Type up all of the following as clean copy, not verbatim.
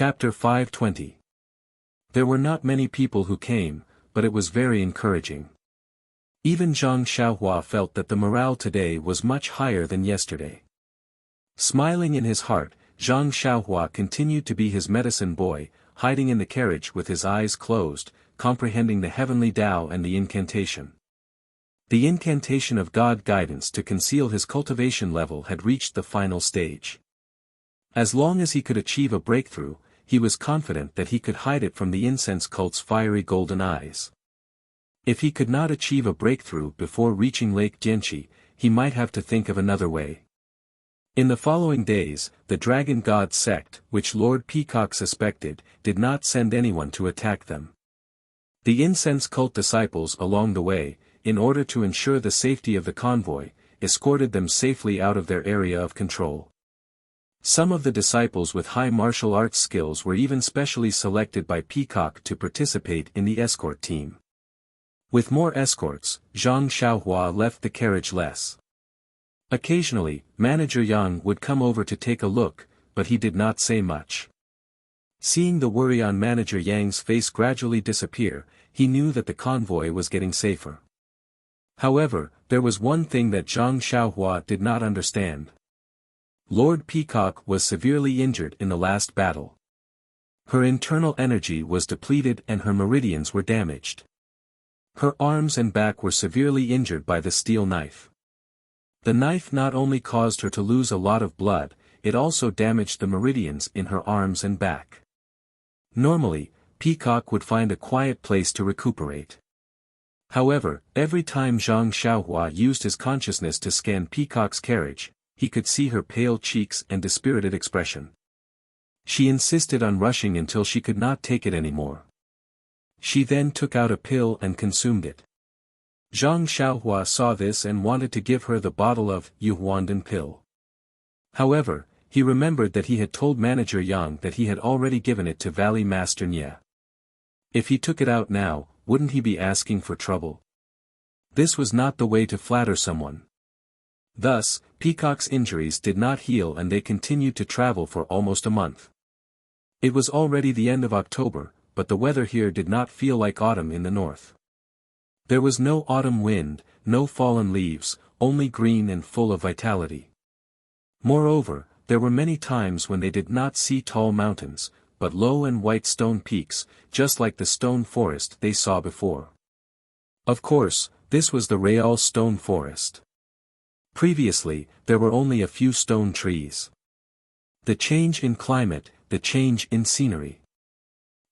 Chapter 520. There were not many people who came, but it was very encouraging. Even Zhang Xiaohua felt that the morale today was much higher than yesterday. Smiling in his heart, Zhang Xiaohua continued to be his medicine boy, hiding in the carriage with his eyes closed, comprehending the heavenly Tao and the incantation. The incantation of God guidance to conceal his cultivation level had reached the final stage. As long as he could achieve a breakthrough, he was confident that he could hide it from the incense cult's fiery golden eyes. If he could not achieve a breakthrough before reaching Lake Jianqi, he might have to think of another way. In the following days, the Dragon God sect, which Lord Peacock suspected, did not send anyone to attack them. The incense cult disciples along the way, in order to ensure the safety of the convoy, escorted them safely out of their area of control. Some of the disciples with high martial arts skills were even specially selected by Peacock to participate in the escort team. With more escorts, Zhang Xiaohua left the carriage less. Occasionally, Manager Yang would come over to take a look, but he did not say much. Seeing the worry on Manager Yang's face gradually disappear, he knew that the convoy was getting safer. However, there was one thing that Zhang Xiaohua did not understand. Lord Peacock was severely injured in the last battle. Her internal energy was depleted and her meridians were damaged. Her arms and back were severely injured by the steel knife. The knife not only caused her to lose a lot of blood, it also damaged the meridians in her arms and back. Normally, Peacock would find a quiet place to recuperate. However, every time Zhang Xiaohua used his consciousness to scan Peacock's carriage, he could see her pale cheeks and dispirited expression. She insisted on rushing until she could not take it anymore. She then took out a pill and consumed it. Zhang Xiaohua saw this and wanted to give her the bottle of Yuhuandan pill. However, he remembered that he had told Manager Yang that he had already given it to Valley Master Nye. If he took it out now, wouldn't he be asking for trouble? This was not the way to flatter someone. Thus, Peacock's injuries did not heal and they continued to travel for almost a month. It was already the end of October, but the weather here did not feel like autumn in the north. There was no autumn wind, no fallen leaves, only green and full of vitality. Moreover, there were many times when they did not see tall mountains, but low and white stone peaks, just like the stone forest they saw before. Of course, this was the Real Stone Forest. Previously, there were only a few stone trees. The change in climate, the change in scenery.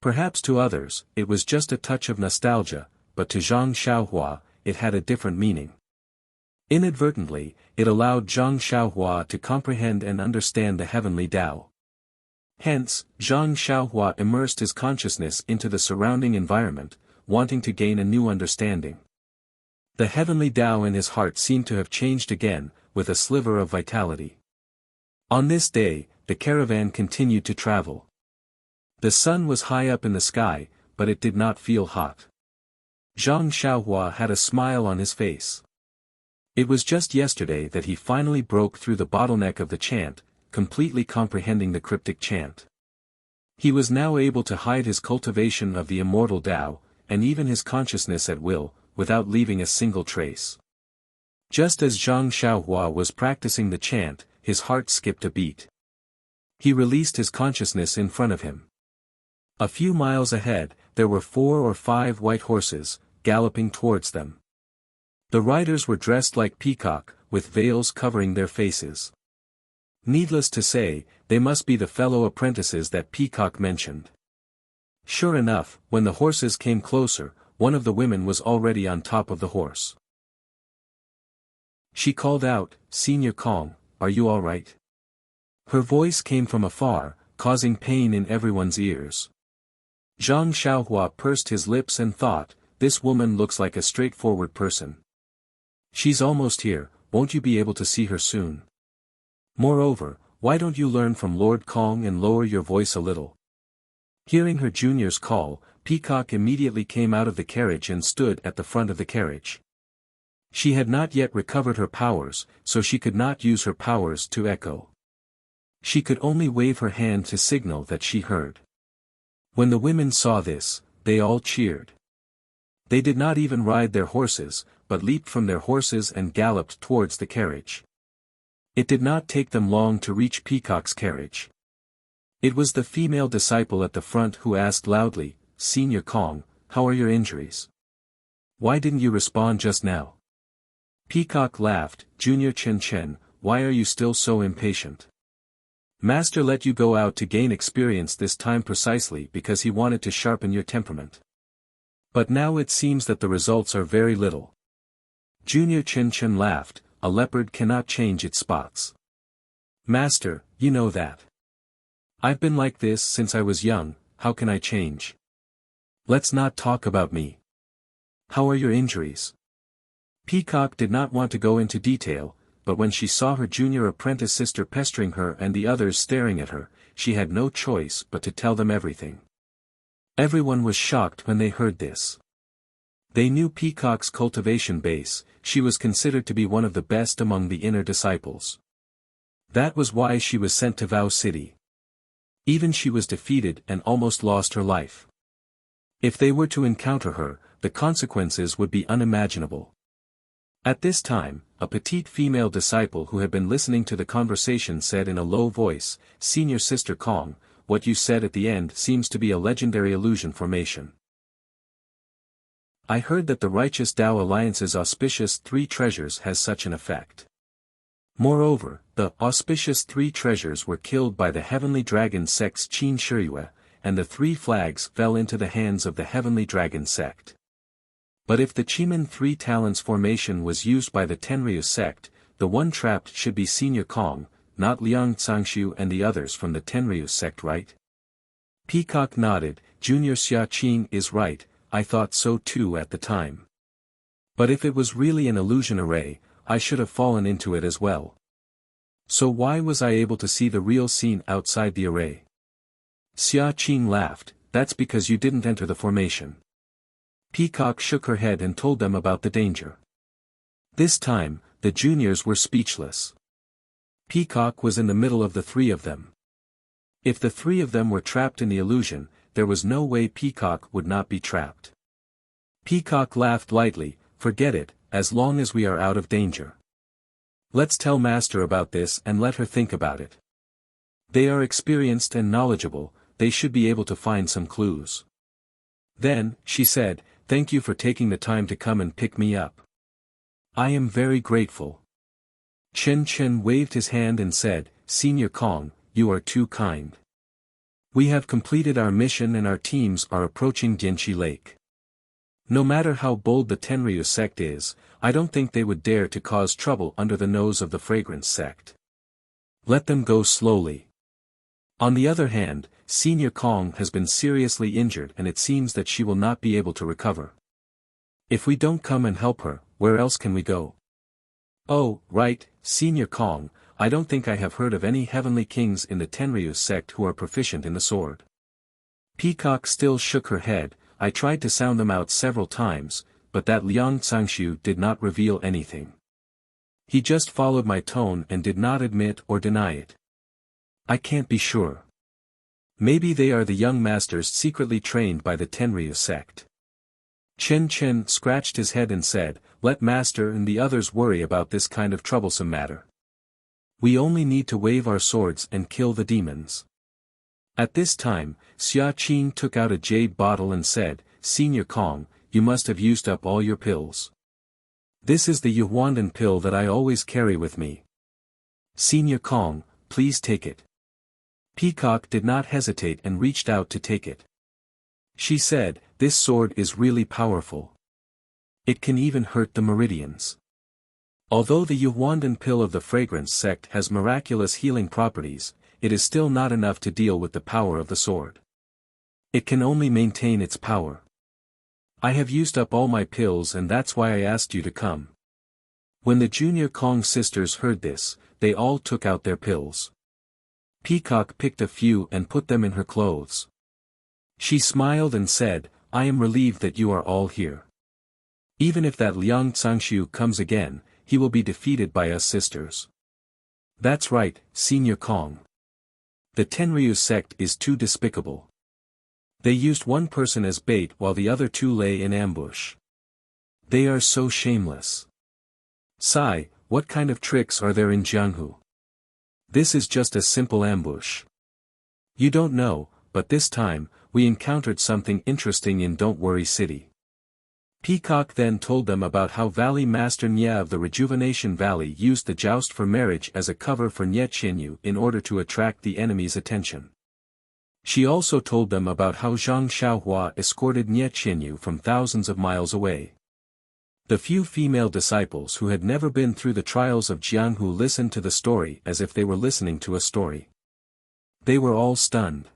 Perhaps to others, it was just a touch of nostalgia, but to Zhang Xiaohua, it had a different meaning. Inadvertently, it allowed Zhang Xiaohua to comprehend and understand the heavenly Tao. Hence, Zhang Xiaohua immersed his consciousness into the surrounding environment, wanting to gain a new understanding. The heavenly Tao in his heart seemed to have changed again, with a sliver of vitality. On this day, the caravan continued to travel. The sun was high up in the sky, but it did not feel hot. Zhang Xiaohua had a smile on his face. It was just yesterday that he finally broke through the bottleneck of the chant, completely comprehending the cryptic chant. He was now able to hide his cultivation of the immortal Tao, and even his consciousness at will, without leaving a single trace. Just as Zhang Xiaohua was practicing the chant, his heart skipped a beat. He released his consciousness in front of him. A few miles ahead, there were 4 or 5 white horses, galloping towards them. The riders were dressed like Peacock, with veils covering their faces. Needless to say, they must be the fellow apprentices that Peacock mentioned. Sure enough, when the horses came closer, one of the women was already on top of the horse. She called out, "Senior Kong, are you all right?" Her voice came from afar, causing pain in everyone's ears. Zhang Xiaohua pursed his lips and thought, this woman looks like a straightforward person. She's almost here, won't you be able to see her soon? Moreover, why don't you learn from Lord Kong and lower your voice a little? Hearing her junior's call, Peacock immediately came out of the carriage and stood at the front of the carriage. She had not yet recovered her powers, so she could not use her powers to echo. She could only wave her hand to signal that she heard. When the women saw this, they all cheered. They did not even ride their horses, but leaped from their horses and galloped towards the carriage. It did not take them long to reach Peacock's carriage. It was the female disciple at the front who asked loudly, "Senior Kong, how are your injuries? Why didn't you respond just now?" Peacock laughed. "Junior Chen, why are you still so impatient? Master let you go out to gain experience this time precisely because he wanted to sharpen your temperament. But now it seems that the results are very little." Junior Chen laughed. "A leopard cannot change its spots. Master, you know that. I've been like this since I was young, how can I change? Let's not talk about me. How are your injuries?" Peacock did not want to go into detail, but when she saw her junior apprentice sister pestering her and the others staring at her, she had no choice but to tell them everything. Everyone was shocked when they heard this. They knew Peacock's cultivation base. She was considered to be one of the best among the inner disciples. That was why she was sent to Vow City. Even she was defeated and almost lost her life. If they were to encounter her, the consequences would be unimaginable. At this time, a petite female disciple who had been listening to the conversation said in a low voice, "Senior Sister Kong, what you said at the end seems to be a legendary illusion formation. I heard that the Righteous Tao Alliance's auspicious three treasures has such an effect. Moreover, the auspicious three treasures were killed by the Heavenly Dragon sect's Qin Shiyue, and the three flags fell into the hands of the Heavenly Dragon sect. But if the Chiman Three Talents formation was used by the Tenryu sect, the one trapped should be Senior Kong, not Liang Xianxia and the others from the Tenryu sect, right?" Peacock nodded. "Junior Xia Qing is right, I thought so too at the time. But if it was really an illusion array, I should have fallen into it as well. So why was I able to see the real scene outside the array?" Xia Qing laughed. "That's because you didn't enter the formation." Peacock shook her head and told them about the danger. This time, the juniors were speechless. Peacock was in the middle of the three of them. If the three of them were trapped in the illusion, there was no way Peacock would not be trapped. Peacock laughed lightly. "Forget it, as long as we are out of danger. Let's tell Master about this and let her think about it. They are experienced and knowledgeable, they should be able to find some clues." Then, she said, "Thank you for taking the time to come and pick me up. I am very grateful." Chen waved his hand and said, "Senior Kong, you are too kind. We have completed our mission and our teams are approaching Dianqi Lake. No matter how bold the Tenryu sect is, I don't think they would dare to cause trouble under the nose of the Fragrance sect. Let them go slowly. On the other hand, Senior Kong has been seriously injured and it seems that she will not be able to recover. If we don't come and help her, where else can we go?" "Oh, right, Senior Kong, I don't think I have heard of any heavenly kings in the Tenryu sect who are proficient in the sword." Peacock still shook her head. "I tried to sound them out several times, but that Liang Xianxia did not reveal anything. He just followed my tone and did not admit or deny it. I can't be sure. Maybe they are the young masters secretly trained by the Tenryu sect." Chen scratched his head and said, "Let Master and the others worry about this kind of troublesome matter. We only need to wave our swords and kill the demons." At this time, Xia Qing took out a jade bottle and said, "Senior Kong, you must have used up all your pills. This is the Yuhuandan pill that I always carry with me. Senior Kong, please take it." Peacock did not hesitate and reached out to take it. She said, "This sword is really powerful. It can even hurt the meridians." Although the Yuhuandan pill of the Fragrance sect has miraculous healing properties, it is still not enough to deal with the power of the sword. It can only maintain its power. I have used up all my pills and that's why I asked you to come." When the junior Kong sisters heard this, they all took out their pills. Peacock picked a few and put them in her clothes. She smiled and said, "I am relieved that you are all here. Even if that Liang Xianxia comes again, he will be defeated by us sisters." "That's right, Senior Kong. The Tenryu sect is too despicable. They used one person as bait while the other two lay in ambush. They are so shameless. Sigh, what kind of tricks are there in Jianghu? This is just a simple ambush. You don't know, but this time, we encountered something interesting in Don't Worry City. Peacock then told them about how Valley Master Nya of the Rejuvenation Valley used the joust for marriage as a cover for Nye Qianyu in order to attract the enemy's attention. She also told them about how Zhang Xiaohua escorted Nye Qianyu from thousands of miles away. The few female disciples who had never been through the trials of Jianghu listened to the story as if they were listening to a story. They were all stunned.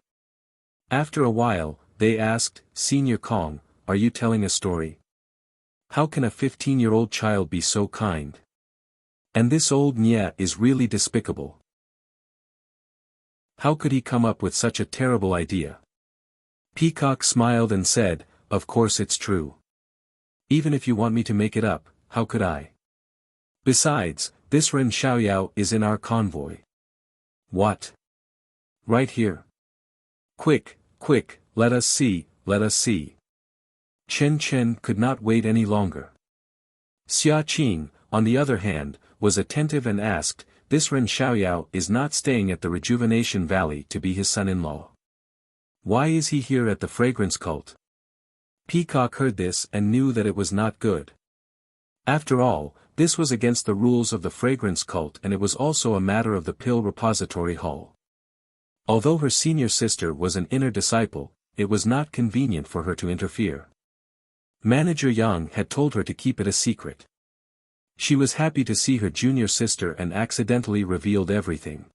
After a while, they asked, "Senior Kong, are you telling a story? How can a 15-year-old child be so kind? And this old Nye is really despicable. How could he come up with such a terrible idea?" Peacock smiled and said, "Of course it's true. Even if you want me to make it up, how could I? Besides, this Ren Xiaoyao is in our convoy." "What? Right here? Quick, quick, let us see, let us see." Chen Chen could not wait any longer. Xia Qing, on the other hand, was attentive and asked, "This Ren Xiaoyao is not staying at the Rejuvenation Valley to be his son-in-law. Why is he here at the fragrance cult?" Peacock heard this and knew that it was not good. After all, this was against the rules of the fragrance cult and it was also a matter of the pill repository hall. Although her senior sister was an inner disciple, it was not convenient for her to interfere. Manager Yang had told her to keep it a secret. She was happy to see her junior sister and accidentally revealed everything.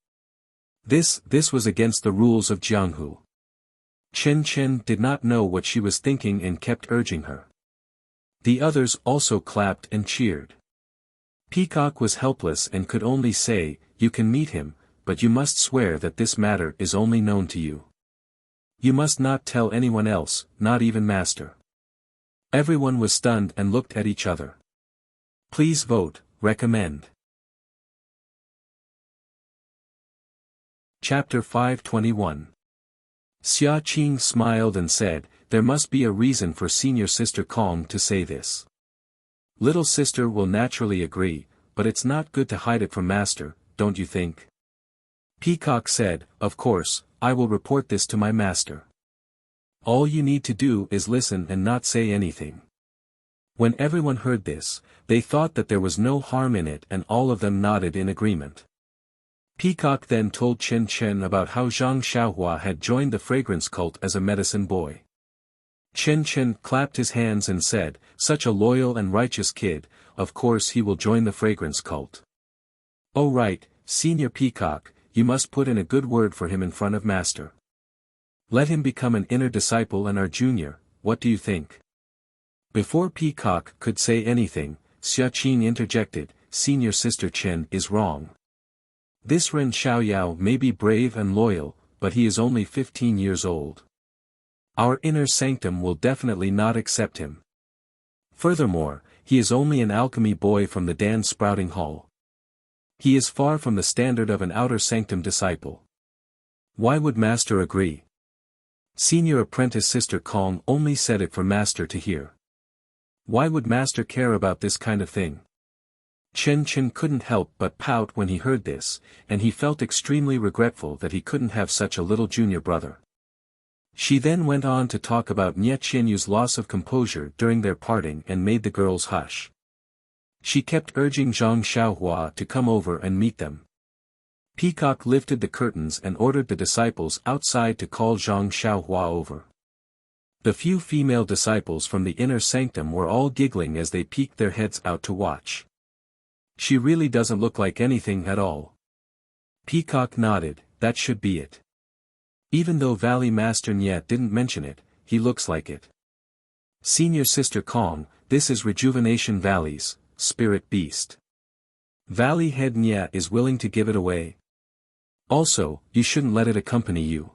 This was against the rules of Jianghu. Chen Chen did not know what she was thinking and kept urging her. The others also clapped and cheered. Peacock was helpless and could only say, "You can meet him, but you must swear that this matter is only known to you. You must not tell anyone else, not even Master." Everyone was stunned and looked at each other. Please vote, recommend. Chapter 521. Xia Qing smiled and said, "There must be a reason for Senior Sister Kong to say this. Little sister will naturally agree, but it's not good to hide it from Master, don't you think?" Peacock said, "Of course, I will report this to my master. All you need to do is listen and not say anything." When everyone heard this, they thought that there was no harm in it and all of them nodded in agreement. Peacock then told Chen Chen about how Zhang Xiaohua had joined the fragrance cult as a medicine boy. Chen Chen clapped his hands and said, "Such a loyal and righteous kid, of course he will join the fragrance cult. Oh right, Senior Peacock, you must put in a good word for him in front of Master. Let him become an inner disciple and our junior, what do you think?" Before Peacock could say anything, Xia Qing interjected, "Senior Sister Chen is wrong. This Ren Xiaoyao may be brave and loyal, but he is only 15 years old. Our inner sanctum will definitely not accept him. Furthermore, he is only an alchemy boy from the Dan Sprouting Hall. He is far from the standard of an outer sanctum disciple. Why would Master agree?" Senior Apprentice Sister Kong only said it for Master to hear. Why would Master care about this kind of thing? Chen Chen couldn't help but pout when he heard this, and he felt extremely regretful that he couldn't have such a little junior brother. She then went on to talk about Nye Qianyu's loss of composure during their parting and made the girls hush. She kept urging Zhang Xiaohua to come over and meet them. Peacock lifted the curtains and ordered the disciples outside to call Zhang Xiaohua over. The few female disciples from the inner sanctum were all giggling as they peeked their heads out to watch. She really doesn't look like anything at all. Peacock nodded, that should be it. Even though Valley Master Nye didn't mention it, he looks like it. Senior Sister Kong, this is Rejuvenation Valley's spirit beast. Valley Head Nye is willing to give it away. Also, you shouldn't let it accompany you.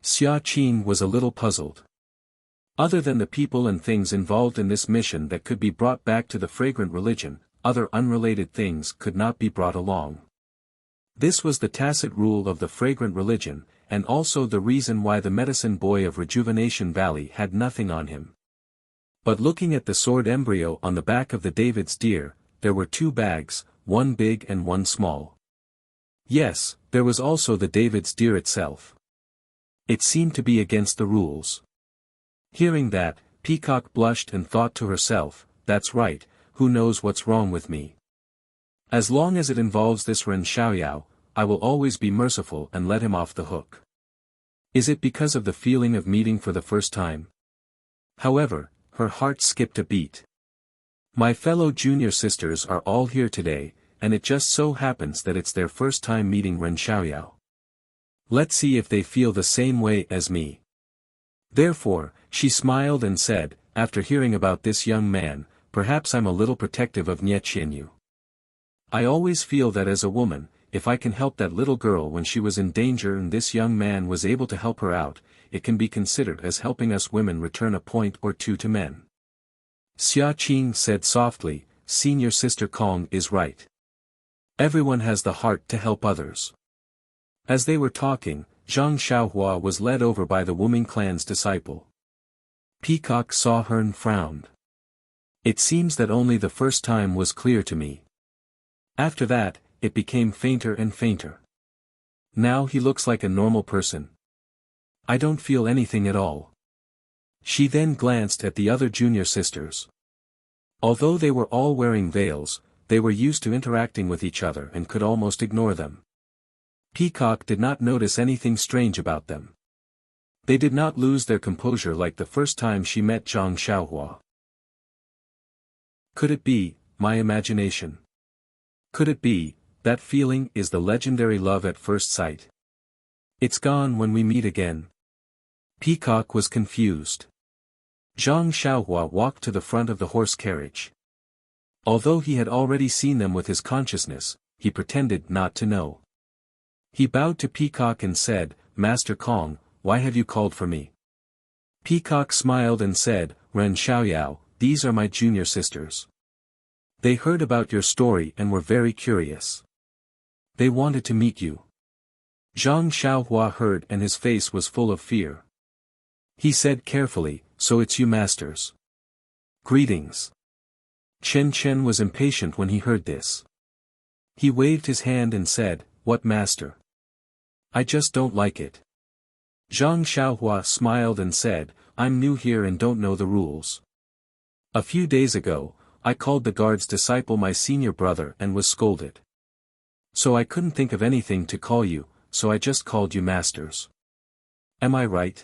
Xia Qing was a little puzzled. Other than the people and things involved in this mission that could be brought back to the fragrant religion, other unrelated things could not be brought along. This was the tacit rule of the fragrant religion, and also the reason why the medicine boy of Rejuvenation Valley had nothing on him. But looking at the sword embryo on the back of the David's deer, there were two bags, one big and one small. Yes, there was also the David's deer itself. It seemed to be against the rules. Hearing that, Peacock blushed and thought to herself, that's right, who knows what's wrong with me. As long as it involves this Ren Xiaoyao, I will always be merciful and let him off the hook. Is it because of the feeling of meeting for the first time? However, her heart skipped a beat. My fellow junior sisters are all here today, and it just so happens that it's their first time meeting Ren Xiaoyao. Let's see if they feel the same way as me. Therefore, she smiled and said, after hearing about this young man, perhaps I'm a little protective of Nie Qianyu. I always feel that as a woman, if I can help that little girl when she was in danger and this young man was able to help her out, it can be considered as helping us women return a point or two to men. Xia Qing said softly, Senior Sister Kong is right. Everyone has the heart to help others. As they were talking, Zhang Xiaohua was led over by the Wuming clan's disciple. Peacock saw her and frowned. It seems that only the first time was clear to me. After that, it became fainter and fainter. Now he looks like a normal person. I don't feel anything at all. She then glanced at the other junior sisters. Although they were all wearing veils, they were used to interacting with each other and could almost ignore them. Peacock did not notice anything strange about them. They did not lose their composure like the first time she met Zhang Xiaohua. Could it be, my imagination? Could it be, that feeling is the legendary love at first sight? It's gone when we meet again. Peacock was confused. Zhang Xiaohua walked to the front of the horse carriage. Although he had already seen them with his consciousness, he pretended not to know. He bowed to Peacock and said, Master Kong, why have you called for me? Peacock smiled and said, Ren Xiaoyao, these are my junior sisters. They heard about your story and were very curious. They wanted to meet you. Zhang Xiaohua heard and his face was full of fear. He said carefully, so it's you masters. Greetings. Chen Chen was impatient when he heard this. He waved his hand and said, what master? I just don't like it. Zhang Xiaohua smiled and said, I'm new here and don't know the rules. A few days ago, I called the guard's disciple my senior brother and was scolded. So I couldn't think of anything to call you, so I just called you masters. Am I right?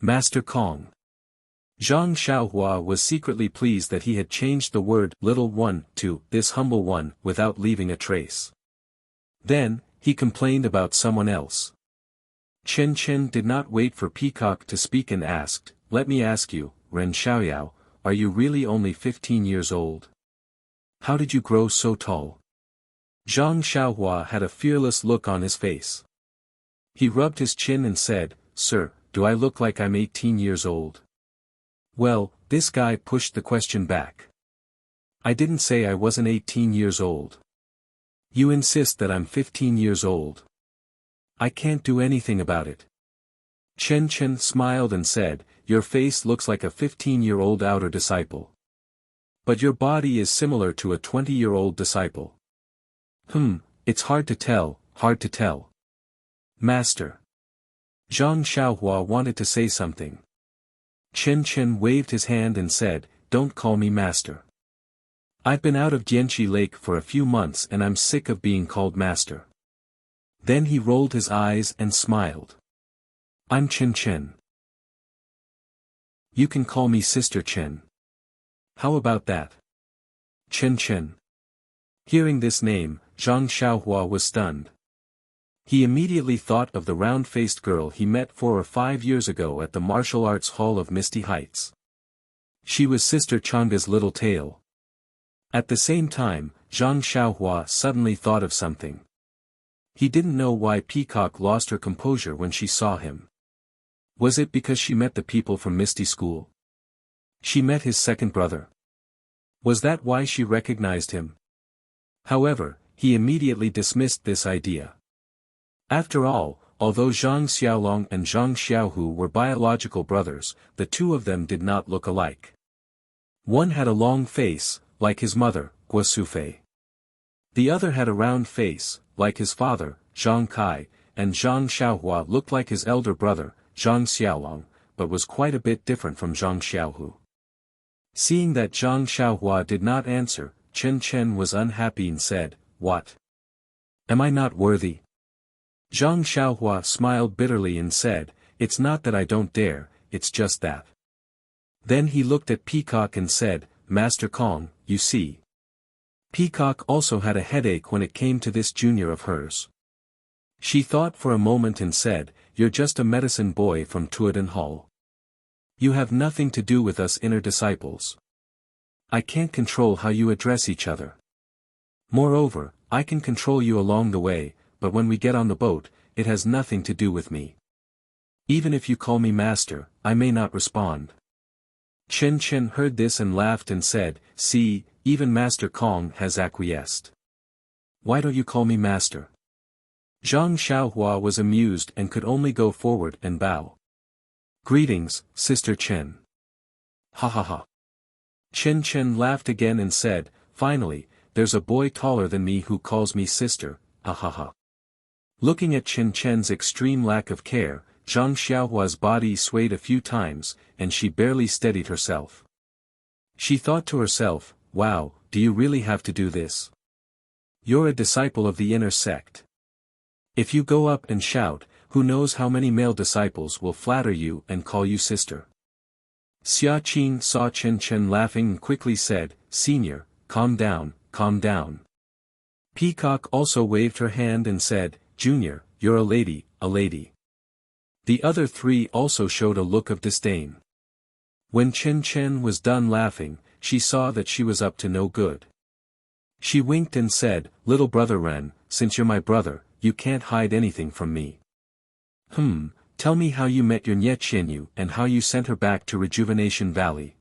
Master Kong. Zhang Xiaohua was secretly pleased that he had changed the word little one to this humble one without leaving a trace. Then, he complained about someone else. Chen Chen did not wait for Peacock to speak and asked, let me ask you, Ren Xiaoyao, are you really only 15 years old? How did you grow so tall? Zhang Xiaohua had a fearless look on his face. He rubbed his chin and said, Sir, do I look like I'm 18 years old? Well, this guy pushed the question back. I didn't say I wasn't 18 years old. You insist that I'm 15 years old. I can't do anything about it. Chen Chen smiled and said, your face looks like a 15-year-old outer disciple. But your body is similar to a 20-year-old disciple. It's hard to tell, hard to tell. Master. Zhang Xiaohua wanted to say something. Chen Chen waved his hand and said, don't call me master. I've been out of Jianqi Lake for a few months and I'm sick of being called master. Then he rolled his eyes and smiled. I'm Chen Chen. You can call me Sister Chen. How about that? Chen Chen. Hearing this name, Zhang Xiaohua was stunned. He immediately thought of the round-faced girl he met 4 or 5 years ago at the martial arts hall of Misty Heights. She was Sister Changa's little tail. At the same time, Zhang Xiaohua suddenly thought of something. He didn't know why Peacock lost her composure when she saw him. Was it because she met the people from Misty School? She met his second brother. Was that why she recognized him? However, he immediately dismissed this idea. After all, although Zhang Xiaolong and Zhang Xiaohu were biological brothers, the two of them did not look alike. One had a long face, like his mother, Guo Sufei. The other had a round face, like his father, Zhang Kai, and Zhang Xiaohua looked like his elder brother, Zhang Xiaolong, but was quite a bit different from Zhang Xiaohu. Seeing that Zhang Xiaohua did not answer, Chen Chen was unhappy and said, "What? Am I not worthy?" Zhang Xiaohua smiled bitterly and said, "It's not that I don't dare, it's just that." Then he looked at Peacock and said, "Master Kong, you see." Peacock also had a headache when it came to this junior of hers. She thought for a moment and said, "You're just a medicine boy from Tuadan Hall. You have nothing to do with us inner disciples. I can't control how you address each other. Moreover, I can control you along the way, but when we get on the boat, it has nothing to do with me. Even if you call me master, I may not respond." Chen Chen heard this and laughed and said, "See, even Master Kong has acquiesced. Why don't you call me master?" Zhang Xiaohua was amused and could only go forward and bow. "Greetings, Sister Chen." "Ha ha ha." Chen Chen laughed again and said, "Finally, there's a boy taller than me who calls me sister, ha ha ha." Looking at Chen Chen's extreme lack of care, Zhang Xiaohua's body swayed a few times, and she barely steadied herself. She thought to herself, "Wow, do you really have to do this? You're a disciple of the inner sect. If you go up and shout, who knows how many male disciples will flatter you and call you sister." Xia Qin saw Chen Chen laughing and quickly said, "Senior, calm down, calm down." Peacock also waved her hand and said, "Junior, you're a lady, a lady." The other three also showed a look of disdain. When Chen Chen was done laughing, she saw that she was up to no good. She winked and said, "Little brother Ren, since you're my brother, you can't hide anything from me. Tell me how you met your Nye Qianyu and how you sent her back to Rejuvenation Valley."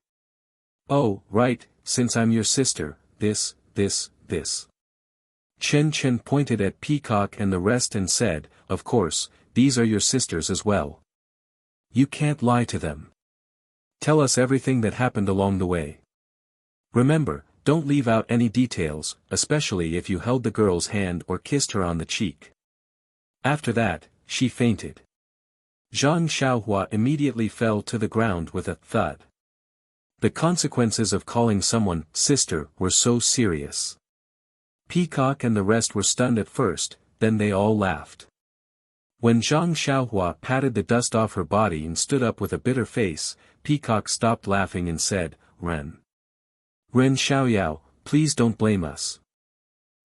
"Oh, right, since I'm your sister, this. Chen Chen pointed at Peacock and the rest and said, "Of course, these are your sisters as well. You can't lie to them. Tell us everything that happened along the way. Remember, don't leave out any details, especially if you held the girl's hand or kissed her on the cheek." After that, she fainted. Zhang Xiaohua immediately fell to the ground with a thud. The consequences of calling someone sister were so serious. Peacock and the rest were stunned at first, then they all laughed. When Zhang Xiaohua patted the dust off her body and stood up with a bitter face, Peacock stopped laughing and said, Ren Xiaoyao, please don't blame us.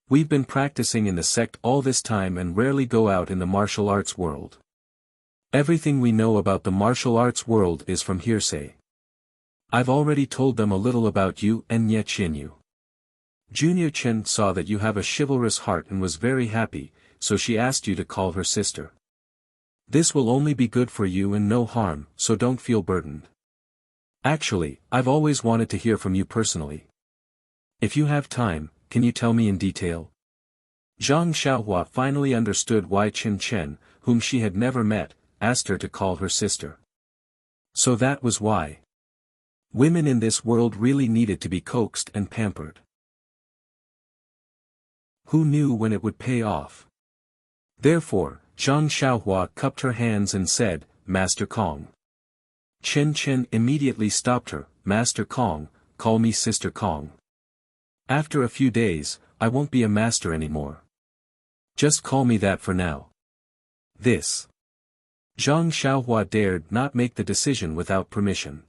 We've been practicing in the sect all this time and rarely go out in the martial arts world. Everything we know about the martial arts world is from hearsay. I've already told them a little about you and Nye Qianyu. Junior Chen saw that you have a chivalrous heart and was very happy, so she asked you to call her sister. This will only be good for you and no harm, so don't feel burdened. Actually, I've always wanted to hear from you personally. If you have time, can you tell me in detail? Zhang Xiaohua finally understood why Chen Chen, whom she had never met, asked her to call her sister. So that was why. Women in this world really needed to be coaxed and pampered. Who knew when it would pay off? Therefore, Zhang Xiaohua cupped her hands and said, Master Kong. Chen Chen immediately stopped her, Master Kong, call me Sister Kong. After a few days, I won't be a master anymore. Just call me that for now. This. Zhang Xiaohua dared not make the decision without permission.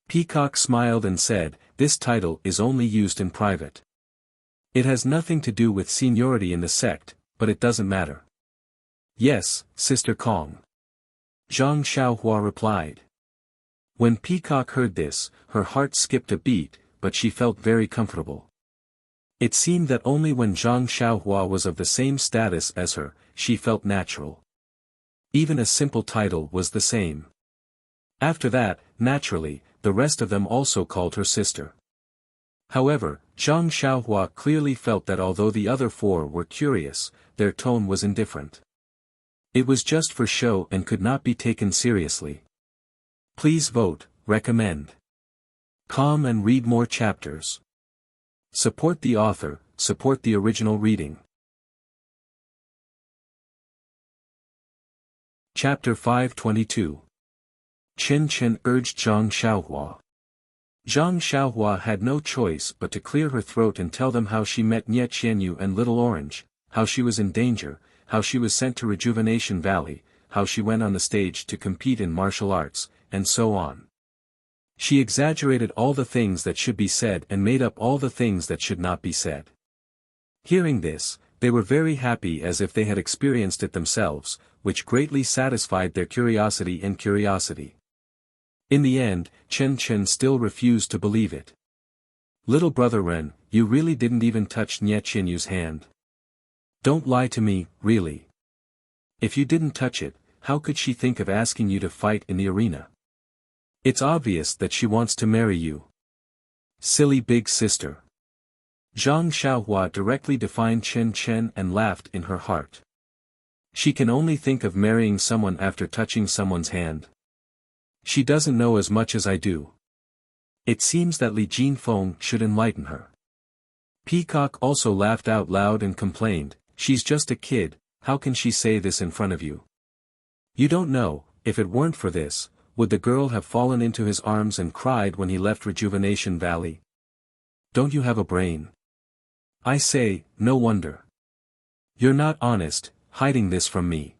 Peacock smiled and said, this title is only used in private. It has nothing to do with seniority in the sect, but it doesn't matter. Yes, Sister Kong. Zhang Xiaohua replied. When Peacock heard this, her heart skipped a beat, but she felt very comfortable. It seemed that only when Zhang Xiaohua was of the same status as her, she felt natural. Even a simple title was the same. After that, naturally, the rest of them also called her sister. However, Zhang Xiaohua clearly felt that although the other four were curious, their tone was indifferent. It was just for show and could not be taken seriously. Please vote, recommend. Calm and read more chapters. Support the author, support the original reading. Chapter 522. Chen Chen urged Zhang Xiaohua. Zhang Xiaohua had no choice but to clear her throat and tell them how she met Nie Qianyu and Little Orange, how she was in danger, how she was sent to Rejuvenation Valley, how she went on the stage to compete in martial arts, and so on. She exaggerated all the things that should be said and made up all the things that should not be said. Hearing this, they were very happy as if they had experienced it themselves, which greatly satisfied their curiosity. In the end, Chen Chen still refused to believe it. Little brother Ren, you really didn't even touch Nie Qianyu's hand. Don't lie to me, really. If you didn't touch it, how could she think of asking you to fight in the arena? It's obvious that she wants to marry you. Silly big sister. Zhang Xiaohua directly defined Chen Chen and laughed in her heart. She can only think of marrying someone after touching someone's hand. She doesn't know as much as I do. It seems that Li Jinfeng should enlighten her. Peacock also laughed out loud and complained, she's just a kid, how can she say this in front of you? You don't know, if it weren't for this, would the girl have fallen into his arms and cried when he left Rejuvenation Valley? Don't you have a brain? I say, no wonder. You're not honest, hiding this from me.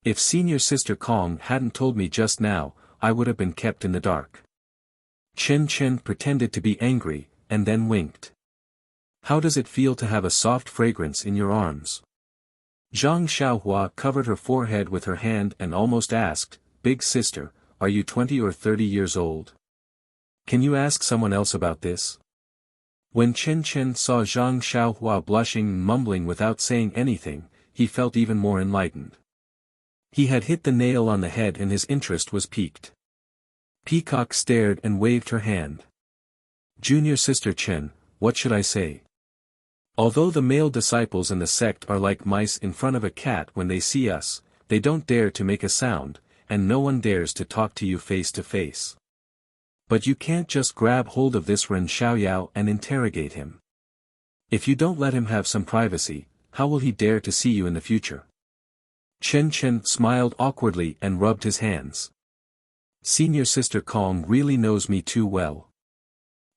If senior sister Kong hadn't told me just now, I would have been kept in the dark. Chen Chen pretended to be angry, and then winked. How does it feel to have a soft fragrance in your arms? Zhang Xiaohua covered her forehead with her hand and almost asked, Big sister, are you 20 or 30 years old? Can you ask someone else about this? When Chen Chen saw Zhang Xiaohua blushing and mumbling without saying anything, he felt even more enlightened. He had hit the nail on the head and his interest was piqued. Peacock stared and waved her hand. Junior sister Chen, what should I say? Although the male disciples in the sect are like mice in front of a cat when they see us, they don't dare to make a sound, and no one dares to talk to you face to face. But you can't just grab hold of this Ren Xiaoyao and interrogate him. If you don't let him have some privacy, how will he dare to see you in the future? Chen Chen smiled awkwardly and rubbed his hands. Senior sister Kong really knows me too well.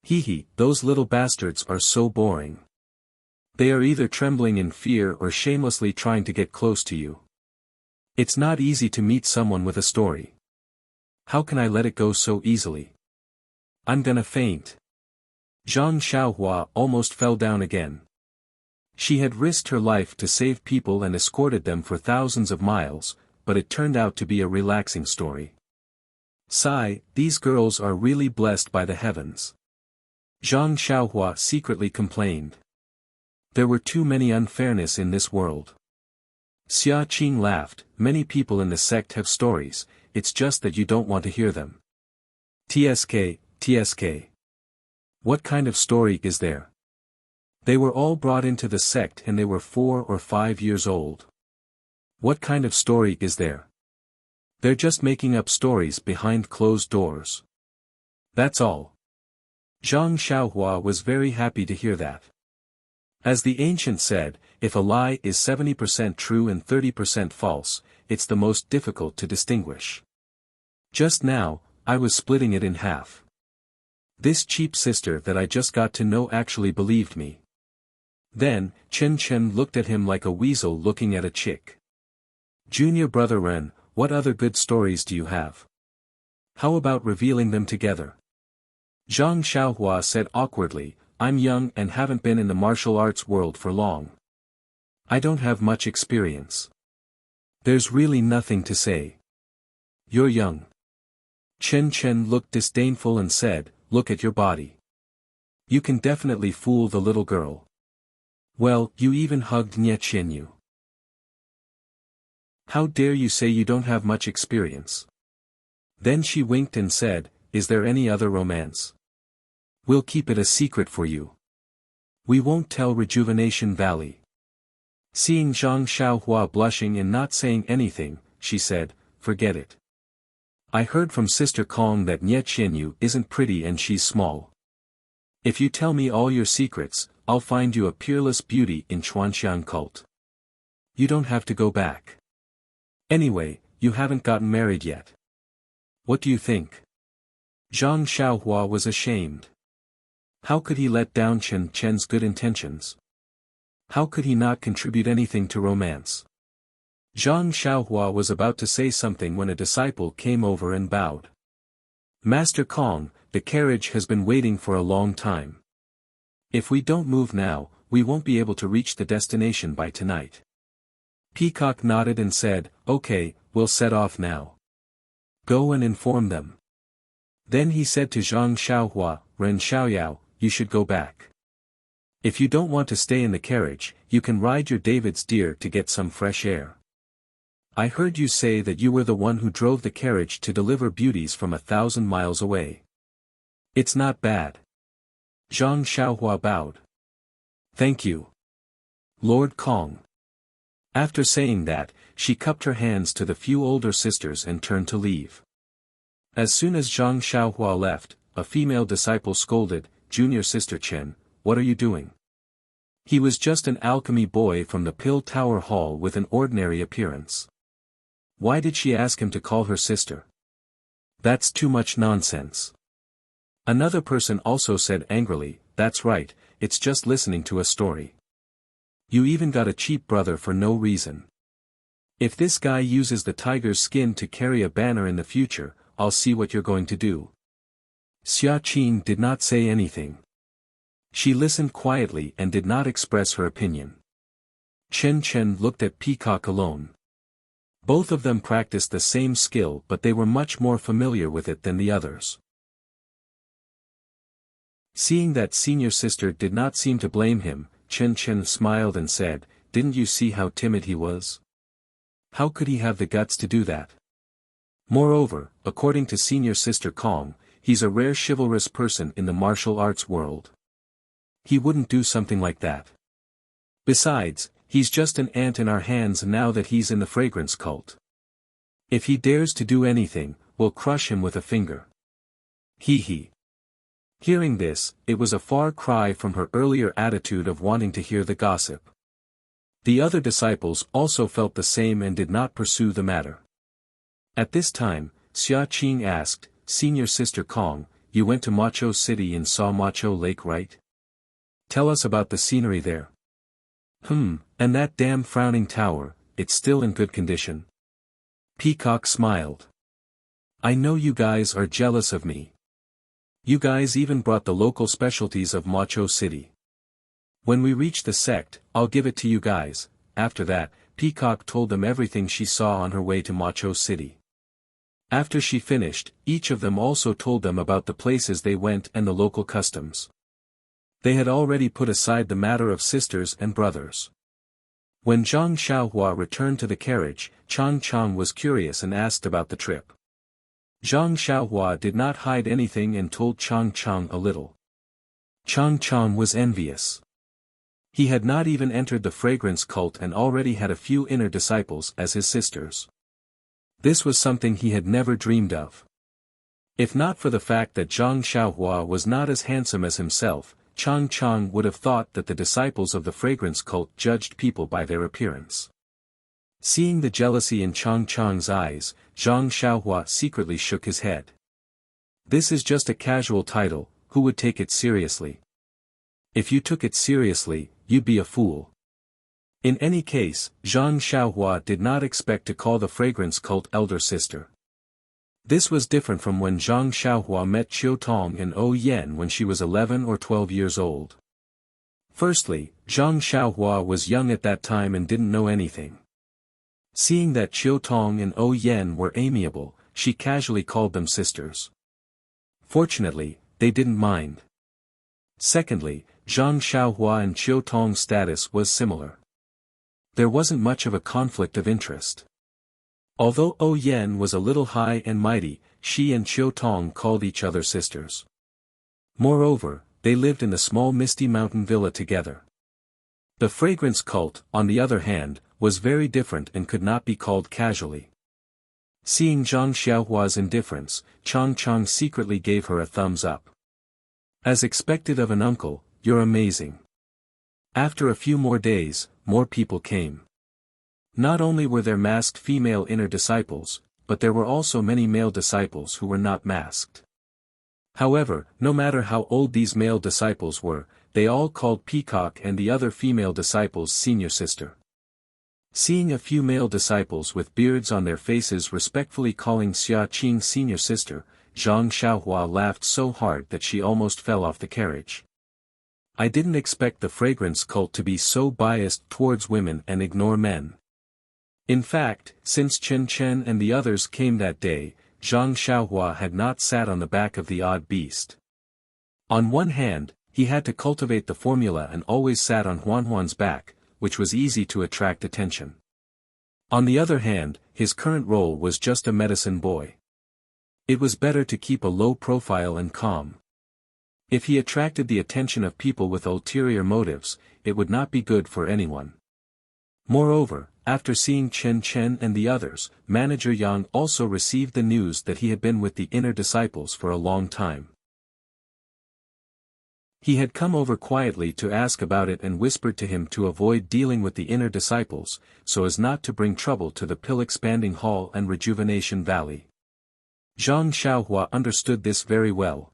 Hee, those little bastards are so boring. They are either trembling in fear or shamelessly trying to get close to you. It's not easy to meet someone with a story. How can I let it go so easily? I'm gonna faint. Zhang Xiaohua almost fell down again. She had risked her life to save people and escorted them for thousands of miles, but it turned out to be a relaxing story. Sigh, these girls are really blessed by the heavens. Zhang Xiaohua secretly complained. There were too many unfairness in this world. Xia Qing laughed, many people in the sect have stories, it's just that you don't want to hear them. TSK. What kind of story is there? They were all brought into the sect and they were 4 or 5 years old. What kind of story is there? They're just making up stories behind closed doors. That's all. Zhang Xiaohua was very happy to hear that. As the ancient said, if a lie is 70% true and 30% false, it's the most difficult to distinguish. Just now, I was splitting it in half. This cheap sister that I just got to know actually believed me. Then, Chen Chen looked at him like a weasel looking at a chick. Junior brother Ren, what other good stories do you have? How about revealing them together? Zhang Xiaohua said awkwardly, I'm young and haven't been in the martial arts world for long. I don't have much experience. There's really nothing to say. You're young. Chen Chen looked disdainful and said, look at your body. You can definitely fool the little girl. Well, you even hugged Nie Qianyu. How dare you say you don't have much experience? Then she winked and said, is there any other romance? We'll keep it a secret for you. We won't tell Rejuvenation Valley. Seeing Zhang Xiaohua blushing and not saying anything, she said, forget it. I heard from Sister Kong that Nye Qianyu isn't pretty and she's small. If you tell me all your secrets, I'll find you a peerless beauty in Xuanxiang cult. You don't have to go back. Anyway, you haven't gotten married yet. What do you think? Zhang Xiaohua was ashamed. How could he let down Chen Chen's good intentions? How could he not contribute anything to romance? Zhang Xiaohua was about to say something when a disciple came over and bowed. Master Kong, the carriage has been waiting for a long time. If we don't move now, we won't be able to reach the destination by tonight. Peacock nodded and said, okay, we'll set off now. Go and inform them. Then he said to Zhang Xiaohua, Ren Xiaoyao, you should go back. If you don't want to stay in the carriage, you can ride your David's deer to get some fresh air. I heard you say that you were the one who drove the carriage to deliver beauties from 1,000 miles away. It's not bad. Zhang Xiaohua bowed. Thank you, Lord Kong. After saying that, she cupped her hands to the few older sisters and turned to leave. As soon as Zhang Xiaohua left, a female disciple scolded, Junior Sister Chen, what are you doing? He was just an alchemy boy from the Pill Tower Hall with an ordinary appearance. Why did she ask him to call her sister? That's too much nonsense. Another person also said angrily, that's right, it's just listening to a story. You even got a cheap brother for no reason. If this guy uses the tiger's skin to carry a banner in the future, I'll see what you're going to do. Xia Qin did not say anything. She listened quietly and did not express her opinion. Chen Chen looked at Peacock alone. Both of them practiced the same skill but they were much more familiar with it than the others. Seeing that senior sister did not seem to blame him, Chen Chen smiled and said, didn't you see how timid he was? How could he have the guts to do that? Moreover, according to senior sister Kong, he's a rare chivalrous person in the martial arts world. He wouldn't do something like that. Besides, he's just an ant in our hands now that he's in the fragrance cult. If he dares to do anything, we'll crush him with a finger. Hee. Hearing this, it was a far cry from her earlier attitude of wanting to hear the gossip. The other disciples also felt the same and did not pursue the matter. At this time, Xia Qing asked, Senior Sister Kong, you went to Macho City and saw Macho Lake, right? Tell us about the scenery there. And that damn frowning tower, it's still in good condition? Peacock smiled. I know you guys are jealous of me. You guys even brought the local specialties of Macho City. When we reach the sect, I'll give it to you guys. After that, Peacock told them everything she saw on her way to Macho City. After she finished, each of them also told them about the places they went and the local customs. They had already put aside the matter of sisters and brothers. When Zhang Xiaohua returned to the carriage, Chang Chang was curious and asked about the trip. Zhang Xiaohua did not hide anything and told Chang Chang a little. Chang Chang was envious. He had not even entered the fragrance cult and already had a few inner disciples as his sisters. This was something he had never dreamed of. If not for the fact that Zhang Xiaohua was not as handsome as himself, Chang Chang would have thought that the disciples of the fragrance cult judged people by their appearance. Seeing the jealousy in Chang Chang's eyes, Zhang Xiaohua secretly shook his head. This is just a casual title, who would take it seriously? If you took it seriously, you'd be a fool. In any case, Zhang Xiaohua did not expect to call the fragrance cult elder sister. This was different from when Zhang Xiaohua met Qiu Tong and O Yen when she was 11 or 12 years old. Firstly, Zhang Xiaohua was young at that time and didn't know anything. Seeing that Qiu Tong and O Yen were amiable, she casually called them sisters. Fortunately, they didn't mind. Secondly, Zhang Xiaohua and Qiu Tong's status was similar. There wasn't much of a conflict of interest. Although O Yen was a little high and mighty, she and Qiu Tong called each other sisters. Moreover, they lived in the small misty mountain villa together. The fragrance cult, on the other hand, was very different and could not be called casually. Seeing Zhang Xiaohua's indifference, Chang Chang secretly gave her a thumbs up. As expected of an uncle, you're amazing. After a few more days, more people came. Not only were there masked female inner disciples, but there were also many male disciples who were not masked. However, no matter how old these male disciples were, they all called Peacock and the other female disciples senior sister. Seeing a few male disciples with beards on their faces respectfully calling Xia Qing senior sister, Zhang Xiaohua laughed so hard that she almost fell off the carriage. I didn't expect the fragrance cult to be so biased towards women and ignore men. In fact, since Chen Chen and the others came that day, Zhang Xiaohua had not sat on the back of the odd beast. On one hand, he had to cultivate the formula and always sat on Huanhuan's back, which was easy to attract attention. On the other hand, his current role was just a medicine boy. It was better to keep a low profile and calm. If he attracted the attention of people with ulterior motives, it would not be good for anyone. Moreover, after seeing Chen Chen and the others, Manager Yang also received the news that he had been with the inner disciples for a long time. He had come over quietly to ask about it and whispered to him to avoid dealing with the inner disciples, so as not to bring trouble to the pill-expanding hall and rejuvenation valley. Zhang Xiaohua understood this very well.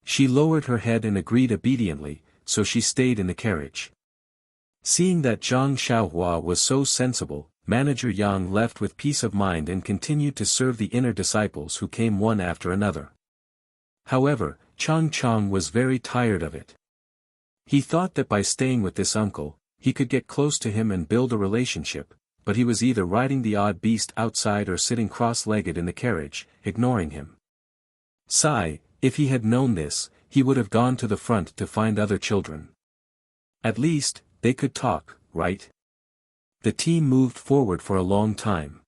She lowered her head and agreed obediently, so she stayed in the carriage. Seeing that Zhang Xiaohua was so sensible, Manager Yang left with peace of mind and continued to serve the inner disciples who came one after another. However, Chang Chang was very tired of it. He thought that by staying with this uncle, he could get close to him and build a relationship, but he was either riding the odd beast outside or sitting cross-legged in the carriage, ignoring him. Sigh, if he had known this, he would have gone to the front to find other children. At least, they could talk, right? The team moved forward for a long time.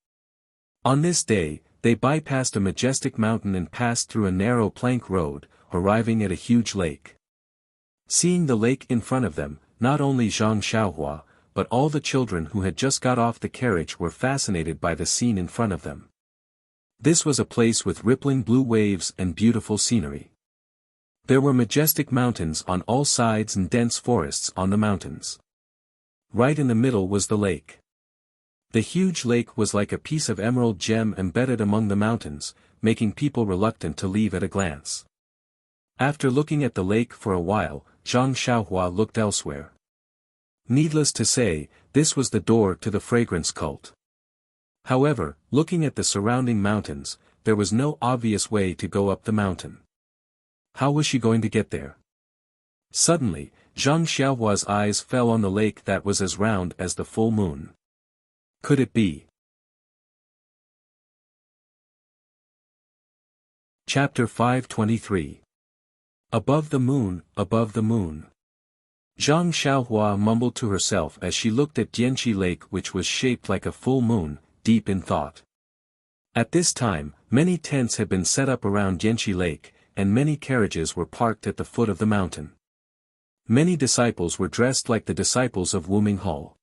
On this day, they bypassed a majestic mountain and passed through a narrow plank road, arriving at a huge lake. Seeing the lake in front of them, not only Zhang Xiaohua, but all the children who had just got off the carriage were fascinated by the scene in front of them. This was a place with rippling blue waves and beautiful scenery. There were majestic mountains on all sides and dense forests on the mountains. Right in the middle was the lake. The huge lake was like a piece of emerald gem embedded among the mountains, making people reluctant to leave at a glance. After looking at the lake for a while, Zhang Xiaohua looked elsewhere. Needless to say, this was the door to the fragrance cult. However, looking at the surrounding mountains, there was no obvious way to go up the mountain. How was she going to get there? Suddenly, Zhang Xiaohua's eyes fell on the lake that was as round as the full moon. Could it be? Chapter 523. Above the moon, above the moon. Zhang Xiaohua mumbled to herself as she looked at Jianqi Lake, which was shaped like a full moon, deep in thought. At this time, many tents had been set up around Jianqi Lake, and many carriages were parked at the foot of the mountain. Many disciples were dressed like the disciples of Wuming Hall.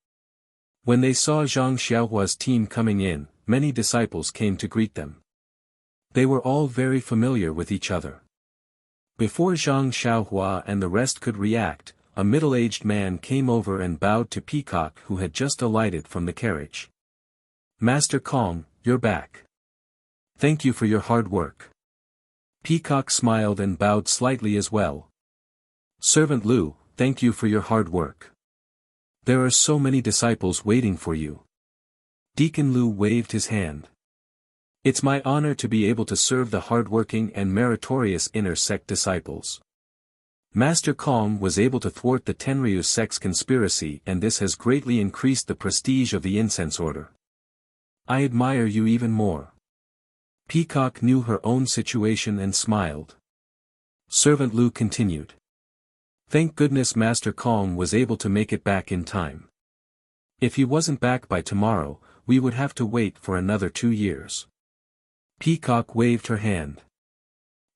When they saw Zhang Xiaohua's team coming in, many disciples came to greet them. They were all very familiar with each other. Before Zhang Xiaohua and the rest could react, a middle-aged man came over and bowed to Peacock, who had just alighted from the carriage. Master Kong, you're back. Thank you for your hard work. Peacock smiled and bowed slightly as well. Servant Lu, thank you for your hard work. There are so many disciples waiting for you. Deacon Lu waved his hand. It's my honor to be able to serve the hardworking and meritorious inner sect disciples. Master Kong was able to thwart the Tenryu sect's conspiracy, and this has greatly increased the prestige of the incense order. I admire you even more. Peacock knew her own situation and smiled. Servant Lu continued. Thank goodness Master Kong was able to make it back in time. If he wasn't back by tomorrow, we would have to wait for another 2 years. Peacock waved her hand.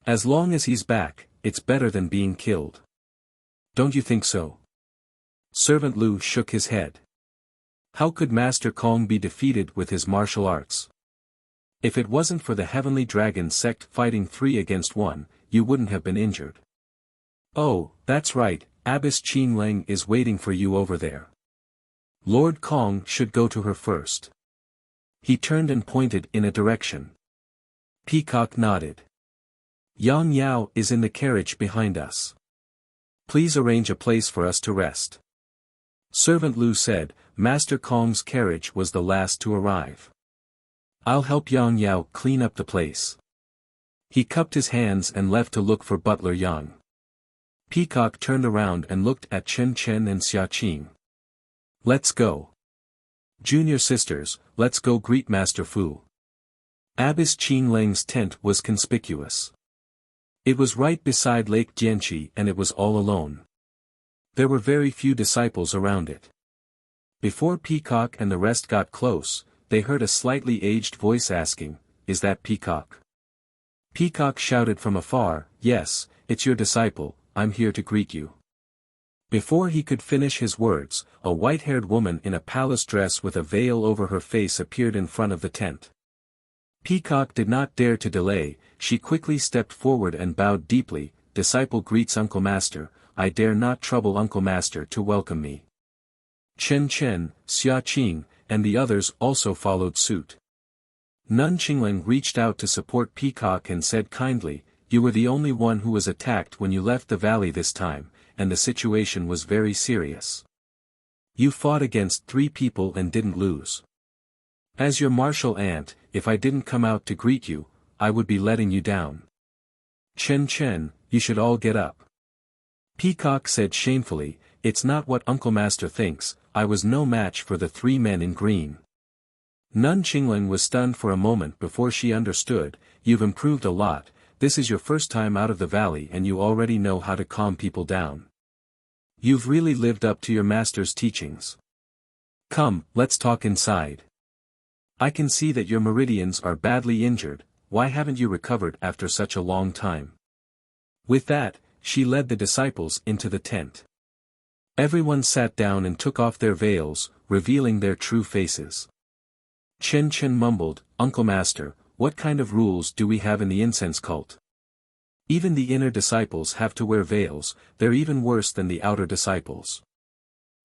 As long as he's back, it's better than being killed. Don't you think so? Servant Lu shook his head. How could Master Kong be defeated with his martial arts? If it wasn't for the Heavenly Dragon sect fighting 3 against 1, you wouldn't have been injured. Oh, that's right, Abbess Qingleng is waiting for you over there. Lord Kong should go to her first. He turned and pointed in a direction. Peacock nodded. Yang Yao is in the carriage behind us. Please arrange a place for us to rest. Servant Lu said. Master Kong's carriage was the last to arrive. I'll help Yang Yao clean up the place. He cupped his hands and left to look for Butler Yang. Peacock turned around and looked at Chen Chen and Xia Qing. Let's go. Junior sisters, let's go greet Master Fu. Abbess Qingleng's tent was conspicuous. It was right beside Lake Jianqi and it was all alone. There were very few disciples around it. Before Peacock and the rest got close, they heard a slightly aged voice asking, "Is that Peacock?" Peacock shouted from afar, "Yes, it's your disciple, I'm here to greet you." Before he could finish his words, a white-haired woman in a palace dress with a veil over her face appeared in front of the tent. Peacock did not dare to delay, she quickly stepped forward and bowed deeply. "Disciple greets Uncle Master, I dare not trouble Uncle Master to welcome me." Chen Chen, Xia Qing, and the others also followed suit. Nun Qingling reached out to support Peacock and said kindly, "You were the only one who was attacked when you left the valley this time, and the situation was very serious. You fought against 3 people and didn't lose. As your martial aunt, if I didn't come out to greet you, I would be letting you down. Chen Chen, you should all get up." Peacock said shamefully, "It's not what Uncle Master thinks, I was no match for the 3 men in green." Nun Qingling was stunned for a moment before she understood. "You've improved a lot, this is your first time out of the valley and you already know how to calm people down. You've really lived up to your master's teachings. Come, let's talk inside. I can see that your meridians are badly injured, why haven't you recovered after such a long time?" With that, she led the disciples into the tent. Everyone sat down and took off their veils, revealing their true faces. Chen Chen mumbled, "Uncle Master, what kind of rules do we have in the incense cult? Even the inner disciples have to wear veils, they're even worse than the outer disciples.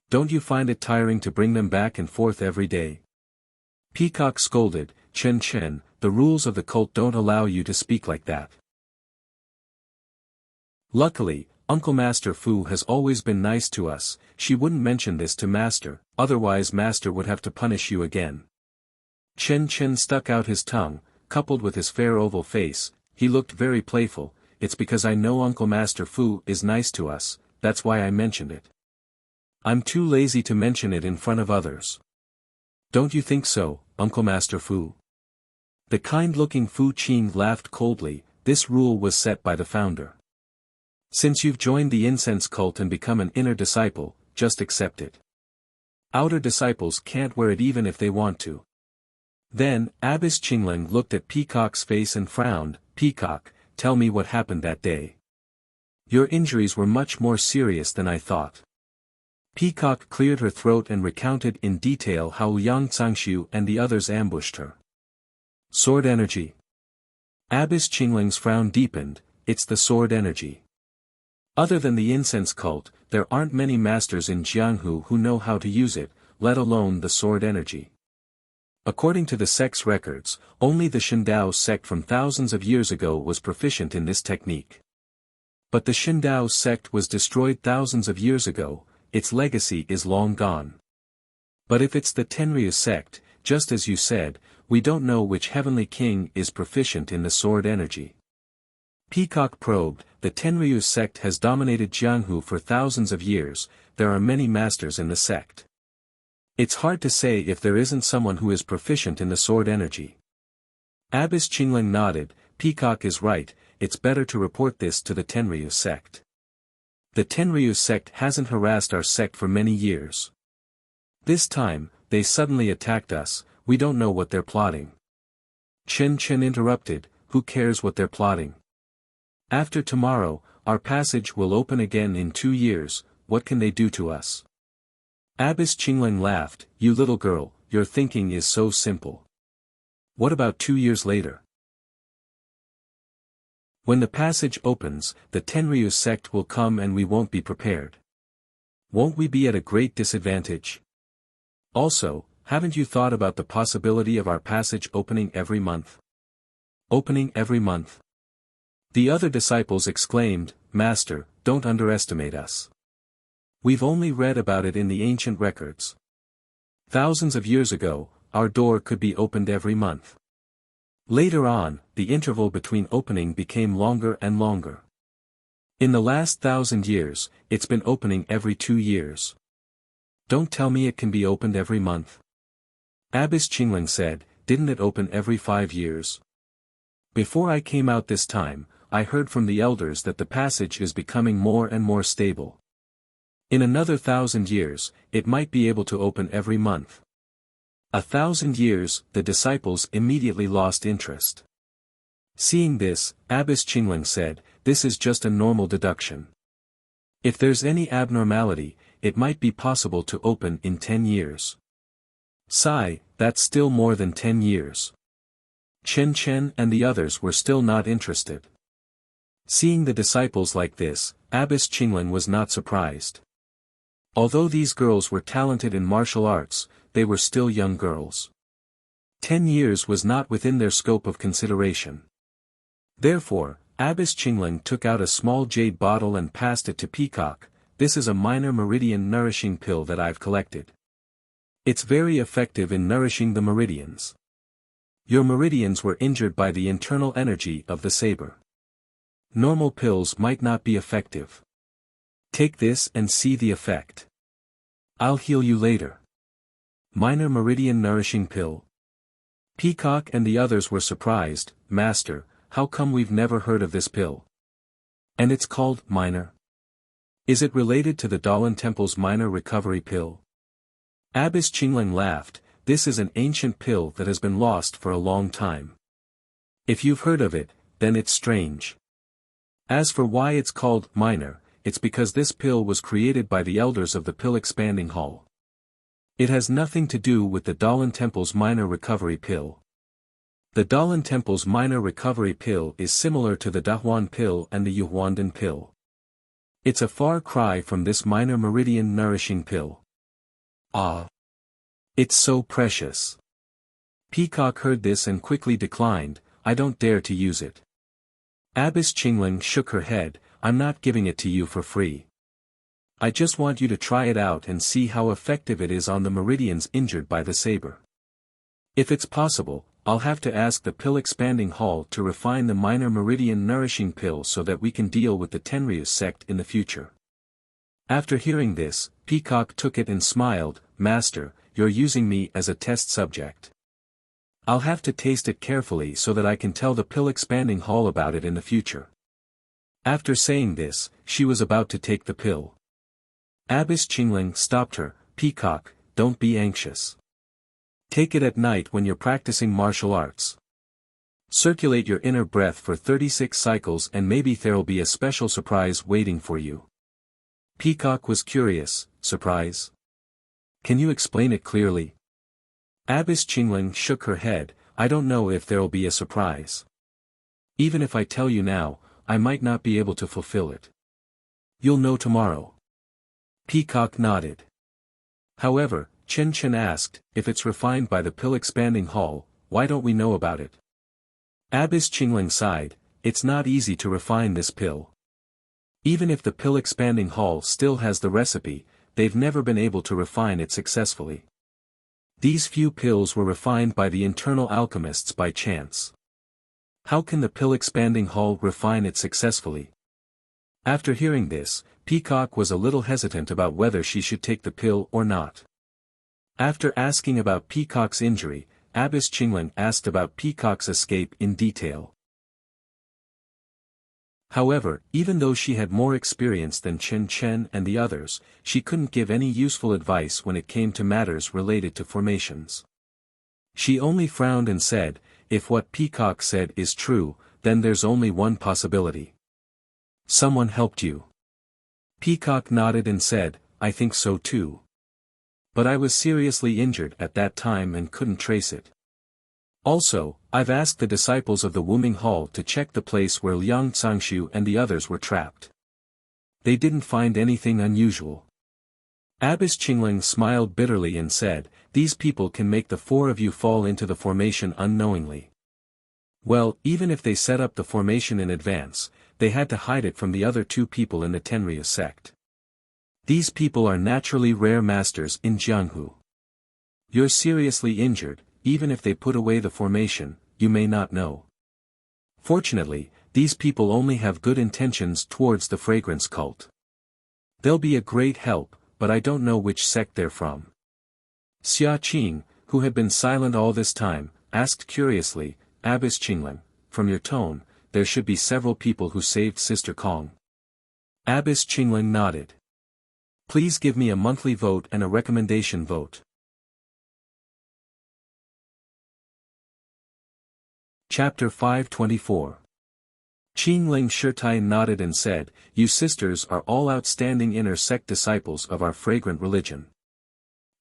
Don't you find it tiring to bring them back and forth every day?" Peacock scolded, "Chen Chen, the rules of the cult don't allow you to speak like that. Luckily, Uncle Master Fu has always been nice to us, she wouldn't mention this to Master, otherwise Master would have to punish you again." Chen Chen stuck out his tongue, coupled with his fair oval face, he looked very playful. "It's because I know Uncle Master Fu is nice to us, that's why I mentioned it. I'm too lazy to mention it in front of others. Don't you think so, Uncle Master Fu?" The kind-looking Fu Qing laughed coldly. "This rule was set by the founder. Since you've joined the incense cult and become an inner disciple, just accept it. Outer disciples can't wear it even if they want to." Then, Abbess Qingling looked at Peacock's face and frowned. "Peacock, tell me what happened that day. Your injuries were much more serious than I thought." Peacock cleared her throat and recounted in detail how Yang Xianxia and the others ambushed her. Sword energy. Abbess Qingling's frown deepened. "It's the sword energy. Other than the incense cult, there aren't many masters in Jianghu who know how to use it, let alone the sword energy. According to the sect's records, only the Shindao sect from thousands of years ago was proficient in this technique. But the Shindao sect was destroyed thousands of years ago, its legacy is long gone. But if it's the Tenryu sect, just as you said, we don't know which heavenly king is proficient in the sword energy." Peacock probed, "The Tenryu sect has dominated Jianghu for thousands of years, there are many masters in the sect. It's hard to say if there isn't someone who is proficient in the sword energy." Abbess Qingling nodded. "Peacock is right, it's better to report this to the Tenryu sect. The Tenryu sect hasn't harassed our sect for many years. This time, they suddenly attacked us, we don't know what they're plotting." Chen Chen interrupted, "Who cares what they're plotting? After tomorrow, our passage will open again in 2 years, what can they do to us? Abbess Qingling laughed, you little girl, your thinking is so simple. What about 2 years later? When the passage opens, the Tenryu sect will come and we won't be prepared. Won't we be at a great disadvantage? Also, haven't you thought about the possibility of our passage opening every month? Opening every month? The other disciples exclaimed, Master, don't underestimate us. We've only read about it in the ancient records. Thousands of years ago, our door could be opened every month. Later on, the interval between opening became longer and longer. In the last 1,000 years, it's been opening every 2 years. Don't tell me it can be opened every month. Abbess Qingling said, didn't it open every 5 years? Before I came out this time, I heard from the elders that the passage is becoming more and more stable. In another 1,000 years, it might be able to open every month. 1,000 years, the disciples immediately lost interest. Seeing this, Abbess Qingling said, this is just a normal deduction. If there's any abnormality, it might be possible to open in 10 years. Sigh, that's still more than 10 years. Chen and the others were still not interested. Seeing the disciples like this, Abbess Qingling was not surprised. Although these girls were talented in martial arts, they were still young girls. 10 years was not within their scope of consideration. Therefore, Abbess Qingling took out a small jade bottle and passed it to Peacock. This is a minor meridian nourishing pill that I've collected. It's very effective in nourishing the meridians. Your meridians were injured by the internal energy of the saber. Normal pills might not be effective. Take this and see the effect. I'll heal you later. Minor meridian nourishing pill. Peacock and the others were surprised, Master, how come we've never heard of this pill? And it's called minor. Is it related to the Dalan Temple's minor recovery pill? Abbess Qingling laughed, this is an ancient pill that has been lost for a long time. If you've heard of it, then it's strange. As for why it's called minor, it's because this pill was created by the elders of the Pill Expanding Hall. It has nothing to do with the Dalan Temple's minor recovery pill. The Dalan Temple's minor recovery pill is similar to the Dahuan pill and the Yuhuandan pill. It's a far cry from this minor meridian nourishing pill. Ah! It's so precious. Peacock heard this and quickly declined, I don't dare to use it. Abbess Qingling shook her head, I'm not giving it to you for free. I just want you to try it out and see how effective it is on the meridians injured by the saber. If it's possible, I'll have to ask the Pill Expanding Hall to refine the minor meridian nourishing pill so that we can deal with the Tenryu sect in the future. After hearing this, Peacock took it and smiled, Master, you're using me as a test subject. I'll have to taste it carefully so that I can tell the Pill Expanding Hall about it in the future. After saying this, she was about to take the pill. Abbess Qingling stopped her, Peacock, don't be anxious. Take it at night when you're practicing martial arts. Circulate your inner breath for 36 cycles and maybe there'll be a special surprise waiting for you. Peacock was curious, surprise? Can you explain it clearly? Abbess Qingling shook her head, I don't know if there'll be a surprise. Even if I tell you now, I might not be able to fulfill it. You'll know tomorrow. Peacock nodded. However, Chen asked, if it's refined by the Pill Expanding Hall, why don't we know about it? Abbess Qingling sighed, it's not easy to refine this pill. Even if the Pill Expanding Hall still has the recipe, they've never been able to refine it successfully. These few pills were refined by the internal alchemists by chance. How can the Pill Expanding Hall refine it successfully? After hearing this, Peacock was a little hesitant about whether she should take the pill or not. After asking about Peacock's injury, Abbess Qingling asked about Peacock's escape in detail. However, even though she had more experience than Chen and the others, she couldn't give any useful advice when it came to matters related to formations. She only frowned and said, if what Peacock said is true, then there's only one possibility. Someone helped you. Peacock nodded and said, I think so too. But I was seriously injured at that time and couldn't trace it. Also, I've asked the disciples of the Wuming Hall to check the place where Liang Cangshu and the others were trapped. They didn't find anything unusual. Abbess Qingling smiled bitterly and said, these people can make the four of you fall into the formation unknowingly. Well, even if they set up the formation in advance, they had to hide it from the other two people in the Tenryu sect. These people are naturally rare masters in Jianghu. You're seriously injured, even if they put away the formation, you may not know. Fortunately, these people only have good intentions towards the fragrance cult. They'll be a great help, but I don't know which sect they're from. Xia Qing, who had been silent all this time, asked curiously, Abbess Qingling, from your tone, there should be several people who saved Sister Kong. Abbess Qingling nodded. Please give me a monthly vote and a recommendation vote. Chapter 524. Qingling Shitai nodded and said, you sisters are all outstanding inner sect disciples of our fragrant religion.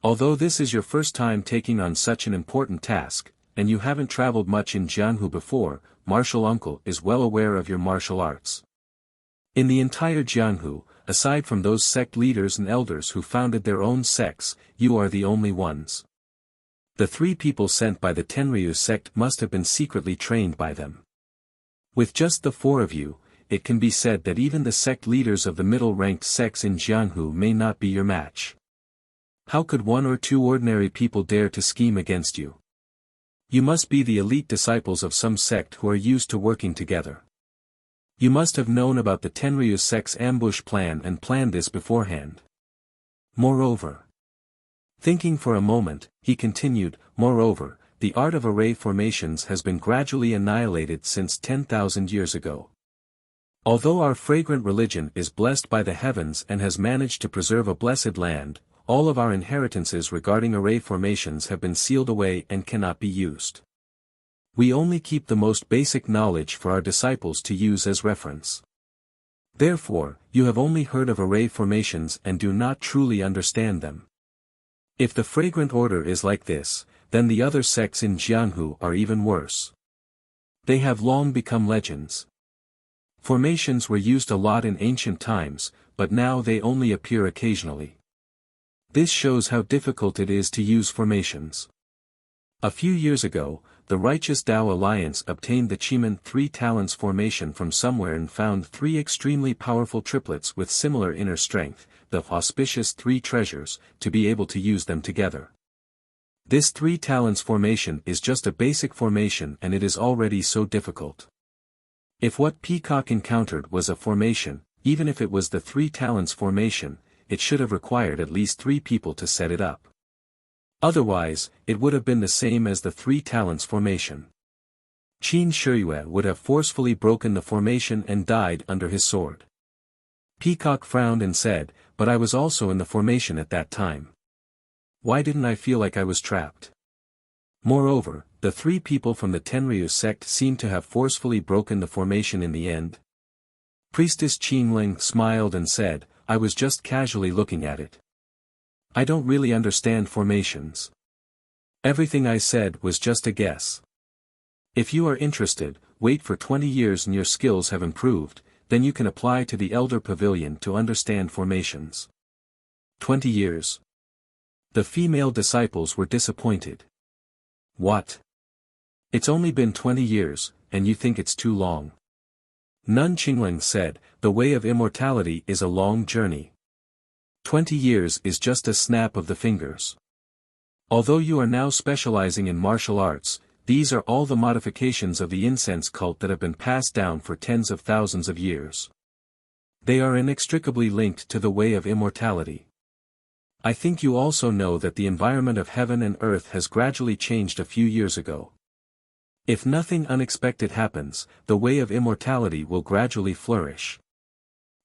Although this is your first time taking on such an important task, and you haven't traveled much in Jianghu before, Martial Uncle is well aware of your martial arts. In the entire Jianghu, aside from those sect leaders and elders who founded their own sects, you are the only ones. The three people sent by the Tenryu sect must have been secretly trained by them. With just the four of you, it can be said that even the sect leaders of the middle-ranked sects in Jianghu may not be your match. How could one or two ordinary people dare to scheme against you? You must be the elite disciples of some sect who are used to working together. You must have known about the Tenryu sect's ambush plan and planned this beforehand. Moreover. Thinking for a moment, he continued, moreover, the art of array formations has been gradually annihilated since 10,000 years ago. Although our fragrant religion is blessed by the heavens and has managed to preserve a blessed land, all of our inheritances regarding array formations have been sealed away and cannot be used. We only keep the most basic knowledge for our disciples to use as reference. Therefore, you have only heard of array formations and do not truly understand them. If the fragrant order is like this, then the other sects in Jianghu are even worse. They have long become legends. Formations were used a lot in ancient times, but now they only appear occasionally. This shows how difficult it is to use formations. A few years ago, the Righteous Tao Alliance obtained the Chiman 3 Talents formation from somewhere and found 3 extremely powerful triplets with similar inner strength, the auspicious 3 treasures, to be able to use them together. This 3 Talents formation is just a basic formation and it is already so difficult. If what Peacock encountered was a formation, even if it was the 3 Talents formation, it should have required at least 3 people to set it up. Otherwise, it would have been the same as the 3 Talents formation. Qin Shiyue would have forcefully broken the formation and died under his sword. Peacock frowned and said, but I was also in the formation at that time. Why didn't I feel like I was trapped? Moreover, the 3 people from the Tenryu sect seem to have forcefully broken the formation in the end. Priestess Qingling smiled and said, I was just casually looking at it. I don't really understand formations. Everything I said was just a guess. If you are interested, wait for 20 years and your skills have improved, then you can apply to the Elder Pavilion to understand formations. 20 years. The female disciples were disappointed. What? It's only been 20 years, and you think it's too long. Nun Qingling said, the way of immortality is a long journey. 20 years is just a snap of the fingers. Although you are now specializing in martial arts, these are all the modifications of the incense cult that have been passed down for tens of thousands of years. They are inextricably linked to the way of immortality. I think you also know that the environment of heaven and earth has gradually changed a few years ago. If nothing unexpected happens, the way of immortality will gradually flourish.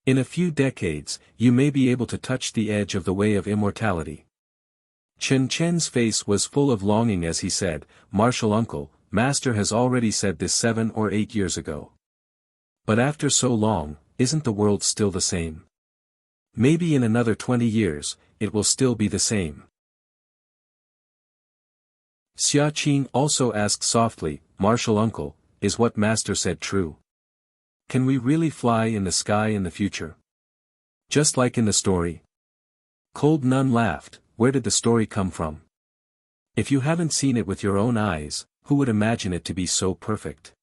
In a few decades, you may be able to touch the edge of the way of immortality. Chen Chen's face was full of longing as he said, Martial Uncle, Master has already said this 7 or 8 years ago. But after so long, isn't the world still the same? Maybe in another 20 years, it will still be the same. Xia Qing also asked softly, Martial uncle, is what master said true? Can we really fly in the sky in the future? Just like in the story? Cold Nun laughed. Where did the story come from? If you haven't seen it with your own eyes, who would imagine it to be so perfect?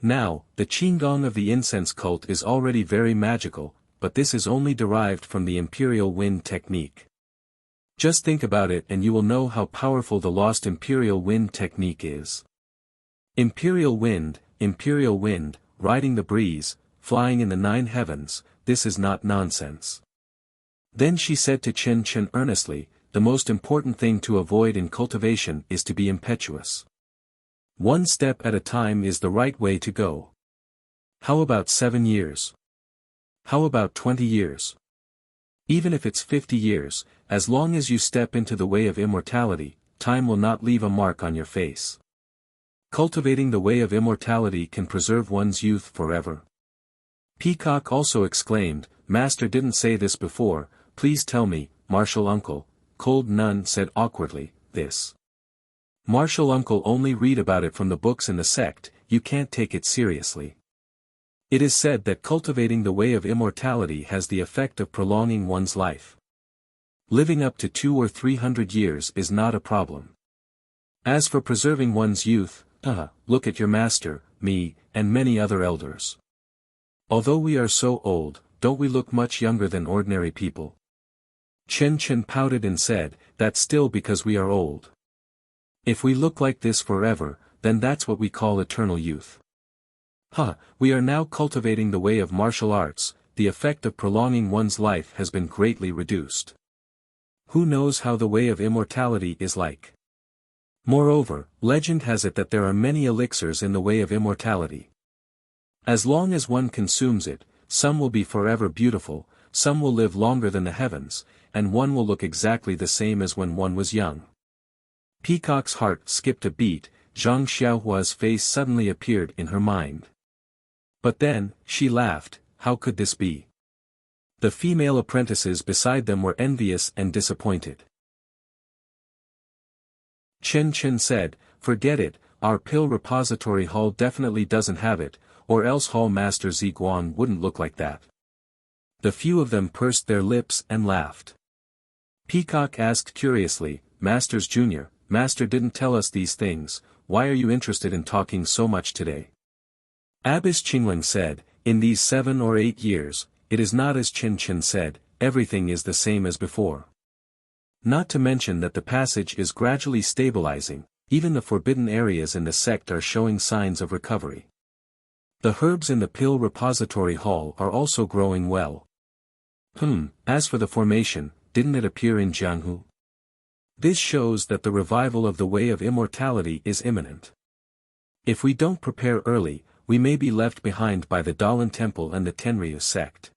Now, the Qinggong of the incense cult is already very magical, but this is only derived from the imperial wind technique. Just think about it and you will know how powerful the lost imperial wind technique is. Imperial wind, riding the breeze, flying in the 9 heavens, this is not nonsense. Then she said to Chen Chen earnestly, the most important thing to avoid in cultivation is to be impetuous. One step at a time is the right way to go. How about 7 years? How about 20 years? Even if it's 50 years, as long as you step into the way of immortality, time will not leave a mark on your face. Cultivating the way of immortality can preserve one's youth forever. Peacock also exclaimed, Master didn't say this before, please tell me, Martial uncle. Cold Nun said awkwardly, this. Martial uncle only read about it from the books in the sect, you can't take it seriously. It is said that cultivating the way of immortality has the effect of prolonging one's life. Living up to 200 or 300 years is not a problem. As for preserving one's youth, look at your master, me, and many other elders. Although we are so old, don't we look much younger than ordinary people? Chen Chen pouted and said, that's still because we are old. If we look like this forever, then that's what we call eternal youth. We are now cultivating the way of martial arts, the effect of prolonging one's life has been greatly reduced. Who knows how the way of immortality is like? Moreover, legend has it that there are many elixirs in the way of immortality. As long as one consumes it, some will be forever beautiful, some will live longer than the heavens, and one will look exactly the same as when one was young. Peacock's heart skipped a beat, Zhang Xiaohua's face suddenly appeared in her mind. But then, she laughed, how could this be? The female apprentices beside them were envious and disappointed. Chen Chen said, forget it, our pill repository hall definitely doesn't have it, or else Hall Master Ziguan wouldn't look like that. The few of them pursed their lips and laughed. Peacock asked curiously, Masters Junior, Master didn't tell us these things, why are you interested in talking so much today? Abbess Qingling said, in these 7 or 8 years, it is not as Chen Chen said, everything is the same as before. Not to mention that the passage is gradually stabilizing, even the forbidden areas in the sect are showing signs of recovery. The herbs in the pill repository hall are also growing well. As for the formation, didn't it appear in Jianghu? This shows that the revival of the way of immortality is imminent. If we don't prepare early, we may be left behind by the Dalan Temple and the Tenryu sect.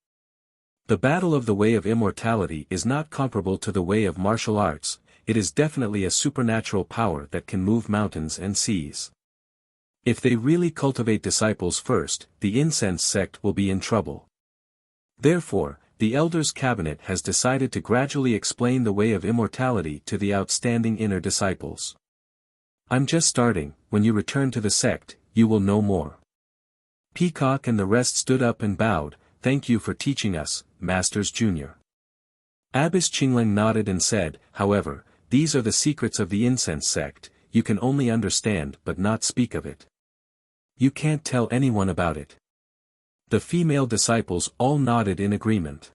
The battle of the way of immortality is not comparable to the way of martial arts, it is definitely a supernatural power that can move mountains and seas. If they really cultivate disciples first, the incense sect will be in trouble. Therefore, the Elders' Cabinet has decided to gradually explain the way of immortality to the outstanding inner disciples. I'm just starting, when you return to the sect, you will know more. Peacock and the rest stood up and bowed, thank you for teaching us, Masters Junior. Abbess Qingling nodded and said, however, these are the secrets of the incense sect, you can only understand but not speak of it. You can't tell anyone about it. The female disciples all nodded in agreement.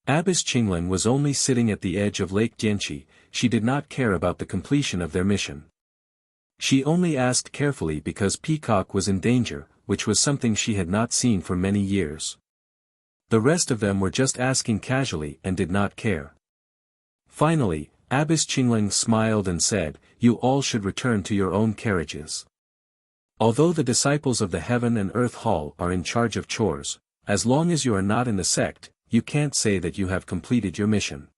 Abbess Qingling was only sitting at the edge of Lake Jianqi, she did not care about the completion of their mission. She only asked carefully because Peacock was in danger, which was something she had not seen for many years. The rest of them were just asking casually and did not care. Finally, Abbess Qingling smiled and said, you all should return to your own carriages. Although the disciples of the Heaven and Earth Hall are in charge of chores, as long as you are not in the sect, you can't say that you have completed your mission.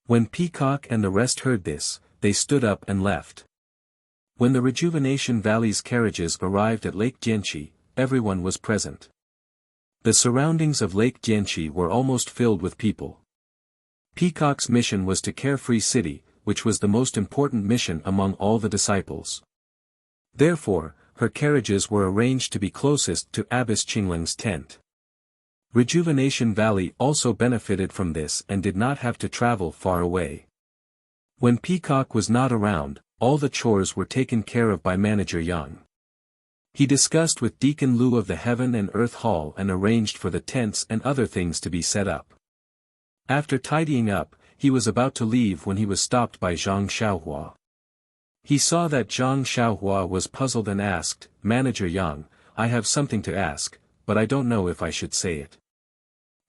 When Peacock and the rest heard this, they stood up and left. When the Rejuvenation Valley's carriages arrived at Lake Jianqi, everyone was present. The surroundings of Lake Jianqi were almost filled with people. Peacock's mission was to Carefree City, which was the most important mission among all the disciples. Therefore, her carriages were arranged to be closest to Abbess Qingling's tent. Rejuvenation Valley also benefited from this and did not have to travel far away. When Peacock was not around, all the chores were taken care of by Manager Yang. He discussed with Deacon Lu of the Heaven and Earth Hall and arranged for the tents and other things to be set up. After tidying up, he was about to leave when he was stopped by Zhang Xiaohua. He saw that Zhang Xiaohua was puzzled and asked, "Manager Yang, I have something to ask, but I don't know if I should say it."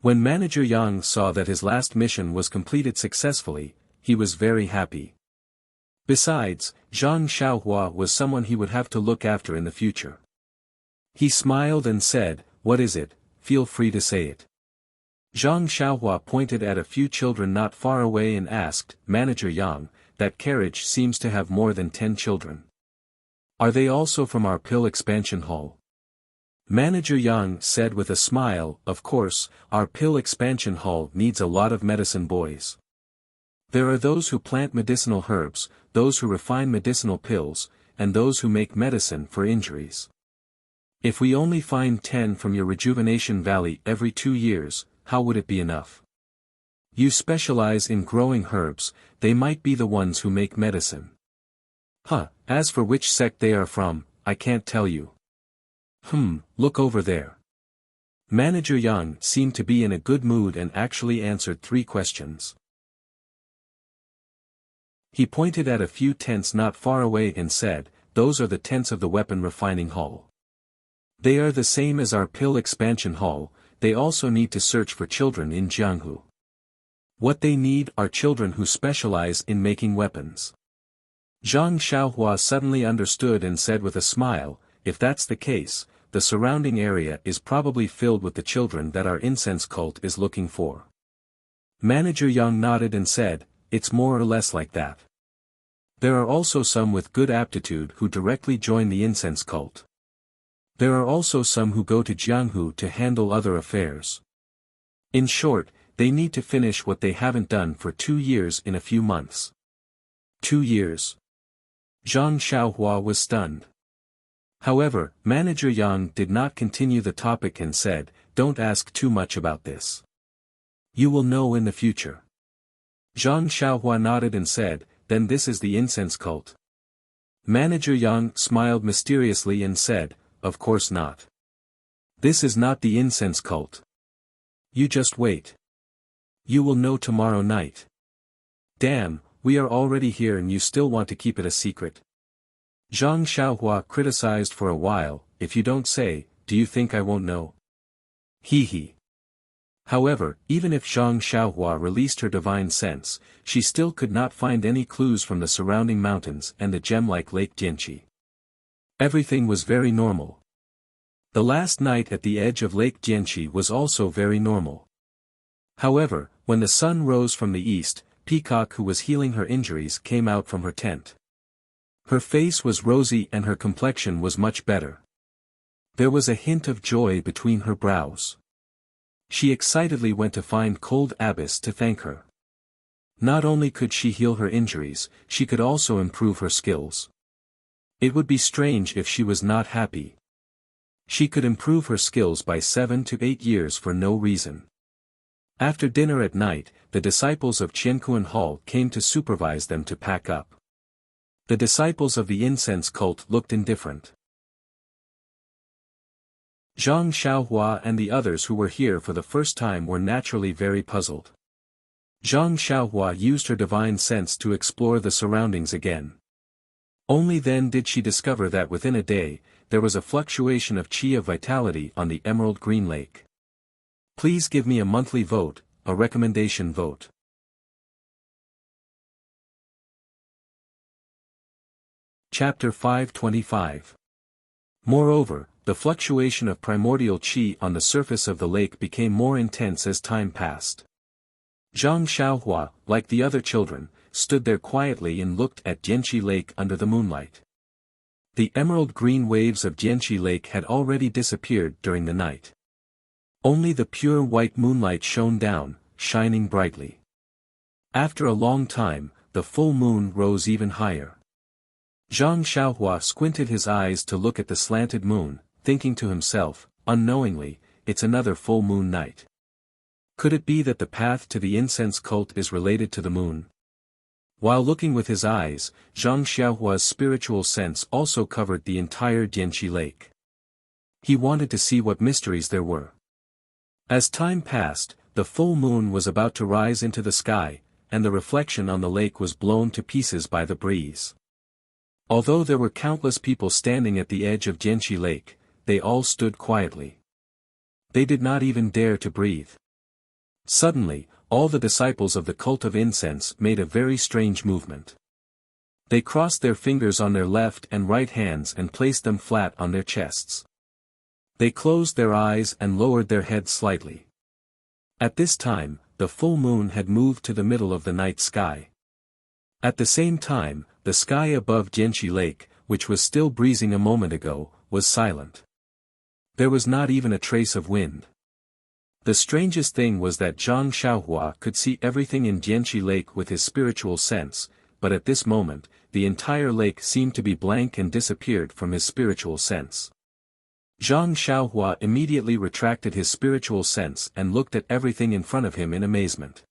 When Manager Yang saw that his last mission was completed successfully, he was very happy. Besides, Zhang Xiaohua was someone he would have to look after in the future. He smiled and said, "What is it? Feel free to say it." Zhang Xiaohua pointed at a few children not far away and asked, "Manager Yang, that carriage seems to have more than 10 children. Are they also from our pill expansion hall?" Manager Yang said with a smile, "Of course, our pill expansion hall needs a lot of medicine boys. There are those who plant medicinal herbs, those who refine medicinal pills, and those who make medicine for injuries. If we only find 10 from your Rejuvenation Valley every 2 years, how would it be enough? You specialize in growing herbs, they might be the ones who make medicine." As for which sect they are from, I can't tell you. Look over there. Manager Yang seemed to be in a good mood and actually answered 3 questions. He pointed at a few tents not far away and said, "Those are the tents of the weapon refining hall. They are the same as our pill expansion hall, they also need to search for children in Jianghu. What they need are children who specialize in making weapons." Zhang Xiaohua suddenly understood and said with a smile, "If that's the case, the surrounding area is probably filled with the children that our incense cult is looking for." Manager Yang nodded and said, "It's more or less like that. There are also some with good aptitude who directly join the incense cult. There are also some who go to Jianghu to handle other affairs. In short, they need to finish what they haven't done for 2 years in a few months." 2 years? Zhang Xiaohua was stunned. However, Manager Yang did not continue the topic and said, "Don't ask too much about this. You will know in the future." Zhang Xiaohua nodded and said, "Then this is the incense cult?" Manager Yang smiled mysteriously and said, "Of course not. This is not the incense cult. You just wait. You will know tomorrow night." "Damn, we are already here and you still want to keep it a secret?" Zhang Xiaohua criticized for a while, "If you don't say, do you think I won't know?" Hee. However, even if Zhang Xiaohua released her divine sense, she still could not find any clues from the surrounding mountains and the gem-like Lake Jianqi. Everything was very normal. The last night at the edge of Lake Jianqi was also very normal. However, when the sun rose from the east, Peacock, who was healing her injuries, came out from her tent. Her face was rosy and her complexion was much better. There was a hint of joy between her brows. She excitedly went to find Cold Abbess to thank her. Not only could she heal her injuries, she could also improve her skills. It would be strange if she was not happy. She could improve her skills by 7 to 8 years for no reason. After dinner at night, the disciples of Qiankuan Hall came to supervise them to pack up. The disciples of the incense cult looked indifferent. Zhang Xiaohua and the others who were here for the first time were naturally very puzzled. Zhang Xiaohua used her divine sense to explore the surroundings again. Only then did she discover that within a day, there was a fluctuation of qi of vitality on the emerald green lake. Please give me a monthly vote, a recommendation vote. Chapter 525. Moreover, the fluctuation of primordial qi on the surface of the lake became more intense as time passed. Zhang Xiaohua, like the other children, stood there quietly and looked at Jianqi Lake under the moonlight. The emerald green waves of Jianqi Lake had already disappeared during the night. Only the pure white moonlight shone down, shining brightly. After a long time, the full moon rose even higher. Zhang Xiaohua squinted his eyes to look at the slanted moon, thinking to himself, unknowingly, it's another full moon night. Could it be that the path to the incense cult is related to the moon? While looking with his eyes, Zhang Xiaohua's spiritual sense also covered the entire Dianqi lake. He wanted to see what mysteries there were. As time passed, the full moon was about to rise into the sky, and the reflection on the lake was blown to pieces by the breeze. Although there were countless people standing at the edge of Dianqi Lake, they all stood quietly. They did not even dare to breathe. Suddenly, all the disciples of the cult of incense made a very strange movement. They crossed their fingers on their left and right hands and placed them flat on their chests. They closed their eyes and lowered their heads slightly. At this time, the full moon had moved to the middle of the night sky. At the same time, the sky above Dianqi Lake, which was still breezing a moment ago, was silent. There was not even a trace of wind. The strangest thing was that Zhang Xiaohua could see everything in Dianqi Lake with his spiritual sense, but at this moment, the entire lake seemed to be blank and disappeared from his spiritual sense. Zhang Xiaohua immediately retracted his spiritual sense and looked at everything in front of him in amazement.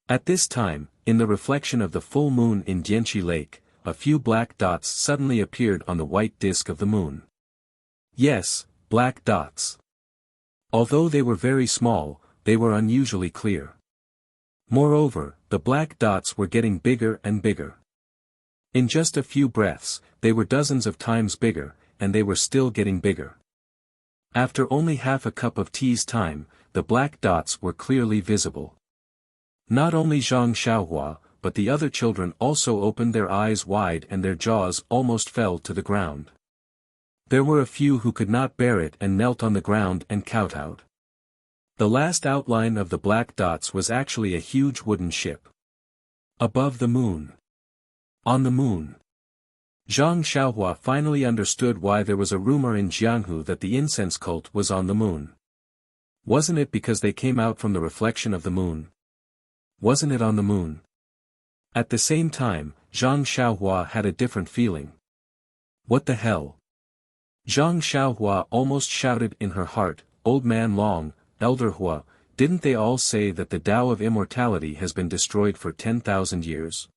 At this time, in the reflection of the full moon in Dianqi Lake, a few black dots suddenly appeared on the white disk of the moon. Yes, black dots. Although they were very small, they were unusually clear. Moreover, the black dots were getting bigger and bigger. In just a few breaths, they were dozens of times bigger, and they were still getting bigger. After only half a cup of tea's time, the black dots were clearly visible. Not only Zhang Xiaohua, but the other children also opened their eyes wide and their jaws almost fell to the ground. There were a few who could not bear it and knelt on the ground and kowtowed. The last outline of the black dots was actually a huge wooden ship. Above the moon. On the moon. Zhang Xiaohua finally understood why there was a rumor in Jianghu that the incense cult was on the moon. Wasn't it because they came out from the reflection of the moon? Wasn't it on the moon? At the same time, Zhang Xiaohua had a different feeling. What the hell? Zhang Xiaohua almost shouted in her heart, Old Man Long, Elder Hua, didn't they all say that the Tao of immortality has been destroyed for 10,000 years?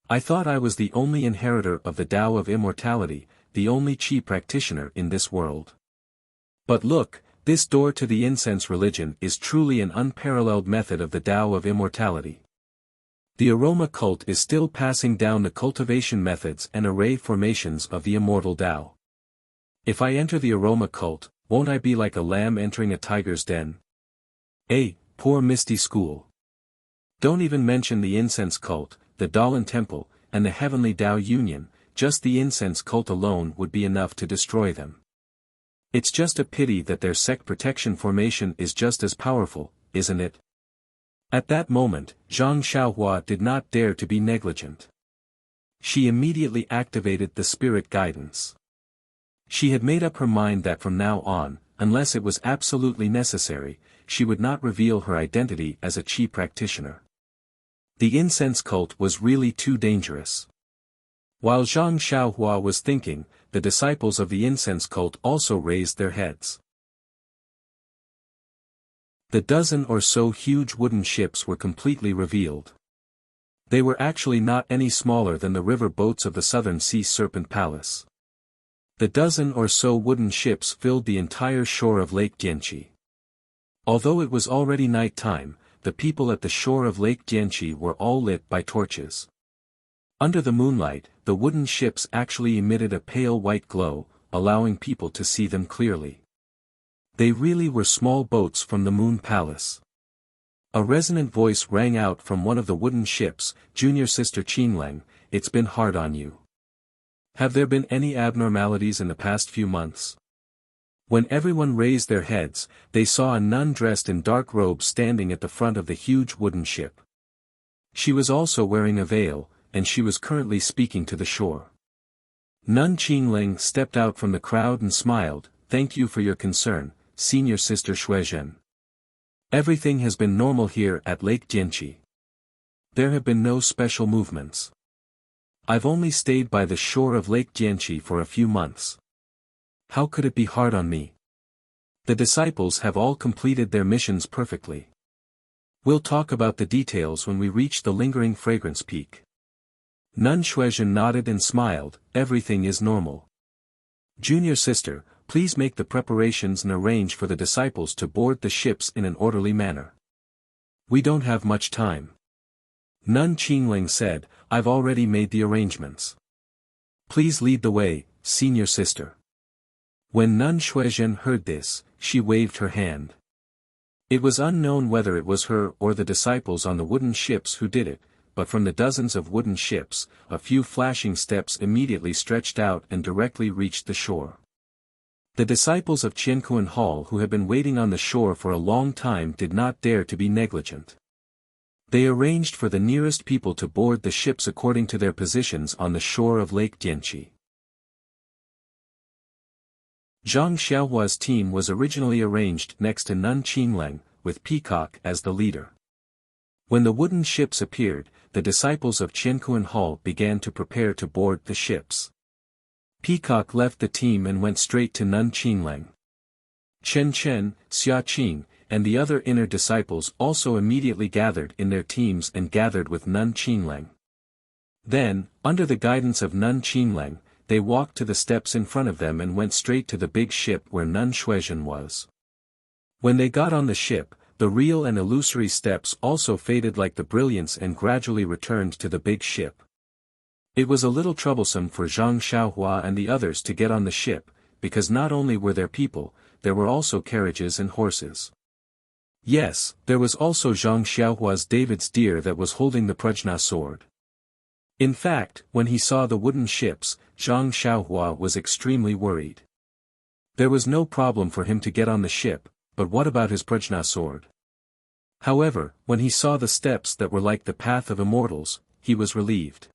I thought I was the only inheritor of the Tao of immortality, the only Qi practitioner in this world. But look, this door to the incense religion is truly an unparalleled method of the Tao of immortality. The aroma cult is still passing down the cultivation methods and array formations of the immortal Tao. If I enter the aroma cult, won't I be like a lamb entering a tiger's den? Poor misty school. Don't even mention the incense cult, the Dalan temple, and the heavenly Tao union, just the incense cult alone would be enough to destroy them. It's just a pity that their sect protection formation is just as powerful, isn't it? At that moment, Zhang Xiaohua did not dare to be negligent. She immediately activated the spirit guidance. She had made up her mind that from now on, unless it was absolutely necessary, she would not reveal her identity as a Qi practitioner. The incense cult was really too dangerous. While Zhang Xiaohua was thinking, the disciples of the incense cult also raised their heads. The dozen or so huge wooden ships were completely revealed. They were actually not any smaller than the river boats of the Southern Sea Serpent Palace. The dozen or so wooden ships filled the entire shore of Lake Dianqi. Although it was already night time, the people at the shore of Lake Dianqi were all lit by torches. Under the moonlight, the wooden ships actually emitted a pale white glow, allowing people to see them clearly. They really were small boats from the Moon Palace. A resonant voice rang out from one of the wooden ships, Junior Sister Qingleng, it's been hard on you. Have there been any abnormalities in the past few months? When everyone raised their heads, they saw a nun dressed in dark robes standing at the front of the huge wooden ship. She was also wearing a veil, and she was currently speaking to the shore. Nun Qingleng stepped out from the crowd and smiled, "Thank you for your concern, senior sister Shuizhen. Everything has been normal here at Lake Jianqi. There have been no special movements. I've only stayed by the shore of Lake Jianqi for a few months. How could it be hard on me? The disciples have all completed their missions perfectly. We'll talk about the details when we reach the lingering fragrance peak. Nun Shuizhen nodded and smiled. Everything is normal. Junior sister, please make the preparations and arrange for the disciples to board the ships in an orderly manner. We don't have much time. Nun Qingling said, I've already made the arrangements. Please lead the way, senior sister. When Nun Shuizhen heard this, she waved her hand. It was unknown whether it was her or the disciples on the wooden ships who did it, but from the dozens of wooden ships, a few flashing steps immediately stretched out and directly reached the shore. The disciples of Qianquan Hall who had been waiting on the shore for a long time did not dare to be negligent. They arranged for the nearest people to board the ships according to their positions on the shore of Lake Jianqi. Zhang Xiaohua's team was originally arranged next to Nun Qingling, with Peacock as the leader. When the wooden ships appeared, the disciples of Qianquan Hall began to prepare to board the ships. Peacock left the team and went straight to Nun Qingling. Chen Chen, Xia Qing, and the other inner disciples also immediately gathered in their teams and gathered with Nun Qingling. Then, under the guidance of Nun Qingling, they walked to the steps in front of them and went straight to the big ship where Nun Shuizhen was. When they got on the ship, the real and illusory steps also faded like the brilliance and gradually returned to the big ship. It was a little troublesome for Zhang Xiaohua and the others to get on the ship, because not only were there people, there were also carriages and horses. Yes, there was also Zhang Xiaohua's David's deer that was holding the Prajna sword. In fact, when he saw the wooden ships, Zhang Xiaohua was extremely worried. There was no problem for him to get on the ship, but what about his Prajna sword? However, when he saw the steps that were like the path of immortals, he was relieved.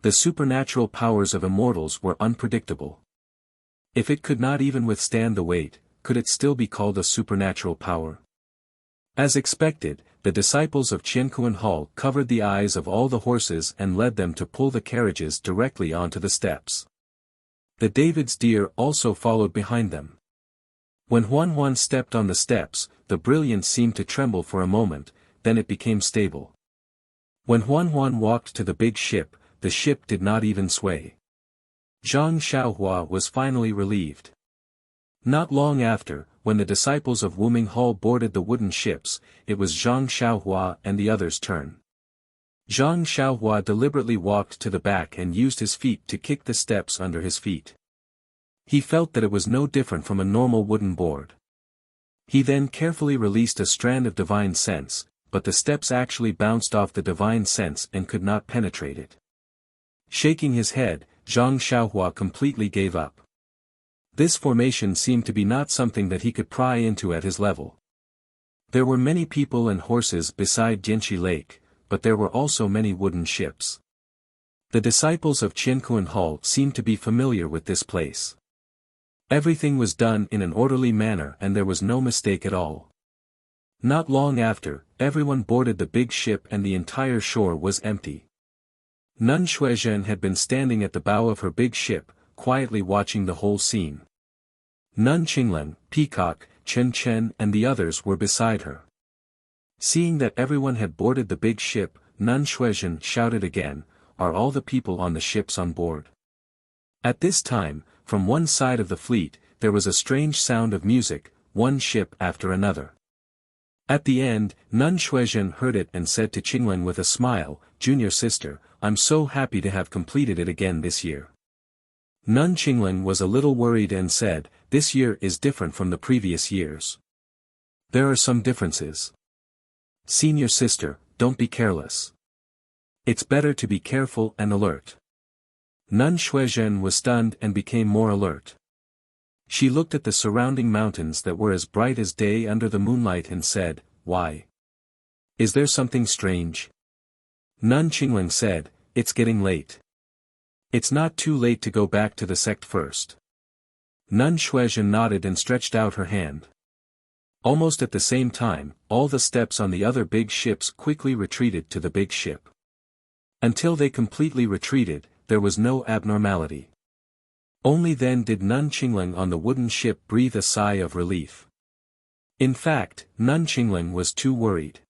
The supernatural powers of immortals were unpredictable. If it could not even withstand the weight, could it still be called a supernatural power? As expected, the disciples of Qianquan Hall covered the eyes of all the horses and led them to pull the carriages directly onto the steps. The David's deer also followed behind them. When Huan stepped on the steps, the brilliance seemed to tremble for a moment, then it became stable. When Huan walked to the big ship, the ship did not even sway. Zhang Xiaohua was finally relieved. Not long after, when the disciples of Wuming Hall boarded the wooden ships, it was Zhang Xiaohua and the others' turn. Zhang Xiaohua deliberately walked to the back and used his feet to kick the steps under his feet. He felt that it was no different from a normal wooden board. He then carefully released a strand of divine sense, but the steps actually bounced off the divine sense and could not penetrate it. Shaking his head, Zhang Xiaohua completely gave up. This formation seemed to be not something that he could pry into at his level. There were many people and horses beside Jianqi Lake, but there were also many wooden ships. The disciples of Qianquan Hall seemed to be familiar with this place. Everything was done in an orderly manner and there was no mistake at all. Not long after, everyone boarded the big ship and the entire shore was empty. Nun Shuizhen had been standing at the bow of her big ship, quietly watching the whole scene. Nun Qingling, Peacock, Chen Chen and the others were beside her. Seeing that everyone had boarded the big ship, Nun Shuizhen shouted again, "Are all the people on the ships on board?" At this time, from one side of the fleet, there was a strange sound of music, one ship after another. At the end, Nun Shuizhen heard it and said to Qingling with a smile, "Junior sister, I'm so happy to have completed it again this year." Nun Qingling was a little worried and said, "This year is different from the previous years. There are some differences. Senior sister, don't be careless. It's better to be careful and alert." Nun Shuizhen was stunned and became more alert. She looked at the surrounding mountains that were as bright as day under the moonlight and said, "Why? Is there something strange?" Nun Qingling said, "It's getting late. It's not too late to go back to the sect first." Nun Shuizhen nodded and stretched out her hand. Almost at the same time, all the steps on the other big ships quickly retreated to the big ship. Until they completely retreated, there was no abnormality. Only then did Nun Qingling on the wooden ship breathe a sigh of relief. In fact, Nun Qingling was too worried.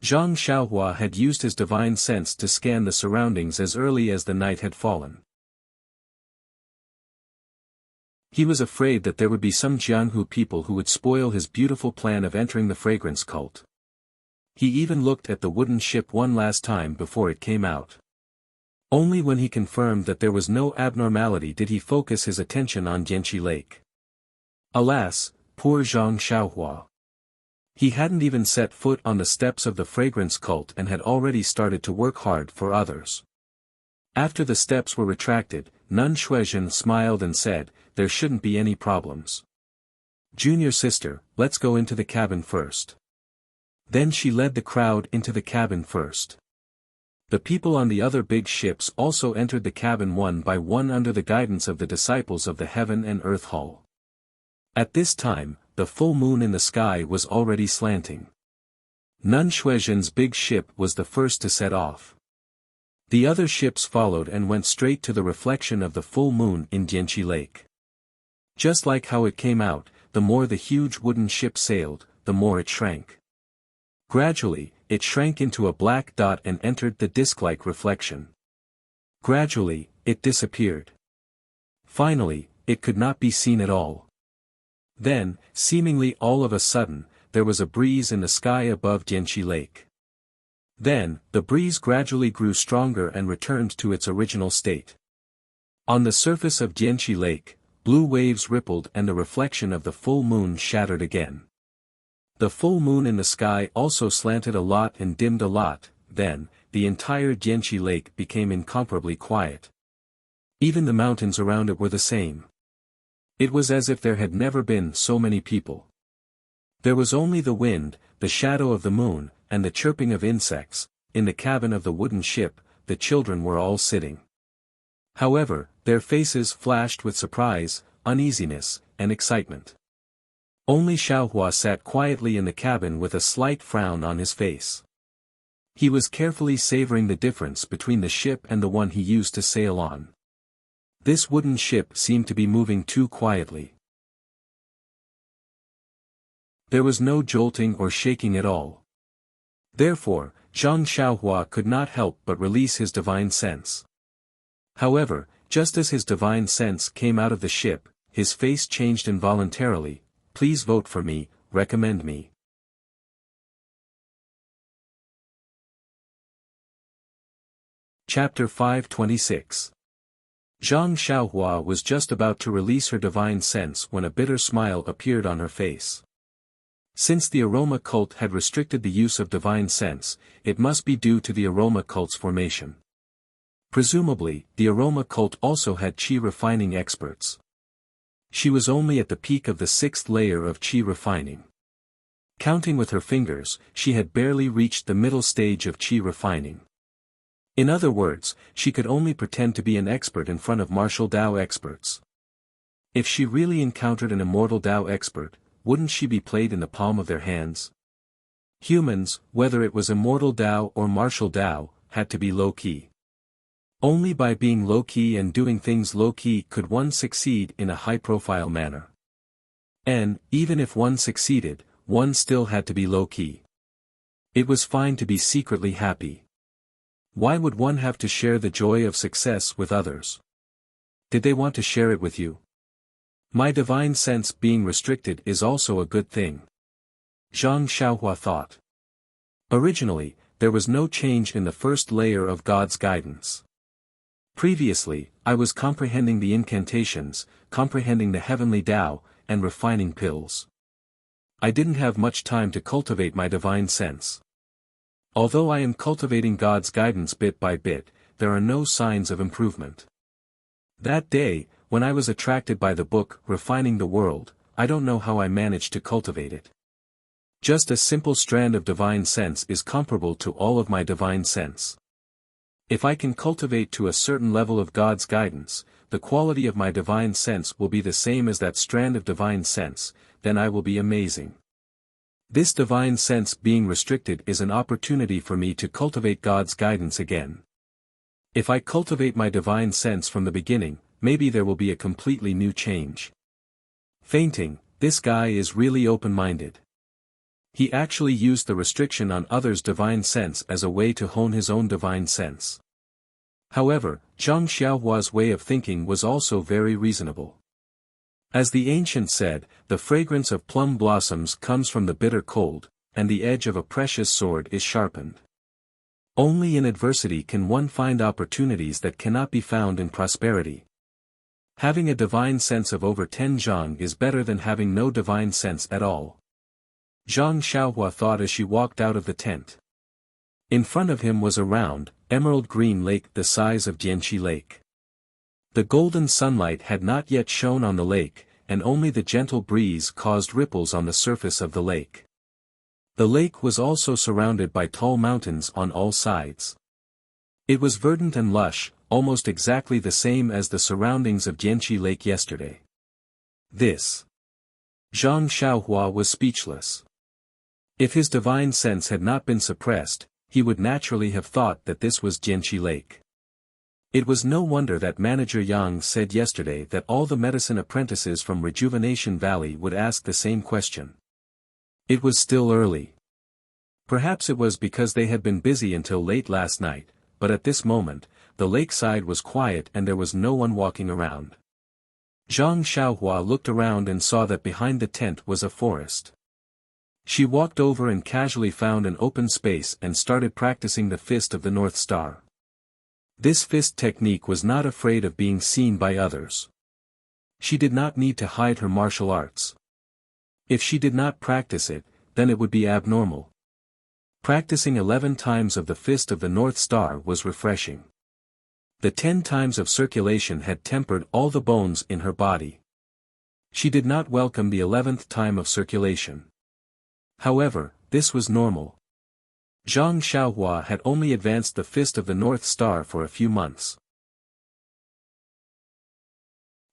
Zhang Xiaohua had used his divine sense to scan the surroundings as early as the night had fallen. He was afraid that there would be some Jianghu people who would spoil his beautiful plan of entering the fragrance cult. He even looked at the wooden ship one last time before it came out. Only when he confirmed that there was no abnormality did he focus his attention on Jianqi Lake. Alas, poor Zhang Xiaohua. He hadn't even set foot on the steps of the fragrance cult and had already started to work hard for others. After the steps were retracted, Nun Shuizhen smiled and said, "There shouldn't be any problems. Junior sister, let's go into the cabin first." Then she led the crowd into the cabin first. The people on the other big ships also entered the cabin one by one under the guidance of the disciples of the Heaven and Earth Hall. At this time, the full moon in the sky was already slanting. Nun Shuizhen's big ship was the first to set off. The other ships followed and went straight to the reflection of the full moon in Jianqi Lake. Just like how it came out, the more the huge wooden ship sailed, the more it shrank. Gradually, it shrank into a black dot and entered the disc-like reflection. Gradually, it disappeared. Finally, it could not be seen at all. Then, seemingly all of a sudden, there was a breeze in the sky above Jianqi Lake. Then, the breeze gradually grew stronger and returned to its original state. On the surface of Jianqi Lake, blue waves rippled and the reflection of the full moon shattered again. The full moon in the sky also slanted a lot and dimmed a lot, then, the entire Jianqi Lake became incomparably quiet. Even the mountains around it were the same. It was as if there had never been so many people. There was only the wind, the shadow of the moon, and the chirping of insects. In the cabin of the wooden ship, the children were all sitting. However, their faces flashed with surprise, uneasiness, and excitement. Only Xiaohua sat quietly in the cabin with a slight frown on his face. He was carefully savoring the difference between the ship and the one he used to sail on. This wooden ship seemed to be moving too quietly. There was no jolting or shaking at all. Therefore, Zhang Xiaohua could not help but release his divine sense. However, just as his divine sense came out of the ship, his face changed involuntarily. "Please vote for me, recommend me." Chapter 526. Zhang Xiaohua was just about to release her divine sense when a bitter smile appeared on her face. Since the aroma cult had restricted the use of divine sense, it must be due to the aroma cult's formation. Presumably, the aroma cult also had qi refining experts. She was only at the peak of the 6th layer of qi refining. Counting with her fingers, she had barely reached the middle stage of qi refining. In other words, she could only pretend to be an expert in front of martial Dao experts. If she really encountered an immortal Dao expert, wouldn't she be played in the palm of their hands? Humans, whether it was immortal Dao or martial Dao, had to be low-key. Only by being low-key and doing things low-key could one succeed in a high-profile manner. And, even if one succeeded, one still had to be low-key. It was fine to be secretly happy. Why would one have to share the joy of success with others? Did they want to share it with you? My divine sense being restricted is also a good thing. Zhang Xiaohua thought. Originally, there was no change in the first layer of God's guidance. Previously, I was comprehending the incantations, comprehending the heavenly Tao, and refining pills. I didn't have much time to cultivate my divine sense. Although I am cultivating God's guidance bit by bit, there are no signs of improvement. That day, when I was attracted by the book Refining the World, I don't know how I managed to cultivate it. Just a simple strand of divine sense is comparable to all of my divine sense. If I can cultivate to a certain level of God's guidance, the quality of my divine sense will be the same as that strand of divine sense, then I will be amazing. This divine sense being restricted is an opportunity for me to cultivate God's guidance again. If I cultivate my divine sense from the beginning, maybe there will be a completely new change. Fainting, this guy is really open-minded. He actually used the restriction on others' divine sense as a way to hone his own divine sense. However, Zhang Xiaohua's way of thinking was also very reasonable. As the ancient said, the fragrance of plum blossoms comes from the bitter cold, and the edge of a precious sword is sharpened. Only in adversity can one find opportunities that cannot be found in prosperity. Having a divine sense of over 10 zhang is better than having no divine sense at all. Zhang Xiaohua thought as she walked out of the tent. In front of him was a round, emerald green lake the size of Jianqi Lake. The golden sunlight had not yet shone on the lake, and only the gentle breeze caused ripples on the surface of the lake. The lake was also surrounded by tall mountains on all sides. It was verdant and lush, almost exactly the same as the surroundings of Jianqi Lake yesterday. This. Zhang Xiaohua was speechless. If his divine sense had not been suppressed, he would naturally have thought that this was Jianqi Lake. It was no wonder that Manager Yang said yesterday that all the medicine apprentices from Rejuvenation Valley would ask the same question. It was still early. Perhaps it was because they had been busy until late last night, but at this moment, the lakeside was quiet and there was no one walking around. Zhang Xiaohua looked around and saw that behind the tent was a forest. She walked over and casually found an open space and started practicing the Fist of the North Star. This fist technique was not afraid of being seen by others. She did not need to hide her martial arts. If she did not practice it, then it would be abnormal. Practicing 11 times of the Fist of the North Star was refreshing. The 10 times of circulation had tempered all the bones in her body. She did not welcome the 11th time of circulation. However, this was normal. Zhang Xiaohua had only advanced the Fist of the North Star for a few months.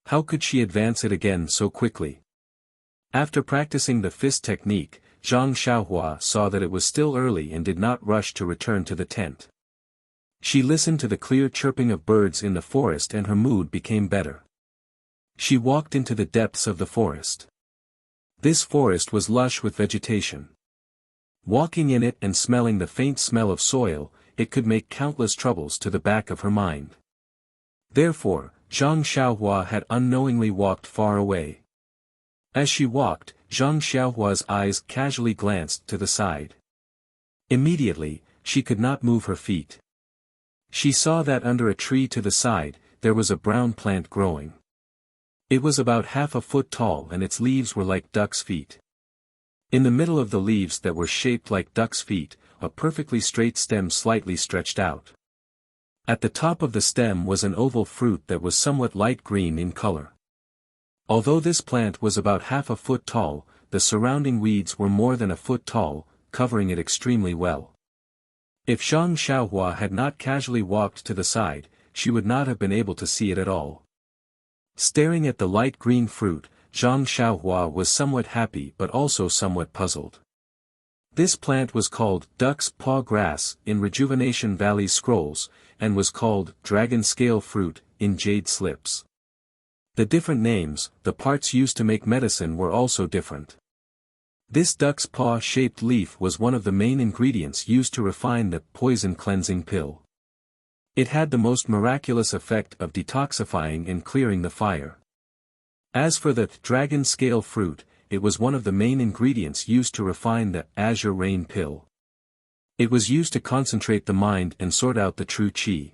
How could she advance it again so quickly? After practicing the fist technique, Zhang Xiaohua saw that it was still early and did not rush to return to the tent. She listened to the clear chirping of birds in the forest and her mood became better. She walked into the depths of the forest. This forest was lush with vegetation. Walking in it and smelling the faint smell of soil, it could make countless troubles to the back of her mind. Therefore, Zhang Xiaohua had unknowingly walked far away. As she walked, Zhang Xiaohua's eyes casually glanced to the side. Immediately, she could not move her feet. She saw that under a tree to the side, there was a brown plant growing. It was about half a foot tall and its leaves were like duck's feet. In the middle of the leaves that were shaped like duck's feet, a perfectly straight stem slightly stretched out. At the top of the stem was an oval fruit that was somewhat light green in color. Although this plant was about half a foot tall, the surrounding weeds were more than a foot tall, covering it extremely well. If Zhang Xiaohua had not casually walked to the side, she would not have been able to see it at all. Staring at the light green fruit, Zhang Xiaohua was somewhat happy but also somewhat puzzled. This plant was called duck's paw grass in Rejuvenation Valley scrolls, and was called dragon scale fruit in jade slips. The different names, the parts used to make medicine were also different. This duck's paw-shaped leaf was one of the main ingredients used to refine the poison cleansing pill. It had the most miraculous effect of detoxifying and clearing the fire. As for the dragon scale fruit, it was one of the main ingredients used to refine the azure rain pill. It was used to concentrate the mind and sort out the true qi.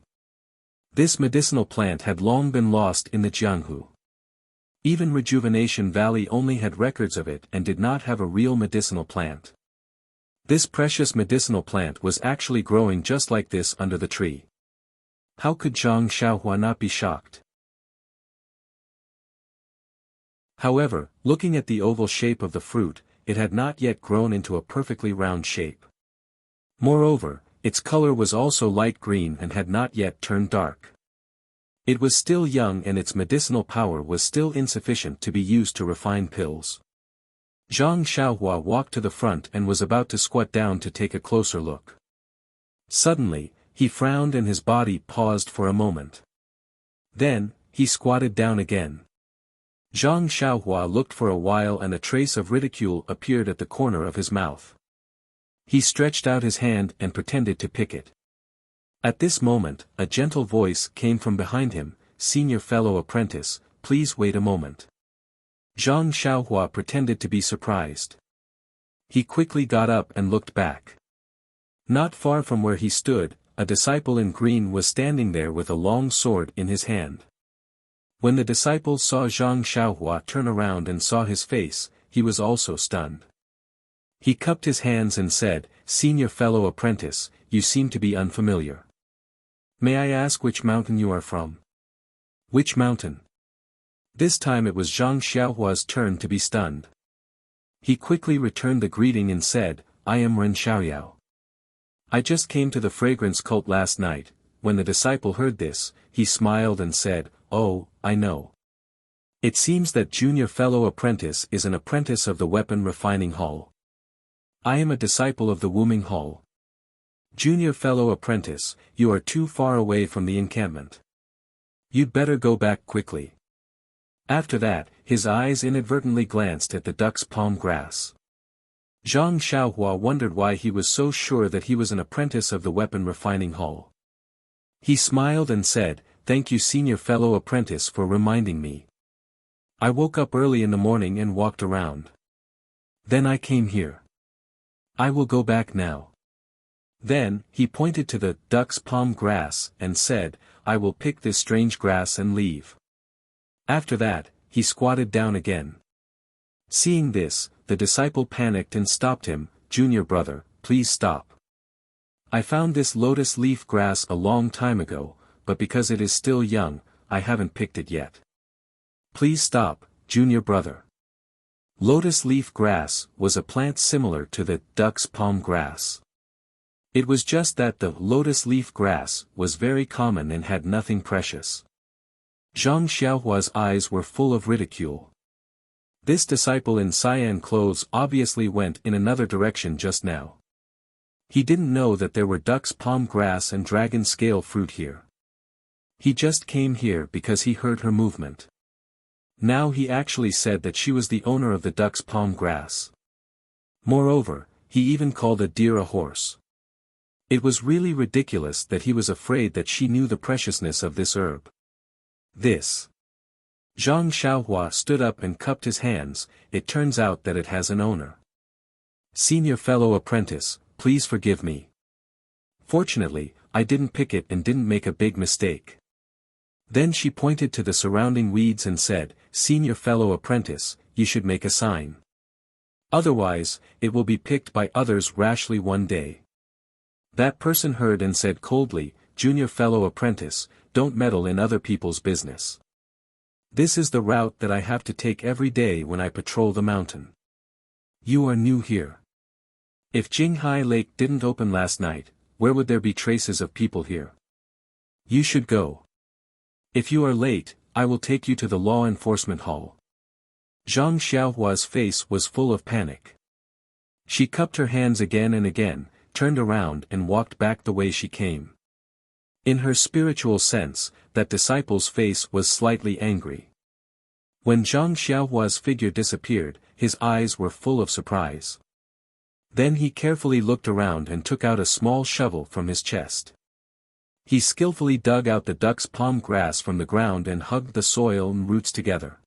This medicinal plant had long been lost in the Jianghu. Even Rejuvenation Valley only had records of it and did not have a real medicinal plant. This precious medicinal plant was actually growing just like this under the tree. How could Zhang Xiaohua not be shocked? However, looking at the oval shape of the fruit, it had not yet grown into a perfectly round shape. Moreover, its color was also light green and had not yet turned dark. It was still young and its medicinal power was still insufficient to be used to refine pills. Zhang Xiaohua walked to the front and was about to squat down to take a closer look. Suddenly, he frowned and his body paused for a moment. Then, he squatted down again. Zhang Xiaohua looked for a while and a trace of ridicule appeared at the corner of his mouth. He stretched out his hand and pretended to pick it. At this moment, a gentle voice came from behind him, "Senior fellow apprentice, please wait a moment." Zhang Xiaohua pretended to be surprised. He quickly got up and looked back. Not far from where he stood, a disciple in green was standing there with a long sword in his hand. When the disciple saw Zhang Xiaohua turn around and saw his face, he was also stunned. He cupped his hands and said, "Senior fellow apprentice, you seem to be unfamiliar. May I ask which mountain you are from?" "Which mountain?" This time it was Zhang Xiaohua's turn to be stunned. He quickly returned the greeting and said, "I am Ren Xiaoyao. I just came to the fragrance cult last night." When the disciple heard this, he smiled and said, "Oh, I know. It seems that junior fellow apprentice is an apprentice of the weapon refining hall. I am a disciple of the Wuming hall. Junior fellow apprentice, you are too far away from the encampment. You'd better go back quickly." After that, his eyes inadvertently glanced at the duck's palm grass. Zhang Xiaohua wondered why he was so sure that he was an apprentice of the weapon refining hall. He smiled and said, "Thank you senior fellow apprentice for reminding me. I woke up early in the morning and walked around. Then I came here. I will go back now." Then, he pointed to the duck's palm grass and said, "I will pick this strange grass and leave." After that, he squatted down again. Seeing this, the disciple panicked and stopped him, "Junior brother, please stop. I found this lotus leaf grass a long time ago, but because it is still young, I haven't picked it yet. Please stop, junior brother." Lotus leaf grass was a plant similar to the duck's palm grass. It was just that the lotus leaf grass was very common and had nothing precious. Zhang Xiaohua's eyes were full of ridicule. This disciple in cyan clothes obviously went in another direction just now. He didn't know that there were duck's palm grass and dragon scale fruit here. He just came here because he heard her movement. Now he actually said that she was the owner of the duck's palm grass. Moreover, he even called a deer a horse. It was really ridiculous that he was afraid that she knew the preciousness of this herb. This. Zhang Xiaohua stood up and cupped his hands. "It turns out that it has an owner. Senior fellow apprentice, please forgive me. Fortunately, I didn't pick it and didn't make a big mistake." Then she pointed to the surrounding weeds and said, "Senior fellow apprentice, you should make a sign. Otherwise, it will be picked by others rashly one day." That person heard and said coldly, "Junior fellow apprentice, don't meddle in other people's business. This is the route that I have to take every day when I patrol the mountain. You are new here. If Jinghai Lake didn't open last night, where would there be traces of people here? You should go. If you are late, I will take you to the law enforcement hall." Zhang Xiaohua's face was full of panic. She cupped her hands again and again, turned around and walked back the way she came. In her spiritual sense, that disciple's face was slightly angry. When Zhang Xiaohua's figure disappeared, his eyes were full of surprise. Then he carefully looked around and took out a small shovel from his chest. He skillfully dug out the duck's palm grass from the ground and hugged the soil and roots together.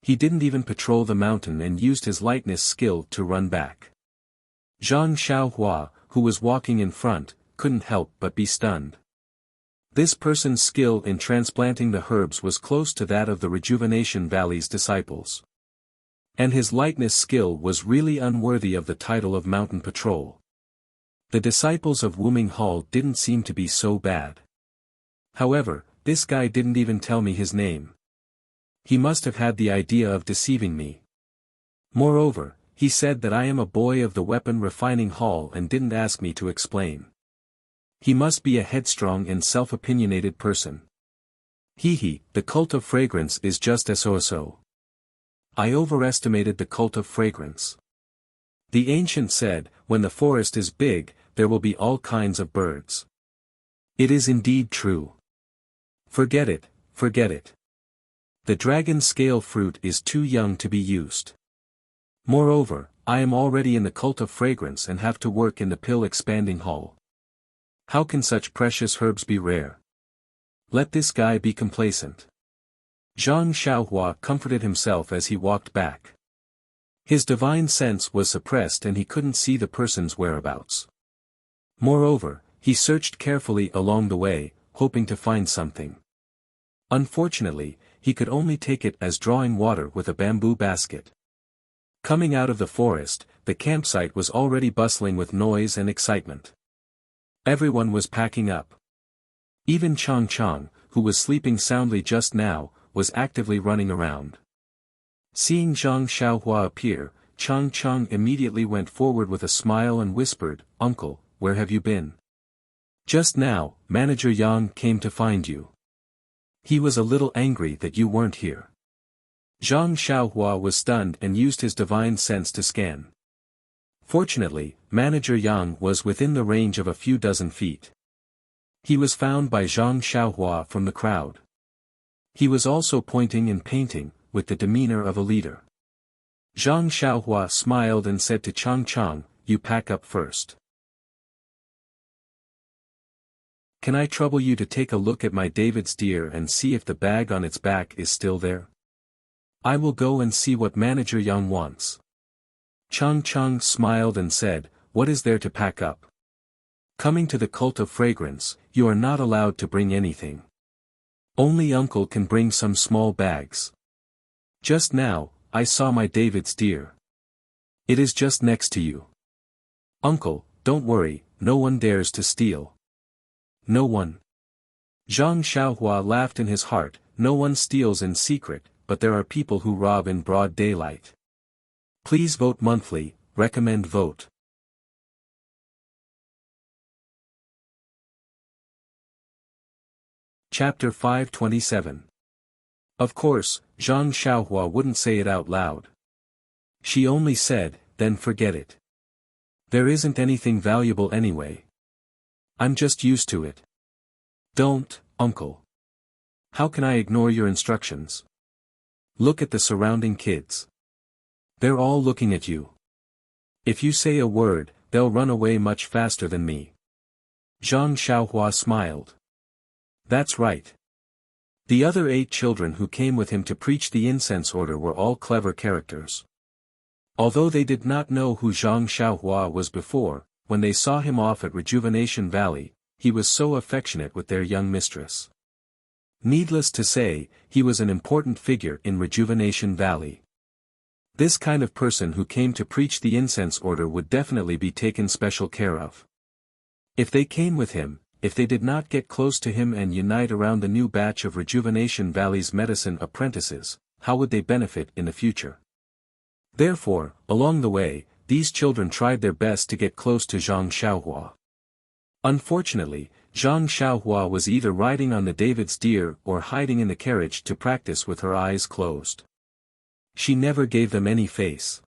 He didn't even patrol the mountain and used his lightness skill to run back. Zhang Xiaohua, who was walking in front, couldn't help but be stunned. This person's skill in transplanting the herbs was close to that of the Rejuvenation Valley's disciples. And his lightness skill was really unworthy of the title of Mountain Patrol. The disciples of Wuming Hall didn't seem to be so bad. However, this guy didn't even tell me his name. He must have had the idea of deceiving me. Moreover, he said that I am a boy of the Weapon Refining Hall and didn't ask me to explain. He must be a headstrong and self-opinionated person. The cult of fragrance is just so. I overestimated the cult of fragrance. The ancient said, when the forest is big, there will be all kinds of birds. It is indeed true. Forget it, forget it. The dragon scale fruit is too young to be used. Moreover, I am already in the cult of fragrance and have to work in the pill-expanding hall. How can such precious herbs be rare? Let this guy be complacent. Zhang Xiaohua comforted himself as he walked back. His divine sense was suppressed and he couldn't see the person's whereabouts. Moreover, he searched carefully along the way, hoping to find something. Unfortunately, he could only take it as drawing water with a bamboo basket. Coming out of the forest, the campsite was already bustling with noise and excitement. Everyone was packing up. Even Chang, who was sleeping soundly just now, was actively running around. Seeing Zhang Xiaohua appear, Chang immediately went forward with a smile and whispered, "Uncle, where have you been? Just now, Manager Yang came to find you. He was a little angry that you weren't here." Zhang Xiaohua was stunned and used his divine sense to scan. Fortunately, Manager Yang was within the range of a few dozen feet. He was found by Zhang Xiaohua from the crowd. He was also pointing and painting, with the demeanor of a leader. Zhang Xiaohua smiled and said to Chang, "You pack up first. Can I trouble you to take a look at my David's deer and see if the bag on its back is still there? I will go and see what Manager Yang wants." Chang smiled and said, "What is there to pack up? Coming to the cult of fragrance, you are not allowed to bring anything. Only uncle can bring some small bags. Just now, I saw my David's deer. It is just next to you. Uncle, don't worry, no one dares to steal." "No one?" Zhang Xiaohua laughed in his heart. No one steals in secret, but there are people who rob in broad daylight. Please vote monthly, recommend vote. Chapter 527. Of course, Zhang Xiaohua wouldn't say it out loud. She only said, "Then forget it. There isn't anything valuable anyway. I'm just used to it." "Don't, uncle. How can I ignore your instructions? Look at the surrounding kids. They're all looking at you. If you say a word, they'll run away much faster than me." Zhang Xiaohua smiled. "That's right." The other 8 children who came with him to preach the incense order were all clever characters. Although they did not know who Zhang Xiaohua was before, when they saw him off at Rejuvenation Valley, he was so affectionate with their young mistress. Needless to say, he was an important figure in Rejuvenation Valley. This kind of person who came to preach the incense order would definitely be taken special care of. If they came with him, if they did not get close to him and unite around the new batch of Rejuvenation Valley's medicine apprentices, how would they benefit in the future? Therefore, along the way, these children tried their best to get close to Zhang Xiaohua. Unfortunately, Zhang Xiaohua was either riding on the David's deer or hiding in the carriage to practice with her eyes closed. She never gave them any face.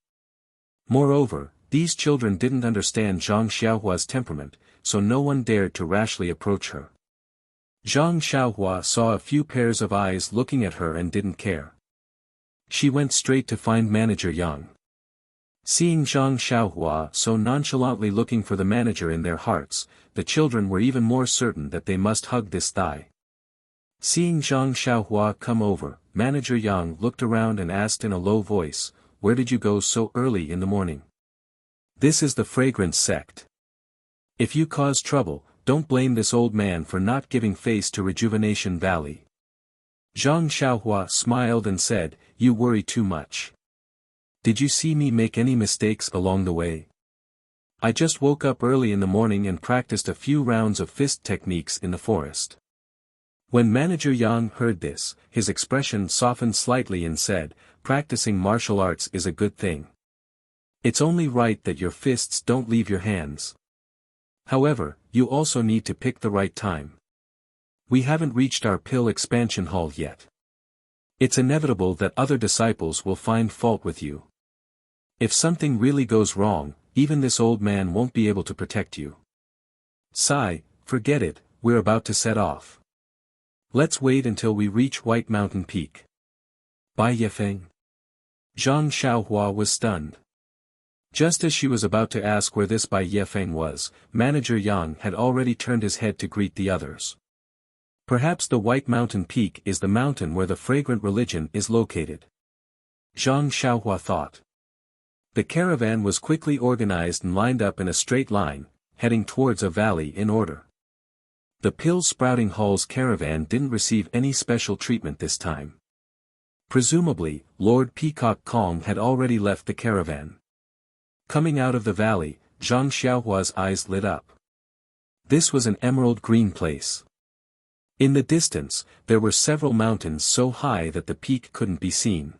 Moreover, these children didn't understand Zhang Xiaohua's temperament, so no one dared to rashly approach her. Zhang Xiaohua saw a few pairs of eyes looking at her and didn't care. She went straight to find Manager Yang. Seeing Zhang Xiaohua so nonchalantly looking for the manager in their hearts, the children were even more certain that they must hug this thigh. Seeing Zhang Xiaohua come over, Manager Yang looked around and asked in a low voice, "Where did you go so early in the morning?" "This is the fragrance sect. If you cause trouble, don't blame this old man for not giving face to Rejuvenation Valley." Zhang Xiaohua smiled and said, "You worry too much. Did you see me make any mistakes along the way? I just woke up early in the morning and practiced a few rounds of fist techniques in the forest." When Manager Yang heard this, his expression softened slightly and said, "Practicing martial arts is a good thing. It's only right that your fists don't leave your hands. However, you also need to pick the right time. We haven't reached our pill expansion hall yet. It's inevitable that other disciples will find fault with you. If something really goes wrong, even this old man won't be able to protect you. Sigh, forget it, we're about to set off. Let's wait until we reach White Mountain Peak. Bai Yefeng. Zhang Xiaohua was stunned. Just as she was about to ask where this Bai Yefeng was, Manager Yang had already turned his head to greet the others. Perhaps the White Mountain Peak is the mountain where the fragrant religion is located. Zhang Xiaohua thought. The caravan was quickly organized and lined up in a straight line, heading towards a valley in order. The Pill Sprouting Hall's caravan didn't receive any special treatment this time. Presumably, Lord Peacock Kong had already left the caravan. Coming out of the valley, Zhang Xiaohua's eyes lit up. This was an emerald green place. In the distance, there were several mountains so high that the peak couldn't be seen.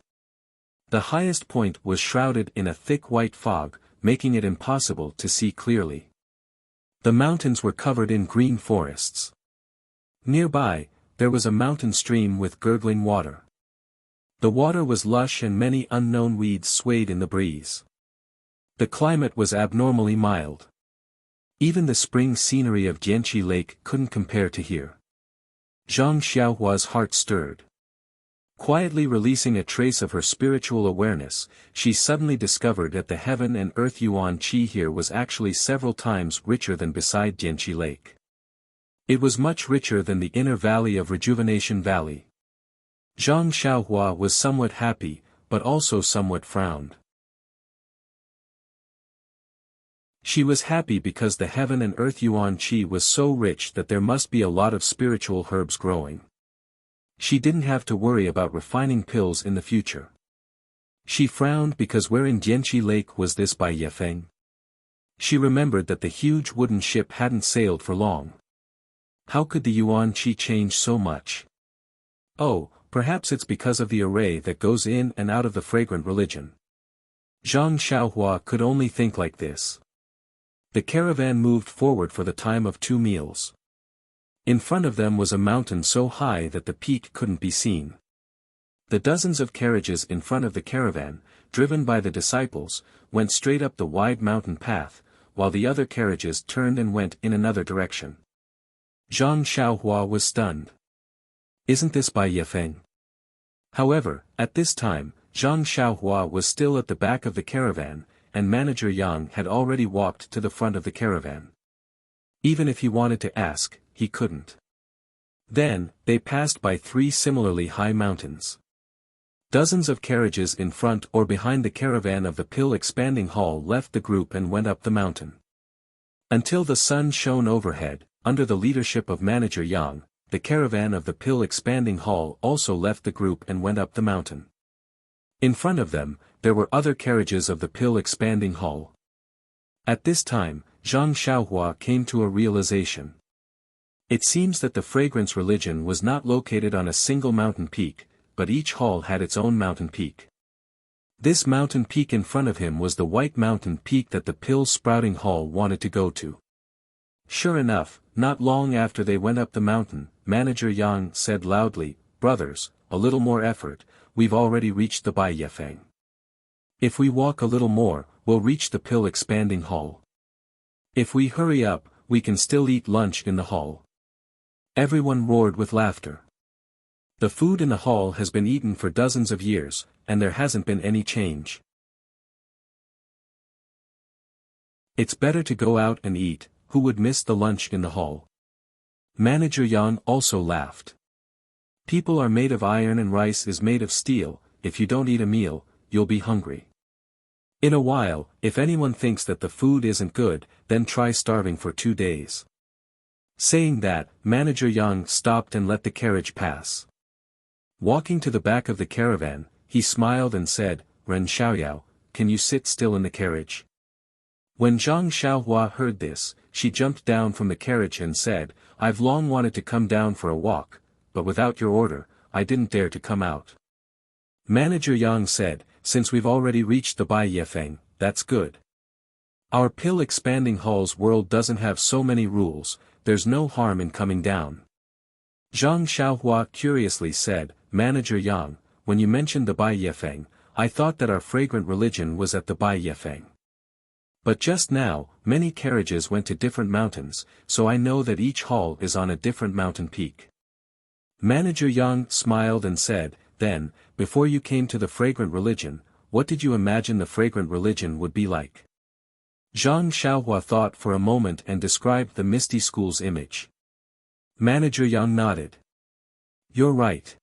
The highest point was shrouded in a thick white fog, making it impossible to see clearly. The mountains were covered in green forests. Nearby, there was a mountain stream with gurgling water. The water was lush and many unknown weeds swayed in the breeze. The climate was abnormally mild. Even the spring scenery of Jianqi Lake couldn't compare to here. Zhang Xiaohua's heart stirred. Quietly releasing a trace of her spiritual awareness, she suddenly discovered that the heaven and earth yuan qi here was actually several times richer than beside Jianqi Lake. It was much richer than the inner valley of Rejuvenation Valley. Zhang Xiaohua was somewhat happy, but also somewhat frowned. She was happy because the heaven and earth yuan qi was so rich that there must be a lot of spiritual herbs growing. She didn't have to worry about refining pills in the future. She frowned because where in Jianqi Lake was this Bai Yefeng? She remembered that the huge wooden ship hadn't sailed for long. How could the yuan qi change so much? Oh, perhaps it's because of the array that goes in and out of the fragrant religion. Zhang Xiaohua could only think like this. The caravan moved forward for the time of 2 meals. In front of them was a mountain so high that the peak couldn't be seen. The dozens of carriages in front of the caravan, driven by the disciples, went straight up the wide mountain path, while the other carriages turned and went in another direction. Zhang Xiaohua was stunned. Isn't this Bai Yefeng? However, at this time, Zhang Xiaohua was still at the back of the caravan, and Manager Yang had already walked to the front of the caravan. Even if he wanted to ask, he couldn't. Then, they passed by 3 similarly high mountains. Dozens of carriages in front or behind the caravan of the Pill Expanding Hall left the group and went up the mountain. Until the sun shone overhead, under the leadership of Manager Yang, the caravan of the Pill Expanding Hall also left the group and went up the mountain. In front of them, there were other carriages of the Pill Expanding Hall. At this time, Zhang Xiaohua came to a realization. It seems that the fragrance religion was not located on a single mountain peak, but each hall had its own mountain peak. This mountain peak in front of him was the White Mountain Peak that the Pill Sprouting Hall wanted to go to. Sure enough, not long after they went up the mountain, Manager Yang said loudly, "Brothers, a little more effort, we've already reached the Bai Yefeng. If we walk a little more, we'll reach the Pill Expanding Hall. If we hurry up, we can still eat lunch in the hall." Everyone roared with laughter. The food in the hall has been eaten for dozens of years, and there hasn't been any change. It's better to go out and eat. Who would miss the lunch in the hall? Manager Yang also laughed. People are made of iron and rice is made of steel. If you don't eat a meal, you'll be hungry. In a while, if anyone thinks that the food isn't good, then try starving for 2 days. Saying that, Manager Yang stopped and let the carriage pass. Walking to the back of the caravan, he smiled and said, "Ren Xiaoyao, can you sit still in the carriage?" When Zhang Xiaohua heard this, she jumped down from the carriage and said, "I've long wanted to come down for a walk, but without your order, I didn't dare to come out." Manager Yang said, "Since we've already reached the Bai Yefeng, that's good. Our pill expanding hall's world doesn't have so many rules, there's no harm in coming down. Zhang Xiaohua curiously said, Manager Yang, when you mentioned the Bai Yefeng, I thought that our fragrant religion was at the Bai Yefeng. But just now, many carriages went to different mountains, so I know that each hall is on a different mountain peak. Manager Yang smiled and said, then, before you came to the fragrant religion, what did you imagine the fragrant religion would be like? Zhang Xiaohua thought for a moment and described the Misty School's image. Manager Yang nodded. You're right.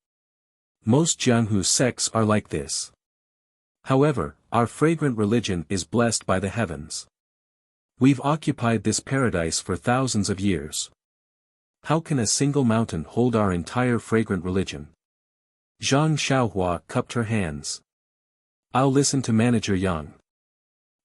Most Jianghu sects are like this. However, our fragrant religion is blessed by the heavens. We've occupied this paradise for thousands of years. How can a single mountain hold our entire fragrant religion? Zhang Xiaohua cupped her hands. I'll listen to Manager Yang.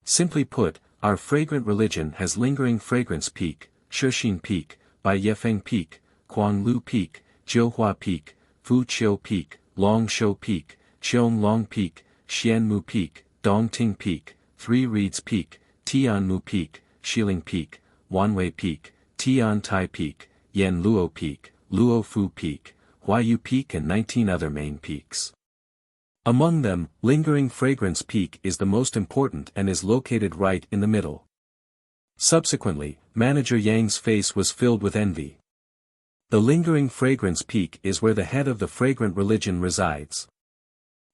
Simply put, our fragrant religion has lingering fragrance peak, Shixin peak, Bai Yefeng peak, Kuanglu peak, Jiuhua peak, Fuqiu peak, Longshou peak, Qianlong peak, Xianmu peak, Dongting peak, Three Reeds peak, Tianmu peak, Xiling peak, Wanwei peak, Tiantai peak, Yanluo peak, Luofu peak, Huayu peak and 19 other main peaks. Among them, Lingering Fragrance Peak is the most important and is located right in the middle. Subsequently, Manager Yang's face was filled with envy. The Lingering Fragrance Peak is where the head of the fragrant religion resides.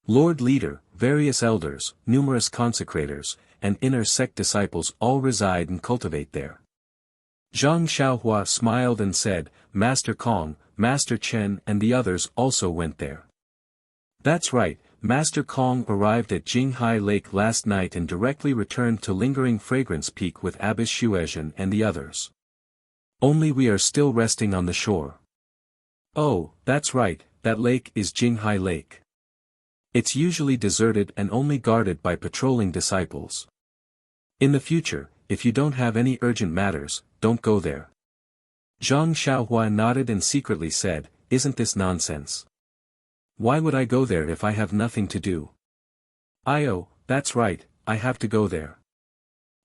Lord Leader, various elders, numerous consecrators, and inner sect disciples all reside and cultivate there. Zhang Xiaohua smiled and said, Master Kong, Master Chen and the others also went there. That's right, Master Kong arrived at Jinghai Lake last night and directly returned to Lingering Fragrance Peak with Abbess Xuezhen and the others. Only we are still resting on the shore. Oh, that's right, that lake is Jinghai Lake. It's usually deserted and only guarded by patrolling disciples. In the future, if you don't have any urgent matters, don't go there. Zhang Xiaohua nodded and secretly said, Isn't this nonsense? Why would I go there if I have nothing to do? That's right, I have to go there.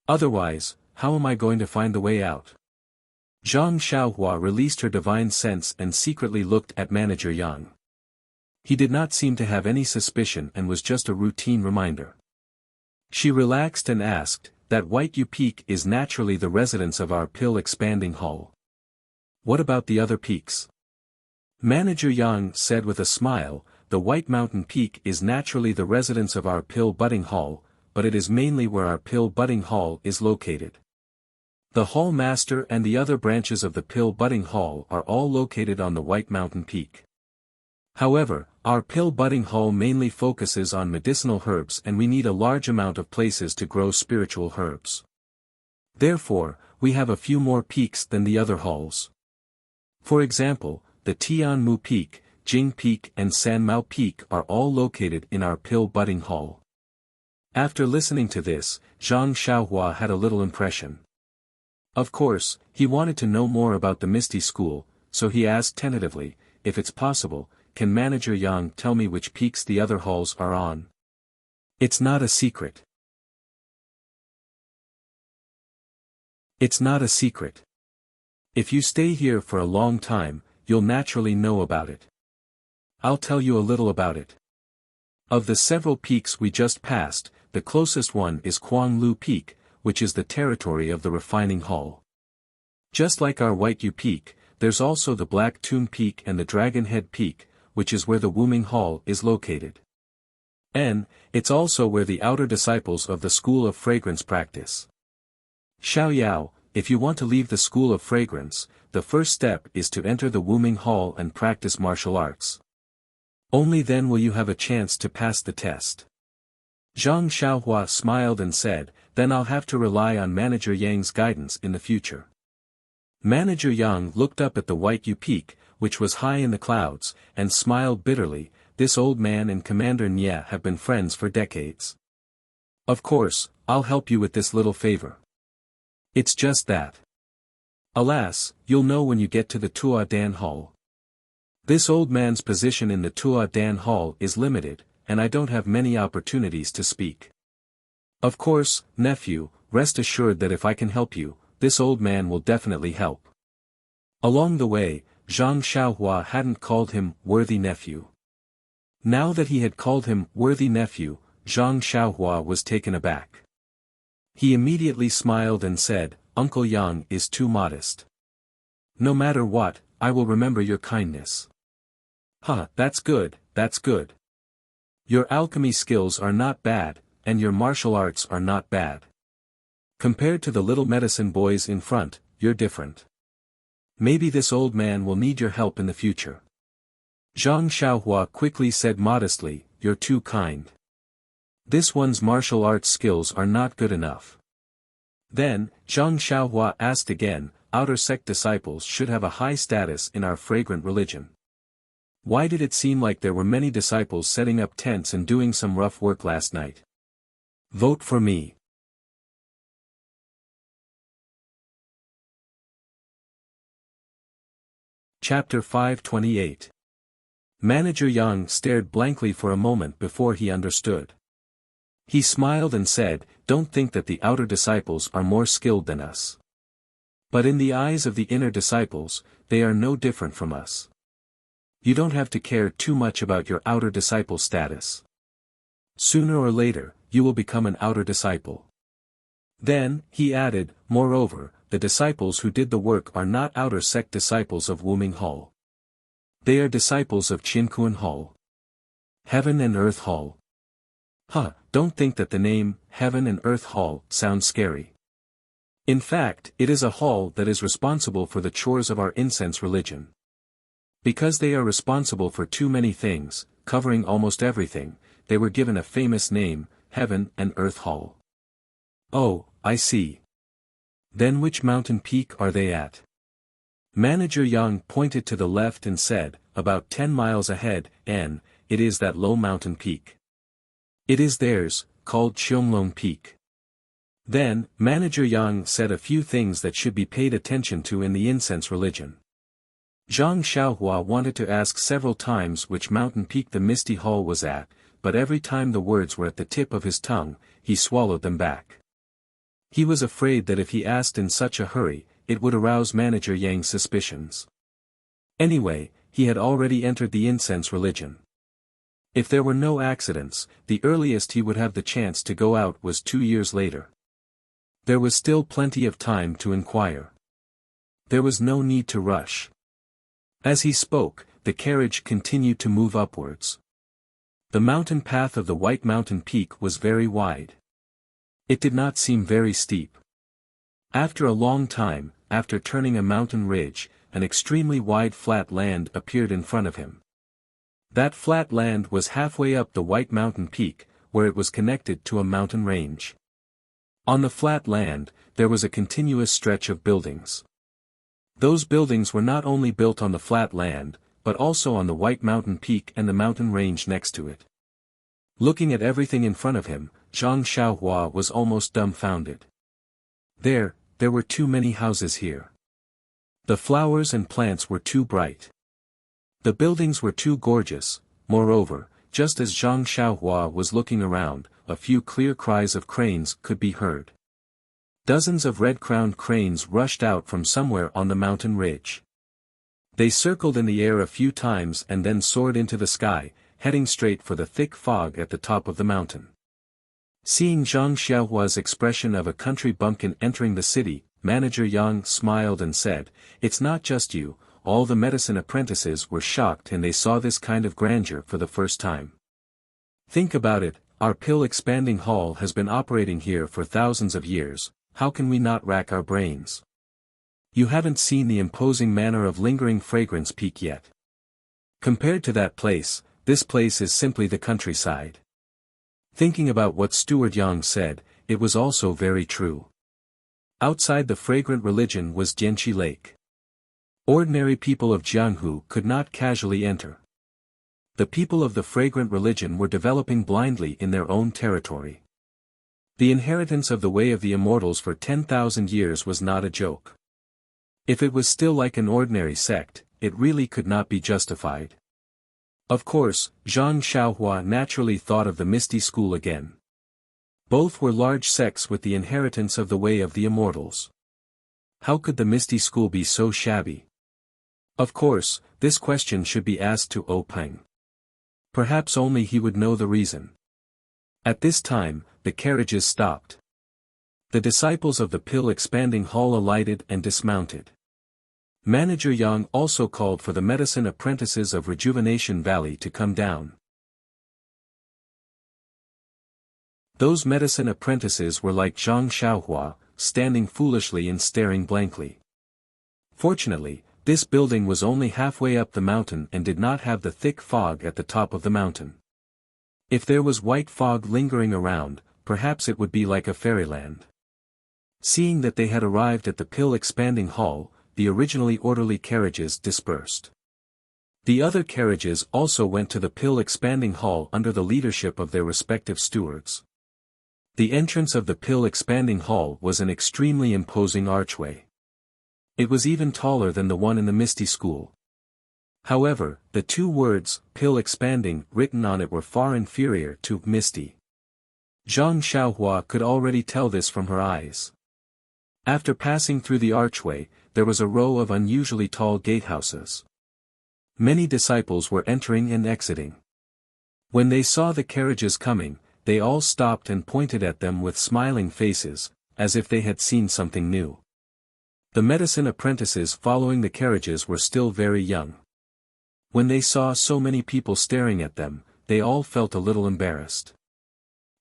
Otherwise, how am I going to find the way out? Zhang Xiaohua released her divine sense and secretly looked at Manager Yang. He did not seem to have any suspicion and was just a routine reminder. She relaxed and asked, that White U Peak is naturally the residence of our pill expanding hall. What about the other peaks? Manager Yang said with a smile, the White Mountain Peak is naturally the residence of our pill budding hall, but it is mainly where our pill budding hall is located. The hall master and the other branches of the pill budding hall are all located on the White Mountain Peak. However, our pill budding hall mainly focuses on medicinal herbs and we need a large amount of places to grow spiritual herbs. Therefore, we have a few more peaks than the other halls. For example, the Tianmu Peak, Jing Peak and Sanmao Peak are all located in our pill budding hall. After listening to this, Zhang Xiaohua had a little impression. Of course, he wanted to know more about the Misty School, so he asked tentatively, if it's possible, can Manager Yang tell me which peaks the other halls are on? It's not a secret. It's not a secret. If you stay here for a long time, you'll naturally know about it. I'll tell you a little about it. Of the several peaks we just passed, the closest one is Kuanglu Peak, which is the territory of the refining hall. Just like our White U Peak, there's also the Black Tomb Peak and the Dragon Head Peak, which is where the Wuming Hall is located. And, it's also where the outer disciples of the School of Fragrance practice. Xiaoyao, if you want to leave the School of Fragrance, the first step is to enter the Wuming Hall and practice martial arts. Only then will you have a chance to pass the test. Zhang Xiaohua smiled and said, then I'll have to rely on Manager Yang's guidance in the future. Manager Yang looked up at the White U Peak, which was high in the clouds, and smiled bitterly. This old man and Commander Nye have been friends for decades. Of course, I'll help you with this little favor. It's just that. Alas, you'll know when you get to the Tua Dan Hall. This old man's position in the Tua Dan Hall is limited, and I don't have many opportunities to speak. Of course, nephew, rest assured that if I can help you, this old man will definitely help. Along the way, Zhang Xiaohua hadn't called him worthy nephew. Now that he had called him worthy nephew, Zhang Xiaohua was taken aback. He immediately smiled and said, Uncle Yang is too modest. No matter what, I will remember your kindness. Huh, that's good, that's good. Your alchemy skills are not bad, and your martial arts are not bad. Compared to the little medicine boys in front, you're different. Maybe this old man will need your help in the future. Zhang Xiaohua quickly said modestly, you're too kind. This one's martial arts skills are not good enough. Then, Zhang Xiaohua asked again, outer sect disciples should have a high status in our fragrant religion. Why did it seem like there were many disciples setting up tents and doing some rough work last night? Vote for me. Chapter 528. Manager Yang stared blankly for a moment before he understood. He smiled and said, don't think that the outer disciples are more skilled than us. But in the eyes of the inner disciples, they are no different from us. You don't have to care too much about your outer disciple status. Sooner or later, you will become an outer disciple. Then, he added, moreover, the disciples who did the work are not outer sect disciples of Wuming Hall. They are disciples of Qinkuan Hall. Heaven and Earth Hall. Don't think that the name, Heaven and Earth Hall, sounds scary. In fact, it is a hall that is responsible for the chores of our incense religion. Because they are responsible for too many things, covering almost everything, they were given a famous name, Heaven and Earth Hall. Oh, I see. Then which mountain peak are they at? Manager Yang pointed to the left and said, about 10 miles ahead, and it is that low mountain peak. It is theirs, called Qianglong Peak. Then, Manager Yang said a few things that should be paid attention to in the incense religion. Zhang Xiaohua wanted to ask several times which mountain peak the Misty Hall was at, but every time the words were at the tip of his tongue, he swallowed them back. He was afraid that if he asked in such a hurry, it would arouse Manager Yang's suspicions. Anyway, he had already entered the incense religion. If there were no accidents, the earliest he would have the chance to go out was 2 years later. There was still plenty of time to inquire. There was no need to rush. As he spoke, the carriage continued to move upwards. The mountain path of the White Mountain Peak was very wide. It did not seem very steep. After a long time, after turning a mountain ridge, an extremely wide flat land appeared in front of him. That flat land was halfway up the White Mountain Peak, where it was connected to a mountain range. On the flat land, there was a continuous stretch of buildings. Those buildings were not only built on the flat land, but also on the White Mountain Peak and the mountain range next to it. Looking at everything in front of him, Zhang Xiaohua was almost dumbfounded. There were too many houses here. The flowers and plants were too bright. The buildings were too gorgeous. Moreover, just as Zhang Xiaohua was looking around, a few clear cries of cranes could be heard. Dozens of red-crowned cranes rushed out from somewhere on the mountain ridge. They circled in the air a few times and then soared into the sky, heading straight for the thick fog at the top of the mountain. Seeing Zhang Xiaohua's expression of a country bumpkin entering the city, Manager Yang smiled and said, "It's not just you, all the medicine apprentices were shocked and they saw this kind of grandeur for the first time. Think about it, our pill-expanding hall has been operating here for thousands of years, how can we not rack our brains? You haven't seen the imposing manner of lingering fragrance peak yet. Compared to that place, this place is simply the countryside." Thinking about what Steward Yang said, it was also very true. Outside the fragrant religion was Jianqi Lake. Ordinary people of Jianghu could not casually enter. The people of the fragrant religion were developing blindly in their own territory. The inheritance of the way of the immortals for 10,000 years was not a joke. If it was still like an ordinary sect, it really could not be justified. Of course, Zhang Xiaohua naturally thought of the Misty School again. Both were large sects with the inheritance of the way of the immortals. How could the Misty School be so shabby? Of course, this question should be asked to Peng. Perhaps only he would know the reason. At this time, the carriages stopped. The disciples of the pill-expanding hall alighted and dismounted. Manager Yang also called for the medicine apprentices of Rejuvenation Valley to come down. Those medicine apprentices were like Zhang Xiaohua, standing foolishly and staring blankly. Fortunately, this building was only halfway up the mountain and did not have the thick fog at the top of the mountain. If there was white fog lingering around, perhaps it would be like a fairyland. Seeing that they had arrived at the pill-expanding hall, the originally orderly carriages dispersed. The other carriages also went to the pill-expanding hall under the leadership of their respective stewards. The entrance of the pill-expanding hall was an extremely imposing archway. It was even taller than the one in the Misty School. However, the two words, pill-expanding, written on it were far inferior to misty. Zhang Xiaohua could already tell this from her eyes. After passing through the archway, there was a row of unusually tall gatehouses. Many disciples were entering and exiting. When they saw the carriages coming, they all stopped and pointed at them with smiling faces, as if they had seen something new. The medicine apprentices following the carriages were still very young. When they saw so many people staring at them, they all felt a little embarrassed.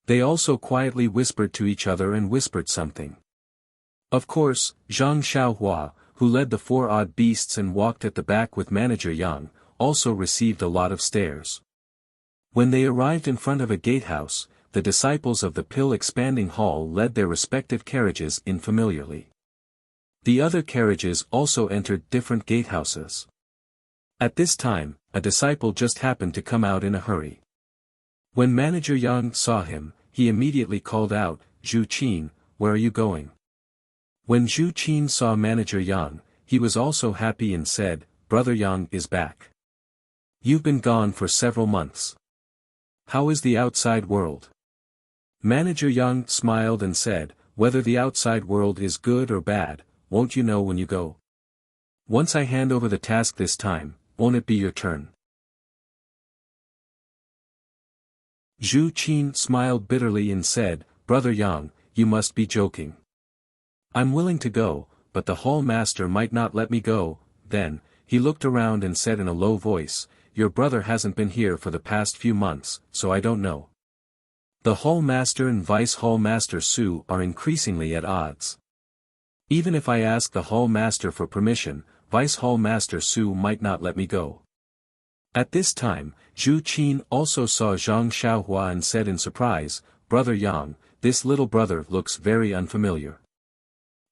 They also quietly whispered to each other and whispered something. Of course, Zhang Xiaohua, who led the four odd beasts and walked at the back with Manager Yang, also received a lot of stares. When they arrived in front of a gatehouse, the disciples of the pill-expanding hall led their respective carriages in familiarly. The other carriages also entered different gatehouses. At this time, a disciple just happened to come out in a hurry. When Manager Yang saw him, he immediately called out, "Zhu Qin, where are you going?" When Zhu Qin saw Manager Yang, he was also happy and said, "Brother Yang is back. You've been gone for several months. How is the outside world?" Manager Yang smiled and said, "Whether the outside world is good or bad, won't you know when you go? Once I hand over the task this time, won't it be your turn?" Zhu Qin smiled bitterly and said, "Brother Yang, you must be joking. I'm willing to go, but the hall master might not let me go." Then, he looked around and said in a low voice, "Your brother hasn't been here for the past few months, so I don't know. The hall master and vice hall master Su are increasingly at odds. Even if I ask the hall master for permission, vice hall master Su might not let me go." At this time, Zhu Qin also saw Zhang Xiaohua and said in surprise, "Brother Yang, this little brother looks very unfamiliar.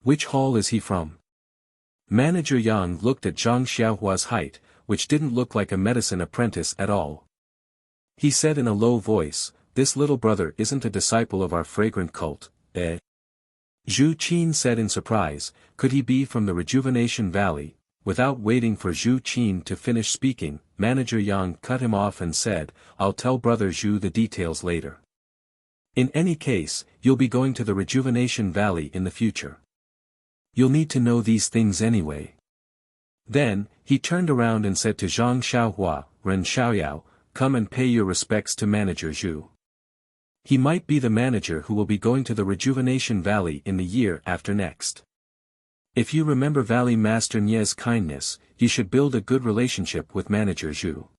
Which hall is he from?" Manager Yang looked at Zhang Xiaohua's height, which didn't look like a medicine apprentice at all. He said in a low voice, "This little brother isn't a disciple of our fragrant cult, eh?" Zhu Qin said in surprise, "Could he be from the Rejuvenation Valley?" Without waiting for Zhu Qin to finish speaking, Manager Yang cut him off and said, "I'll tell Brother Zhu the details later. In any case, you'll be going to the Rejuvenation Valley in the future. You'll need to know these things anyway." Then, he turned around and said to Zhang Xiaohua, "Ren Xiaoyao, come and pay your respects to Manager Zhu. He might be the manager who will be going to the Rejuvenation Valley in the year after next. If you remember Valley Master Nie's kindness, you should build a good relationship with Manager Zhu."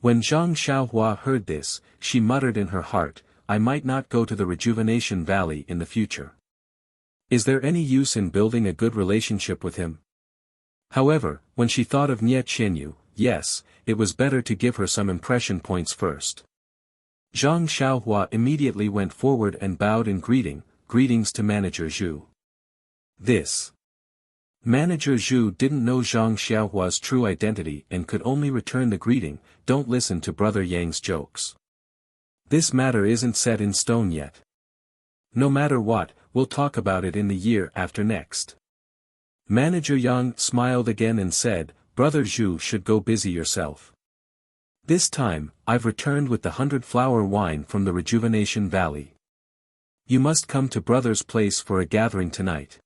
When Zhang Xiaohua heard this, she muttered in her heart, "I might not go to the Rejuvenation Valley in the future. Is there any use in building a good relationship with him?" However, when she thought of Nie Qianyu, yes, it was better to give her some impression points first. Zhang Xiaohua immediately went forward and bowed in greetings to Manager Zhu. This Manager Zhu didn't know Zhang Xiaohua's true identity and could only return the greeting, "Don't listen to Brother Yang's jokes. This matter isn't set in stone yet. No matter what, we'll talk about it in the year after next." Manager Yang smiled again and said, "Brother Zhu should go busy yourself. This time, I've returned with the 100-flower wine from the Rejuvenation Valley. You must come to brother's place for a gathering tonight.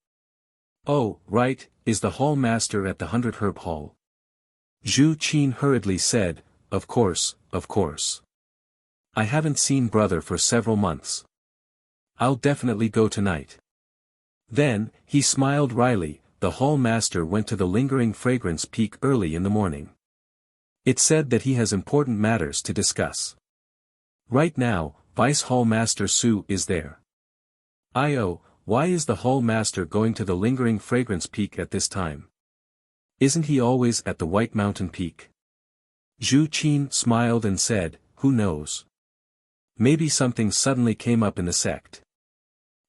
Oh, right, is the hall master at the 100 Herb Hall? Zhu Qin hurriedly said, of course, of course. I haven't seen brother for several months. I'll definitely go tonight. Then, he smiled wryly. The hall master went to the lingering fragrance peak early in the morning. It said that he has important matters to discuss. Right now, Vice Hall Master Su is there. Why is the hall master going to the lingering fragrance peak at this time? Isn't he always at the White Mountain Peak? Zhu Qin smiled and said, who knows? Maybe something suddenly came up in the sect.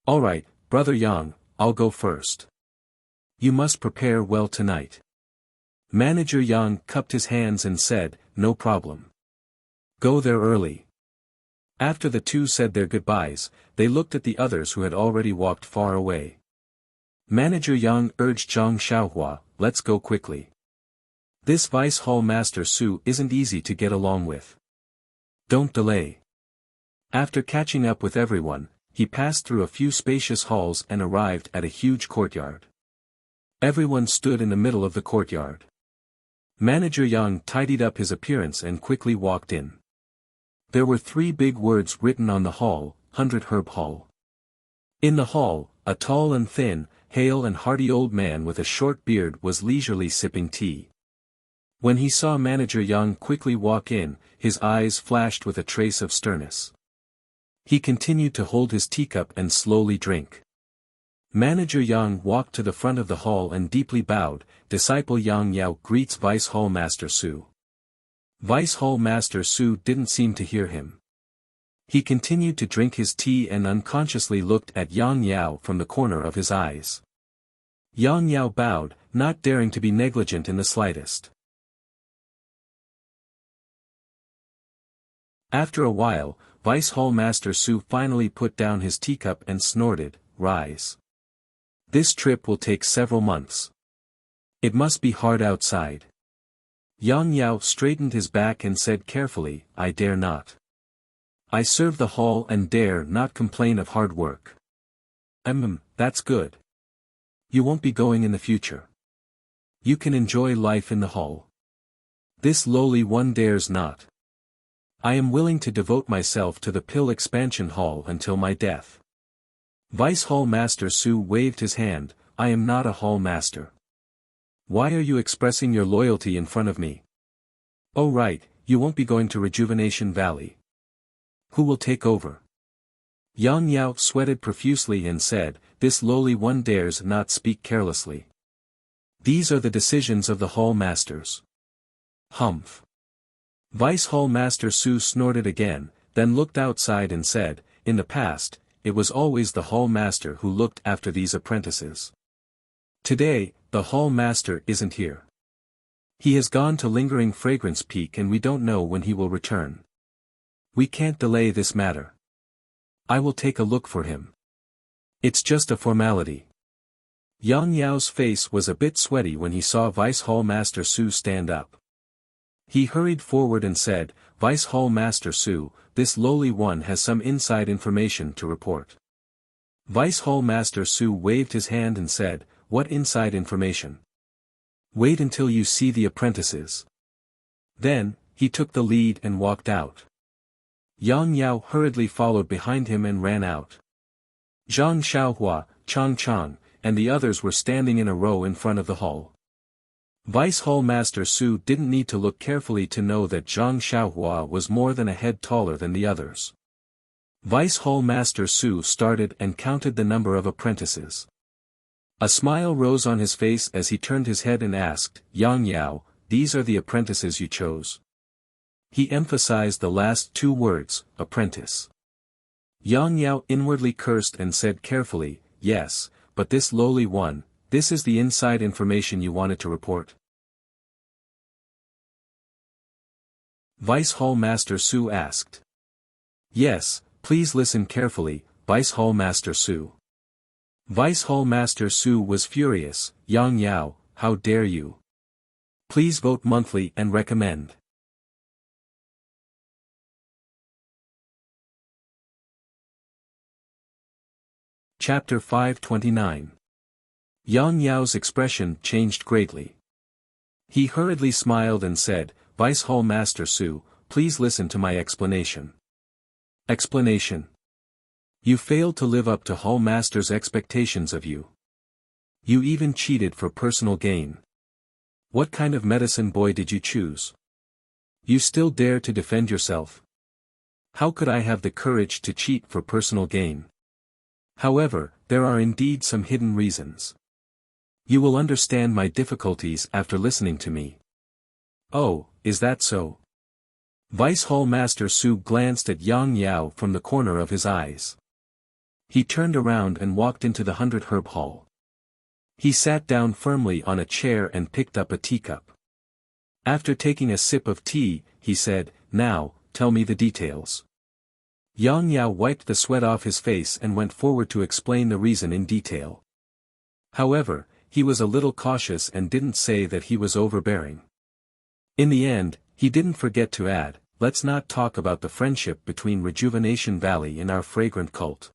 Alright, Brother Yang, I'll go first. You must prepare well tonight. Manager Yang cupped his hands and said, no problem. Go there early. After the two said their goodbyes, they looked at the others who had already walked far away. Manager Yang urged Zhang Xiaohua, let's go quickly. This Vice Hall Master Su isn't easy to get along with. Don't delay. After catching up with everyone, he passed through a few spacious halls and arrived at a huge courtyard. Everyone stood in the middle of the courtyard. Manager Yang tidied up his appearance and quickly walked in. There were 3 big words written on the hall, 100 Herb Hall. In the hall, a tall and thin, hale and hearty old man with a short beard was leisurely sipping tea. When he saw Manager Yang quickly walk in, his eyes flashed with a trace of sternness. He continued to hold his teacup and slowly drink. Manager Yang walked to the front of the hall and deeply bowed. Disciple Yang Yao greets Vice Hall Master Su. Vice Hall Master Su didn't seem to hear him. He continued to drink his tea and unconsciously looked at Yang Yao from the corner of his eyes. Yang Yao bowed, not daring to be negligent in the slightest. After a while, Vice Hall Master Su finally put down his teacup and snorted, rise. This trip will take several months. It must be hard outside. Yang Yao straightened his back and said carefully, I dare not. I serve the hall and dare not complain of hard work. That's good. You won't be going in the future. You can enjoy life in the hall. This lowly one dares not. I am willing to devote myself to the Pill Expansion Hall until my death. Vice Hall Master Su waved his hand, I am not a hall master. Why are you expressing your loyalty in front of me? Oh right, you won't be going to Rejuvenation Valley. Who will take over? Yang Yao sweated profusely and said, this lowly one dares not speak carelessly. These are the decisions of the hall masters. Humph. Vice Hall Master Su snorted again, then looked outside and said, in the past, it was always the hall master who looked after these apprentices. Today, the hall master isn't here. He has gone to Lingering Fragrance Peak and we don't know when he will return. We can't delay this matter. I will take a look for him. It's just a formality. Yang Yao's face was a bit sweaty when he saw Vice Hall Master Su stand up. He hurried forward and said, Vice Hall Master Su, this lowly one has some inside information to report. Vice Hall Master Su waved his hand and said, what inside information? Wait until you see the apprentices. Then, he took the lead and walked out. Yang Yao hurriedly followed behind him and ran out. Zhang Xiaohua, Chang Chang, and the others were standing in a row in front of the hall. Vice Hall Master Su didn't need to look carefully to know that Zhang Xiaohua was more than a head taller than the others. Vice Hall Master Su started and counted the number of apprentices. A smile rose on his face as he turned his head and asked, Yang Yao, these are the apprentices you chose. He emphasized the last 2 words, apprentice. Yang Yao inwardly cursed and said carefully, yes, but this lowly one, this is the inside information you wanted to report? Vice Hall Master Su asked. Yes, please listen carefully, Vice Hall Master Su. Vice Hall Master Su was furious, Yang Yao, how dare you? Please vote monthly and recommend. Chapter 529. Yang Yao's expression changed greatly. He hurriedly smiled and said, "Vice Hall Master Su, please listen to my explanation." Explanation. You failed to live up to Hall Master's expectations of you. You even cheated for personal gain. What kind of medicine boy did you choose? You still dare to defend yourself? How could I have the courage to cheat for personal gain? However, there are indeed some hidden reasons. You will understand my difficulties after listening to me. Oh, is that so? Vice Hall Master Su glanced at Yang Yao from the corner of his eyes. He turned around and walked into the 100-herb hall. He sat down firmly on a chair and picked up a teacup. After taking a sip of tea, he said, "Now, tell me the details." Yang Yao wiped the sweat off his face and went forward to explain the reason in detail. However, he was a little cautious and didn't say that he was overbearing. In the end, he didn't forget to add, "Let's not talk about the friendship between Rejuvenation Valley and our fragrant cult.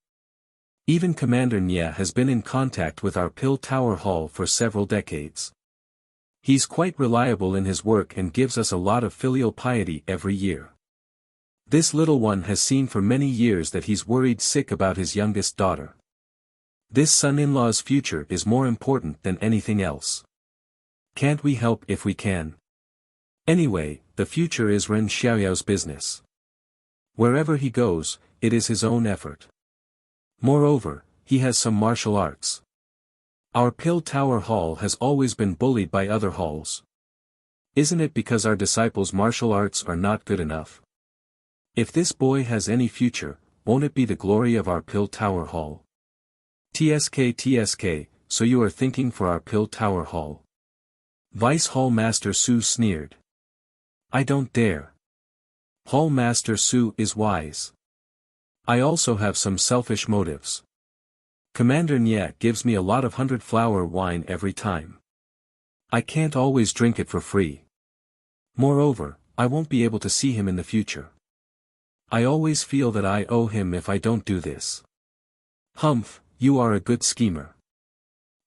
Even Commander Nye has been in contact with our Pill Tower Hall for several decades. He's quite reliable in his work and gives us a lot of filial piety every year. This little one has seen for many years that he's worried sick about his youngest daughter. This son-in-law's future is more important than anything else. Can't we help if we can? Anyway, the future is Ren Xiaoyao's business. Wherever he goes, it is his own effort. Moreover, he has some martial arts. Our Pill Tower Hall has always been bullied by other halls. Isn't it because our disciples' martial arts are not good enough? If this boy has any future, won't it be the glory of our Pill Tower Hall? TSK, so you are thinking for our Pill Tower Hall? Vice Hall Master Su sneered. I don't dare. Hall Master Su is wise. I also have some selfish motives. Commander Nye gives me a lot of 100-flower wine every time. I can't always drink it for free. Moreover, I won't be able to see him in the future. I always feel that I owe him if I don't do this. Humph, you are a good schemer.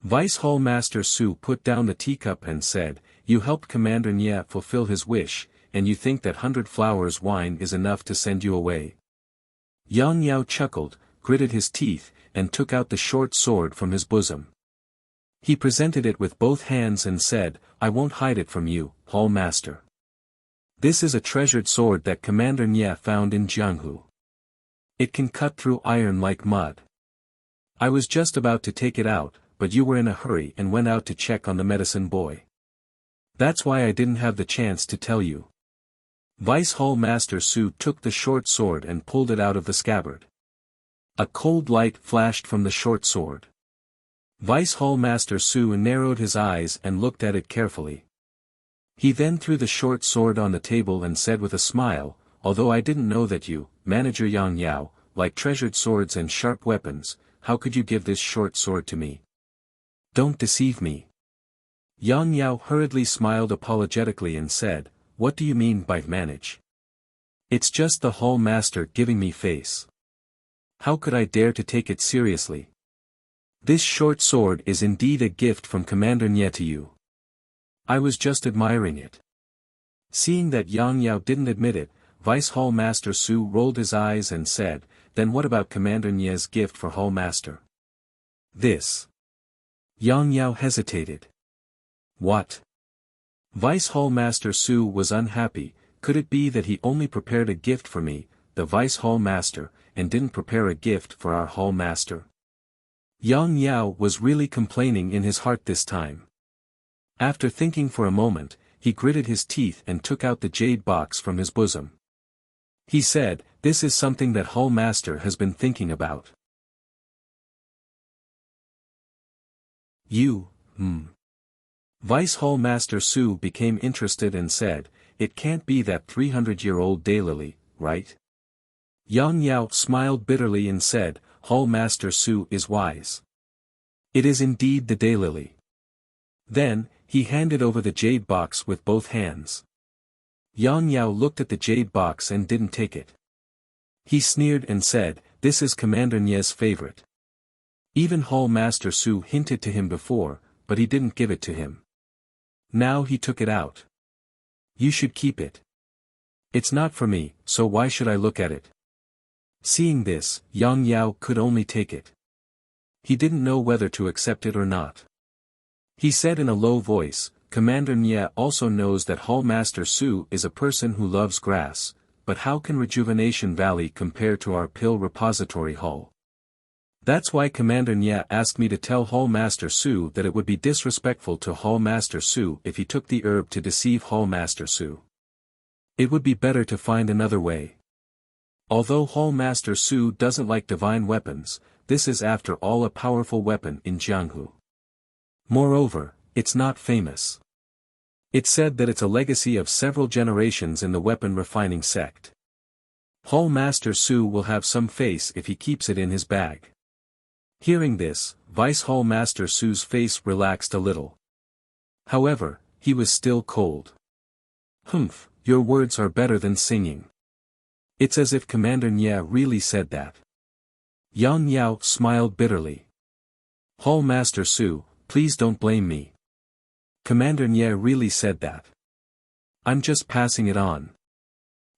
Vice Hall Master Su put down the teacup and said, "You helped Commander Nye fulfill his wish, and you think that 100 flowers wine is enough to send you away." Yang Yao chuckled, gritted his teeth, and took out the short sword from his bosom. He presented it with both hands and said, "I won't hide it from you, Hall Master. This is a treasured sword that Commander Nye found in Jianghu. It can cut through iron like mud. I was just about to take it out, but you were in a hurry and went out to check on the medicine boy. That's why I didn't have the chance to tell you." Vice Hall Master Su took the short sword and pulled it out of the scabbard. A cold light flashed from the short sword. Vice Hall Master Su narrowed his eyes and looked at it carefully. He then threw the short sword on the table and said with a smile, "Although I didn't know that you, Manager Yang Yao, like treasured swords and sharp weapons, how could you give this short sword to me? Don't deceive me." Yang Yao hurriedly smiled apologetically and said, "What do you mean by manage? It's just the Hall Master giving me face. How could I dare to take it seriously? This short sword is indeed a gift from Commander Nye to you. I was just admiring it." Seeing that Yang Yao didn't admit it, Vice Hall Master Su rolled his eyes and said, "Then what about Commander Nye's gift for Hall Master?" "This." Yang Yao hesitated. "What?" Vice Hall Master Su was unhappy. Could it be that he only prepared a gift for me, the Vice Hall Master, and didn't prepare a gift for our Hall Master? Yang Yao was really complaining in his heart this time. After thinking for a moment, he gritted his teeth and took out the jade box from his bosom. He said, "This is something that Hall Master has been thinking about." Vice Hall Master Su became interested and said, "It can't be that 300-year-old daylily, right?" Yang Yao smiled bitterly and said, "Hall Master Su is wise. It is indeed the daylily." Then, he handed over the jade box with both hands. Yang Yao looked at the jade box and didn't take it. He sneered and said, "This is Commander Nye's favorite. Even Hall Master Su hinted to him before, but he didn't give it to him. Now he took it out. You should keep it. It's not for me, so why should I look at it? Seeing this, Yang Yao could only take it. He didn't know whether to accept it or not. He said in a low voice, Commander Nye also knows that Hall Master Su is a person who loves grass, but how can Rejuvenation Valley compare to our pill repository hall? That's why Commander Nye asked me to tell Hall Master Su that it would be disrespectful to Hall Master Su if he took the herb to deceive Hall Master Su. It would be better to find another way. Although Hall Master Su doesn't like divine weapons, this is after all a powerful weapon in Jianghu. Moreover, it's not famous. It's said that it's a legacy of several generations in the weapon refining sect. Hall Master Su will have some face if he keeps it in his bag. Hearing this, Vice Hall Master Su's face relaxed a little. However, he was still cold. Humph, your words are better than singing. It's as if Commander Nye really said that. Yang Yao smiled bitterly. Hall Master Su, please don't blame me. Commander Nye really said that. I'm just passing it on.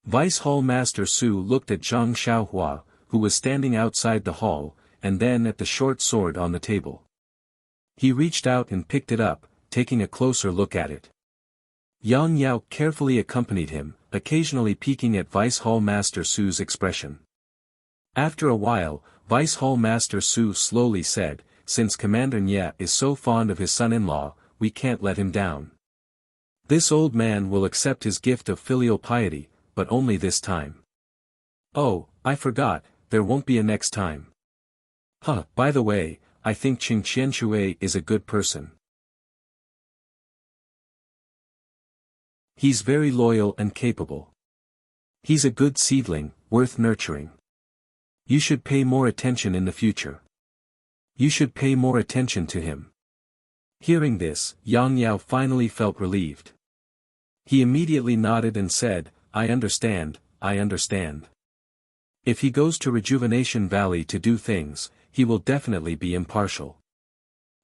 Vice Hall Master Su looked at Zhang Xiaohua, who was standing outside the hall, and then at the short sword on the table. He reached out and picked it up, taking a closer look at it. Yang Yao carefully accompanied him, occasionally peeking at Vice Hall Master Su's expression. After a while, Vice Hall Master Su slowly said, since Commander Nye is so fond of his son-in-law, we can't let him down. This old man will accept his gift of filial piety, but only this time. Oh, I forgot, there won't be a next time. By the way, I think Qing Qianshui is a good person. He's very loyal and capable. He's a good seedling, worth nurturing. You should pay more attention in the future. You should pay more attention to him. Hearing this, Yang Yao finally felt relieved. He immediately nodded and said, I understand, I understand. If he goes to Rejuvenation Valley to do things, he will definitely be impartial.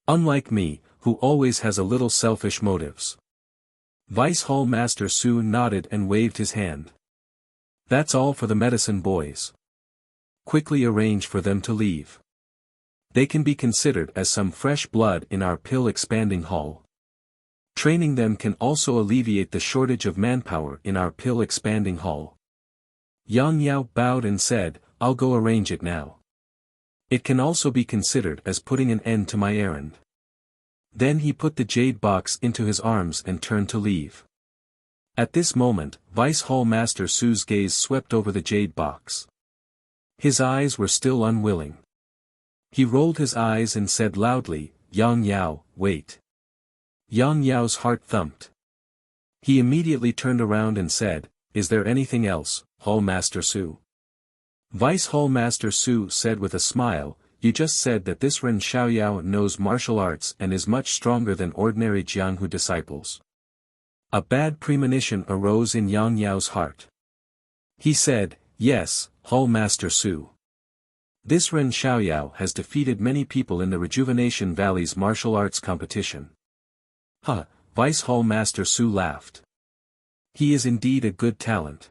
Unlike me, who always has a little selfish motives. Vice Hall Master Su nodded and waved his hand. That's all for the medicine boys. Quickly arrange for them to leave. They can be considered as some fresh blood in our pill expanding hall. Training them can also alleviate the shortage of manpower in our pill expanding hall. Yang Yao bowed and said, I'll go arrange it now. It can also be considered as putting an end to my errand. Then he put the jade box into his arms and turned to leave. At this moment, Vice Hall Master Su's gaze swept over the jade box. His eyes were still unwilling. He rolled his eyes and said loudly, Yang Yao, wait. Yang Yao's heart thumped. He immediately turned around and said, Is there anything else, Hall Master Su? Vice Hall Master Su said with a smile, You just said that this Ren Xiaoyao knows martial arts and is much stronger than ordinary Jianghu disciples. A bad premonition arose in Yang Yao's heart. He said, Yes, Hall Master Su. This Ren Xiaoyao has defeated many people in the Rejuvenation Valley's martial arts competition. Vice Hall Master Su laughed. He is indeed a good talent.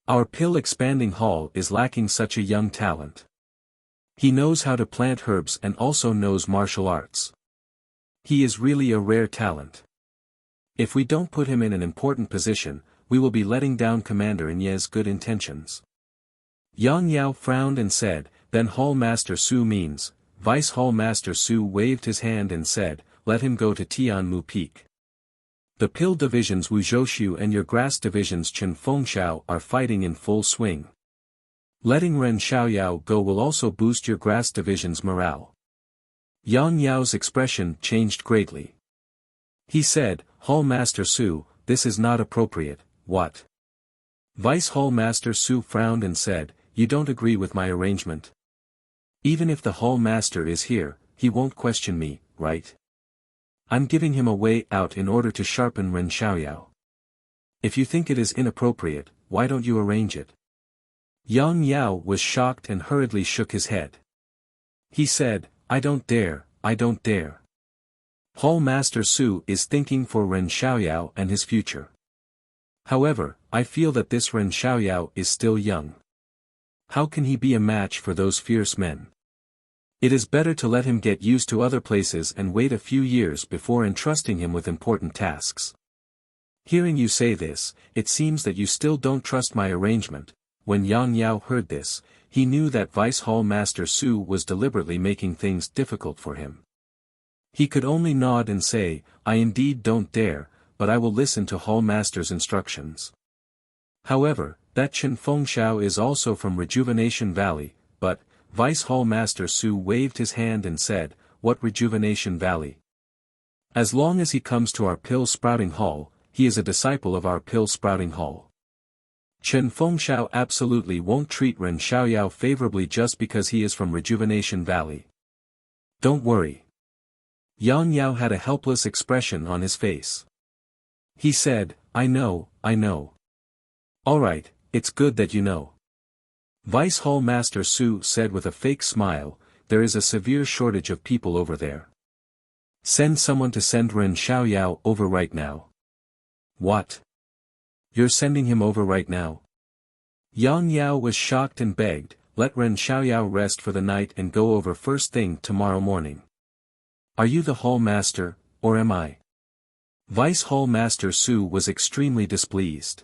Our pill expanding hall is lacking such a young talent. He knows how to plant herbs and also knows martial arts. He is really a rare talent. If we don't put him in an important position, we will be letting down Commander Nye's good intentions. Yang Yao frowned and said, Then Hall Master Su means. Vice Hall Master Su waved his hand and said, Let him go to Tianmu Peak. The pill divisions Wu Zhouxiu and your grass divisions Chen Fengxiao are fighting in full swing. Letting Ren Xiaoyao go will also boost your grass division's morale. Yang Yao's expression changed greatly. He said, Hall Master Su, this is not appropriate, what? Vice Hall Master Su frowned and said, You don't agree with my arrangement? Even if the Hall Master is here, he won't question me, right? I'm giving him a way out in order to sharpen Ren Xiaoyao. If you think it is inappropriate, why don't you arrange it? Yang Yao was shocked and hurriedly shook his head. He said, I don't dare, I don't dare. Hall Master Su is thinking for Ren Xiaoyao and his future. However, I feel that this Ren Xiaoyao is still young. How can he be a match for those fierce men? It is better to let him get used to other places and wait a few years before entrusting him with important tasks. Hearing you say this, it seems that you still don't trust my arrangement. When Yang Yao heard this, he knew that Vice Hall Master Su was deliberately making things difficult for him. He could only nod and say, I indeed don't dare, but I will listen to Hall Master's instructions. However, that Chen Fengxiao is also from Rejuvenation Valley, but, Vice Hall Master Su waved his hand and said, What Rejuvenation Valley? As long as he comes to our pill sprouting hall, he is a disciple of our pill sprouting hall. Chen Fengxiao absolutely won't treat Ren Xiaoyao favorably just because he is from Rejuvenation Valley. Don't worry. Yang Yao had a helpless expression on his face. He said, I know, I know. Alright, it's good that you know. Vice Hall Master Su said with a fake smile, there is a severe shortage of people over there. Send someone to send Ren Xiaoyao over right now. What? You're sending him over right now? Yang Yao was shocked and begged, let Ren Xiaoyao rest for the night and go over first thing tomorrow morning. Are you the Hall Master, or am I? Vice Hall Master Su was extremely displeased.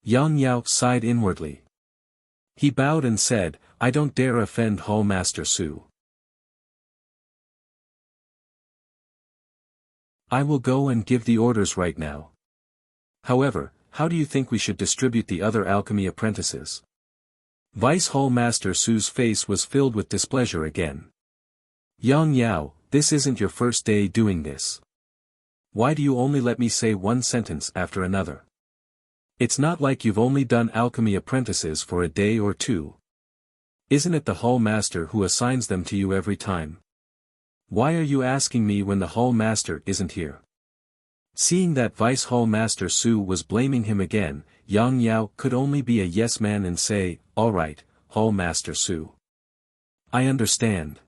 Yang Yao sighed inwardly. He bowed and said, I don't dare offend Hall Master Su. I will go and give the orders right now. However, how do you think we should distribute the other alchemy apprentices? Vice Hall Master Su's face was filled with displeasure again. Yang Yao, this isn't your first day doing this. Why do you only let me say one sentence after another? It's not like you've only done alchemy apprentices for a day or two. Isn't it the Hall Master who assigns them to you every time? Why are you asking me when the Hall Master isn't here? Seeing that Vice Hall Master Su was blaming him again, Yang Yao could only be a yes man and say, alright, Hall Master Su. I understand.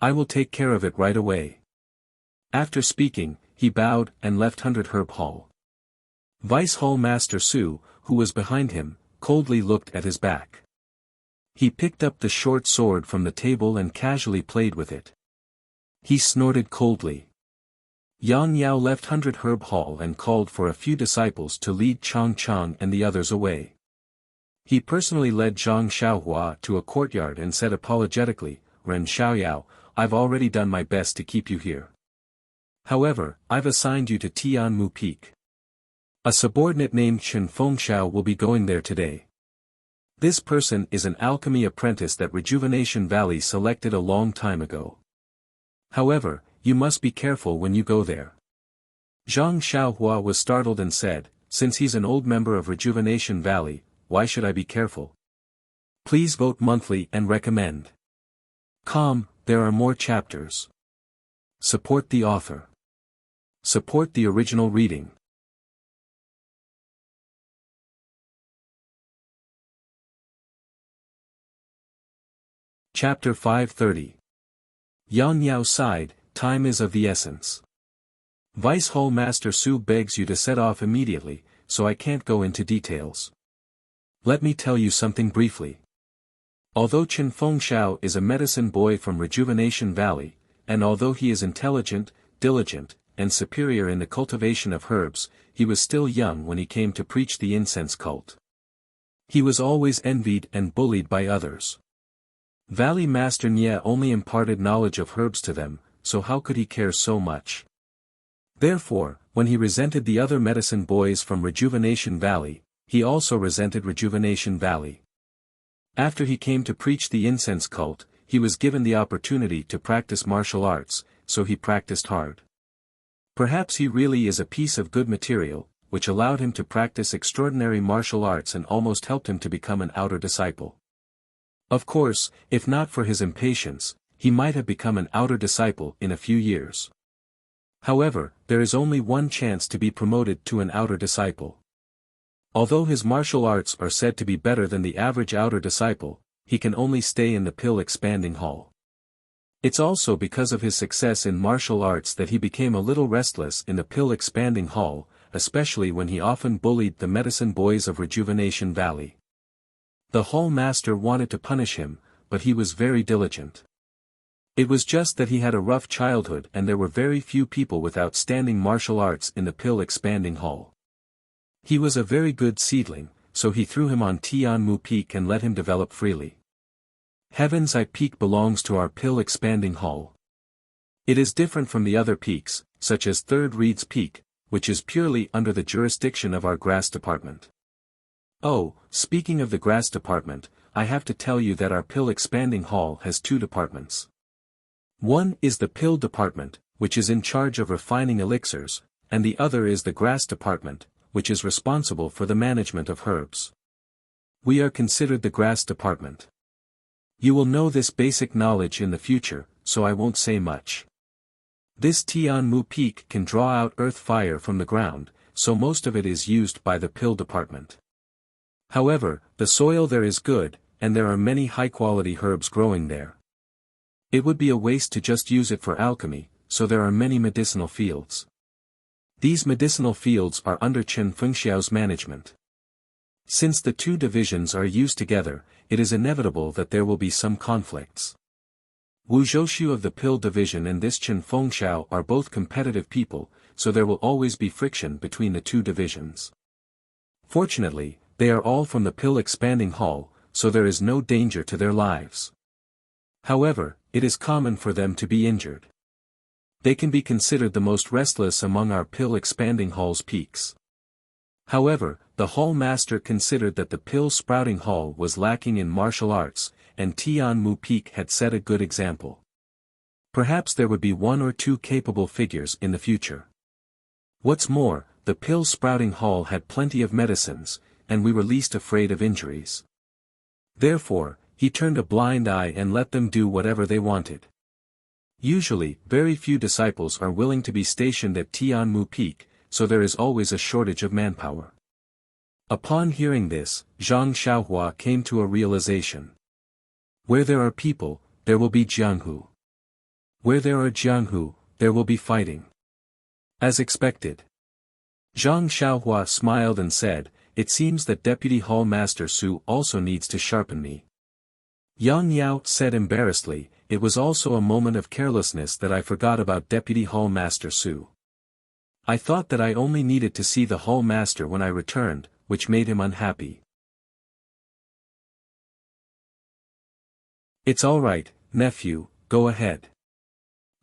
I will take care of it right away. After speaking, he bowed and left 100 Herb Hall. Vice Hall Master Su, who was behind him, coldly looked at his back. He picked up the short sword from the table and casually played with it. He snorted coldly. Yang Yao left 100 Herb Hall and called for a few disciples to lead Chang Chang and the others away. He personally led Zhang Xiaohua to a courtyard and said apologetically, Ren Xiaoyao, I've already done my best to keep you here. However, I've assigned you to Tianmu Peak. A subordinate named Chen Fengxiao will be going there today. This person is an alchemy apprentice that Rejuvenation Valley selected a long time ago. However, you must be careful when you go there. Zhang Xiaohua was startled and said, since he's an old member of Rejuvenation Valley, why should I be careful? Please vote monthly and recommend. There are more chapters. Support the author. Support the original reading. Chapter 530. Yang Yao sighed, time is of the essence. Vice Hall Master Su begs you to set off immediately, so I can't go into details. Let me tell you something briefly. Although Chen Fengxiao is a medicine boy from Rejuvenation Valley, and although he is intelligent, diligent, and superior in the cultivation of herbs, he was still young when he came to preach the incense cult. He was always envied and bullied by others. Valley Master Nye only imparted knowledge of herbs to them, so how could he care so much? Therefore, when he resented the other medicine boys from Rejuvenation Valley, he also resented Rejuvenation Valley. After he came to preach the incense cult, he was given the opportunity to practice martial arts, so he practiced hard. Perhaps he really is a piece of good material, which allowed him to practice extraordinary martial arts and almost helped him to become an outer disciple. Of course, if not for his impatience, he might have become an outer disciple in a few years. However, there is only one chance to be promoted to an outer disciple. Although his martial arts are said to be better than the average outer disciple, he can only stay in the pill expanding hall. It's also because of his success in martial arts that he became a little restless in the pill-expanding hall, especially when he often bullied the medicine boys of Rejuvenation Valley. The hall master wanted to punish him, but he was very diligent. It was just that he had a rough childhood and there were very few people with outstanding martial arts in the pill-expanding hall. He was a very good seedling, so he threw him on Tianmu Peak and let him develop freely. Heaven's Eye Peak belongs to our pill-expanding hall. It is different from the other peaks, such as Third Reed's Peak, which is purely under the jurisdiction of our grass department. Oh, speaking of the grass department, I have to tell you that our pill-expanding hall has two departments. One is the pill department, which is in charge of refining elixirs, and the other is the grass department, which is responsible for the management of herbs. We are considered the grass department. You will know this basic knowledge in the future, so I won't say much. This Tianmu Peak can draw out earth fire from the ground, so most of it is used by the pill department. However, the soil there is good, and there are many high-quality herbs growing there. It would be a waste to just use it for alchemy, so there are many medicinal fields. These medicinal fields are under Chen Fengxiao's management. Since the two divisions are used together, it is inevitable that there will be some conflicts. Wu Zhoushu of the Pill Division and this Chen Fengxiao are both competitive people, so there will always be friction between the two divisions. Fortunately, they are all from the pill-expanding hall, so there is no danger to their lives. However, it is common for them to be injured. They can be considered the most restless among our pill-expanding hall's peaks. However, the hall master considered that the pill-sprouting hall was lacking in martial arts, and Tianmu Peak had set a good example. Perhaps there would be one or two capable figures in the future. What's more, the pill-sprouting hall had plenty of medicines, and we were least afraid of injuries. Therefore, he turned a blind eye and let them do whatever they wanted. Usually, very few disciples are willing to be stationed at Tianmu Peak, so there is always a shortage of manpower. Upon hearing this, Zhang Xiaohua came to a realization. Where there are people, there will be jianghu. Where there are jianghu, there will be fighting. As expected. Zhang Xiaohua smiled and said, "It seems that Deputy Hall Master Su also needs to sharpen me." Yang Yao said embarrassedly, "It was also a moment of carelessness that I forgot about Deputy Hall Master Su. I thought that I only needed to see the Hall Master when I returned, which made him unhappy." "It's all right, nephew, go ahead.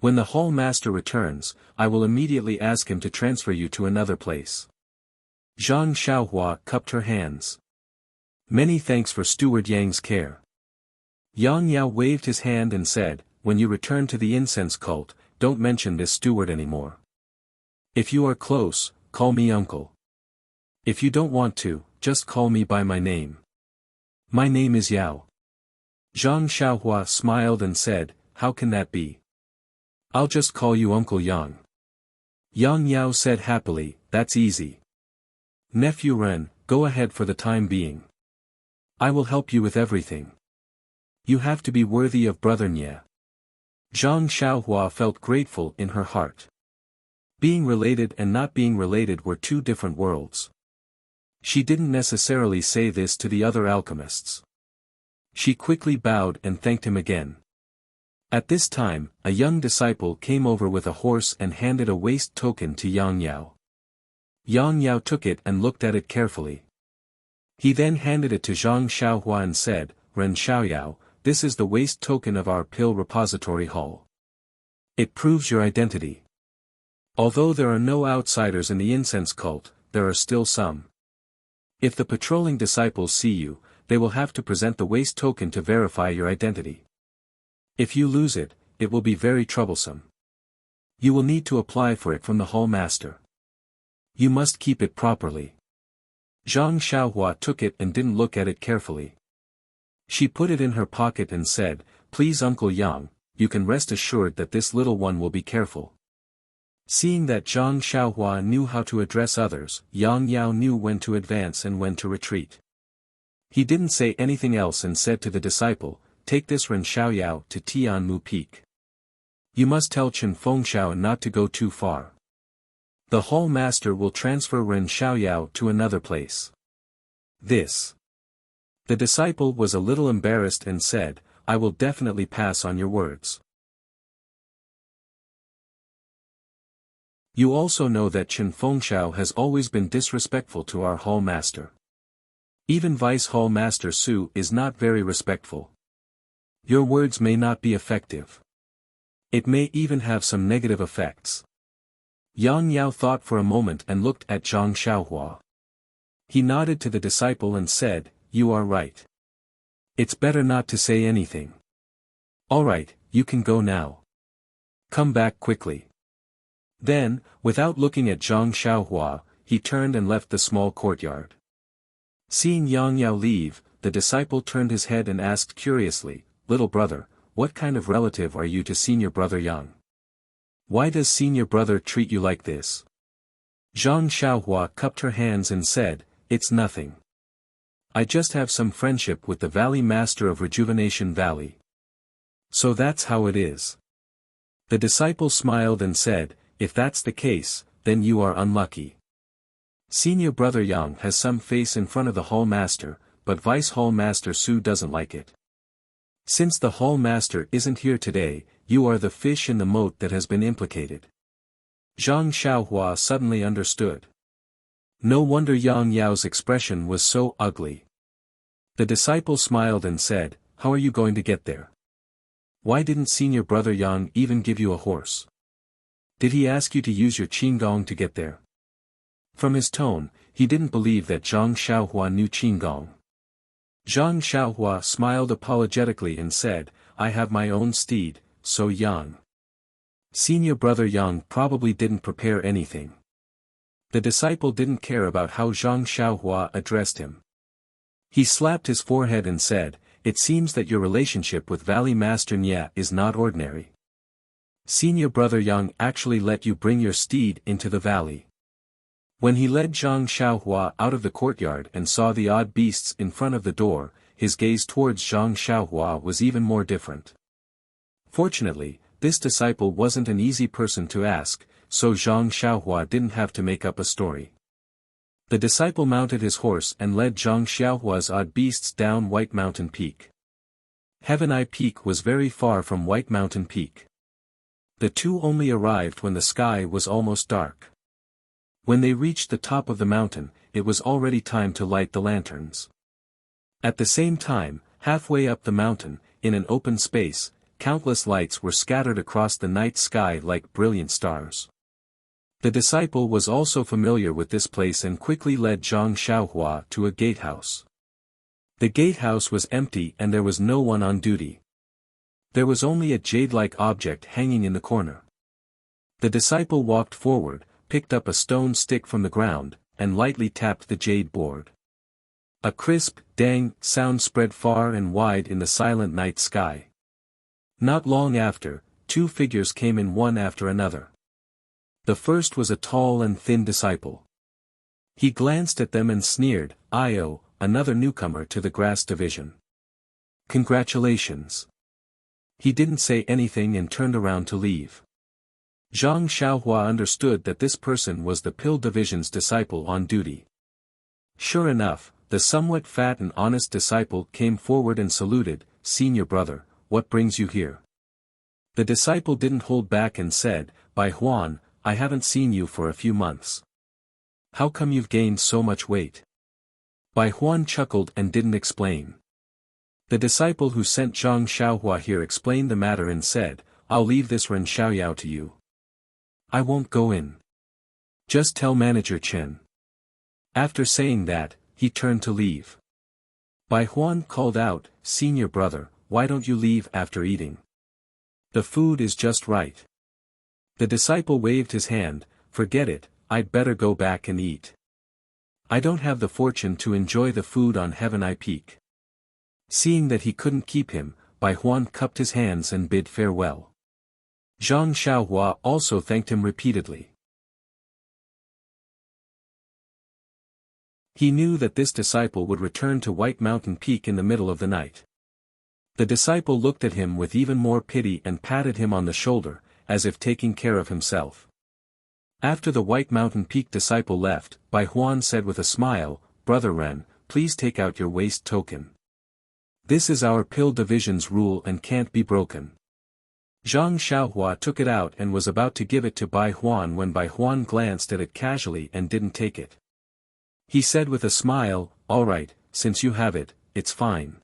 When the Hall Master returns, I will immediately ask him to transfer you to another place." Zhang Xiaohua cupped her hands. "Many thanks for Steward Yang's care." Yang Yao waved his hand and said, "When you return to the incense cult, don't mention this steward anymore. If you are close, call me uncle. If you don't want to, just call me by my name. My name is Yao." Zhang Xiaohua smiled and said, "How can that be? I'll just call you Uncle Yang." Yang Yao said happily, "That's easy. Nephew Ren, go ahead for the time being. I will help you with everything. You have to be worthy of Brother Nye." Zhang Xiaohua felt grateful in her heart. Being related and not being related were two different worlds. She didn't necessarily say this to the other alchemists. She quickly bowed and thanked him again. At this time, a young disciple came over with a horse and handed a waste token to Yang Yao. Yang Yao took it and looked at it carefully. He then handed it to Zhang Xiaohua and said, "Ren Xiaoyao, this is the waste token of our pill repository hall. It proves your identity. Although there are no outsiders in the incense cult, there are still some. If the patrolling disciples see you, they will have to present the waste token to verify your identity. If you lose it, it will be very troublesome. You will need to apply for it from the hall master. You must keep it properly." Zhang Xiaohua took it and didn't look at it carefully. She put it in her pocket and said, "Please Uncle Yang, you can rest assured that this little one will be careful." Seeing that Zhang Xiaohua knew how to address others, Yang Yao knew when to advance and when to retreat. He didn't say anything else and said to the disciple, "Take this Ren Xiaoyao to Tianmu Peak. You must tell Chen Fengxiao not to go too far. The hall master will transfer Ren Xiaoyao to another place. This. The disciple was a little embarrassed and said, I will definitely pass on your words. You also know that Chen Fengxiao has always been disrespectful to our hall master. Even Vice Hall Master Su is not very respectful. Your words may not be effective. It may even have some negative effects. Yang Yao thought for a moment and looked at Zhang Xiaohua. He nodded to the disciple and said, You are right. It's better not to say anything. Alright, you can go now. Come back quickly. Then, without looking at Zhang Xiaohua, he turned and left the small courtyard. Seeing Yang Yao leave, the disciple turned his head and asked curiously, Little brother, what kind of relative are you to senior brother Yang? Why does senior brother treat you like this? Zhang Xiaohua cupped her hands and said, It's nothing. I just have some friendship with the Valley Master of Rejuvenation Valley. So that's how it is. The disciple smiled and said, If that's the case, then you are unlucky. Senior brother Yang has some face in front of the hall master, but Vice Hall Master Su doesn't like it. Since the hall master isn't here today, you are the fish in the moat that has been implicated. Zhang Xiaohua suddenly understood. No wonder Yang Yao's expression was so ugly. The disciple smiled and said, How are you going to get there? Why didn't senior brother Yang even give you a horse? Did he ask you to use your qinggong to get there? From his tone, he didn't believe that Zhang Xiaohua knew qinggong. Zhang Xiaohua smiled apologetically and said, I have my own steed, so Yang. Senior brother Yang probably didn't prepare anything. The disciple didn't care about how Zhang Xiaohua addressed him. He slapped his forehead and said, It seems that your relationship with Valley Master Nia is not ordinary. Senior brother Yang actually let you bring your steed into the valley. When he led Zhang Xiaohua out of the courtyard and saw the odd beasts in front of the door, his gaze towards Zhang Xiaohua was even more different. Fortunately, this disciple wasn't an easy person to ask, so Zhang Xiaohua didn't have to make up a story. The disciple mounted his horse and led Zhang Xiaohua's odd beasts down White Mountain Peak. Heaven Eye Peak was very far from White Mountain Peak. The two only arrived when the sky was almost dark. When they reached the top of the mountain, it was already time to light the lanterns. At the same time, halfway up the mountain, in an open space, countless lights were scattered across the night sky like brilliant stars. The disciple was also familiar with this place and quickly led Zhang Xiaohua to a gatehouse. The gatehouse was empty and there was no one on duty. There was only a jade-like object hanging in the corner. The disciple walked forward, picked up a stone stick from the ground, and lightly tapped the jade board. A crisp, dang sound spread far and wide in the silent night sky. Not long after, two figures came in one after another. The first was a tall and thin disciple. He glanced at them and sneered, "Io, another newcomer to the grass division. Congratulations." He didn't say anything and turned around to leave. Zhang Xiaohua understood that this person was the Pill Division's disciple on duty. Sure enough, the somewhat fat and honest disciple came forward and saluted, "Senior brother, what brings you here?" The disciple didn't hold back and said, "Bai Huan, I haven't seen you for a few months. How come you've gained so much weight?" Bai Huan chuckled and didn't explain. The disciple who sent Zhang Xiaohua here explained the matter and said, "I'll leave this Ren Xiaoyao to you. I won't go in. Just tell Manager Chen." After saying that, he turned to leave. Bai Huan called out, "Senior brother, why don't you leave after eating? The food is just right." The disciple waved his hand, "Forget it, I'd better go back and eat. I don't have the fortune to enjoy the food on Heaven Eye Peak." Seeing that he couldn't keep him, Bai Huan cupped his hands and bid farewell. Zhang Xiaohua also thanked him repeatedly. He knew that this disciple would return to White Mountain Peak in the middle of the night. The disciple looked at him with even more pity and patted him on the shoulder, as if taking care of himself. After the White Mountain Peak disciple left, Bai Huan said with a smile, "Brother Ren, please take out your waist token. This is our pill division's rule and can't be broken." Zhang Xiaohua took it out and was about to give it to Bai Huan when Bai Huan glanced at it casually and didn't take it. He said with a smile, "All right, since you have it, it's fine.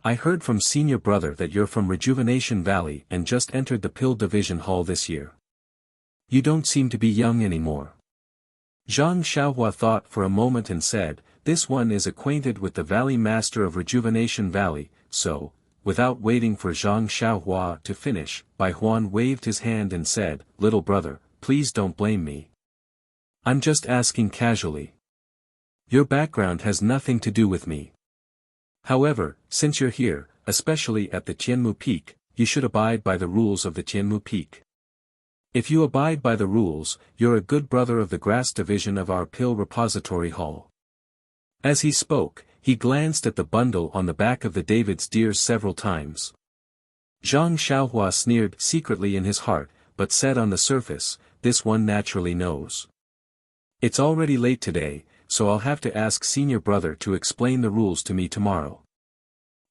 I heard from senior brother that you're from Rejuvenation Valley and just entered the pill division hall this year. You don't seem to be young anymore." Zhang Xiaohua thought for a moment and said, "This one is acquainted with the Valley Master of Rejuvenation Valley, so," without waiting for Zhang Xiaohua to finish, Bai Huan waved his hand and said, "Little brother, please don't blame me. I'm just asking casually. Your background has nothing to do with me. However, since you're here, especially at the Tianmu Peak, you should abide by the rules of the Tianmu Peak. If you abide by the rules, you're a good brother of the grass division of our pill repository hall." As he spoke, he glanced at the bundle on the back of the David's deer several times. Zhang Xiaohua sneered secretly in his heart, but said on the surface, "This one naturally knows. It's already late today, so I'll have to ask senior brother to explain the rules to me tomorrow."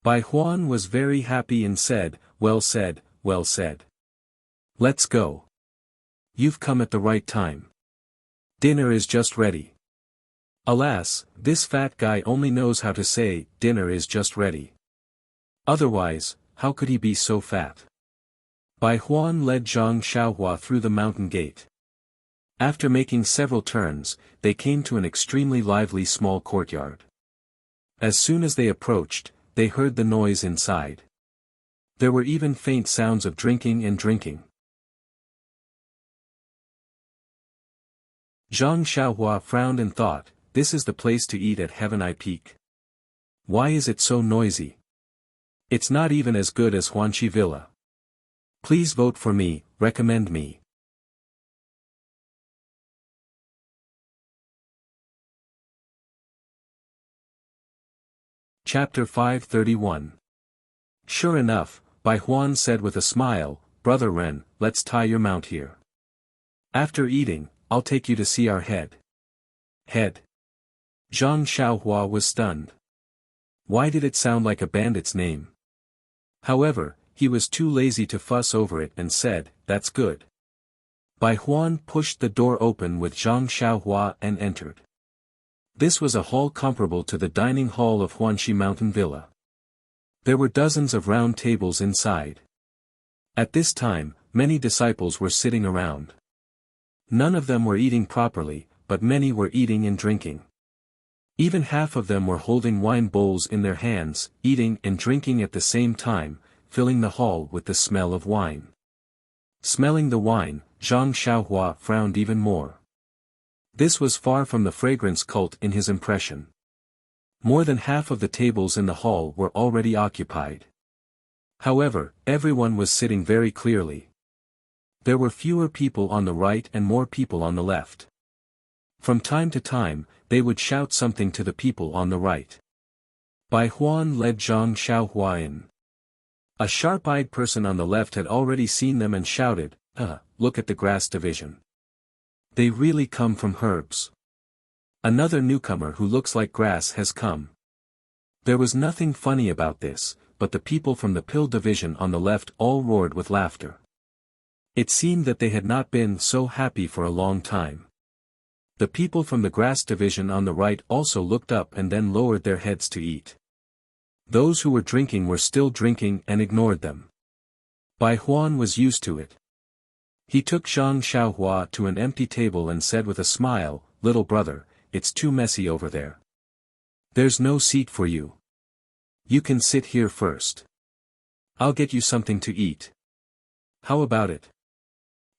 Bai Huan was very happy and said, "Well said, well said. Let's go. You've come at the right time. Dinner is just ready." Alas, this fat guy only knows how to say, "Dinner is just ready." Otherwise, how could he be so fat? Bai Huan led Zhang Xiaohua through the mountain gate. After making several turns, they came to an extremely lively small courtyard. As soon as they approached, they heard the noise inside. There were even faint sounds of drinking and drinking. Zhang Xiaohua frowned and thought, "This is the place to eat at Heaven Eye Peak. Why is it so noisy? It's not even as good as Huanqi Villa. Please vote for me, recommend me." Chapter 531. Sure enough, Bai Huan said with a smile, "Brother Ren, let's tie your mount here. After eating, I'll take you to see our head." Head? Zhang Xiaohua was stunned. Why did it sound like a bandit's name? However, he was too lazy to fuss over it and said, "That's good." Bai Huan pushed the door open with Zhang Xiaohua and entered. This was a hall comparable to the dining hall of Huanqi Mountain Villa. There were dozens of round tables inside. At this time, many disciples were sitting around. None of them were eating properly, but many were eating and drinking. Even half of them were holding wine bowls in their hands, eating and drinking at the same time, filling the hall with the smell of wine. Smelling the wine, Zhang Xiaohua frowned even more. This was far from the fragrance cult in his impression. More than half of the tables in the hall were already occupied. However, everyone was sitting very clearly. There were fewer people on the right and more people on the left. From time to time, they would shout something to the people on the right. Bai Huan led Zhang Xiaohua in. A sharp-eyed person on the left had already seen them and shouted, "Look at the grass division. They really come from herbs. Another newcomer who looks like grass has come." There was nothing funny about this, but the people from the pill division on the left all roared with laughter. It seemed that they had not been so happy for a long time. The people from the grass division on the right also looked up and then lowered their heads to eat. Those who were drinking were still drinking and ignored them. Bai Huan was used to it. He took Zhang Xiaohua to an empty table and said with a smile, "Little brother, it's too messy over there. There's no seat for you. You can sit here first. I'll get you something to eat. How about it?"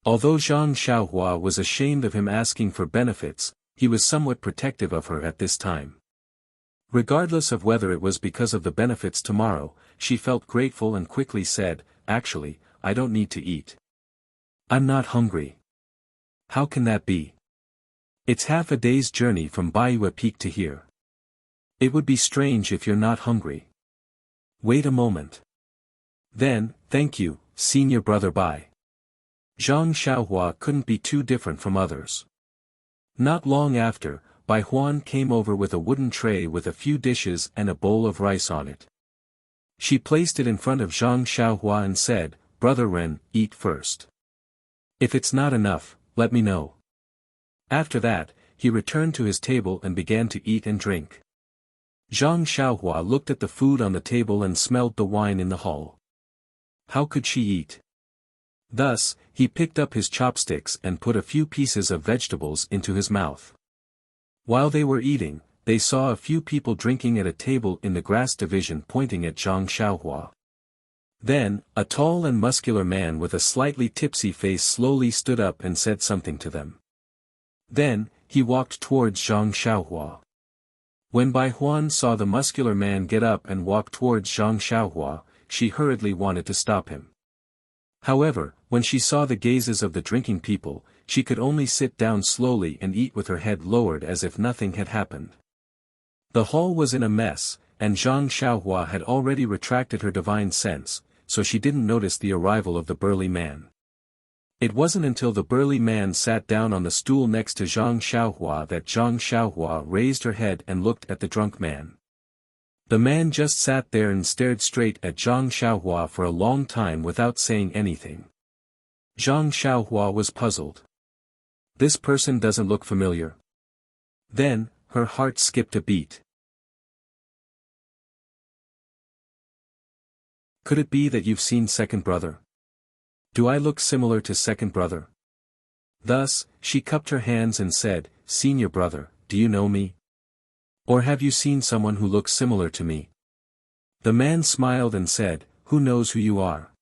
Although Zhang Xiaohua was ashamed of him asking for benefits, he was somewhat protective of her at this time. Regardless of whether it was because of the benefits tomorrow, she felt grateful and quickly said, "Actually, I don't need to eat. I'm not hungry." "How can that be? It's half a day's journey from Baiyue Peak to here. It would be strange if you're not hungry." "Wait a moment. Then, thank you, senior brother Bai. Zhang Xiaohua couldn't be too different from others. Not long after, Bai Huan came over with a wooden tray with a few dishes and a bowl of rice on it. She placed it in front of Zhang Xiaohua and said, "Brother Ren, eat first. If it's not enough, let me know." After that, he returned to his table and began to eat and drink. Zhang Xiaohua looked at the food on the table and smelled the wine in the hall. How could she eat? Thus, he picked up his chopsticks and put a few pieces of vegetables into his mouth. While they were eating, they saw a few people drinking at a table in the grass division pointing at Zhang Xiaohua. Then, a tall and muscular man with a slightly tipsy face slowly stood up and said something to them. Then, he walked towards Zhang Xiaohua. When Bai Huan saw the muscular man get up and walk towards Zhang Xiaohua, she hurriedly wanted to stop him. However, when she saw the gazes of the drinking people, she could only sit down slowly and eat with her head lowered as if nothing had happened. The hall was in a mess, and Zhang Xiaohua had already retracted her divine sense, so she didn't notice the arrival of the burly man. It wasn't until the burly man sat down on the stool next to Zhang Xiaohua that Zhang Xiaohua raised her head and looked at the drunk man. The man just sat there and stared straight at Zhang Xiaohua for a long time without saying anything. Zhang Xiaohua was puzzled. This person doesn't look familiar. Then, her heart skipped a beat. Could it be that you've seen second brother? Do I look similar to second brother? Thus, she cupped her hands and said, "Senior brother, do you know me? Or have you seen someone who looks similar to me?" The man smiled and said, "Who knows who you are?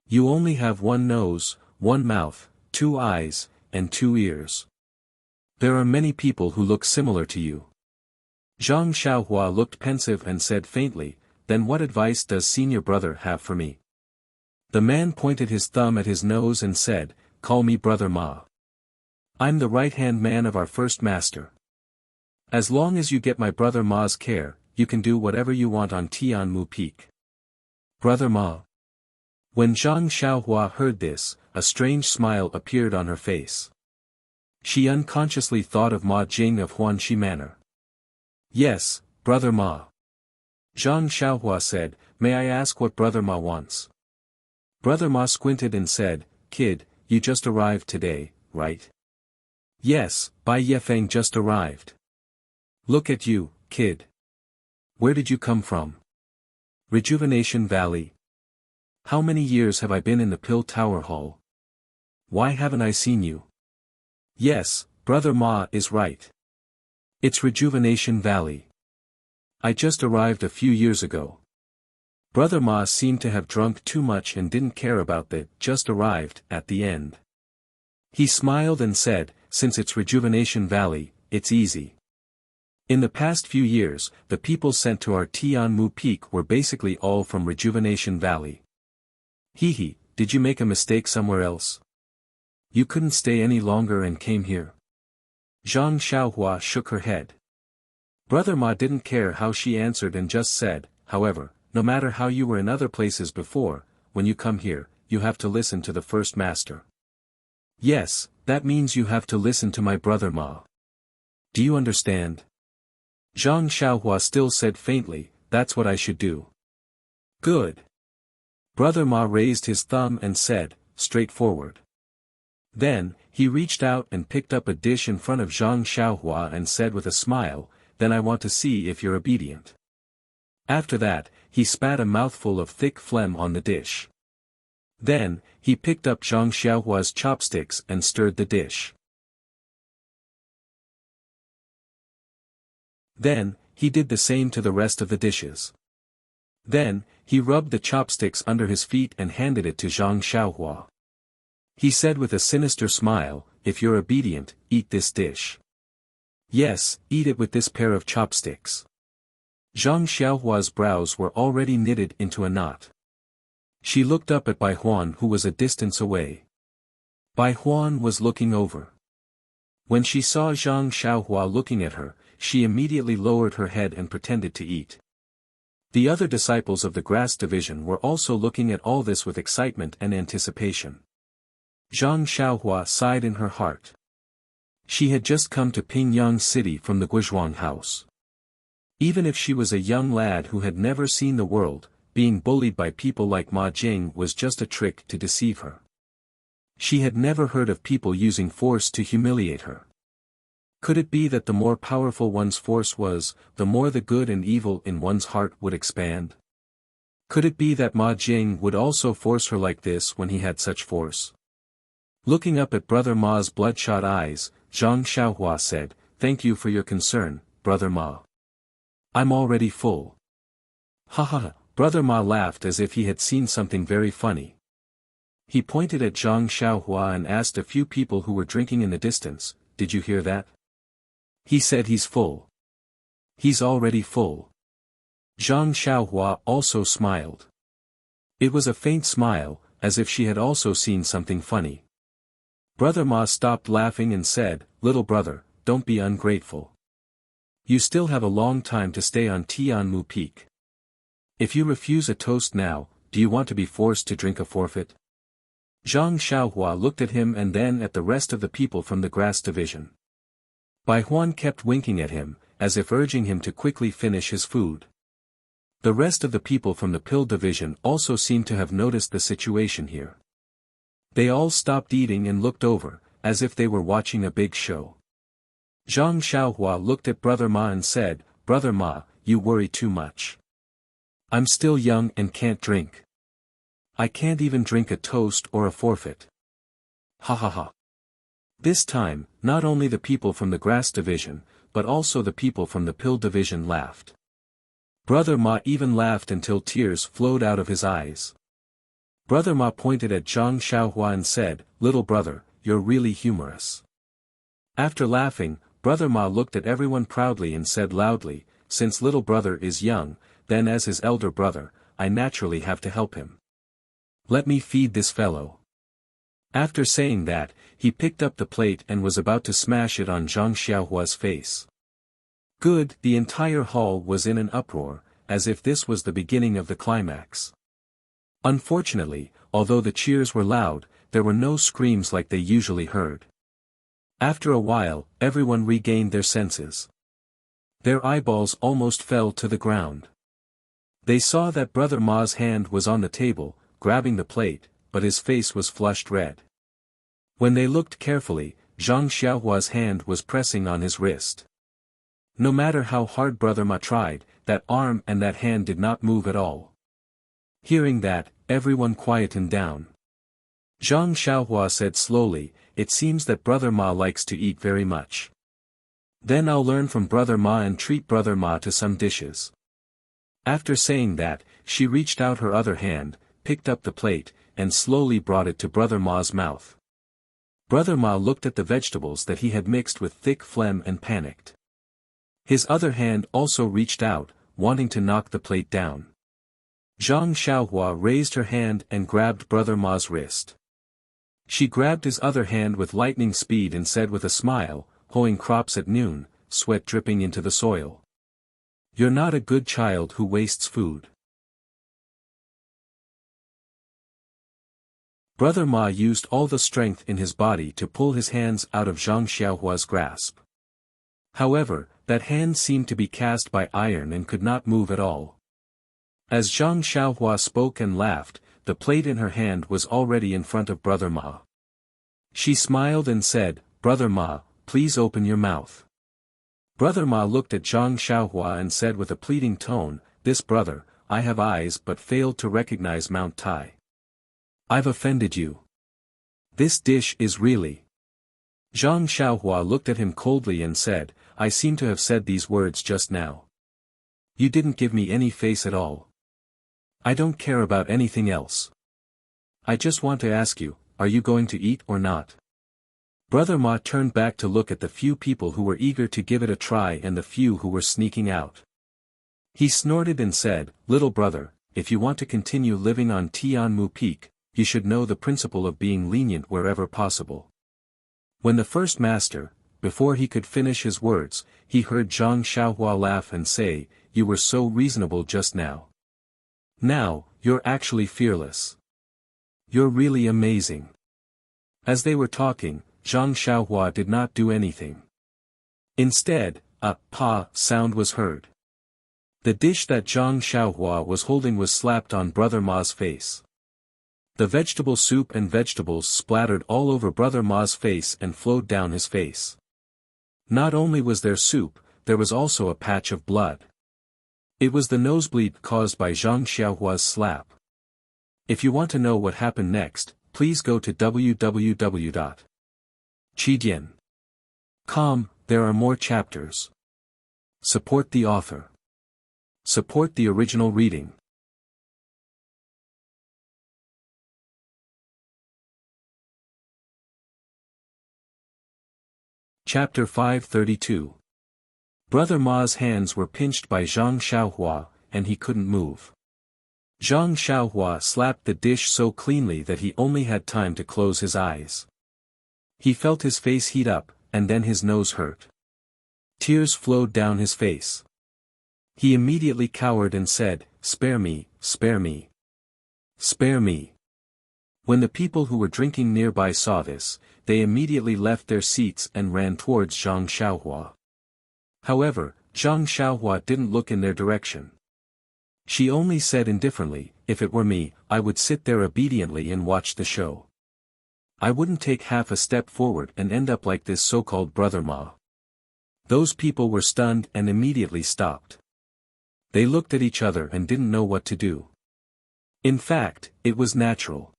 You only have one nose, one mouth, 2 eyes, and 2 ears. There are many people who look similar to you." Zhang Xiaohua looked pensive and said faintly, "Then what advice does senior brother have for me?" The man pointed his thumb at his nose and said, "Call me Brother Ma. I'm the right-hand man of our first master. As long as you get my brother Ma's care, you can do whatever you want on Tianmu Peak." Brother Ma. When Zhang Xiaohua heard this, a strange smile appeared on her face. She unconsciously thought of Ma Jing of Huanxi Manor. "Yes, Brother Ma." Zhang Xiaohua said, "May I ask what Brother Ma wants?" Brother Ma squinted and said, "Kid, you just arrived today, right?" "Yes, Bai Yefeng just arrived." "Look at you, kid. Where did you come from?" "Rejuvenation Valley." "How many years have I been in the Pill Tower Hall? Why haven't I seen you?" "Yes, Brother Ma is right. It's Rejuvenation Valley. I just arrived a few years ago." Brother Ma seemed to have drunk too much and didn't care about the "just arrived" at the end. He smiled and said, "Since it's Rejuvenation Valley, it's easy. In the past few years, the people sent to our Tianmu Peak were basically all from Rejuvenation Valley." "Hee, did you make a mistake somewhere else? You couldn't stay any longer and came here?" Zhang Xiaohua shook her head. Brother Ma didn't care how she answered and just said, "However, no matter how you were in other places before, when you come here, you have to listen to the first master." "Yes, that means you have to listen to my brother Ma. Do you understand?" Zhang Xiaohua still said faintly, "That's what I should do." "Good." Brother Ma raised his thumb and said, "Straightforward." Then, he reached out and picked up a dish in front of Zhang Xiaohua and said with a smile, "Then I want to see if you're obedient." After that, he spat a mouthful of thick phlegm on the dish. Then, he picked up Zhang Xiaohua's chopsticks and stirred the dish. Then, he did the same to the rest of the dishes. Then, he rubbed the chopsticks under his feet and handed it to Zhang Xiaohua. He said with a sinister smile, "If you're obedient, eat this dish. Yes, eat it with this pair of chopsticks." Zhang Xiaohua's brows were already knitted into a knot. She looked up at Bai Huan who was a distance away. Bai Huan was looking over. When she saw Zhang Xiaohua looking at her, she immediately lowered her head and pretended to eat. The other disciples of the grass division were also looking at all this with excitement and anticipation. Zhang Xiaohua sighed in her heart. She had just come to Pingyang City from the Guizhuang house. Even if she was a young lad who had never seen the world, being bullied by people like Ma Jing was just a trick to deceive her. She had never heard of people using force to humiliate her. Could it be that the more powerful one's force was, the more the good and evil in one's heart would expand? Could it be that Ma Jing would also force her like this when he had such force? Looking up at Brother Ma's bloodshot eyes, Zhang Xiaohua said, "Thank you for your concern, Brother Ma. I'm already full." Ha ha ha, Brother Ma laughed as if he had seen something very funny. He pointed at Zhang Xiaohua and asked a few people who were drinking in the distance, "Did you hear that? He said he's full. He's already full." Zhang Xiaohua also smiled. It was a faint smile, as if she had also seen something funny. Brother Ma stopped laughing and said, "Little brother, don't be ungrateful. You still have a long time to stay on Tianmu Peak. If you refuse a toast now, do you want to be forced to drink a forfeit?" Zhang Xiaohua looked at him and then at the rest of the people from the grass division. Bai Huan kept winking at him, as if urging him to quickly finish his food. The rest of the people from the pill division also seemed to have noticed the situation here. They all stopped eating and looked over, as if they were watching a big show. Zhang Xiaohua looked at Brother Ma and said, "Brother Ma, you worry too much. I'm still young and can't drink. I can't even drink a toast or a forfeit." Ha ha ha. This time, not only the people from the grass division, but also the people from the pill division laughed. Brother Ma even laughed until tears flowed out of his eyes. Brother Ma pointed at Zhang Xiaohua and said, "Little brother, you're really humorous." After laughing, Brother Ma looked at everyone proudly and said loudly, "Since little brother is young, then as his elder brother, I naturally have to help him. Let me feed this fellow." After saying that, he picked up the plate and was about to smash it on Zhang Xiaohua's face. Good, the entire hall was in an uproar, as if this was the beginning of the climax. Unfortunately, although the cheers were loud, there were no screams like they usually heard. After a while, everyone regained their senses. Their eyeballs almost fell to the ground. They saw that Brother Ma's hand was on the table, grabbing the plate, but his face was flushed red. When they looked carefully, Zhang Xiaohua's hand was pressing on his wrist. No matter how hard Brother Ma tried, that arm and that hand did not move at all. Hearing that, everyone quietened down. Zhang Xiaohua said slowly, "It seems that Brother Ma likes to eat very much. Then I'll learn from Brother Ma and treat Brother Ma to some dishes." After saying that, she reached out her other hand, picked up the plate, and slowly brought it to Brother Ma's mouth. Brother Ma looked at the vegetables that he had mixed with thick phlegm and panicked. His other hand also reached out, wanting to knock the plate down. Zhang Xiaohua raised her hand and grabbed Brother Ma's wrist. She grabbed his other hand with lightning speed and said with a smile, "Hoeing crops at noon, sweat dripping into the soil. You're not a good child who wastes food." Brother Ma used all the strength in his body to pull his hands out of Zhang Xiaohua's grasp. However, that hand seemed to be cast by iron and could not move at all. As Zhang Xiaohua spoke and laughed, the plate in her hand was already in front of Brother Ma. She smiled and said, "Brother Ma, please open your mouth." Brother Ma looked at Zhang Xiaohua and said with a pleading tone, "This brother, I have eyes but failed to recognize Mount Tai. I've offended you. This dish is really—" Zhang Xiaohua looked at him coldly and said, "I seem to have said these words just now. You didn't give me any face at all. I don't care about anything else. I just want to ask you, are you going to eat or not?" Brother Ma turned back to look at the few people who were eager to give it a try and the few who were sneaking out. He snorted and said, "Little brother, if you want to continue living on Tianmu Peak, you should know the principle of being lenient wherever possible." When the first master, before he could finish his words, he heard Zhang Xiaohua laugh and say, "You were so reasonable just now. Now, you're actually fearless. You're really amazing." As they were talking, Zhang Xiaohua did not do anything. Instead, a pa sound was heard. The dish that Zhang Xiaohua was holding was slapped on Brother Ma's face. The vegetable soup and vegetables splattered all over Brother Ma's face and flowed down his face. Not only was there soup, there was also a patch of blood. It was the nosebleed caused by Zhang Xiaohua's slap. If you want to know what happened next, please go to www.chidian.com. There are more chapters. Support the author. Support the original reading. Chapter 532. Brother Ma's hands were pinched by Zhang Xiaohua, and he couldn't move. Zhang Xiaohua slapped the dish so cleanly that he only had time to close his eyes. He felt his face heat up, and then his nose hurt. Tears flowed down his face. He immediately cowered and said, "Spare me, spare me. Spare me." When the people who were drinking nearby saw this, they immediately left their seats and ran towards Zhang Xiaohua. However, Zhang Xiaohua didn't look in their direction. She only said indifferently, "If it were me, I would sit there obediently and watch the show. I wouldn't take half a step forward and end up like this so-called Brother Ma." Those people were stunned and immediately stopped. They looked at each other and didn't know what to do. In fact, it was natural.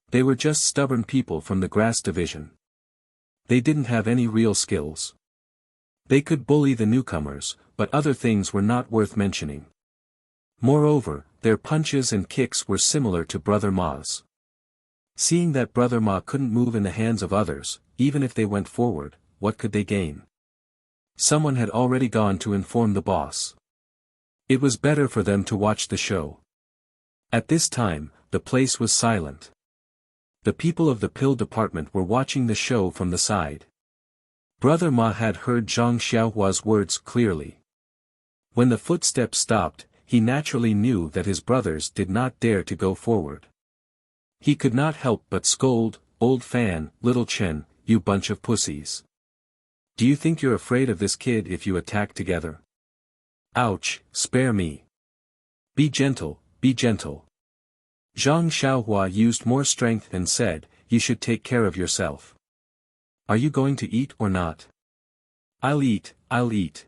They were just stubborn people from the grass division. They didn't have any real skills. They could bully the newcomers, but other things were not worth mentioning. Moreover, their punches and kicks were similar to Brother Ma's. Seeing that Brother Ma couldn't move in the hands of others, even if they went forward, what could they gain? Someone had already gone to inform the boss. It was better for them to watch the show. At this time, the place was silent. The people of the pill department were watching the show from the side. Brother Ma had heard Zhang Xiaohua's words clearly. When the footsteps stopped, he naturally knew that his brothers did not dare to go forward. He could not help but scold, "Old Fan, little Chen, you bunch of pussies. Do you think you're afraid of this kid if you attack together? Ouch, spare me. Be gentle, be gentle." Zhang Xiaohua used more strength and said, "You should take care of yourself. Are you going to eat or not?" I'll eat, I'll eat."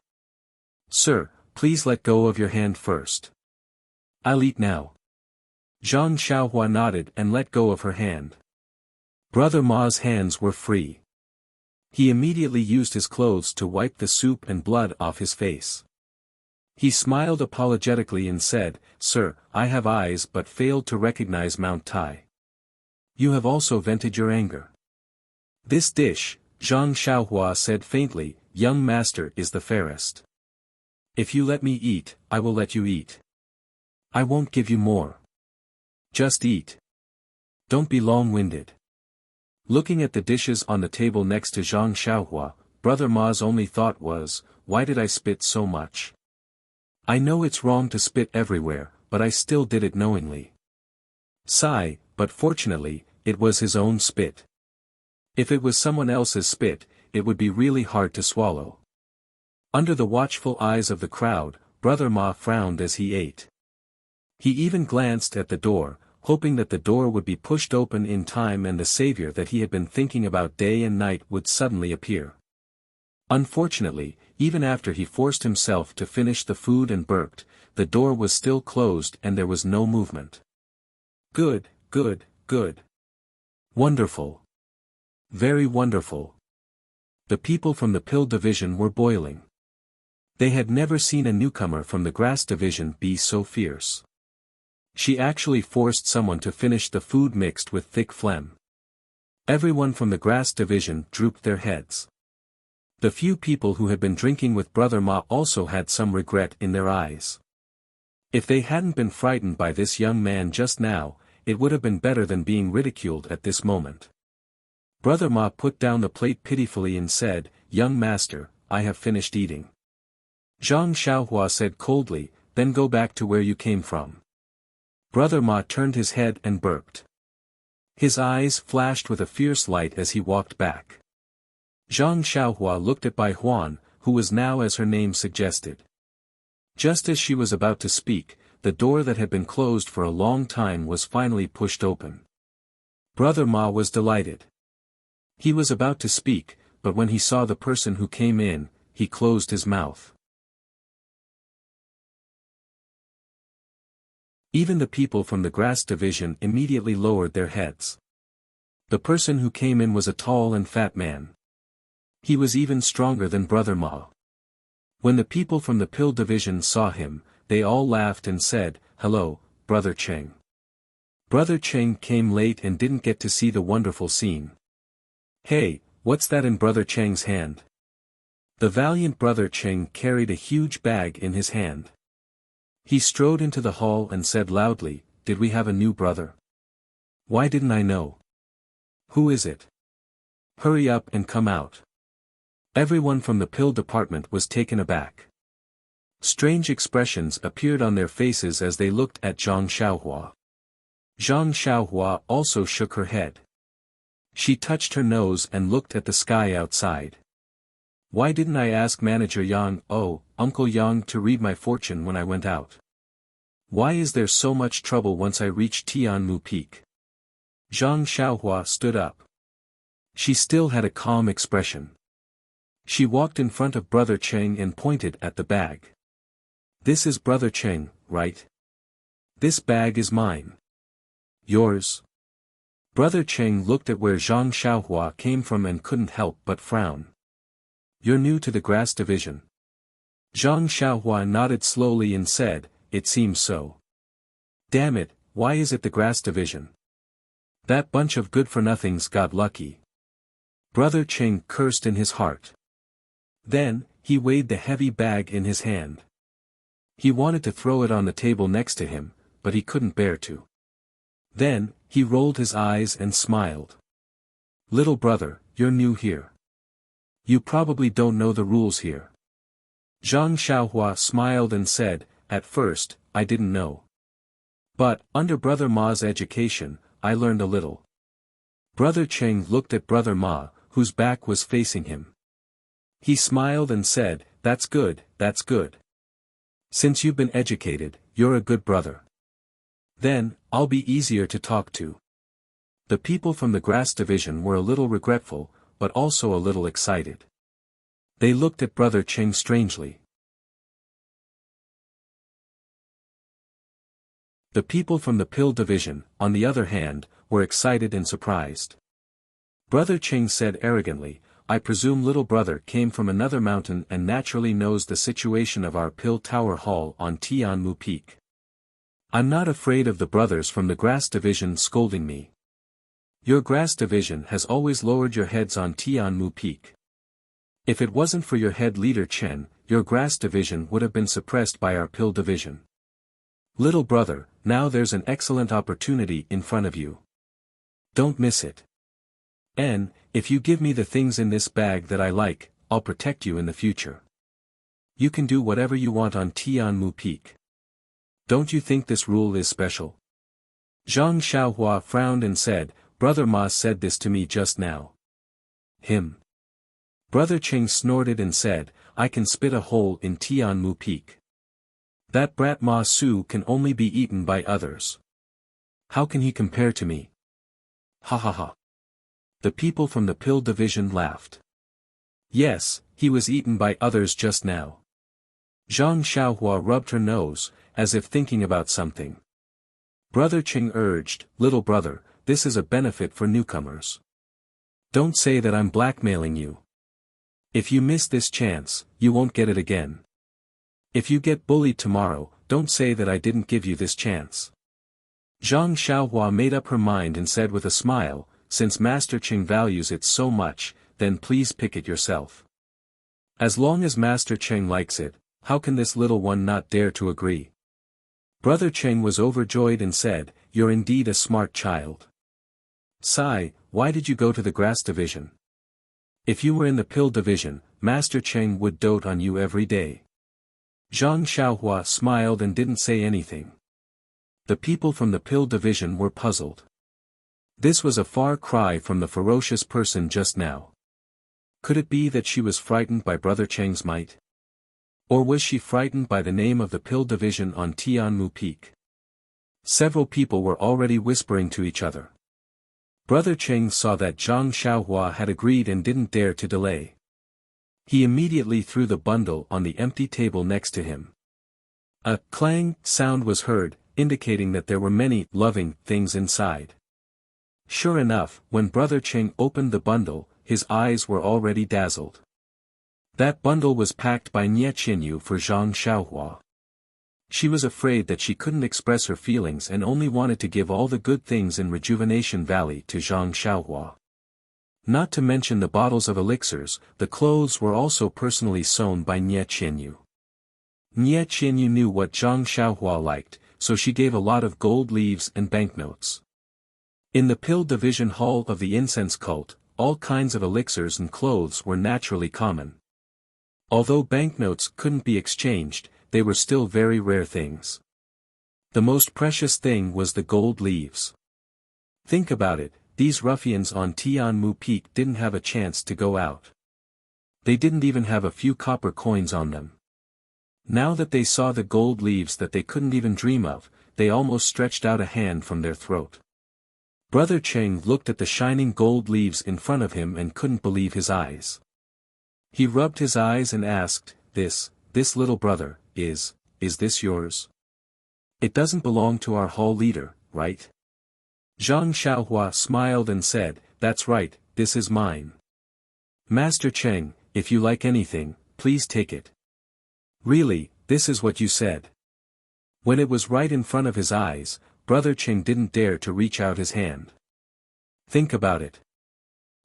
"Sir, please let go of your hand first." "I'll eat now." Zhang Xiaohua nodded and let go of her hand. Brother Ma's hands were free. He immediately used his clothes to wipe the soup and blood off his face. He smiled apologetically and said, "Sir, I have eyes but failed to recognize Mount Tai. You have also vented your anger." "This dish," Zhang Xiaohua said faintly, "young master, is the fairest. If you let me eat, I will let you eat. I won't give you more. Just eat. Don't be long-winded." Looking at the dishes on the table next to Zhang Xiaohua, Brother Ma's only thought was, "Why did I spit so much? I know it's wrong to spit everywhere, but I still did it knowingly." Sigh, but fortunately, it was his own spit. If it was someone else's spit, it would be really hard to swallow. Under the watchful eyes of the crowd, Brother Ma frowned as he ate. He even glanced at the door, hoping that the door would be pushed open in time and the savior that he had been thinking about day and night would suddenly appear. Unfortunately, even after he forced himself to finish the food and burped, the door was still closed and there was no movement. Good, good, good. Wonderful. Very wonderful. The people from the pill division were boiling. They had never seen a newcomer from the grass division be so fierce. She actually forced someone to finish the food mixed with thick phlegm. Everyone from the grass division drooped their heads. The few people who had been drinking with Brother Ma also had some regret in their eyes. If they hadn't been frightened by this young man just now, it would have been better than being ridiculed at this moment. Brother Ma put down the plate pitifully and said, "Young master, I have finished eating." Zhang Xiaohua said coldly, "Then go back to where you came from." Brother Ma turned his head and burped. His eyes flashed with a fierce light as he walked back. Zhang Xiaohua looked at Bai Huan, who was now as her name suggested. Just as she was about to speak, the door that had been closed for a long time was finally pushed open. Brother Ma was delighted. He was about to speak, but when he saw the person who came in, he closed his mouth. Even the people from the grass division immediately lowered their heads. The person who came in was a tall and fat man. He was even stronger than Brother Ma. When the people from the pill division saw him, they all laughed and said, "Hello, Brother Cheng." Brother Cheng came late and didn't get to see the wonderful scene. "Hey, what's that in Brother Cheng's hand?" The valiant Brother Cheng carried a huge bag in his hand. He strode into the hall and said loudly, "Did we have a new brother? Why didn't I know? Who is it? Hurry up and come out." Everyone from the pill department was taken aback. Strange expressions appeared on their faces as they looked at Zhang Xiaohua. Zhang Xiaohua also shook her head. She touched her nose and looked at the sky outside. "Why didn't I ask Manager Yang, Uncle Yang, to read my fortune when I went out? Why is there so much trouble once I reach Tianmu Peak?" Zhang Xiaohua stood up. She still had a calm expression. She walked in front of Brother Cheng and pointed at the bag. "This is Brother Cheng, right? This bag is mine. Yours?" Brother Cheng looked at where Zhang Xiaohua came from and couldn't help but frown. "You're new to the grass division?" Zhang Xiaohua nodded slowly and said, "It seems so." "Damn it, why is it the grass division? That bunch of good-for-nothings got lucky." Brother Cheng cursed in his heart. Then, he weighed the heavy bag in his hand. He wanted to throw it on the table next to him, but he couldn't bear to. Then, he rolled his eyes and smiled. "Little brother, you're new here. You probably don't know the rules here." Zhang Xiaohua smiled and said, "At first, I didn't know. But, under Brother Ma's education, I learned a little." Brother Cheng looked at Brother Ma, whose back was facing him. He smiled and said, "That's good, that's good. Since you've been educated, you're a good brother. Then, I'll be easier to talk to." The people from the grass division were a little regretful, but also a little excited. They looked at Brother Cheng strangely. The people from the pill division, on the other hand, were excited and surprised. Brother Cheng said arrogantly, "I presume little brother came from another mountain and naturally knows the situation of our pill tower hall on Tianmu Peak. I'm not afraid of the brothers from the grass division scolding me. Your grass division has always lowered your heads on Tianmu Peak. If it wasn't for your head leader Chen, your grass division would have been suppressed by our pill division. Little brother, now there's an excellent opportunity in front of you. Don't miss it. And, if you give me the things in this bag that I like, I'll protect you in the future. You can do whatever you want on Tianmu Peak. Don't you think this rule is special?" Zhang Xiaohua frowned and said, "Brother Ma said this to me just now." "Him?" Brother Cheng snorted and said, "I can spit a hole in Tianmu Peak. That brat Ma Su can only be eaten by others. How can he compare to me?" "Ha ha ha." The people from the pill division laughed. "Yes, he was eaten by others just now." Zhang Xiaohua rubbed her nose, as if thinking about something. Brother Cheng urged, "Little brother, this is a benefit for newcomers. Don't say that I'm blackmailing you. If you miss this chance, you won't get it again. If you get bullied tomorrow, don't say that I didn't give you this chance." Zhang Xiaohua made up her mind and said with a smile, "Since Master Cheng values it so much, then please pick it yourself. As long as Master Cheng likes it, how can this little one not dare to agree?" Brother Cheng was overjoyed and said, "You're indeed a smart child. Sai, why did you go to the grass division? If you were in the pill division, Master Cheng would dote on you every day." Zhang Xiaohua smiled and didn't say anything. The people from the pill division were puzzled. This was a far cry from the ferocious person just now. Could it be that she was frightened by Brother Cheng's might? Or was she frightened by the name of the pill division on Tianmu Peak? Several people were already whispering to each other. Brother Cheng saw that Zhang Xiaohua had agreed and didn't dare to delay. He immediately threw the bundle on the empty table next to him. A clang sound was heard, indicating that there were many loving things inside. Sure enough, when Brother Cheng opened the bundle, his eyes were already dazzled. That bundle was packed by Nie Qinyu for Zhang Xiaohua. She was afraid that she couldn't express her feelings and only wanted to give all the good things in Rejuvenation Valley to Zhang Xiaohua. Not to mention the bottles of elixirs, the clothes were also personally sewn by Nie Qinyu. Nie Qinyu knew what Zhang Xiaohua liked, so she gave a lot of gold leaves and banknotes. In the pill division hall of the incense cult, all kinds of elixirs and clothes were naturally common. Although banknotes couldn't be exchanged, they were still very rare things. The most precious thing was the gold leaves. Think about it, these ruffians on Tianmu Peak didn't have a chance to go out. They didn't even have a few copper coins on them. Now that they saw the gold leaves that they couldn't even dream of, they almost stretched out a hand from their throat. Brother Cheng looked at the shining gold leaves in front of him and couldn't believe his eyes. He rubbed his eyes and asked, This little brother, is this yours? It doesn't belong to our hall leader, right? Zhang Xiaohua smiled and said, That's right, this is mine. Master Cheng, if you like anything, please take it. Really, this is what you said. When it was right in front of his eyes, Brother Cheng didn't dare to reach out his hand. Think about it.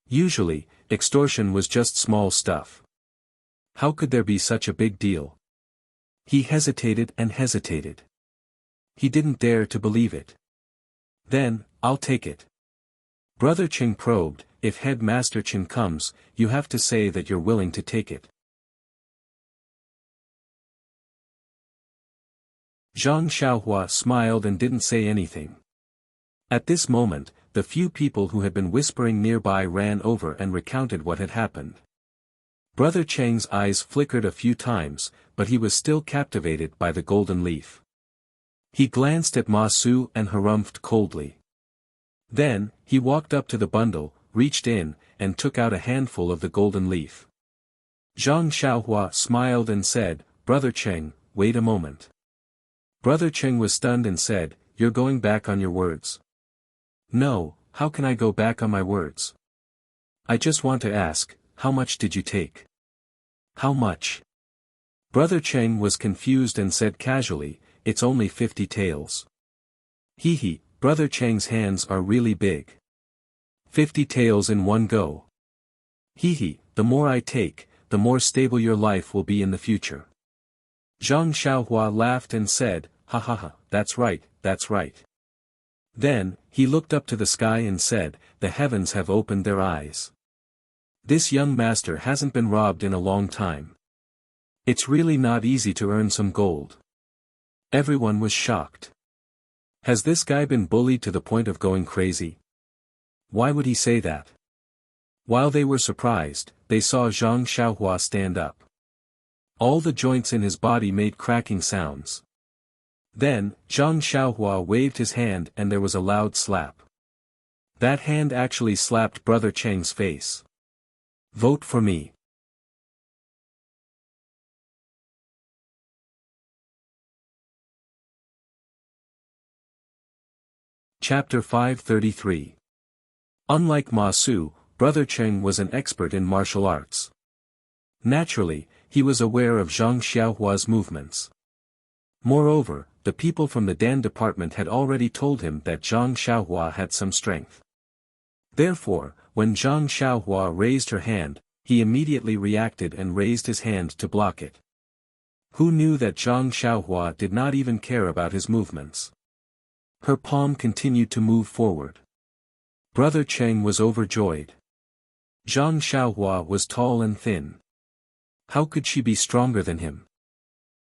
Usually, extortion was just small stuff. How could there be such a big deal? He hesitated and hesitated. He didn't dare to believe it. Then, I'll take it. Brother Cheng probed, If Headmaster Chen comes, you have to say that you're willing to take it. Zhang Xiaohua smiled and didn't say anything. At this moment, the few people who had been whispering nearby ran over and recounted what had happened. Brother Cheng's eyes flickered a few times, but he was still captivated by the golden leaf. He glanced at Ma Su and harumphed coldly. Then, he walked up to the bundle, reached in, and took out a handful of the golden leaf. Zhang Xiaohua smiled and said, Brother Cheng, wait a moment. Brother Cheng was stunned and said, You're going back on your words. No, how can I go back on my words? I just want to ask, how much did you take? How much? Brother Cheng was confused and said casually, It's only 50 taels. Hee, Brother Cheng's hands are really big. 50 taels in one go. Hee, the more I take, the more stable your life will be in the future. Zhang Xiaohua laughed and said, Ha ha ha, that's right, that's right. Then, he looked up to the sky and said, The heavens have opened their eyes. This young master hasn't been robbed in a long time. It's really not easy to earn some gold. Everyone was shocked. Has this guy been bullied to the point of going crazy? Why would he say that? While they were surprised, they saw Zhang Xiaohua stand up. All the joints in his body made cracking sounds. Then, Zhang Xiaohua waved his hand and there was a loud slap. That hand actually slapped Brother Cheng's face. Vote for me. Chapter 533. Unlike Ma Su, Brother Cheng was an expert in martial arts. Naturally, he was aware of Zhang Xiaohua's movements. Moreover, the people from the Dan department had already told him that Zhang Xiaohua had some strength. Therefore, when Zhang Xiaohua raised her hand, he immediately reacted and raised his hand to block it. Who knew that Zhang Xiaohua did not even care about his movements? Her palm continued to move forward. Brother Cheng was overjoyed. Zhang Xiaohua was tall and thin. How could she be stronger than him?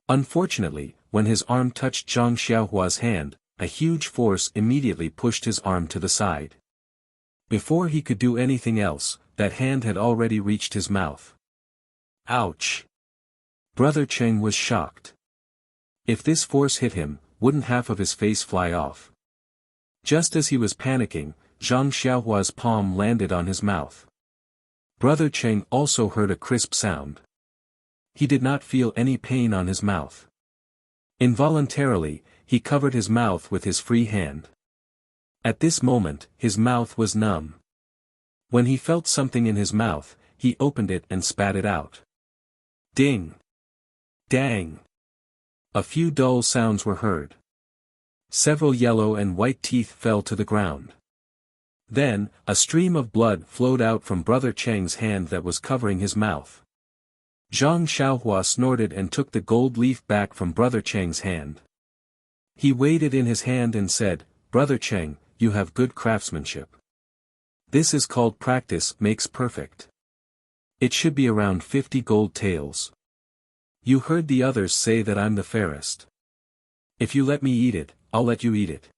Unfortunately, when his arm touched Zhang Xiaohua's hand, a huge force immediately pushed his arm to the side. Before he could do anything else, that hand had already reached his mouth. Ouch! Brother Cheng was shocked. If this force hit him, wouldn't half of his face fly off? Just as he was panicking, Zhang Xiaohua's palm landed on his mouth. Brother Cheng also heard a crisp sound. He did not feel any pain on his mouth. Involuntarily, he covered his mouth with his free hand. At this moment, his mouth was numb. When he felt something in his mouth, he opened it and spat it out. Ding! Dang! A few dull sounds were heard. Several yellow and white teeth fell to the ground. Then, a stream of blood flowed out from Brother Cheng's hand that was covering his mouth. Zhang Xiaohua snorted and took the gold leaf back from Brother Cheng's hand. He weighed it in his hand and said, "Brother Cheng, you have good craftsmanship. This is called practice makes perfect. It should be around 50 gold taels. You heard the others say that I'm the fairest. If you let me eat it, I'll let you eat it.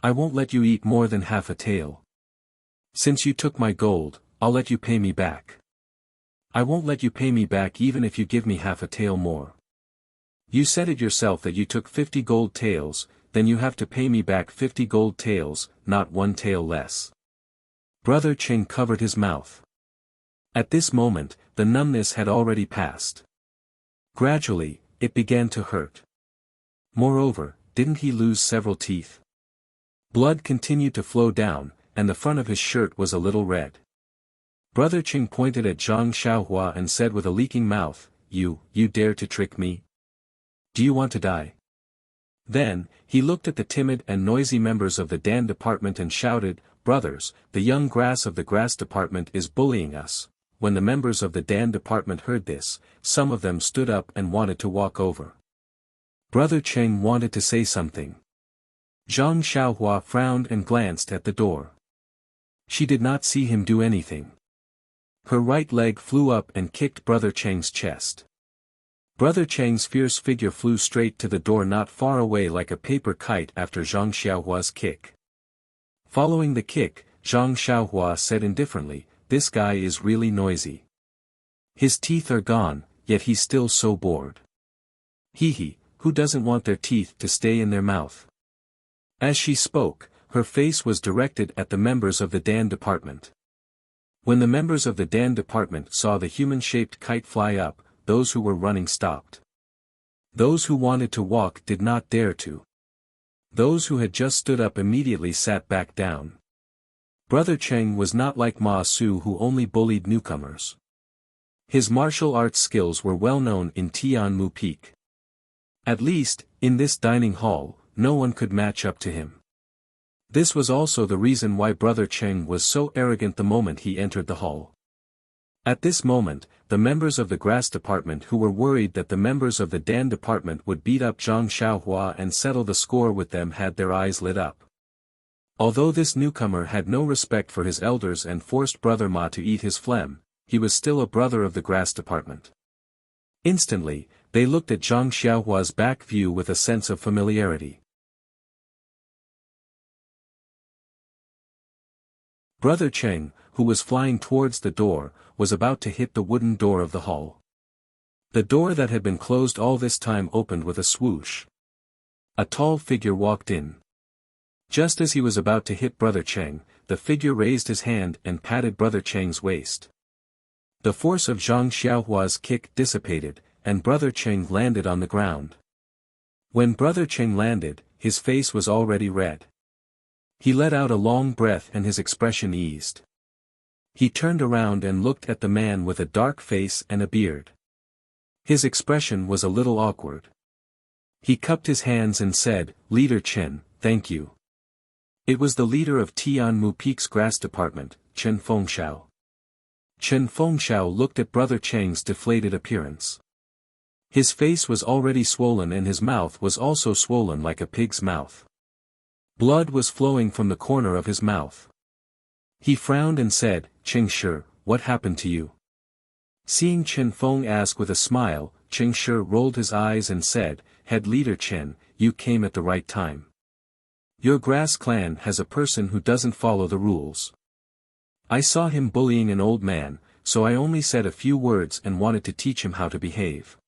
I won't let you eat more than half a tael. Since you took my gold, I'll let you pay me back. I won't let you pay me back even if you give me half a tael more. You said it yourself that you took 50 gold taels, then you have to pay me back 50 gold taels, not 1 tael less." Brother Cheng covered his mouth. At this moment, the numbness had already passed. Gradually, it began to hurt. Moreover, didn't he lose several teeth? Blood continued to flow down, and the front of his shirt was a little red. Brother Cheng pointed at Zhang Xiaohua and said with a leaking mouth, You dare to trick me? Do you want to die?" Then, he looked at the timid and noisy members of the Dan department and shouted, "Brothers, the young grass of the grass department is bullying us." When the members of the Dan department heard this, some of them stood up and wanted to walk over. Brother Cheng wanted to say something. Zhang Xiaohua frowned and glanced at the door. She did not see him do anything. Her right leg flew up and kicked Brother Cheng's chest. Brother Cheng's fierce figure flew straight to the door not far away like a paper kite after Zhang Xiaohua's kick. Following the kick, Zhang Xiaohua said indifferently, "This guy is really noisy. His teeth are gone, yet he's still so bored. Hee, who doesn't want their teeth to stay in their mouth?" As she spoke, her face was directed at the members of the Dan department. When the members of the Dan department saw the human-shaped kite fly up, those who were running stopped. Those who wanted to walk did not dare to. Those who had just stood up immediately sat back down. Brother Cheng was not like Ma Su who only bullied newcomers. His martial arts skills were well known in Tianmu Peak. At least, in this dining hall, no one could match up to him. This was also the reason why Brother Cheng was so arrogant the moment he entered the hall. At this moment, the members of the grass department who were worried that the members of the Dan department would beat up Zhang Xiaohua and settle the score with them had their eyes lit up. Although this newcomer had no respect for his elders and forced Brother Ma to eat his phlegm, he was still a brother of the grass department. Instantly, they looked at Zhang Xiaohua's back view with a sense of familiarity. Brother Cheng, who was flying towards the door, was about to hit the wooden door of the hall. The door that had been closed all this time opened with a swoosh. A tall figure walked in. Just as he was about to hit Brother Cheng, the figure raised his hand and patted Brother Cheng's waist. The force of Zhang Xiaohua's kick dissipated, and Brother Cheng landed on the ground. When Brother Cheng landed, his face was already red. He let out a long breath and his expression eased. He turned around and looked at the man with a dark face and a beard. His expression was a little awkward. He cupped his hands and said, "Leader Chen, thank you." It was the leader of Tianmu Peak's grass department, Chen Fengshao. Chen Fengshao looked at Brother Cheng's deflated appearance. His face was already swollen and his mouth was also swollen like a pig's mouth. Blood was flowing from the corner of his mouth. He frowned and said, "Cheng Shi, what happened to you?" Seeing Chen Feng ask with a smile, Cheng Shi rolled his eyes and said, "Head Leader Chen, you came at the right time. Your grass clan has a person who doesn't follow the rules. I saw him bullying an old man, so I only said a few words and wanted to teach him how to behave.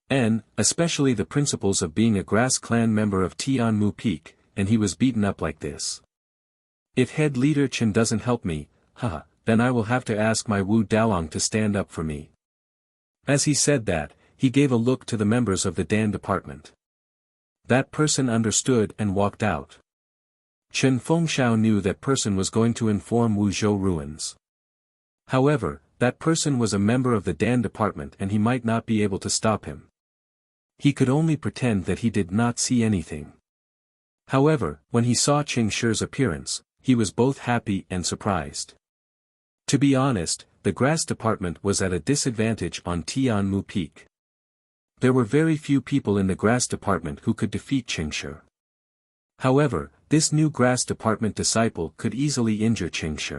And, especially the principles of being a grass clan member of Tianmu Peak, and he was beaten up like this. If head leader Chen doesn't help me, then I will have to ask my Wu Dalong to stand up for me. As he said that, he gave a look to the members of the Dan department. That person understood and walked out. Chen Fengxiao knew that person was going to inform Wuzhou ruins. However, that person was a member of the Dan department and he might not be able to stop him. He could only pretend that he did not see anything. However, when he saw Qing Shi's appearance, he was both happy and surprised. To be honest, the grass department was at a disadvantage on Tianmu Peak. There were very few people in the grass department who could defeat Qing Shi. However, this new grass department disciple could easily injure Qing Shi.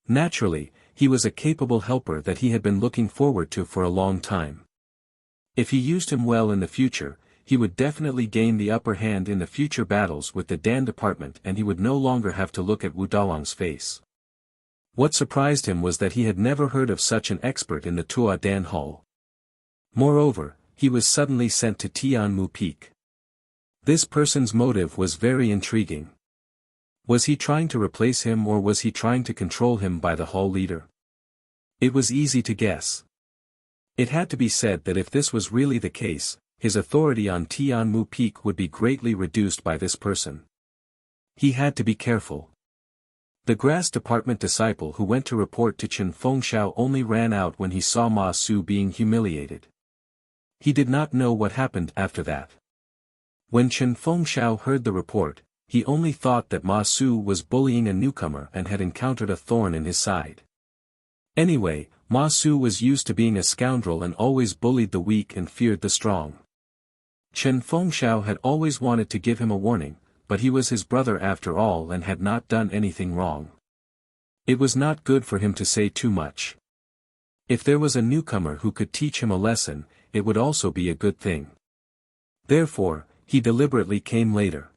Naturally, he was a capable helper that he had been looking forward to for a long time. If he used him well in the future, he would definitely gain the upper hand in the future battles with the Dan department and he would no longer have to look at Wu Dalong's face. What surprised him was that he had never heard of such an expert in the Tua Dan Hall. Moreover, he was suddenly sent to Tianmu Peak. This person's motive was very intriguing. Was he trying to replace him or was he trying to control him by the hall leader? It was easy to guess. It had to be said that if this was really the case, his authority on Tianmu Peak would be greatly reduced by this person. He had to be careful. The grass department disciple who went to report to Chen Fengxiao only ran out when he saw Ma Su being humiliated. He did not know what happened after that. When Chen Fengxiao heard the report, he only thought that Ma Su was bullying a newcomer and had encountered a thorn in his side. Anyway, Ma Su was used to being a scoundrel and always bullied the weak and feared the strong. Chen Fengxiao had always wanted to give him a warning, but he was his brother after all and had not done anything wrong. It was not good for him to say too much. If there was a newcomer who could teach him a lesson, it would also be a good thing. Therefore, he deliberately came later.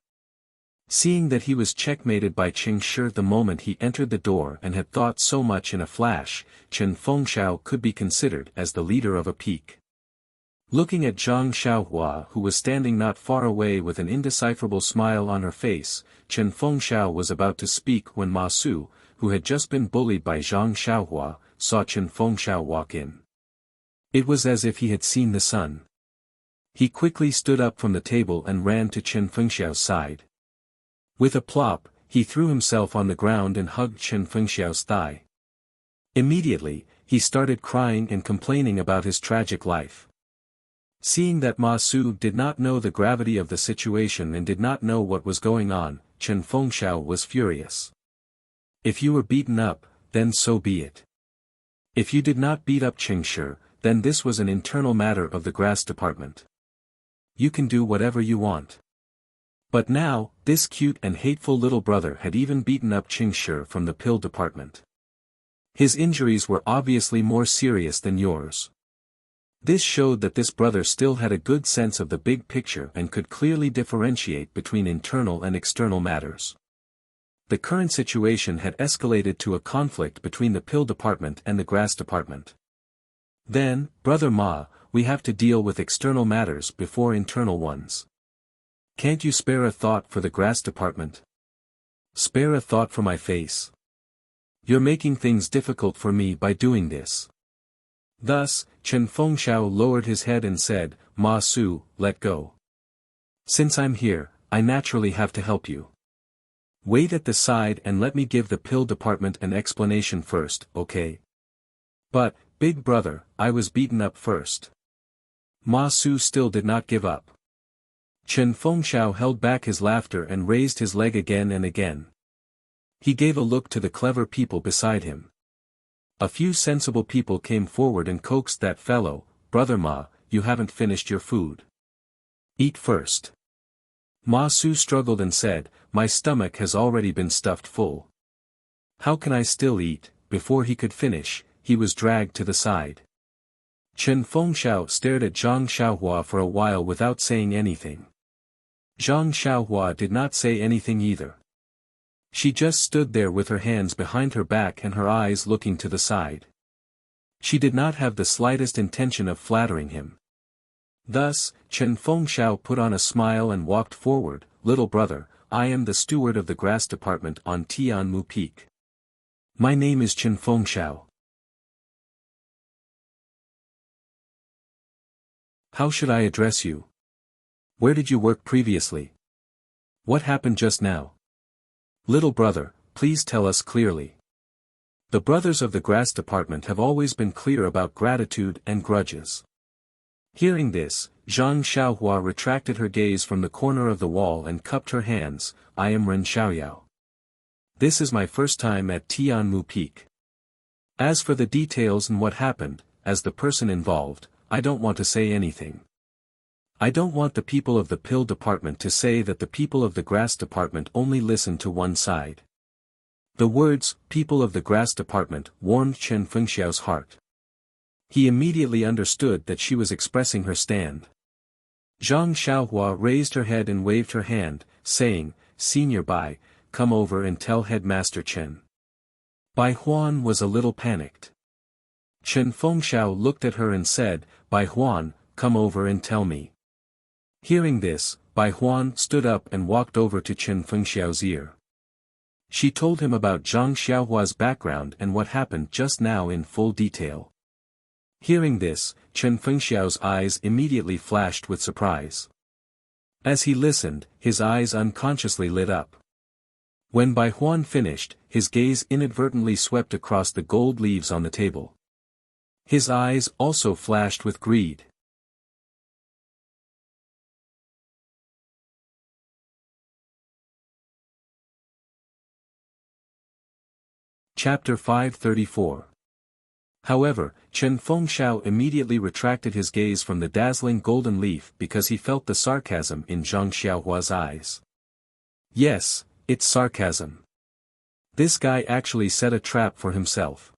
Seeing that he was checkmated by Qing Shi the moment he entered the door and had thought so much in a flash, Chen Fengxiao could be considered as the leader of a peak. Looking at Zhang Xiaohua who was standing not far away with an indecipherable smile on her face, Chen Fengxiao was about to speak when Ma Su, who had just been bullied by Zhang Xiaohua, saw Chen Fengxiao walk in. It was as if he had seen the sun. He quickly stood up from the table and ran to Chen Fengxiao's side. With a plop, he threw himself on the ground and hugged Chen Fengxiao's thigh. Immediately, he started crying and complaining about his tragic life. Seeing that Ma Su did not know the gravity of the situation and did not know what was going on, Chen Fengxiao was furious. If you were beaten up, then so be it. If you did not beat up Qing Shi, then this was an internal matter of the grass department. You can do whatever you want. But now, this cute and hateful little brother had even beaten up Qing Shi from the pill department. His injuries were obviously more serious than yours. This showed that this brother still had a good sense of the big picture and could clearly differentiate between internal and external matters. The current situation had escalated to a conflict between the pill department and the grass department. Then, Brother Ma, we have to deal with external matters before internal ones. Can't you spare a thought for the grass department? Spare a thought for my face. You're making things difficult for me by doing this. Thus, Chen Fengxiao lowered his head and said, Ma Su, let go. Since I'm here, I naturally have to help you. Wait at the side and let me give the pill department an explanation first, okay? But, big brother, I was beaten up first. Ma Su still did not give up. Chen Fengxiao held back his laughter and raised his leg again and again. He gave a look to the clever people beside him. A few sensible people came forward and coaxed that fellow, Brother Ma, you haven't finished your food. Eat first. Ma Su struggled and said, my stomach has already been stuffed full. How can I still eat? Before he could finish, he was dragged to the side. Chen Fengxiao stared at Zhang Xiaohua for a while without saying anything. Zhang Xiaohua did not say anything either. She just stood there with her hands behind her back and her eyes looking to the side. She did not have the slightest intention of flattering him. Thus, Chen Fengxiao put on a smile and walked forward. Little brother, I am the steward of the grass department on Tianmu Peak. My name is Chen Fengxiao. How should I address you? Where did you work previously? What happened just now? Little brother, please tell us clearly. The brothers of the grass department have always been clear about gratitude and grudges. Hearing this, Zhang Xiaohua retracted her gaze from the corner of the wall and cupped her hands. I am Ren Xiaoyao. This is my first time at Tianmu Peak. As for the details and what happened, as the person involved, I don't want to say anything. I don't want the people of the pill department to say that the people of the grass department only listen to one side. The words, people of the grass department, warmed Chen Fengxiao's heart. He immediately understood that she was expressing her stand. Zhang Xiaohua raised her head and waved her hand, saying, Senior Bai, come over and tell Headmaster Chen. Bai Huan was a little panicked. Chen Fengxiao looked at her and said, Bai Huan, come over and tell me. Hearing this, Bai Huan stood up and walked over to Chen Fengxiao's ear. She told him about Zhang Xiaohua's background and what happened just now in full detail. Hearing this, Chen Fengxiao's eyes immediately flashed with surprise. As he listened, his eyes unconsciously lit up. When Bai Huan finished, his gaze inadvertently swept across the gold leaves on the table. His eyes also flashed with greed. Chapter 534. However, Chen Fengxiao immediately retracted his gaze from the dazzling golden leaf because he felt the sarcasm in Zhang Xiaohua's eyes. Yes, it's sarcasm. This guy actually set a trap for himself.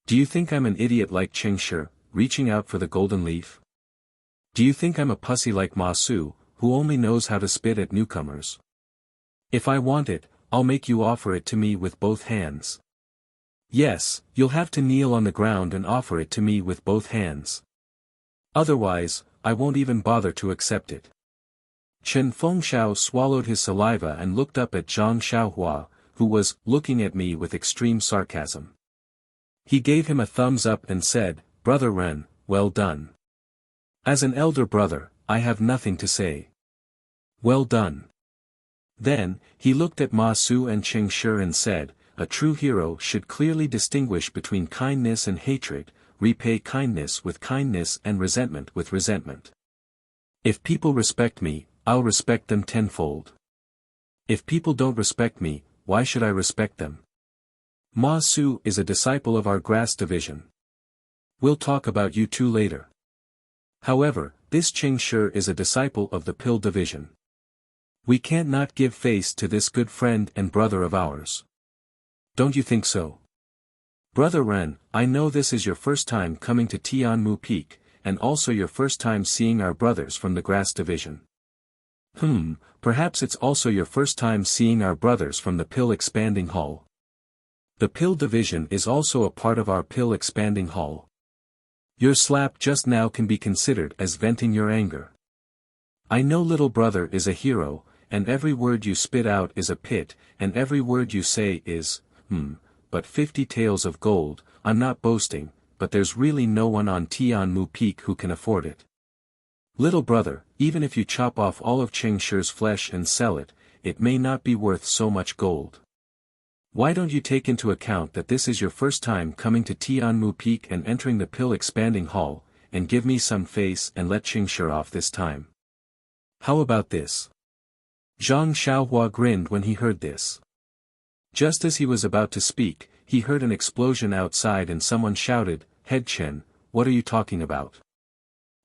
Do you think I'm an idiot like Cheng Shi, reaching out for the golden leaf? Do you think I'm a pussy like Ma Su, who only knows how to spit at newcomers? If I want it, I'll make you offer it to me with both hands. Yes, you'll have to kneel on the ground and offer it to me with both hands. Otherwise, I won't even bother to accept it. Chen Fengxiao swallowed his saliva and looked up at Zhang Xiaohua, who was looking at me with extreme sarcasm. He gave him a thumbs up and said, Brother Ren, well done. As an elder brother, I have nothing to say. Well done. Then, he looked at Ma Su and Cheng Shi and said, a true hero should clearly distinguish between kindness and hatred, repay kindness with kindness and resentment with resentment. If people respect me, I'll respect them tenfold. If people don't respect me, why should I respect them? Ma Su is a disciple of our grass division. We'll talk about you two later. However, this Cheng Shi is a disciple of the pill division. We can't not give face to this good friend and brother of ours. Don't you think so? Brother Ren, I know this is your first time coming to Tianmu Peak, and also your first time seeing our brothers from the grass division. Perhaps it's also your first time seeing our brothers from the pill expanding hall. The pill division is also a part of our pill expanding hall. Your slap just now can be considered as venting your anger. I know little brother is a hero, and every word you spit out is a pit, and every word you say is, but 50 taels of gold, I'm not boasting, but there's really no one on Tianmu Peak who can afford it. Little brother, even if you chop off all of Cheng Shi's flesh and sell it, it may not be worth so much gold. Why don't you take into account that this is your first time coming to Tianmu Peak and entering the pill expanding hall, and give me some face and let Cheng Shi off this time? How about this? Zhang Xiaohua grinned when he heard this. Just as he was about to speak, he heard an explosion outside and someone shouted, Head Chen, what are you talking about?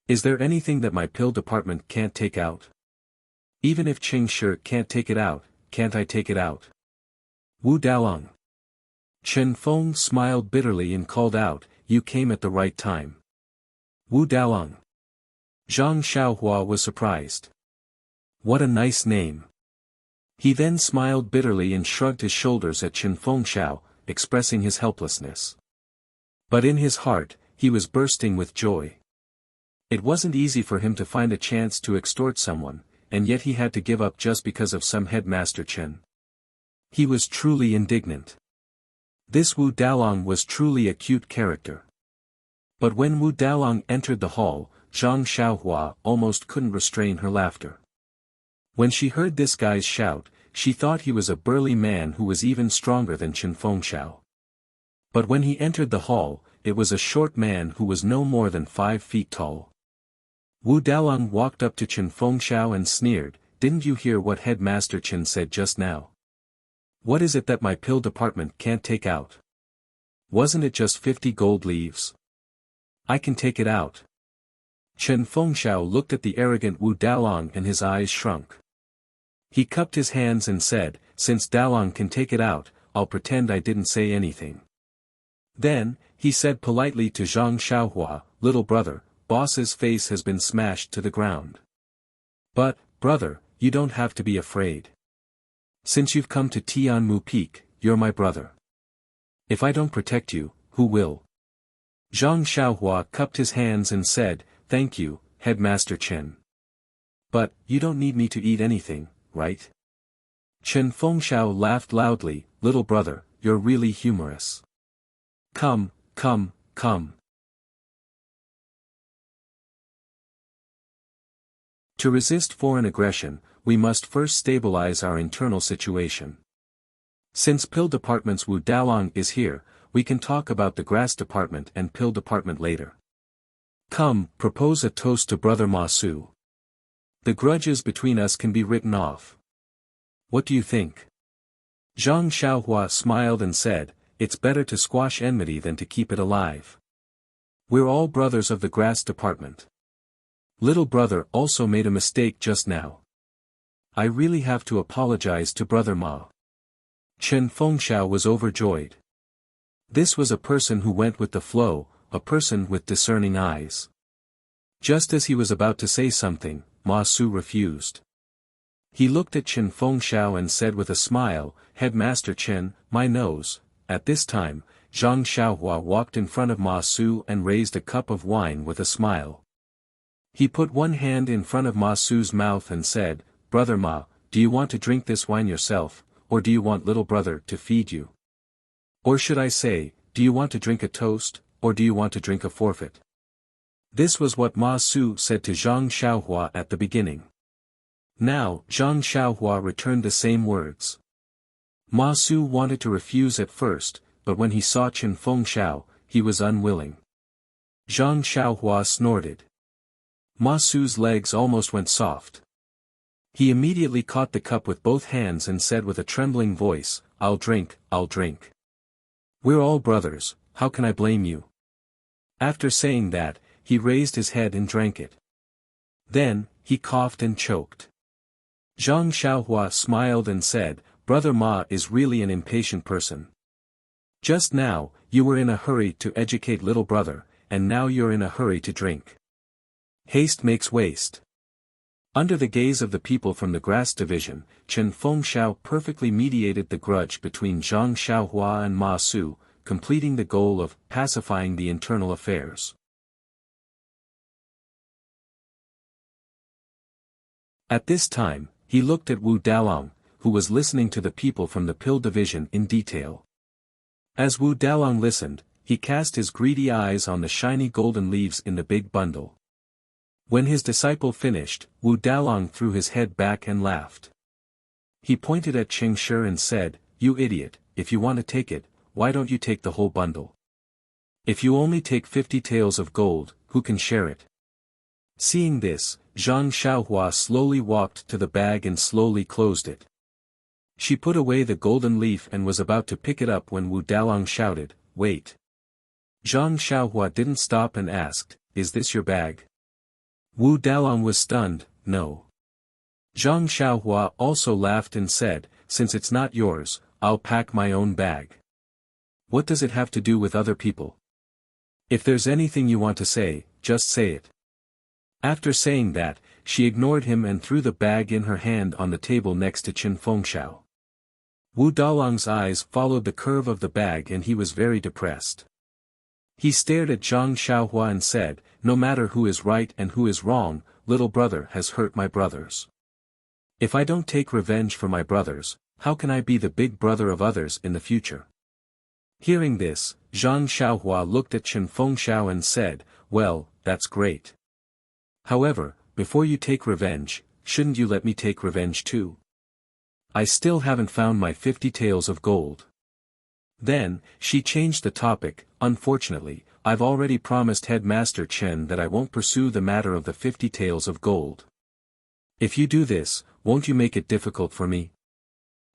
Is there anything that my pill department can't take out? Even if Cheng Shi can't take it out, can't I take it out? Wu Daolong. Chen Feng smiled bitterly and called out, you came at the right time. Wu Daolong. Zhang Xiaohua was surprised. What a nice name. He then smiled bitterly and shrugged his shoulders at Chen Fengxiao, expressing his helplessness. But in his heart, he was bursting with joy. It wasn't easy for him to find a chance to extort someone, and yet he had to give up just because of some headmaster Chen. He was truly indignant. This Wu Dalong was truly a cute character. But when Wu Dalong entered the hall, Zhang Xiaohua almost couldn't restrain her laughter. When she heard this guy's shout, she thought he was a burly man who was even stronger than Chen Fengxiao. But when he entered the hall, it was a short man who was no more than 5 feet tall. Wu Dalong walked up to Chen Fengxiao and sneered, "Didn't you hear what Headmaster Chen said just now? What is it that my pill department can't take out? Wasn't it just 50 gold leaves? I can take it out." Chen Fengxiao looked at the arrogant Wu Dalong and his eyes shrunk. He cupped his hands and said, "Since Dalong can take it out, I'll pretend I didn't say anything." Then, he said politely to Zhang Xiaohua, "Little brother, boss's face has been smashed to the ground. But, brother, you don't have to be afraid. Since you've come to Tianmu Peak, you're my brother. If I don't protect you, who will?" Zhang Xiaohua cupped his hands and said, "Thank you, Headmaster Chen. But, you don't need me to eat anything, right?" Chen Fengxiao laughed loudly, "Little brother, you're really humorous. Come, come, come." To resist foreign aggression, we must first stabilize our internal situation. Since Pill Department's Wu Dalong is here, we can talk about the Grass Department and Pill Department later. Come, propose a toast to Brother Ma Su. The grudges between us can be written off. What do you think? Zhang Xiaohua smiled and said, "It's better to squash enmity than to keep it alive. We're all brothers of the Grass Department. Little brother also made a mistake just now. I really have to apologize to Brother Ma." Chen Fengxiao was overjoyed. This was a person who went with the flow, a person with discerning eyes. Just as he was about to say something, Ma Su refused. He looked at Chen Fengxiao and said with a smile, "Headmaster Chen, my nose." At this time, Zhang Xiaohua walked in front of Ma Su and raised a cup of wine with a smile. He put one hand in front of Ma Su's mouth and said, "Brother Ma, do you want to drink this wine yourself, or do you want little brother to feed you? Or should I say, do you want to drink a toast, or do you want to drink a forfeit?" This was what Ma Su said to Zhang Xiaohua at the beginning. Now, Zhang Xiaohua returned the same words. Ma Su wanted to refuse at first, but when he saw Chen Fengxiao, he was unwilling. Zhang Xiaohua snorted. Ma Su's legs almost went soft. He immediately caught the cup with both hands and said with a trembling voice, "I'll drink, I'll drink. We're all brothers, how can I blame you?" After saying that, he raised his head and drank it. Then, he coughed and choked. Zhang Xiaohua smiled and said, "Brother Ma is really an impatient person. Just now, you were in a hurry to educate little brother, and now you're in a hurry to drink. Haste makes waste." Under the gaze of the people from the Grass Division, Chen Fengxiao perfectly mediated the grudge between Zhang Xiaohua and Ma Su, completing the goal of pacifying the internal affairs. At this time, he looked at Wu Dalong, who was listening to the people from the Pill Division in detail. As Wu Dalong listened, he cast his greedy eyes on the shiny golden leaves in the big bundle. When his disciple finished, Wu Dalong threw his head back and laughed. He pointed at Cheng Shi and said, "You idiot, if you want to take it, why don't you take the whole bundle? If you only take 50 taels of gold, who can share it?" Seeing this, Zhang Xiaohua slowly walked to the bag and slowly closed it. She put away the golden leaf and was about to pick it up when Wu Dalong shouted, "Wait." Zhang Xiaohua didn't stop and asked, "Is this your bag?" Wu Dalong was stunned, "No." Zhang Xiaohua also laughed and said, "Since it's not yours, I'll pack my own bag. What does it have to do with other people? If there's anything you want to say, just say it." After saying that, she ignored him and threw the bag in her hand on the table next to Chen Fengxiao. Wu Dalong's eyes followed the curve of the bag and he was very depressed. He stared at Zhang Xiaohua and said, "No matter who is right and who is wrong, little brother has hurt my brothers. If I don't take revenge for my brothers, how can I be the big brother of others in the future?" Hearing this, Zhang Xiaohua looked at Chen Fengxiao and said, "Well, that's great. However, before you take revenge, shouldn't you let me take revenge too? I still haven't found my 50 taels of gold." Then, she changed the topic. "Unfortunately, I've already promised Headmaster Chen that I won't pursue the matter of the 50 taels of gold. If you do this, won't you make it difficult for me?"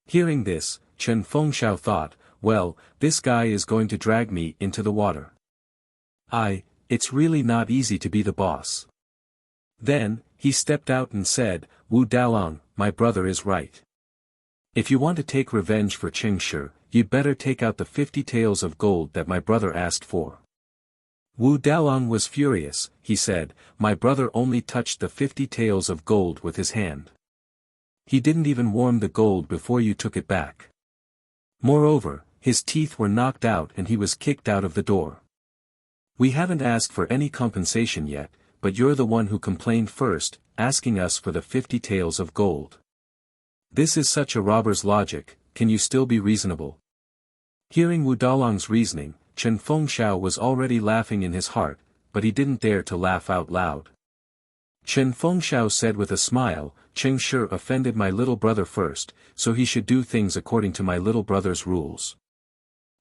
Hearing this, Chen Fengxiao thought, "Well, this guy is going to drag me into the water. It's really not easy to be the boss." Then, he stepped out and said, "Wu Dalong, my brother is right. If you want to take revenge for Qingshi, you'd better take out the 50 taels of gold that my brother asked for." Wu Dalong was furious. He said, "My brother only touched the 50 taels of gold with his hand. He didn't even warm the gold before you took it back. Moreover, his teeth were knocked out and he was kicked out of the door. We haven't asked for any compensation yet, but you're the one who complained first, asking us for the 50 taels of gold. This is such a robber's logic, can you still be reasonable?" Hearing Wu Dalong's reasoning, Chen Fengxiao was already laughing in his heart, but he didn't dare to laugh out loud. Chen Fengxiao said with a smile, "Qingshi offended my little brother first, so he should do things according to my little brother's rules.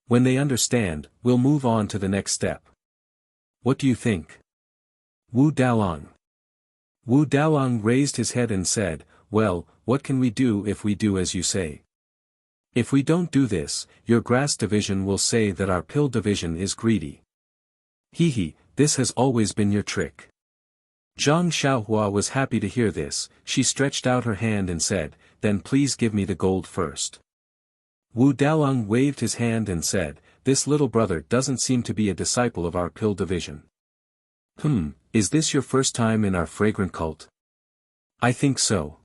When they understand, we'll move on to the next step. What do you think?" Wu Dalong raised his head and said, "Well, what can we do if we do as you say? If we don't do this, your grass division will say that our pill division is greedy. This has always been your trick." Zhang Xiaohua was happy to hear this. She stretched out her hand and said, "Then please give me the gold first." Wu Dalong waved his hand and said, "This little brother doesn't seem to be a disciple of our pill division. Is this your first time in our fragrant cult?" "I think so.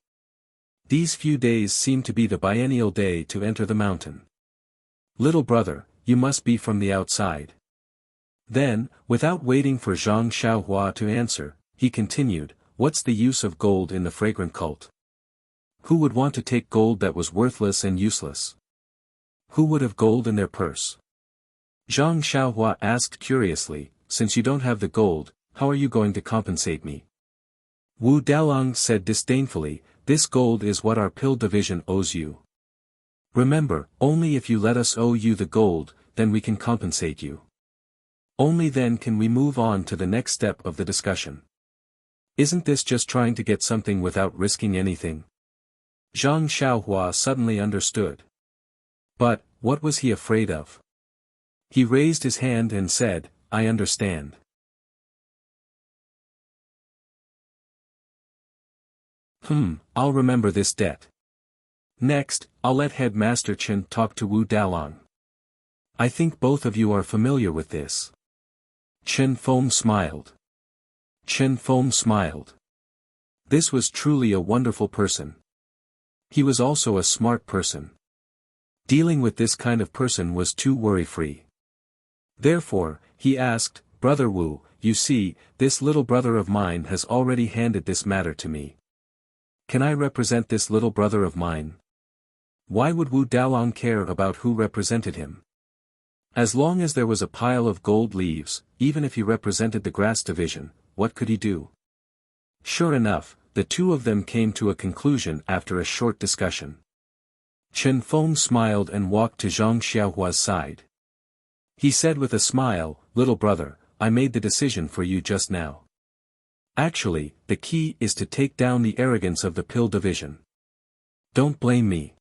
These few days seem to be the biennial day to enter the mountain. Little brother, you must be from the outside." Then, without waiting for Zhang Xiaohua to answer, he continued, "What's the use of gold in the fragrant cult? Who would want to take gold that was worthless and useless? Who would have gold in their purse?" Zhang Xiaohua asked curiously, "Since you don't have the gold, how are you going to compensate me?" Wu Dalong said disdainfully, "This gold is what our pill division owes you. Remember, only if you let us owe you the gold, then we can compensate you. Only then can we move on to the next step of the discussion. Isn't this just trying to get something without risking anything?" Zhang Xiaohua suddenly understood. But, what was he afraid of? He raised his hand and said, "I understand. I'll remember this debt. Next, I'll let Headmaster Chen talk to Wu Dalong. I think both of you are familiar with this." Chen Feng smiled. This was truly a wonderful person. He was also a smart person. Dealing with this kind of person was too worry-free. Therefore, he asked, "Brother Wu, you see, this little brother of mine has already handed this matter to me. Can I represent this little brother of mine?" Why would Wu Dalong care about who represented him? As long as there was a pile of gold leaves, even if he represented the grass division, what could he do? Sure enough, the two of them came to a conclusion after a short discussion. Chen Feng smiled and walked to Zhang Xiaohua's side. He said with a smile, "Little brother, I made the decision for you just now. Actually, the key is to take down the arrogance of the pill division. Don't blame me."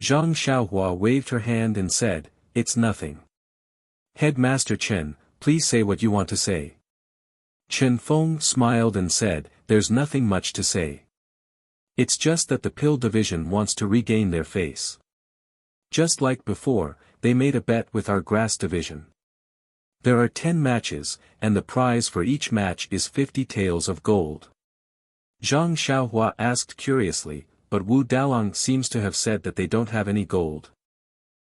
Zhang Xiaohua waved her hand and said, "It's nothing. Headmaster Chen, please say what you want to say." Chen Feng smiled and said, "There's nothing much to say. It's just that the pill division wants to regain their face. Just like before, they made a bet with our grass division. There are 10 matches, and the prize for each match is 50 taels of gold. Zhang Xiaohua asked curiously, but Wu Dalong seems to have said that they don't have any gold.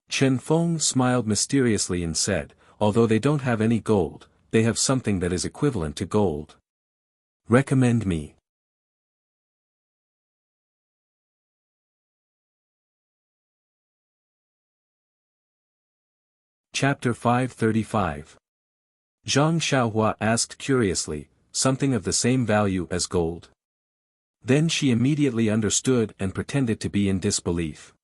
Chen Feng smiled mysteriously and said, although they don't have any gold, they have something that is equivalent to gold. Recommend me. Chapter 535. Zhang Xiaohua asked curiously, something of the same value as gold? Then she immediately understood and pretended to be in disbelief.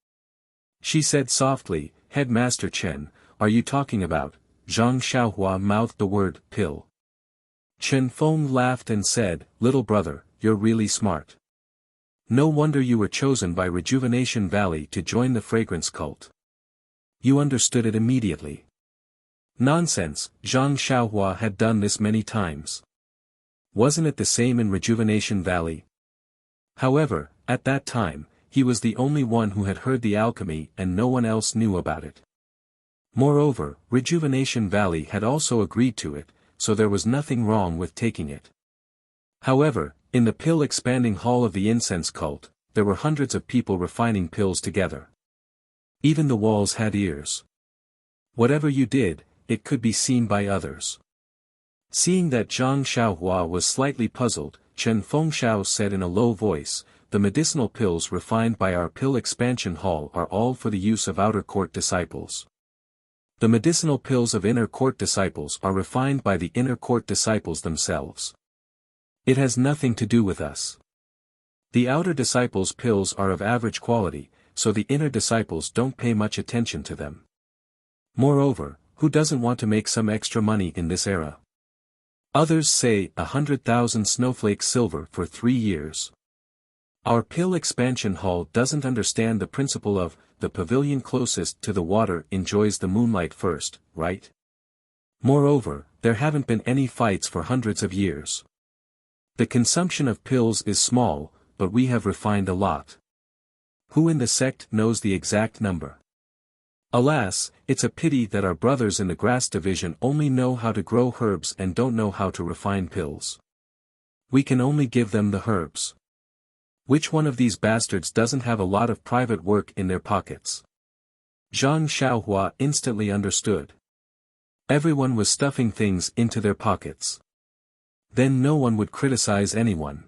She said softly, Headmaster Chen, are you talking about? Zhang Xiaohua mouthed the word, pill. Chen Feng laughed and said, little brother, you're really smart. No wonder you were chosen by Rejuvenation Valley to join the fragrance cult. You understood it immediately. Nonsense, Zhang Xiaohua had done this many times. Wasn't it the same in Rejuvenation Valley? However, at that time, he was the only one who had heard the alchemy and no one else knew about it. Moreover, Rejuvenation Valley had also agreed to it, so there was nothing wrong with taking it. However, in the pill-expanding hall of the incense cult, there were hundreds of people refining pills together. Even the walls had ears. Whatever you did, it could be seen by others. Seeing that Zhang Xiaohua was slightly puzzled, Chen Fengxiao said in a low voice, the medicinal pills refined by our pill expansion hall are all for the use of outer court disciples. The medicinal pills of inner court disciples are refined by the inner court disciples themselves. It has nothing to do with us. The outer disciples' pills are of average quality, so the inner disciples don't pay much attention to them. Moreover, who doesn't want to make some extra money in this era? Others say 100,000 snowflake silver for 3 years. Our pill expansion hall doesn't understand the principle of, the pavilion closest to the water enjoys the moonlight first, right? Moreover, there haven't been any fights for hundreds of years. The consumption of pills is small, but we have refined a lot. Who in the sect knows the exact number? Alas, it's a pity that our brothers in the grass division only know how to grow herbs and don't know how to refine pills. We can only give them the herbs. Which one of these bastards doesn't have a lot of private work in their pockets? Zhang Xiaohua instantly understood. Everyone was stuffing things into their pockets. Then no one would criticize anyone.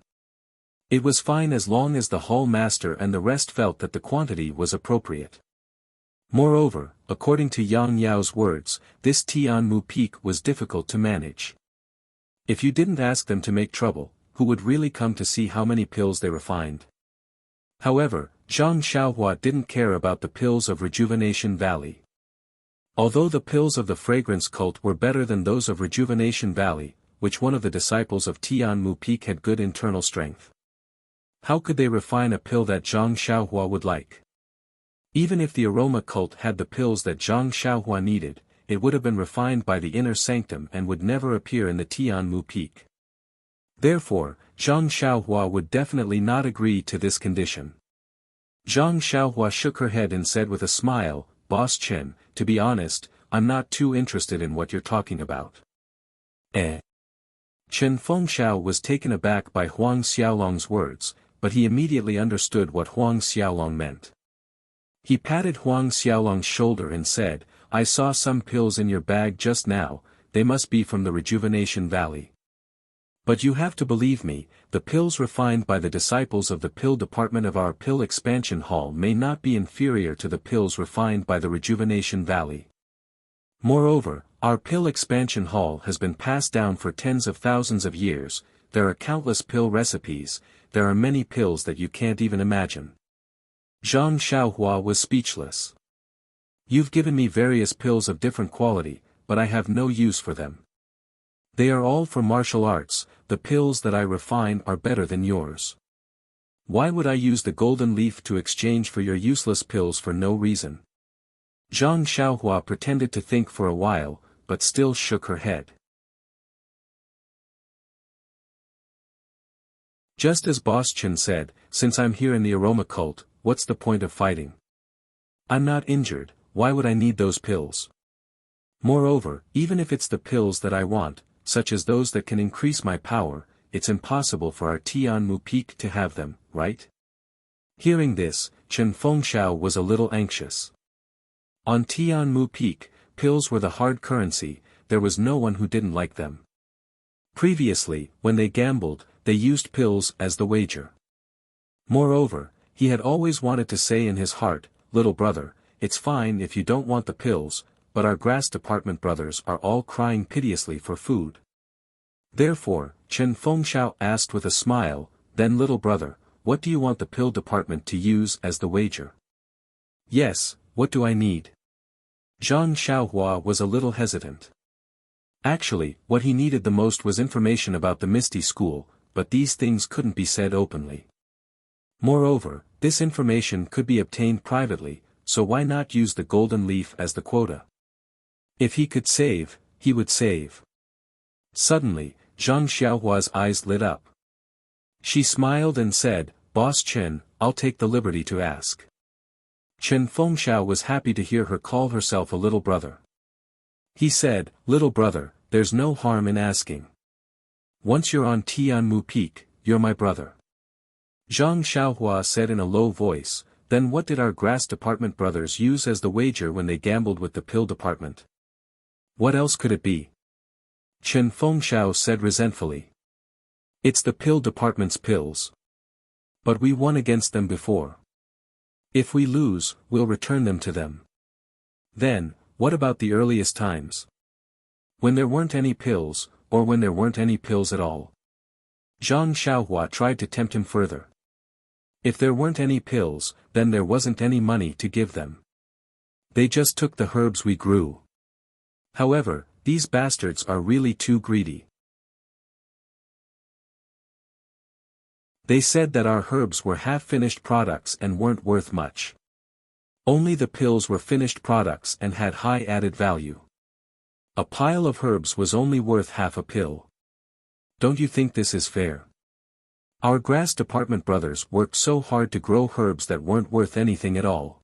It was fine as long as the hall master and the rest felt that the quantity was appropriate. Moreover, according to Yang Yao's words, this Tianmu peak was difficult to manage. If you didn't ask them to make trouble, who would really come to see how many pills they refined? However, Zhang Xiaohua didn't care about the pills of Rejuvenation Valley. Although the pills of the fragrance cult were better than those of Rejuvenation Valley, which one of the disciples of Tianmu Peak had good internal strength? How could they refine a pill that Zhang Xiaohua would like? Even if the aroma cult had the pills that Zhang Xiaohua needed, it would have been refined by the inner sanctum and would never appear in the Tianmu Peak. Therefore, Zhang Xiaohua would definitely not agree to this condition. Zhang Xiaohua shook her head and said with a smile, Boss Chen, to be honest, I'm not too interested in what you're talking about. Chen Fengxiao was taken aback by Huang Xiaolong's words, but he immediately understood what Huang Xiaolong meant. He patted Huang Xiaolong's shoulder and said, I saw some pills in your bag just now, they must be from the Rejuvenation Valley. But you have to believe me, the pills refined by the disciples of the pill department of our pill expansion hall may not be inferior to the pills refined by the Rejuvenation Valley. Moreover, our pill expansion hall has been passed down for tens of thousands of years, there are countless pill recipes, there are many pills that you can't even imagine. Zhang Xiaohua was speechless. You've given me various pills of different quality, but I have no use for them. They are all for martial arts, the pills that I refine are better than yours. Why would I use the golden leaf to exchange for your useless pills for no reason? Zhang Xiaohua pretended to think for a while, but still shook her head. Just as Boss Chen said, since I'm here in the aroma cult, what's the point of fighting? I'm not injured, why would I need those pills? Moreover, even if it's the pills that I want, such as those that can increase my power, it's impossible for our Tianmu Peak to have them, right? Hearing this, Chen Fengxiao was a little anxious. On Tianmu Peak, pills were the hard currency, there was no one who didn't like them. Previously, when they gambled, they used pills as the wager. Moreover, he had always wanted to say in his heart, "Little brother, it's fine if you don't want the pills, but our grass department brothers are all crying piteously for food." Therefore, Chen Fengxiao asked with a smile, "Then little brother, what do you want the pill department to use as the wager?" "Yes, what do I need?" Zhang Xiaohua was a little hesitant. Actually, what he needed the most was information about the Misty School, but these things couldn't be said openly. Moreover, this information could be obtained privately, so why not use the golden leaf as the quota? If he could save, he would save. Suddenly, Zhang Xiaohua's eyes lit up. She smiled and said, "Boss Chen, I'll take the liberty to ask." Chen Fengxiao was happy to hear her call herself a little brother. He said, "Little brother, there's no harm in asking. Once you're on Tianmu Peak, you're my brother." Zhang Xiaohua said in a low voice, "Then what did our grass department brothers use as the wager when they gambled with the pill department? What else could it be?" Chen Fengxiao said resentfully. "It's the pill department's pills. But we won against them before. If we lose, we'll return them to them." Then, what about the earliest times? When there weren't any pills, or when there weren't any pills at all? Zhang Xiaohua tried to tempt him further. If there weren't any pills, then there wasn't any money to give them. They just took the herbs we grew. However, these bastards are really too greedy. They said that our herbs were half-finished products and weren't worth much. Only the pills were finished products and had high added value. A pile of herbs was only worth half a pill. Don't you think this is fair? Our grass department brothers worked so hard to grow herbs that weren't worth anything at all.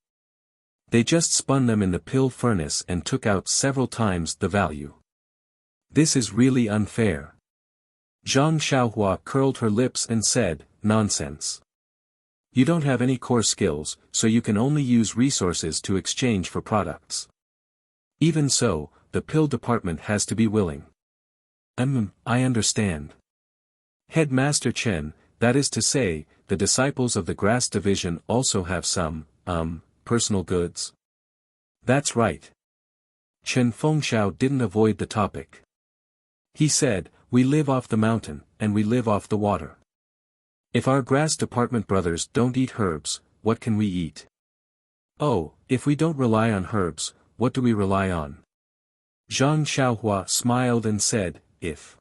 They just spun them in the pill furnace and took out several times the value. This is really unfair. Zhang Xiaohua curled her lips and said, "Nonsense. You don't have any core skills, so you can only use resources to exchange for products. Even so, the pill department has to be willing." I understand. Headmaster Chen, that is to say, the disciples of the grass division also have some, personal goods? That's right. Chen Fengxiao didn't avoid the topic. He said, "We live off the mountain, and we live off the water. If our grass department brothers don't eat herbs, what can we eat? Oh, if we don't rely on herbs, what do we rely on?" Zhang Xiaohua smiled and said, "If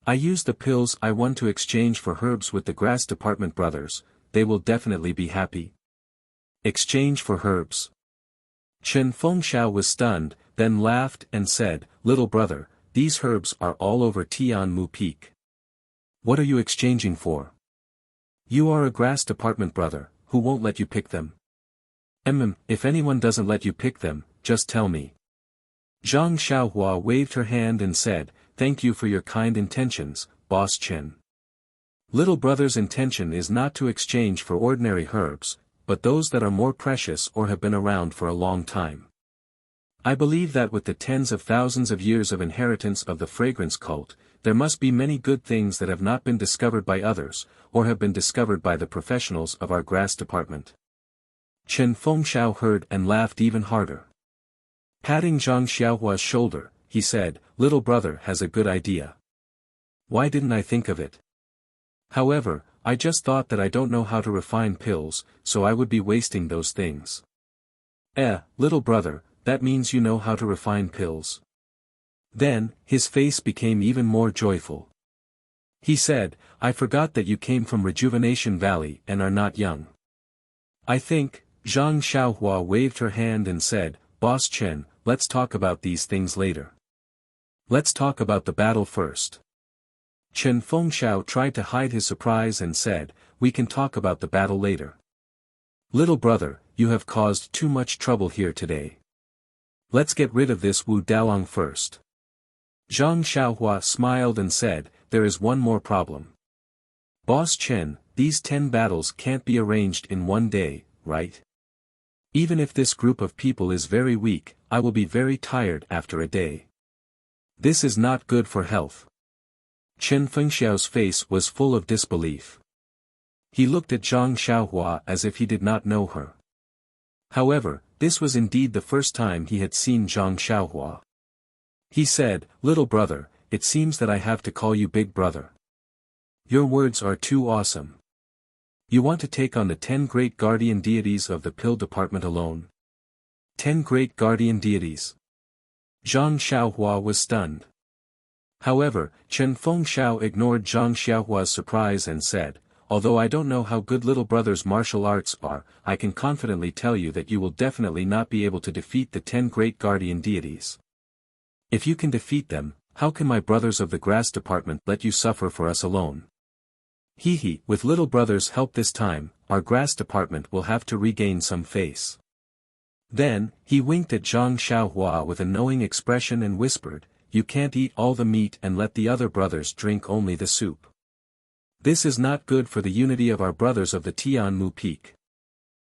I use the pills I won to exchange for herbs with the grass department brothers, they will definitely be happy." Exchange for herbs. Chen Fengxiao was stunned, then laughed and said, "Little brother, these herbs are all over Tianmu Peak. What are you exchanging for? You are a grass department brother, who won't let you pick them? If anyone doesn't let you pick them, just tell me." Zhang Xiaohua waved her hand and said, "Thank you for your kind intentions, Boss Chen. Little brother's intention is not to exchange for ordinary herbs, but those that are more precious or have been around for a long time. I believe that with the tens of thousands of years of inheritance of the fragrance cult, there must be many good things that have not been discovered by others, or have been discovered by the professionals of our grass department." Chen Fengxiao heard and laughed even harder. Patting Zhang Xiaohua's shoulder, he said, "Little brother has a good idea. Why didn't I think of it? However, I just thought that I don't know how to refine pills, so I would be wasting those things." Little brother, that means you know how to refine pills. Then, his face became even more joyful. He said, "I forgot that you came from Rejuvenation Valley and are not young." I think, Zhang Xiaohua waved her hand and said, "Boss Chen, let's talk about these things later. Let's talk about the battle first." Chen Fengxiao tried to hide his surprise and said, "We can talk about the battle later. Little brother, you have caused too much trouble here today. Let's get rid of this Wu Dalong first." Zhang Xiaohua smiled and said, there is one more problem. Boss Chen, these 10 battles can't be arranged in one day, right? Even if this group of people is very weak, I will be very tired after a day. This is not good for health. Chen Fengxiao's face was full of disbelief. He looked at Zhang Xiaohua as if he did not know her. However, this was indeed the first time he had seen Zhang Xiaohua. He said, "Little brother, it seems that I have to call you big brother. Your words are too awesome. You want to take on the 10 great guardian deities of the pill department alone? 10 great guardian deities." Zhang Xiaohua was stunned. However, Chen Fengxiao ignored Zhang Xiaohua's surprise and said, "Although I don't know how good little brother's martial arts are, I can confidently tell you that you will definitely not be able to defeat the 10 great guardian deities. If you can defeat them, how can my brothers of the grass department let you suffer for us alone? Hehe, with little brother's help this time, our grass department will have to regain some face." Then, he winked at Zhang Xiaohua with a knowing expression and whispered, "You can't eat all the meat and let the other brothers drink only the soup. This is not good for the unity of our brothers of the Tianmu Peak."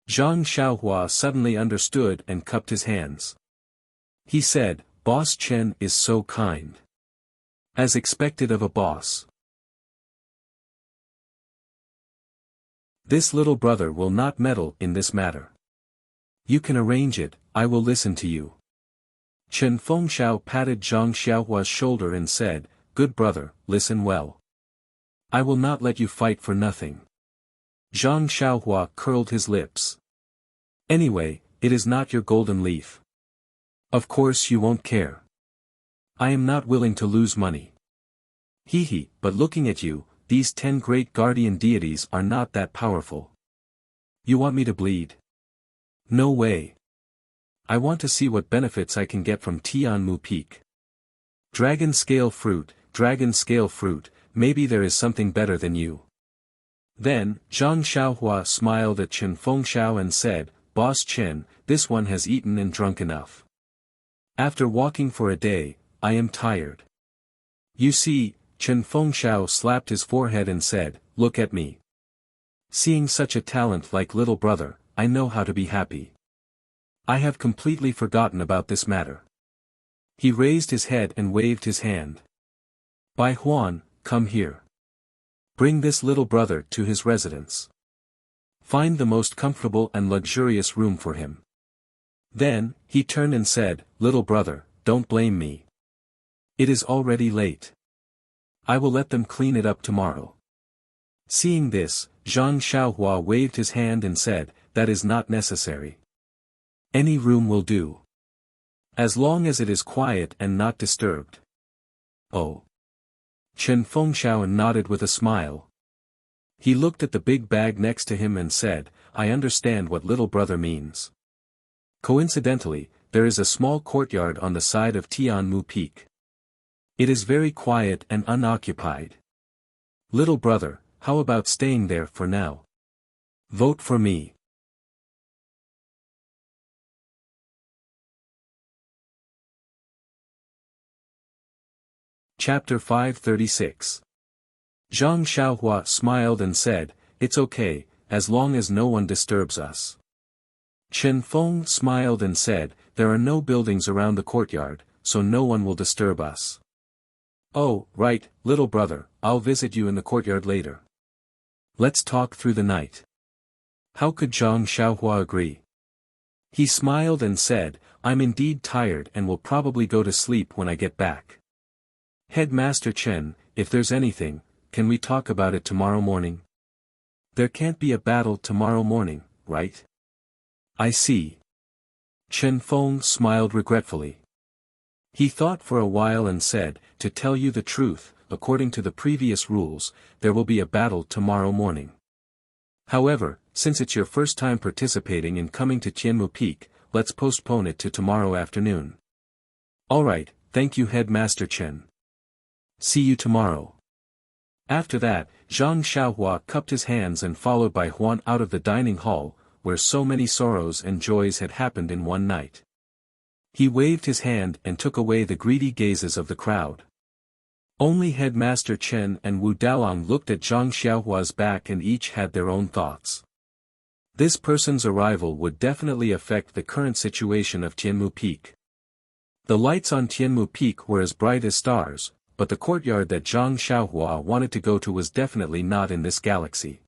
Zhang Xiaohua suddenly understood and cupped his hands. He said, "Boss Chen is so kind. As expected of a boss. This little brother will not meddle in this matter. You can arrange it, I will listen to you." Chen Fengxiao patted Zhang Xiaohua's shoulder and said, "Good brother, listen well. I will not let you fight for nothing." Zhang Xiaohua curled his lips. "Anyway, it is not your golden leaf. Of course you won't care. I am not willing to lose money. Hehe, but looking at you, these 10 great guardian deities are not that powerful. You want me to bleed? No way. I want to see what benefits I can get from Tianmu Peak. Dragon scale fruit, maybe there is something better than you." Then, Zhang Xiaohua smiled at Chen Fengxiao and said, "Boss Chen, this one has eaten and drunk enough. After walking for a day, I am tired." "You see," Chen Fengxiao slapped his forehead and said, "Look at me. Seeing such a talent like little brother, I know how to be happy. I have completely forgotten about this matter." He raised his head and waved his hand. "Bai Huan, come here. Bring this little brother to his residence. Find the most comfortable and luxurious room for him." Then, he turned and said, "Little brother, don't blame me. It is already late. I will let them clean it up tomorrow." Seeing this, Zhang Xiaohua waved his hand and said, "That is not necessary. Any room will do. As long as it is quiet and not disturbed." "Oh." Chen Fengxiao nodded with a smile. He looked at the big bag next to him and said, "I understand what little brother means. Coincidentally, there is a small courtyard on the side of Tianmu Peak. It is very quiet and unoccupied. Little brother, how about staying there for now? Vote for me." Chapter 536. Zhang Xiaohua smiled and said, "It's okay, as long as no one disturbs us." Chen Feng smiled and said, "There are no buildings around the courtyard, so no one will disturb us." "Oh, right, little brother, I'll visit you in the courtyard later. Let's talk through the night." How could Zhang Xiaohua agree? He smiled and said, "I'm indeed tired and will probably go to sleep when I get back. Headmaster Chen, if there's anything, can we talk about it tomorrow morning? There can't be a battle tomorrow morning, right?" "I see." Chen Feng smiled regretfully. He thought for a while and said, "To tell you the truth, according to the previous rules, there will be a battle tomorrow morning. However, since it's your first time participating in coming to Tianmu Peak, let's postpone it to tomorrow afternoon." "Alright, thank you Headmaster Chen. See you tomorrow." After that, Zhang Xiaohua cupped his hands and followed by Huan out of the dining hall, where so many sorrows and joys had happened in one night. He waved his hand and took away the greedy gazes of the crowd. Only Headmaster Chen and Wu Daolong looked at Zhang Xiaohua's back and each had their own thoughts. This person's arrival would definitely affect the current situation of Tianmu Peak. The lights on Tianmu Peak were as bright as stars, but the courtyard that Zhang Xiaohua wanted to go to was definitely not in this galaxy.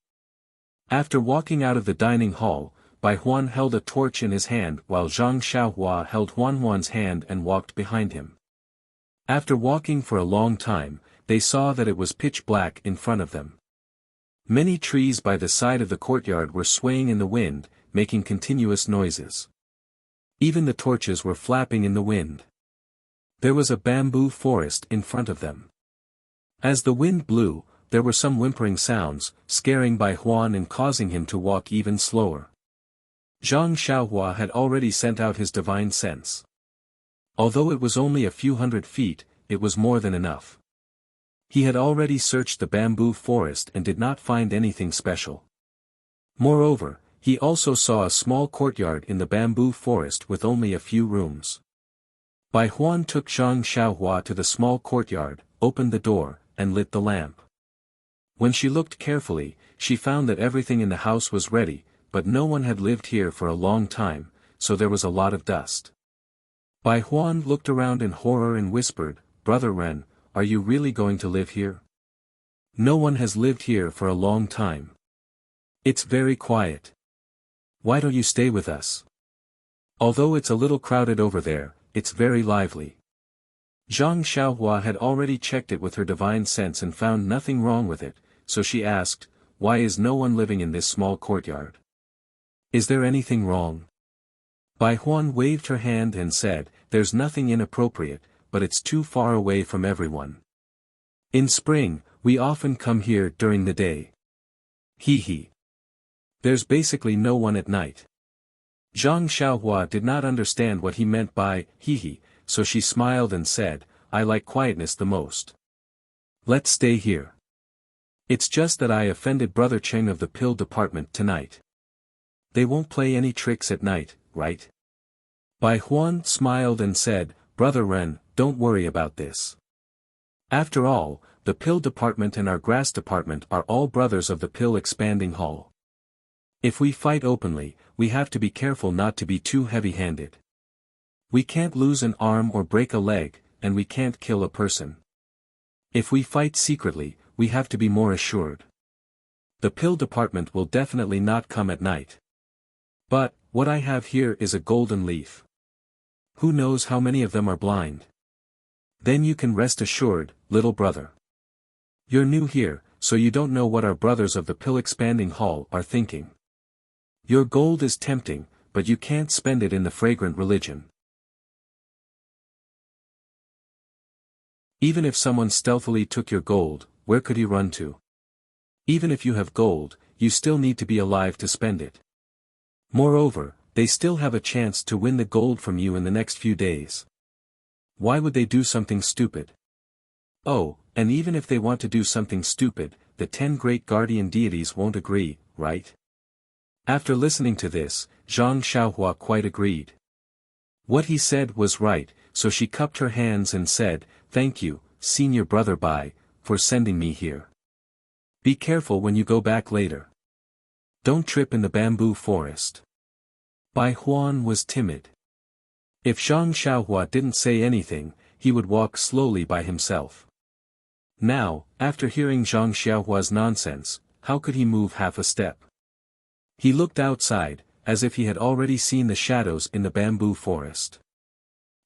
After walking out of the dining hall, Bai Huan held a torch in his hand while Zhang Xiaohua held Huan's hand and walked behind him. After walking for a long time, they saw that it was pitch black in front of them. Many trees by the side of the courtyard were swaying in the wind, making continuous noises. Even the torches were flapping in the wind. There was a bamboo forest in front of them. As the wind blew, there were some whimpering sounds, scaring Bai Huan and causing him to walk even slower. Zhang Xiaohua had already sent out his divine sense. Although it was only a few hundred feet, it was more than enough. He had already searched the bamboo forest and did not find anything special. Moreover, he also saw a small courtyard in the bamboo forest with only a few rooms. Bai Huan took Zhang Xiaohua to the small courtyard, opened the door, and lit the lamp. When she looked carefully, she found that everything in the house was ready, but no one had lived here for a long time, so there was a lot of dust. Bai Huan looked around in horror and whispered, "Brother Ren, are you really going to live here? No one has lived here for a long time. It's very quiet. Why don't you stay with us? Although it's a little crowded over there, it's very lively." Zhang Xiaohua had already checked it with her divine sense and found nothing wrong with it, so she asked, "Why is no one living in this small courtyard? Is there anything wrong?" Bai Huan waved her hand and said, "There's nothing inappropriate, but it's too far away from everyone. In spring, we often come here during the day. Hee. There's basically no one at night." Zhang Xiaohua did not understand what he meant by hee, so she smiled and said, "I like quietness the most. Let's stay here. It's just that I offended Brother Cheng of the pill department tonight. They won't play any tricks at night, right?" Bai Huan smiled and said, "Brother Ren, don't worry about this. After all, the pill department and our grass department are all brothers of the pill expanding hall. If we fight openly, we have to be careful not to be too heavy-handed. We can't lose an arm or break a leg, and we can't kill a person. If we fight secretly, we have to be more assured. The pill department will definitely not come at night. But, what I have here is a golden leaf. Who knows how many of them are blind? Then you can rest assured, little brother. You're new here, so you don't know what our brothers of the pill expanding hall are thinking. Your gold is tempting, but you can't spend it in the fragrant religion. Even if someone stealthily took your gold, where could he run to? Even if you have gold, you still need to be alive to spend it. Moreover, they still have a chance to win the gold from you in the next few days. Why would they do something stupid? Oh, and even if they want to do something stupid, the 10 great guardian deities won't agree, right?" After listening to this, Zhang Xiaohua quite agreed. What he said was right, so she cupped her hands and said, "Thank you, senior brother Bai, for sending me here. Be careful when you go back later. Don't trip in the bamboo forest." Bai Huan was timid. If Zhang Xiaohua didn't say anything, he would walk slowly by himself. Now, after hearing Zhang Xiaohua's nonsense, how could he move half a step? He looked outside, as if he had already seen the shadows in the bamboo forest.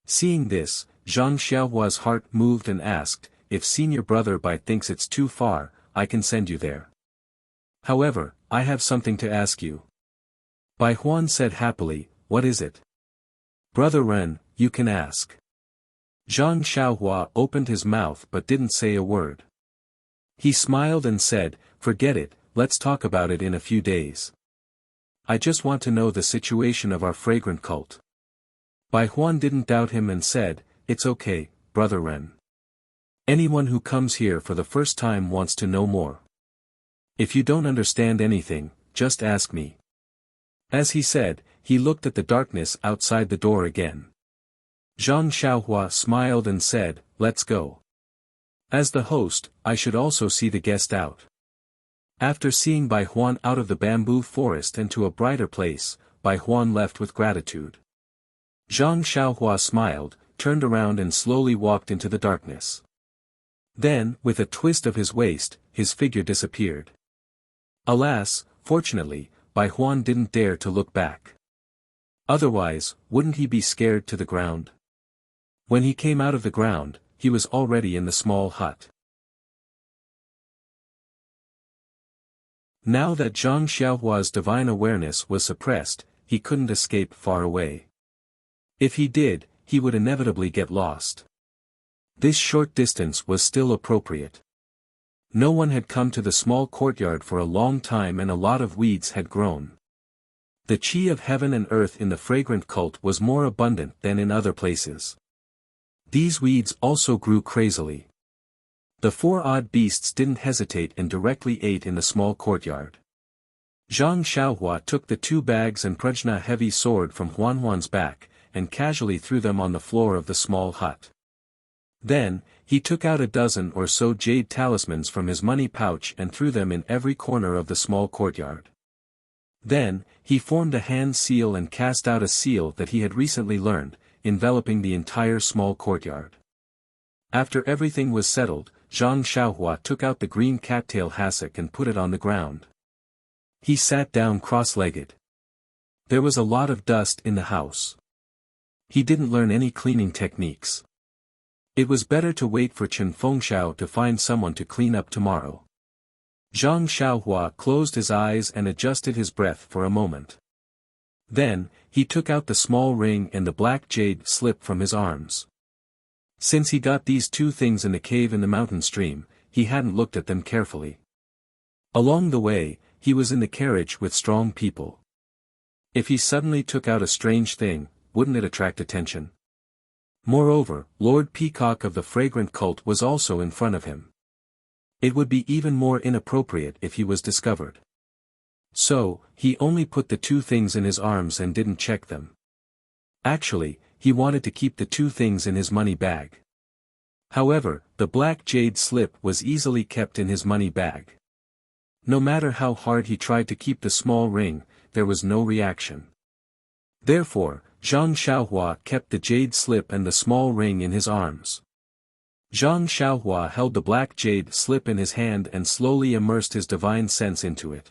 Seeing this, Zhang Xiaohua's heart moved and asked, "If senior brother Bai thinks it's too far, I can send you there. However, I have something to ask you." Bai Huan said happily, "What is it?" "Brother Ren, you can ask." Zhang Xiaohua opened his mouth but didn't say a word. He smiled and said, "Forget it, let's talk about it in a few days. I just want to know the situation of our fragrant cult." Bai Huan didn't doubt him and said, "It's okay, Brother Ren. Anyone who comes here for the first time wants to know more. If you don't understand anything, just ask me." As he said, he looked at the darkness outside the door again. Zhang Xiaohua smiled and said, "Let's go." As the host, I should also see the guest out. After seeing Bai Huan out of the bamboo forest and to a brighter place, Bai Huan left with gratitude. Zhang Xiaohua smiled, turned around and slowly walked into the darkness. Then, with a twist of his waist, his figure disappeared. Alas, fortunately, Bai Huan didn't dare to look back. Otherwise, wouldn't he be scared to the ground? When he came out of the ground, he was already in the small hut. Now that Zhang Xiaohua's divine awareness was suppressed, he couldn't escape far away. If he did, he would inevitably get lost. This short distance was still appropriate. No one had come to the small courtyard for a long time and a lot of weeds had grown. The qi of heaven and earth in the fragrant cult was more abundant than in other places. These weeds also grew crazily. The four odd beasts didn't hesitate and directly ate in the small courtyard. Zhang Xiaohua took the 2 bags and Prajna heavy sword from Huan's back, and casually threw them on the floor of the small hut. Then, he took out a dozen or so jade talismans from his money pouch and threw them in every corner of the small courtyard. Then, he formed a hand seal and cast out a seal that he had recently learned, enveloping the entire small courtyard. After everything was settled, Zhang Xiaohua took out the green cattail hassock and put it on the ground. He sat down cross-legged. There was a lot of dust in the house. He didn't learn any cleaning techniques. It was better to wait for Chen Fengxiao to find someone to clean up tomorrow. Zhang Xiaohua closed his eyes and adjusted his breath for a moment. Then, he took out the small ring and the black jade slip from his arms. Since he got these 2 things in the cave in the mountain stream, he hadn't looked at them carefully. Along the way, he was in the carriage with strong people. If he suddenly took out a strange thing, wouldn't it attract attention? Moreover, Lord Peacock of the fragrant cult was also in front of him. It would be even more inappropriate if he was discovered. So, he only put the 2 things in his arms and didn't check them. Actually, he wanted to keep the 2 things in his money bag. However, the black jade slip was easily kept in his money bag. No matter how hard he tried to keep the small ring, there was no reaction. Therefore, Zhang Xiaohua kept the jade slip and the small ring in his arms. Zhang Xiaohua held the black jade slip in his hand and slowly immersed his divine sense into it.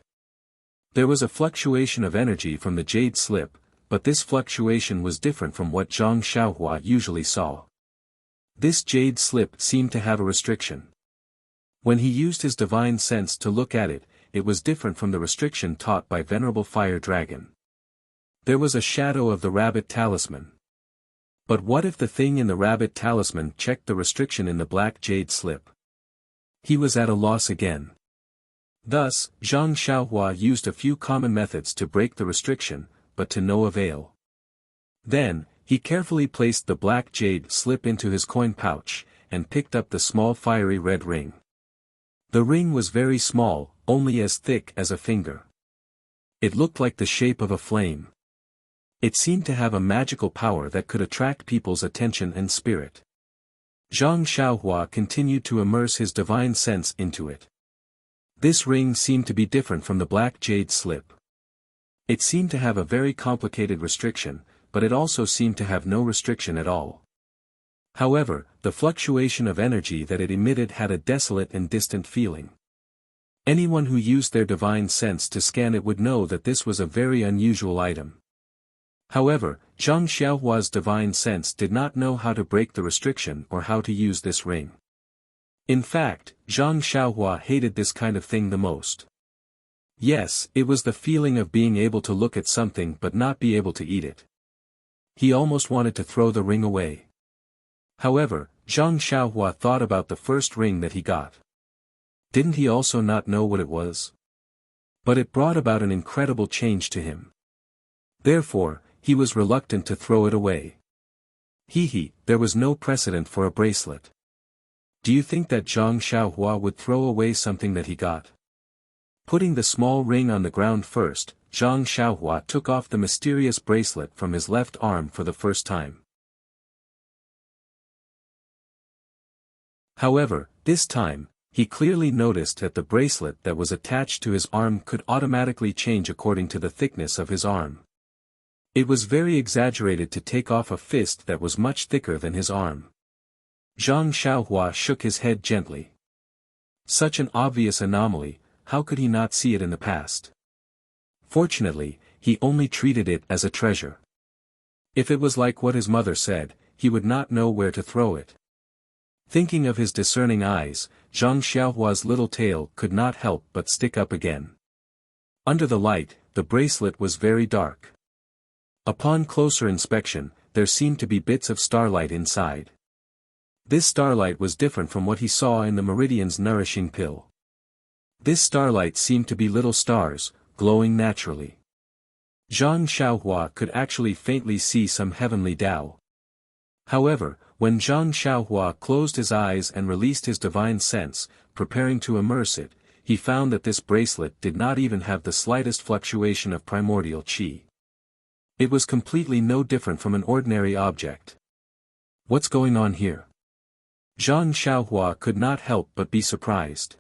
There was a fluctuation of energy from the jade slip, but this fluctuation was different from what Zhang Xiaohua usually saw. This jade slip seemed to have a restriction. When he used his divine sense to look at it, it was different from the restriction taught by Venerable Fire Dragon. There was a shadow of the rabbit talisman. But what if the thing in the rabbit talisman checked the restriction in the black jade slip? He was at a loss again. Thus, Zhang Xiaohua used a few common methods to break the restriction, but to no avail. Then, he carefully placed the black jade slip into his coin pouch, and picked up the small fiery red ring. The ring was very small, only as thick as a finger. It looked like the shape of a flame. It seemed to have a magical power that could attract people's attention and spirit. Zhang Xiaohua continued to immerse his divine sense into it. This ring seemed to be different from the black jade slip. It seemed to have a very complicated restriction, but it also seemed to have no restriction at all. However, the fluctuation of energy that it emitted had a desolate and distant feeling. Anyone who used their divine sense to scan it would know that this was a very unusual item. However, Zhang Xiaohua's divine sense did not know how to break the restriction or how to use this ring. In fact, Zhang Xiaohua hated this kind of thing the most. Yes, it was the feeling of being able to look at something but not be able to eat it. He almost wanted to throw the ring away. However, Zhang Xiaohua thought about the first ring that he got. Didn't he also not know what it was? But it brought about an incredible change to him. Therefore, he was reluctant to throw it away. There was no precedent for a bracelet. Do you think that Zhang Xiaohua would throw away something that he got? Putting the small ring on the ground first, Zhang Xiaohua took off the mysterious bracelet from his left arm for the first time. However, This time, he clearly noticed that the bracelet that was attached to his arm could automatically change according to the thickness of his arm. It was very exaggerated to take off a fist that was much thicker than his arm. Zhang Xiaohua shook his head gently. Such an obvious anomaly, how could he not see it in the past? Fortunately, he only treated it as a treasure. If it was like what his mother said, he would not know where to throw it. Thinking of his discerning eyes, Zhang Xiaohua's little tail could not help but stick up again. Under the light, the bracelet was very dark. Upon closer inspection, there seemed to be bits of starlight inside. This starlight was different from what he saw in the Meridian's nourishing pill. This starlight seemed to be little stars, glowing naturally. Zhang Xiaohua could actually faintly see some heavenly Tao. However, when Zhang Xiaohua closed his eyes and released his divine sense, preparing to immerse it, he found that this bracelet did not even have the slightest fluctuation of primordial qi. It was completely no different from an ordinary object. What's going on here? Zhang Xiaohua could not help but be surprised.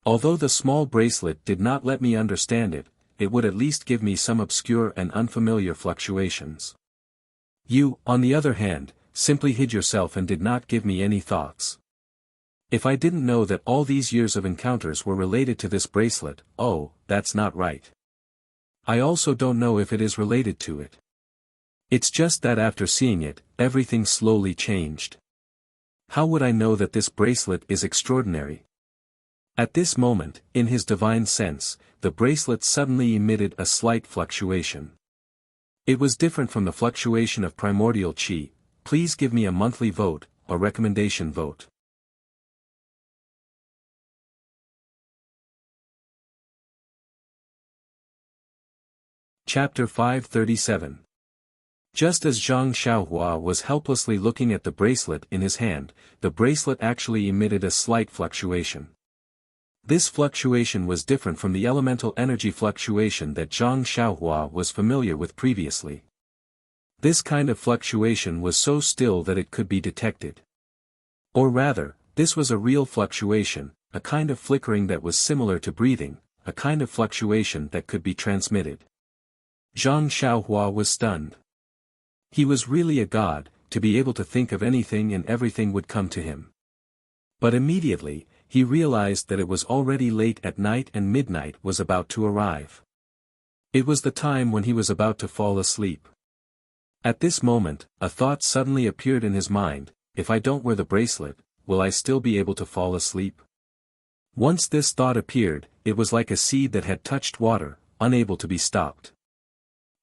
Although the small bracelet did not let me understand it, it would at least give me some obscure and unfamiliar fluctuations. You, on the other hand, simply hid yourself and did not give me any thoughts. If I didn't know that all these years of encounters were related to this bracelet, oh, that's not right. I also don't know if it is related to it. It's just that after seeing it, everything slowly changed. How would I know that this bracelet is extraordinary? At this moment, in his divine sense, the bracelet suddenly emitted a slight fluctuation. It was different from the fluctuation of primordial qi. Please give me a monthly vote, a recommendation vote. Chapter 537. Just as Zhang Xiaohua was helplessly looking at the bracelet in his hand, the bracelet actually emitted a slight fluctuation. This fluctuation was different from the elemental energy fluctuation that Zhang Xiaohua was familiar with previously. This kind of fluctuation was so still that it could be detected. Or rather, this was a real fluctuation, a kind of flickering that was similar to breathing, a kind of fluctuation that could be transmitted. Zhang Xiaohua was stunned. He was really a god, to be able to think of anything and everything would come to him. But immediately, he realized that it was already late at night and midnight was about to arrive. It was the time when he was about to fall asleep. At this moment, a thought suddenly appeared in his mind: if I don't wear the bracelet, will I still be able to fall asleep? Once this thought appeared, it was like a seed that had touched water, unable to be stopped.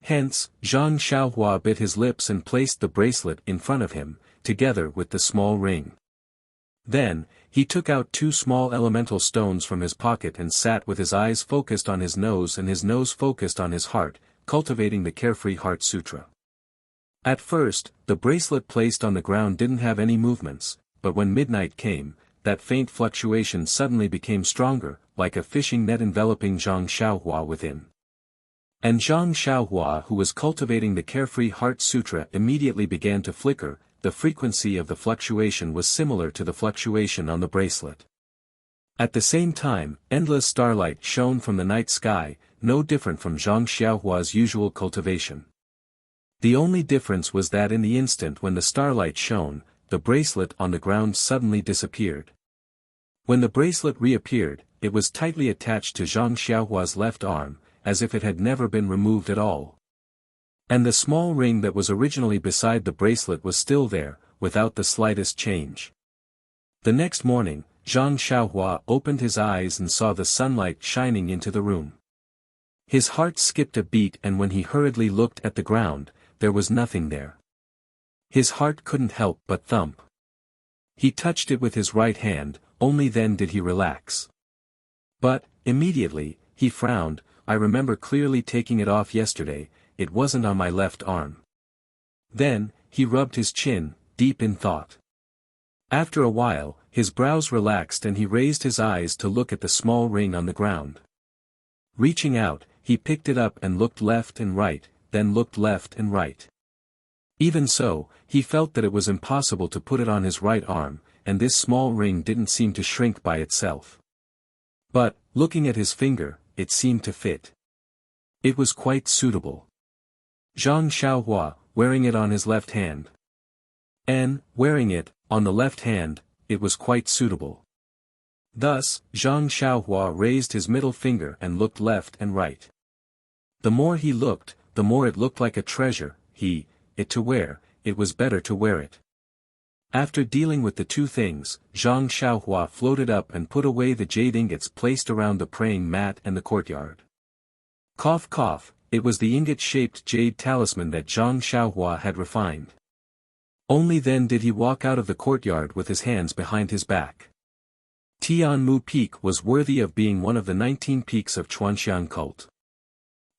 Hence, Zhang Xiaohua bit his lips and placed the bracelet in front of him, together with the small ring. Then, he took out 2 small elemental stones from his pocket and sat with his eyes focused on his nose and his nose focused on his heart, cultivating the Carefree Heart Sutra. At first, the bracelet placed on the ground didn't have any movements, but when midnight came, that faint fluctuation suddenly became stronger, like a fishing net enveloping Zhang Xiaohua within. And Zhang Xiaohua, who was cultivating the Carefree Heart Sutra, immediately began to flicker. The frequency of the fluctuation was similar to the fluctuation on the bracelet. At the same time, endless starlight shone from the night sky, no different from Zhang Xiaohua's usual cultivation. The only difference was that in the instant when the starlight shone, the bracelet on the ground suddenly disappeared. When the bracelet reappeared, it was tightly attached to Zhang Xiaohua's left arm, as if it had never been removed at all. And the small ring that was originally beside the bracelet was still there, without the slightest change. The next morning, Zhang Xiaohua opened his eyes and saw the sunlight shining into the room. His heart skipped a beat, and when he hurriedly looked at the ground, there was nothing there. His heart couldn't help but thump. He touched it with his right hand, only then did he relax. But, immediately, he frowned. I remember clearly taking it off yesterday, it wasn't on my left arm. Then, he rubbed his chin, deep in thought. After a while, his brows relaxed and he raised his eyes to look at the small ring on the ground. Reaching out, he picked it up and looked left and right, then looked left and right. Even so, he felt that it was impossible to put it on his right arm, and this small ring didn't seem to shrink by itself. But, looking at his finger, it seemed to fit. It was quite suitable. Zhang Xiaohua, wearing it on his left hand. And, wearing it, on the left hand, it was quite suitable. Thus, Zhang Xiaohua raised his middle finger and looked left and right. The more he looked, the more it looked like a treasure, it to wear, it was better to wear it. After dealing with the two things, Zhang Xiaohua floated up and put away the jade ingots placed around the praying mat and the courtyard. Cough cough, it was the ingot-shaped jade talisman that Zhang Xiaohua had refined. Only then did he walk out of the courtyard with his hands behind his back. Tianmu Peak was worthy of being one of the 19 peaks of Chuanxiang cult.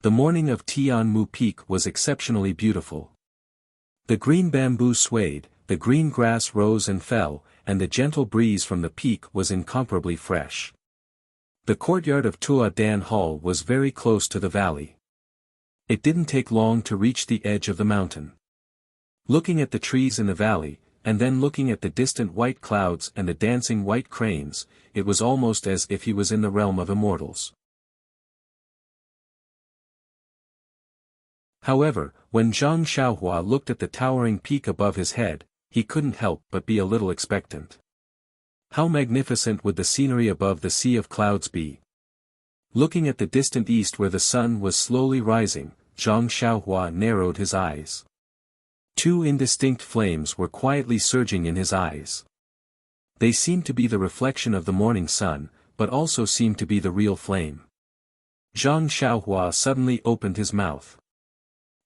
The morning of Tianmu Peak was exceptionally beautiful. The green bamboo swayed, the green grass rose and fell, and the gentle breeze from the peak was incomparably fresh. The courtyard of Tua Dan Hall was very close to the valley. It didn't take long to reach the edge of the mountain. Looking at the trees in the valley, and then looking at the distant white clouds and the dancing white cranes, it was almost as if he was in the realm of immortals. However, when Zhang Xiaohua looked at the towering peak above his head, he couldn't help but be a little expectant. How magnificent would the scenery above the sea of clouds be? Looking at the distant east where the sun was slowly rising, Zhang Xiaohua narrowed his eyes. Two indistinct flames were quietly surging in his eyes. They seemed to be the reflection of the morning sun, but also seemed to be the real flame. Zhang Xiaohua suddenly opened his mouth.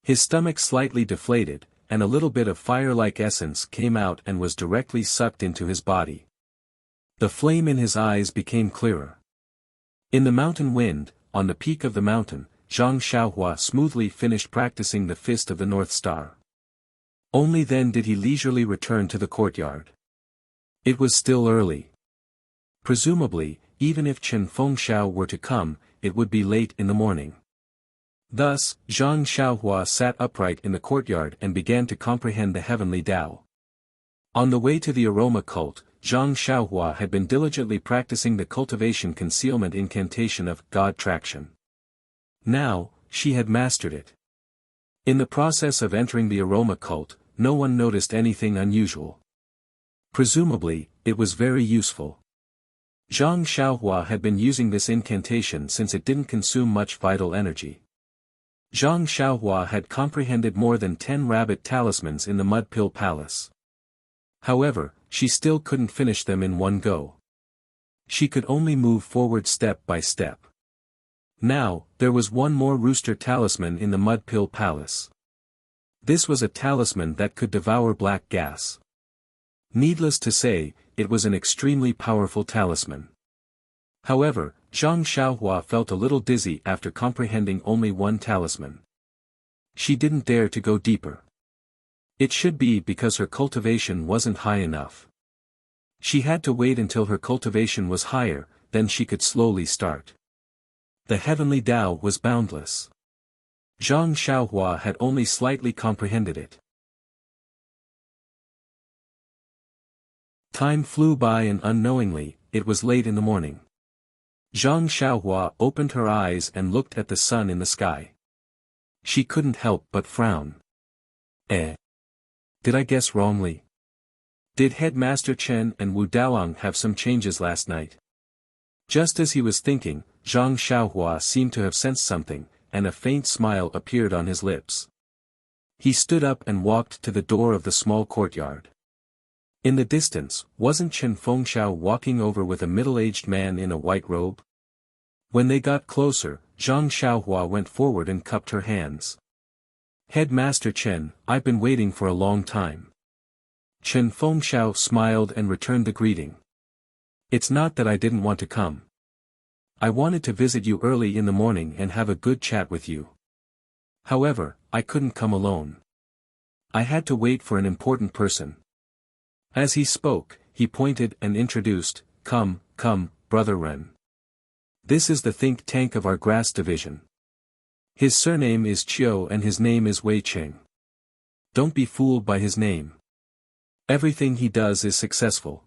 His stomach slightly deflated, and a little bit of fire-like essence came out and was directly sucked into his body. The flame in his eyes became clearer. In the mountain wind, on the peak of the mountain, Zhang Xiaohua smoothly finished practicing the Fist of the North Star. Only then did he leisurely return to the courtyard. It was still early. Presumably, even if Chen Fengxiao were to come, it would be late in the morning. Thus, Zhang Xiaohua sat upright in the courtyard and began to comprehend the heavenly Tao. On the way to the aroma cult, Zhang Xiaohua had been diligently practicing the cultivation concealment incantation of God Traction. Now, she had mastered it. In the process of entering the aroma cult, no one noticed anything unusual. Presumably, it was very useful. Zhang Xiaohua had been using this incantation since it didn't consume much vital energy. Zhang Xiaohua had comprehended more than 10 rabbit talismans in the Mud Pill Palace. However, she still couldn't finish them in one go. She could only move forward step by step. Now, there was one more rooster talisman in the Mud Pill Palace. This was a talisman that could devour black gas. Needless to say, it was an extremely powerful talisman. However, Zhang Xiaohua felt a little dizzy after comprehending only one talisman. She didn't dare to go deeper. It should be because her cultivation wasn't high enough. She had to wait until her cultivation was higher, then she could slowly start. The heavenly Tao was boundless. Zhang Xiaohua had only slightly comprehended it. Time flew by and unknowingly, it was late in the morning. Zhang Xiaohua opened her eyes and looked at the sun in the sky. She couldn't help but frown. Did I guess wrongly? Did Headmaster Chen and Wu Daoang have some changes last night? Just as he was thinking, Zhang Xiaohua seemed to have sensed something, and a faint smile appeared on his lips. He stood up and walked to the door of the small courtyard. In the distance, wasn't Chen Fengxiao walking over with a middle-aged man in a white robe? When they got closer, Zhang Xiaohua went forward and cupped her hands. Headmaster Chen, I've been waiting for a long time. Chen Fengxiao smiled and returned the greeting. It's not that I didn't want to come. I wanted to visit you early in the morning and have a good chat with you. However, I couldn't come alone. I had to wait for an important person. As he spoke, he pointed and introduced, Come, Brother Ren. This is the think tank of our grass division. His surname is Chiu and his name is Wei Cheng. Don't be fooled by his name. Everything he does is successful.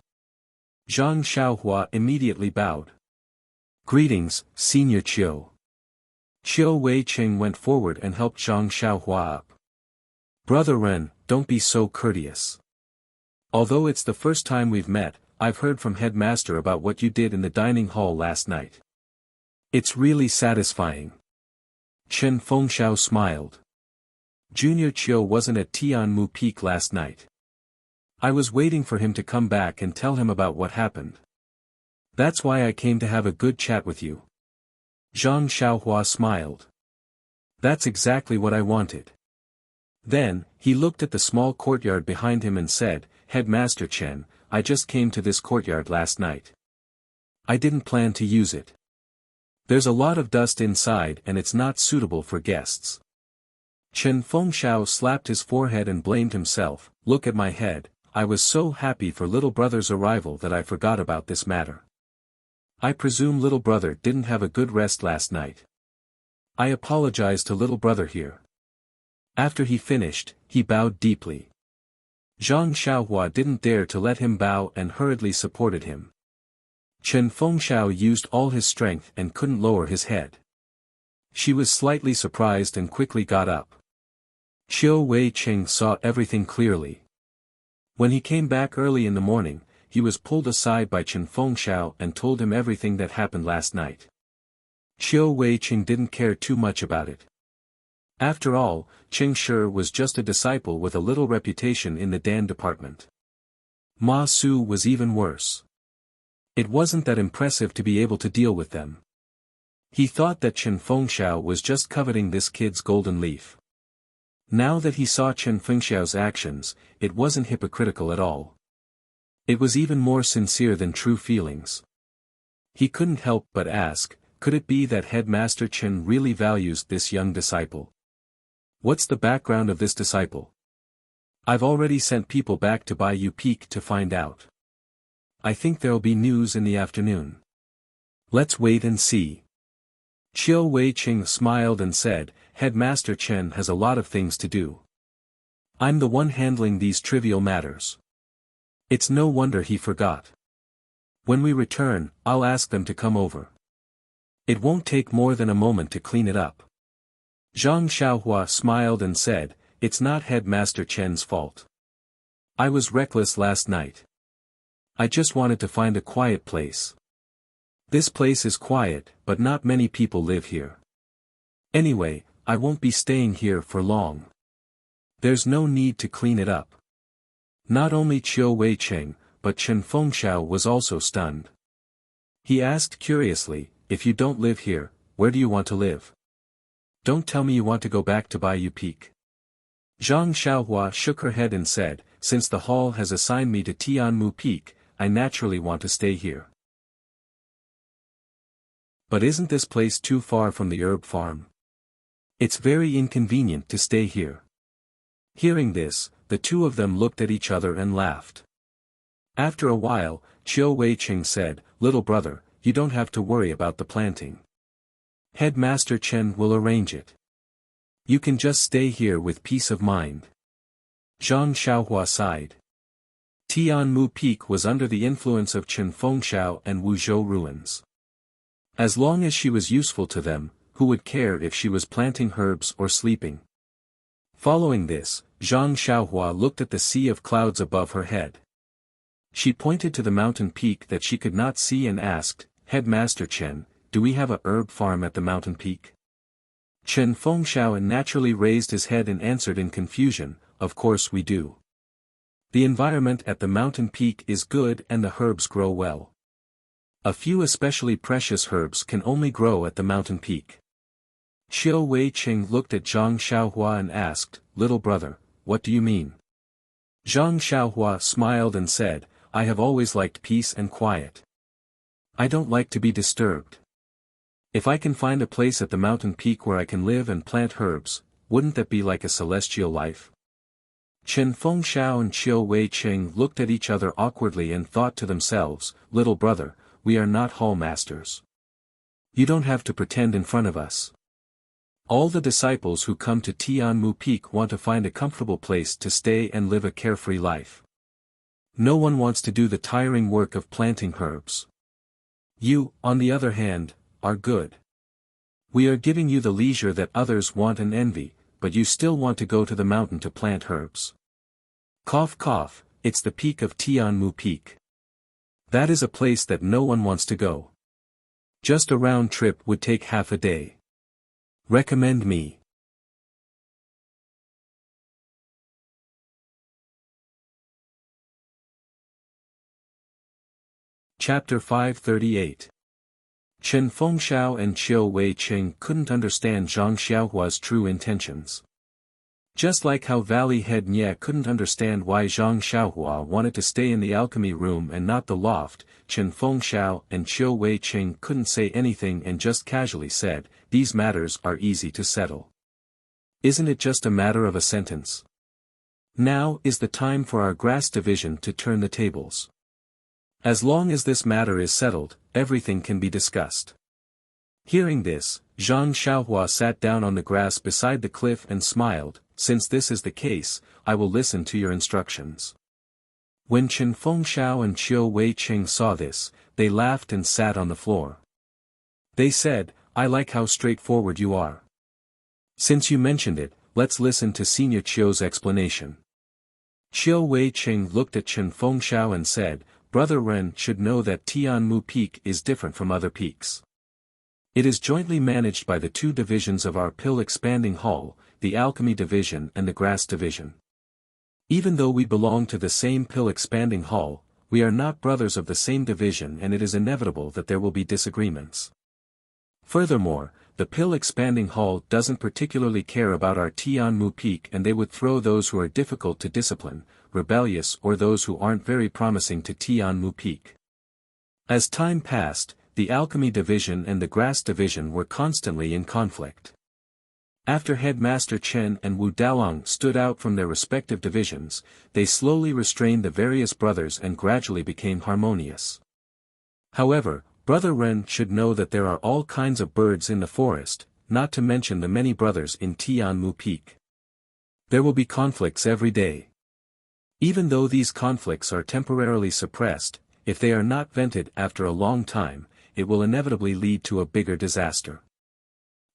Zhang Xiaohua immediately bowed. Greetings, Senior Qiu. Qiu Wei-cheng went forward and helped Zhang Xiaohua up. Brother Ren, don't be so courteous. Although it's the first time we've met, I've heard from Headmaster about what you did in the dining hall last night. It's really satisfying. Chen Fengxiao smiled. Junior Qiu wasn't at Tianmu Peak last night. I was waiting for him to come back and tell him about what happened. That's why I came to have a good chat with you. Zhang Xiaohua smiled. That's exactly what I wanted. Then, he looked at the small courtyard behind him and said, Headmaster Chen, I just came to this courtyard last night. I didn't plan to use it. There's a lot of dust inside and it's not suitable for guests. Chen Fengxiao slapped his forehead and blamed himself. Look at my head, I was so happy for little brother's arrival that I forgot about this matter. I presume little brother didn't have a good rest last night. I apologize to little brother here. After he finished, he bowed deeply. Zhang Xiaohua didn't dare to let him bow and hurriedly supported him. Chen Fengxiao used all his strength and couldn't lower his head. She was slightly surprised and quickly got up. Qiu Wei-cheng saw everything clearly. When he came back early in the morning, he was pulled aside by Chen Fengxiao and told him everything that happened last night. Qiu Wei-cheng didn't care too much about it. After all, Cheng Shi was just a disciple with a little reputation in the Dan department. Ma Su was even worse. It wasn't that impressive to be able to deal with them. He thought that Chen Fengxiao was just coveting this kid's golden leaf. Now that he saw Chen Fengxiao's actions, it wasn't hypocritical at all. It was even more sincere than true feelings. He couldn't help but ask, could it be that Headmaster Chen really values this young disciple? What's the background of this disciple? I've already sent people back to Baiyu Peak to find out. I think there'll be news in the afternoon. Let's wait and see. Qiu Wei-cheng smiled and said, Headmaster Chen has a lot of things to do. I'm the one handling these trivial matters. It's no wonder he forgot. When we return, I'll ask them to come over. It won't take more than a moment to clean it up. Zhang Xiaohua smiled and said, it's not Headmaster Chen's fault. I was reckless last night. I just wanted to find a quiet place. This place is quiet, but not many people live here. Anyway, I won't be staying here for long. There's no need to clean it up. Not only Qiu Wei-cheng, but Chen Fengxiao was also stunned. He asked curiously, if you don't live here, where do you want to live? Don't tell me you want to go back to Baiyu Peak. Zhang Xiaohua shook her head and said, since the hall has assigned me to Tianmu Peak, I naturally want to stay here. But isn't this place too far from the herb farm? It's very inconvenient to stay here. Hearing this, the two of them looked at each other and laughed. After a while, Qiu Wei-cheng said, little brother, you don't have to worry about the planting. Headmaster Chen will arrange it. You can just stay here with peace of mind. Zhang Xiaohua sighed. Tianmu Peak was under the influence of Chen Fengxiao and Wuzhou ruins. As long as she was useful to them, who would care if she was planting herbs or sleeping? Following this, Zhang Xiaohua looked at the sea of clouds above her head. She pointed to the mountain peak that she could not see and asked, Headmaster Chen, do we have a herb farm at the mountain peak? Chen Fengxiao naturally raised his head and answered in confusion, of course we do. The environment at the mountain peak is good and the herbs grow well. A few especially precious herbs can only grow at the mountain peak. Qiu Wei-cheng looked at Zhang Xiaohua and asked, little brother, what do you mean? Zhang Xiaohua smiled and said, I have always liked peace and quiet. I don't like to be disturbed. If I can find a place at the mountain peak where I can live and plant herbs, wouldn't that be like a celestial life? Chen Fengxiao and Qiu Wei-cheng looked at each other awkwardly and thought to themselves, little brother, we are not hall masters. You don't have to pretend in front of us. All the disciples who come to Tianmu Peak want to find a comfortable place to stay and live a carefree life. No one wants to do the tiring work of planting herbs. You, on the other hand, are good. We are giving you the leisure that others want and envy, but you still want to go to the mountain to plant herbs. Cough cough, it's the peak of Tianmu Peak. That is a place that no one wants to go. Just a round trip would take half a day. Recommend me. Chapter 538. Chen Fengxiao and Qiu Weiqing couldn't understand Zhang Xiaohua's true intentions. Just like how Valley Head Nye couldn't understand why Zhang Xiaohua wanted to stay in the alchemy room and not the loft, Chen Fengxiao and Qiu Weiqing couldn't say anything and just casually said, "These matters are easy to settle. Isn't it just a matter of a sentence? Now is the time for our grass division to turn the tables. As long as this matter is settled, everything can be discussed." Hearing this, Zhang Xiaohua sat down on the grass beside the cliff and smiled. "Since this is the case, I will listen to your instructions." When Chen Fengxiao and Qiu Weiqing saw this, they laughed and sat on the floor. They said, "I like how straightforward you are. Since you mentioned it, let's listen to Senior Qiu's explanation." Qiu Weiqing looked at Chen Fengxiao and said, "Brother Ren should know that Tianmu Peak is different from other peaks. It is jointly managed by the two divisions of our Pill Expanding Hall, the Alchemy Division and the Grass Division. Even though we belong to the same Pill Expanding Hall, we are not brothers of the same division and it is inevitable that there will be disagreements. Furthermore, the Pill Expanding Hall doesn't particularly care about our Tianmu Peak and they would throw those who are difficult to discipline, rebellious or those who aren't very promising to Tianmu Peak." As time passed, the Alchemy Division and the Grass Division were constantly in conflict. After Headmaster Chen and Wu Daolong stood out from their respective divisions, they slowly restrained the various brothers and gradually became harmonious. However, Brother Ren should know that there are all kinds of birds in the forest, not to mention the many brothers in Tianmu Peak. There will be conflicts every day. Even though these conflicts are temporarily suppressed, if they are not vented after a long time, it will inevitably lead to a bigger disaster.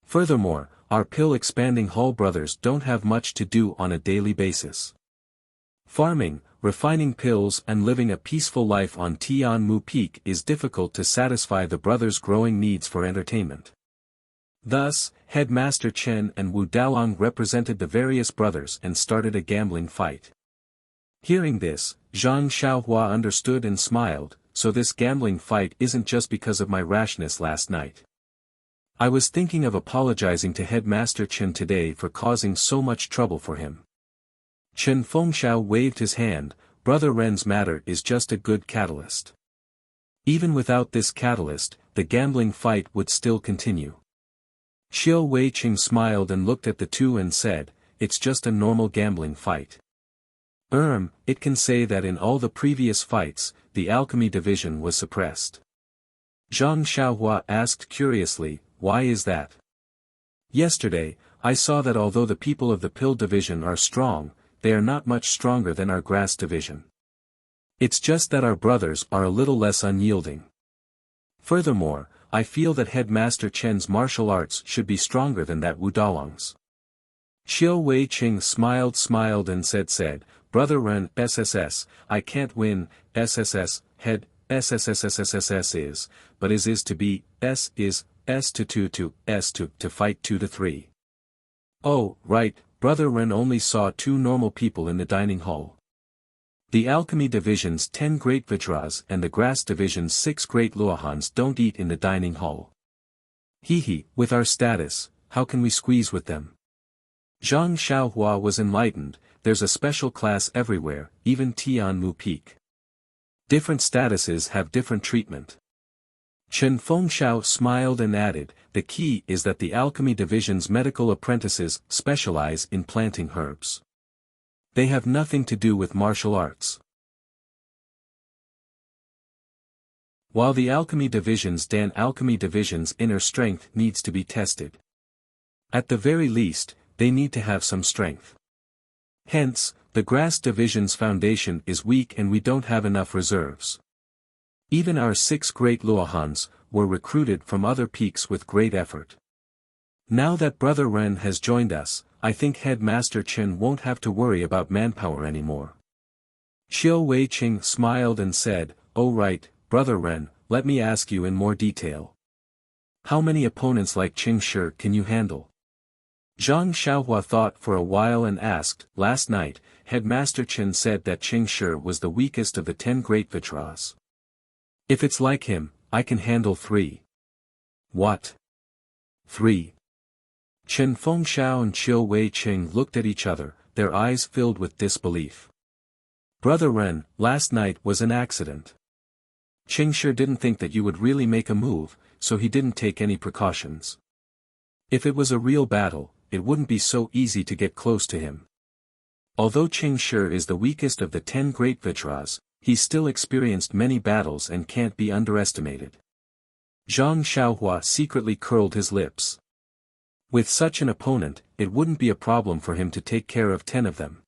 Furthermore, our Pill Expanding Hall brothers don't have much to do on a daily basis. Farming, refining pills and living a peaceful life on Tianmu Peak is difficult to satisfy the brothers' growing needs for entertainment. Thus, Headmaster Chen and Wu Daolong represented the various brothers and started a gambling fight. Hearing this, Zhang Xiaohua understood and smiled, "So this gambling fight isn't just because of my rashness last night. I was thinking of apologizing to Headmaster Chen today for causing so much trouble for him." Chen Fengxiao waved his hand, "Brother Ren's matter is just a good catalyst. Even without this catalyst, the gambling fight would still continue." Qiu Weiqing smiled and looked at the two and said, "It's just a normal gambling fight. It can say that in all the previous fights, the Alchemy Division was suppressed." Zhang Xiaohua asked curiously, "Why is that?" "Yesterday, I saw that although the people of the Pill Division are strong, they are not much stronger than our Grass Division. It's just that our brothers are a little less unyielding. Furthermore, I feel that Headmaster Chen's martial arts should be stronger than that Wu Daolong's." Qiu Weiqing smiled and said, "Brother Ren, SSS, I can't win, SSS, head, SSSSSSS is, but is to be, S is, S to S to fight 2 to 3. Oh, right, Brother Ren only saw 2 normal people in the dining hall. The Alchemy Division's 10 great Vajras and the Grass Division's 6 great Luohans don't eat in the dining hall. With our status, how can we squeeze with them?" Zhang Xiaohua was enlightened, "There's a special class everywhere, even Tianmu Peak. Different statuses have different treatment." Chen Fengxiao smiled and added, "The key is that the Alchemy Division's medical apprentices specialize in planting herbs. They have nothing to do with martial arts. While the Alchemy Division's inner strength needs to be tested. At the very least, they need to have some strength. Hence, the grass division's foundation is weak and we don't have enough reserves. Even our 6 great luohans were recruited from other peaks with great effort. Now that Brother Ren has joined us, I think Headmaster Chen won't have to worry about manpower anymore. Qiu Wei-cheng smiled and said, "Oh right, Brother Ren, let me ask you in more detail. How many opponents like Qing Shi can you handle?" Zhang Xiaohua thought for a while and asked, "Last night, Headmaster Chen said that Qing Shi was the weakest of the 10 great Vitras. If it's like him, I can handle 3. What? 3? Chen Fengxiao and Qiu Wei-cheng looked at each other, their eyes filled with disbelief. Brother Ren, last night was an accident. Qing Shi didn't think that you would really make a move, so he didn't take any precautions. If it was a real battle, it wouldn't be so easy to get close to him. Although Qing Shi is the weakest of the 10 great Vitras, he's still experienced many battles and can't be underestimated." Zhang Xiaohua secretly curled his lips. With such an opponent, it wouldn't be a problem for him to take care of 10 of them.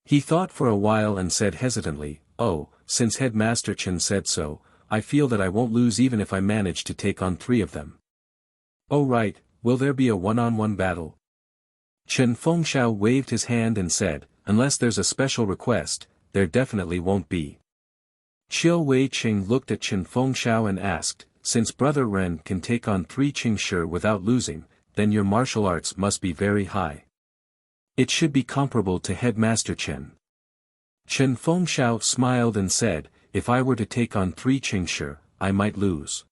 He thought for a while and said hesitantly, "Oh, since Headmaster Chen said so, I feel that I won't lose even if I manage to take on 3 of them." "Oh right, will there be a one-on-one battle?" Chen Fengxiao waved his hand and said, "Unless there's a special request, there definitely won't be." Qiu Wei-cheng looked at Chen Fengxiao and asked, "Since Brother Ren can take on 3 Qing Shi without losing, then your martial arts must be very high. It should be comparable to Headmaster Chen." Chen Fengxiao smiled and said, "If I were to take on 3 Qing Shi, I might lose.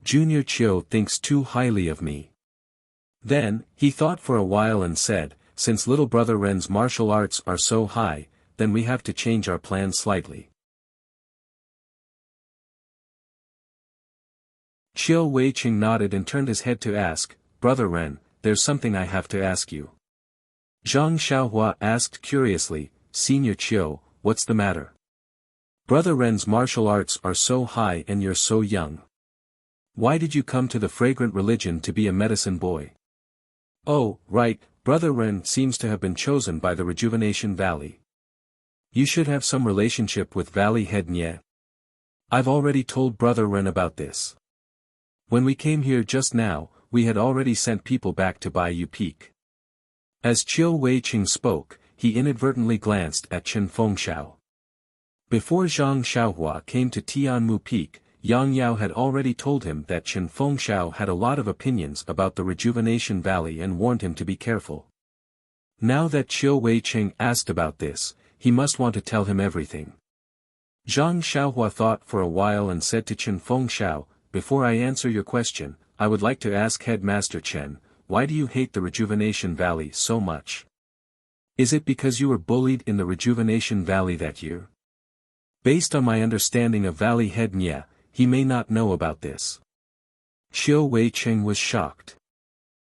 Junior Qiu thinks too highly of me." Then, he thought for a while and said, "Since little Brother Ren's martial arts are so high, then we have to change our plan slightly." Qiu Wei-cheng nodded and turned his head to ask, "Brother Ren, there's something I have to ask you." Zhang Xiaohua asked curiously, "Senior Qiu, what's the matter? Brother Ren's martial arts are so high and you're so young. Why did you come to the fragrant religion to be a medicine boy?" "Oh, right, Brother Ren seems to have been chosen by the Rejuvenation Valley. You should have some relationship with Valley Head Nye. I've already told Brother Ren about this. When we came here just now, we had already sent people back to Baiyu Peak." As Qiu Wei-cheng spoke, he inadvertently glanced at Chen Fengxiao. Before Zhang Xiaohua came to Tianmu Peak, Yang Yao had already told him that Chen Fengxiao had a lot of opinions about the Rejuvenation Valley and warned him to be careful. Now that Qiu Wei-cheng asked about this, he must want to tell him everything. Zhang Xiaohua thought for a while and said to Chen Fengxiao, "Before I answer your question, I would like to ask Headmaster Chen, why do you hate the Rejuvenation Valley so much? Is it because you were bullied in the Rejuvenation Valley that year? Based on my understanding of Valley Head Nye, he may not know about this." Qiu Wei-cheng was shocked.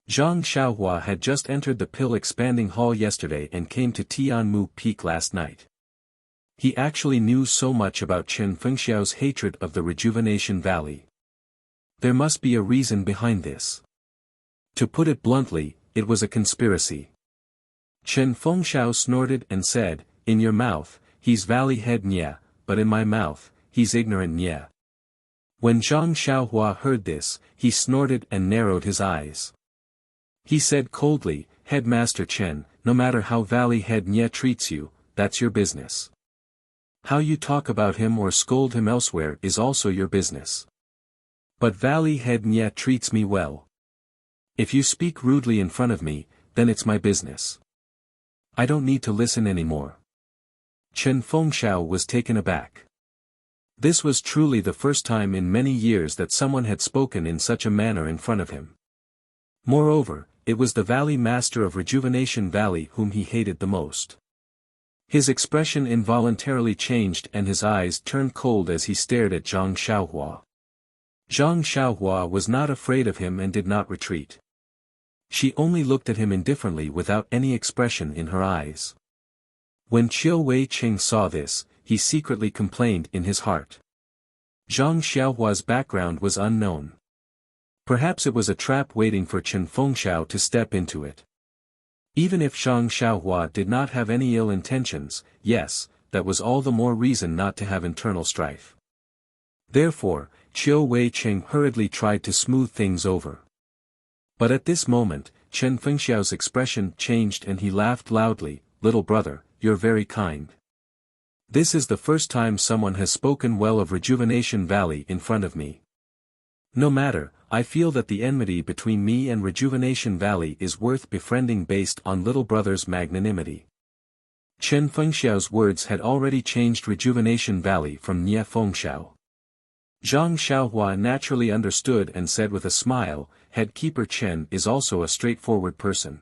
Zhang Xiaohua had just entered the Pill Expanding Hall yesterday and came to Tianmu Peak last night. He actually knew so much about Chen Fengxiao's hatred of the Rejuvenation Valley. There must be a reason behind this. To put it bluntly, it was a conspiracy. Chen Fengxiao snorted and said, "In your mouth, he's Valley Head Nye, but in my mouth, he's ignorant Nye." When Zhang Xiaohua heard this, he snorted and narrowed his eyes. He said coldly, "Headmaster Chen, no matter how Valley Head Nye treats you, that's your business. How you talk about him or scold him elsewhere is also your business. But Valley Head Nye treats me well. If you speak rudely in front of me, then it's my business. I don't need to listen anymore." Chen Fengxiao was taken aback. This was truly the first time in many years that someone had spoken in such a manner in front of him. Moreover, it was the Valley Master of Rejuvenation Valley whom he hated the most. His expression involuntarily changed and his eyes turned cold as he stared at Zhang Xiaohua. Zhang Xiaohua was not afraid of him and did not retreat. She only looked at him indifferently without any expression in her eyes. When Qiu Wei-cheng saw this, he secretly complained in his heart. Zhang Xiaohua's background was unknown. Perhaps it was a trap waiting for Chen Fengxiao to step into it. Even if Zhang Xiaohua did not have any ill intentions, yes, that was all the more reason not to have internal strife. Therefore, Qiu Wei-cheng hurriedly tried to smooth things over. But at this moment, Chen Fengxiao's expression changed and he laughed loudly. "Little brother, you're very kind. This is the first time someone has spoken well of Rejuvenation Valley in front of me. No matter, I feel that the enmity between me and Rejuvenation Valley is worth befriending based on little brother's magnanimity." Chen Fengxiao's words had already changed Rejuvenation Valley from Nie Fengxiao. Zhang Xiaohua naturally understood and said with a smile, "Head Keeper Chen is also a straightforward person.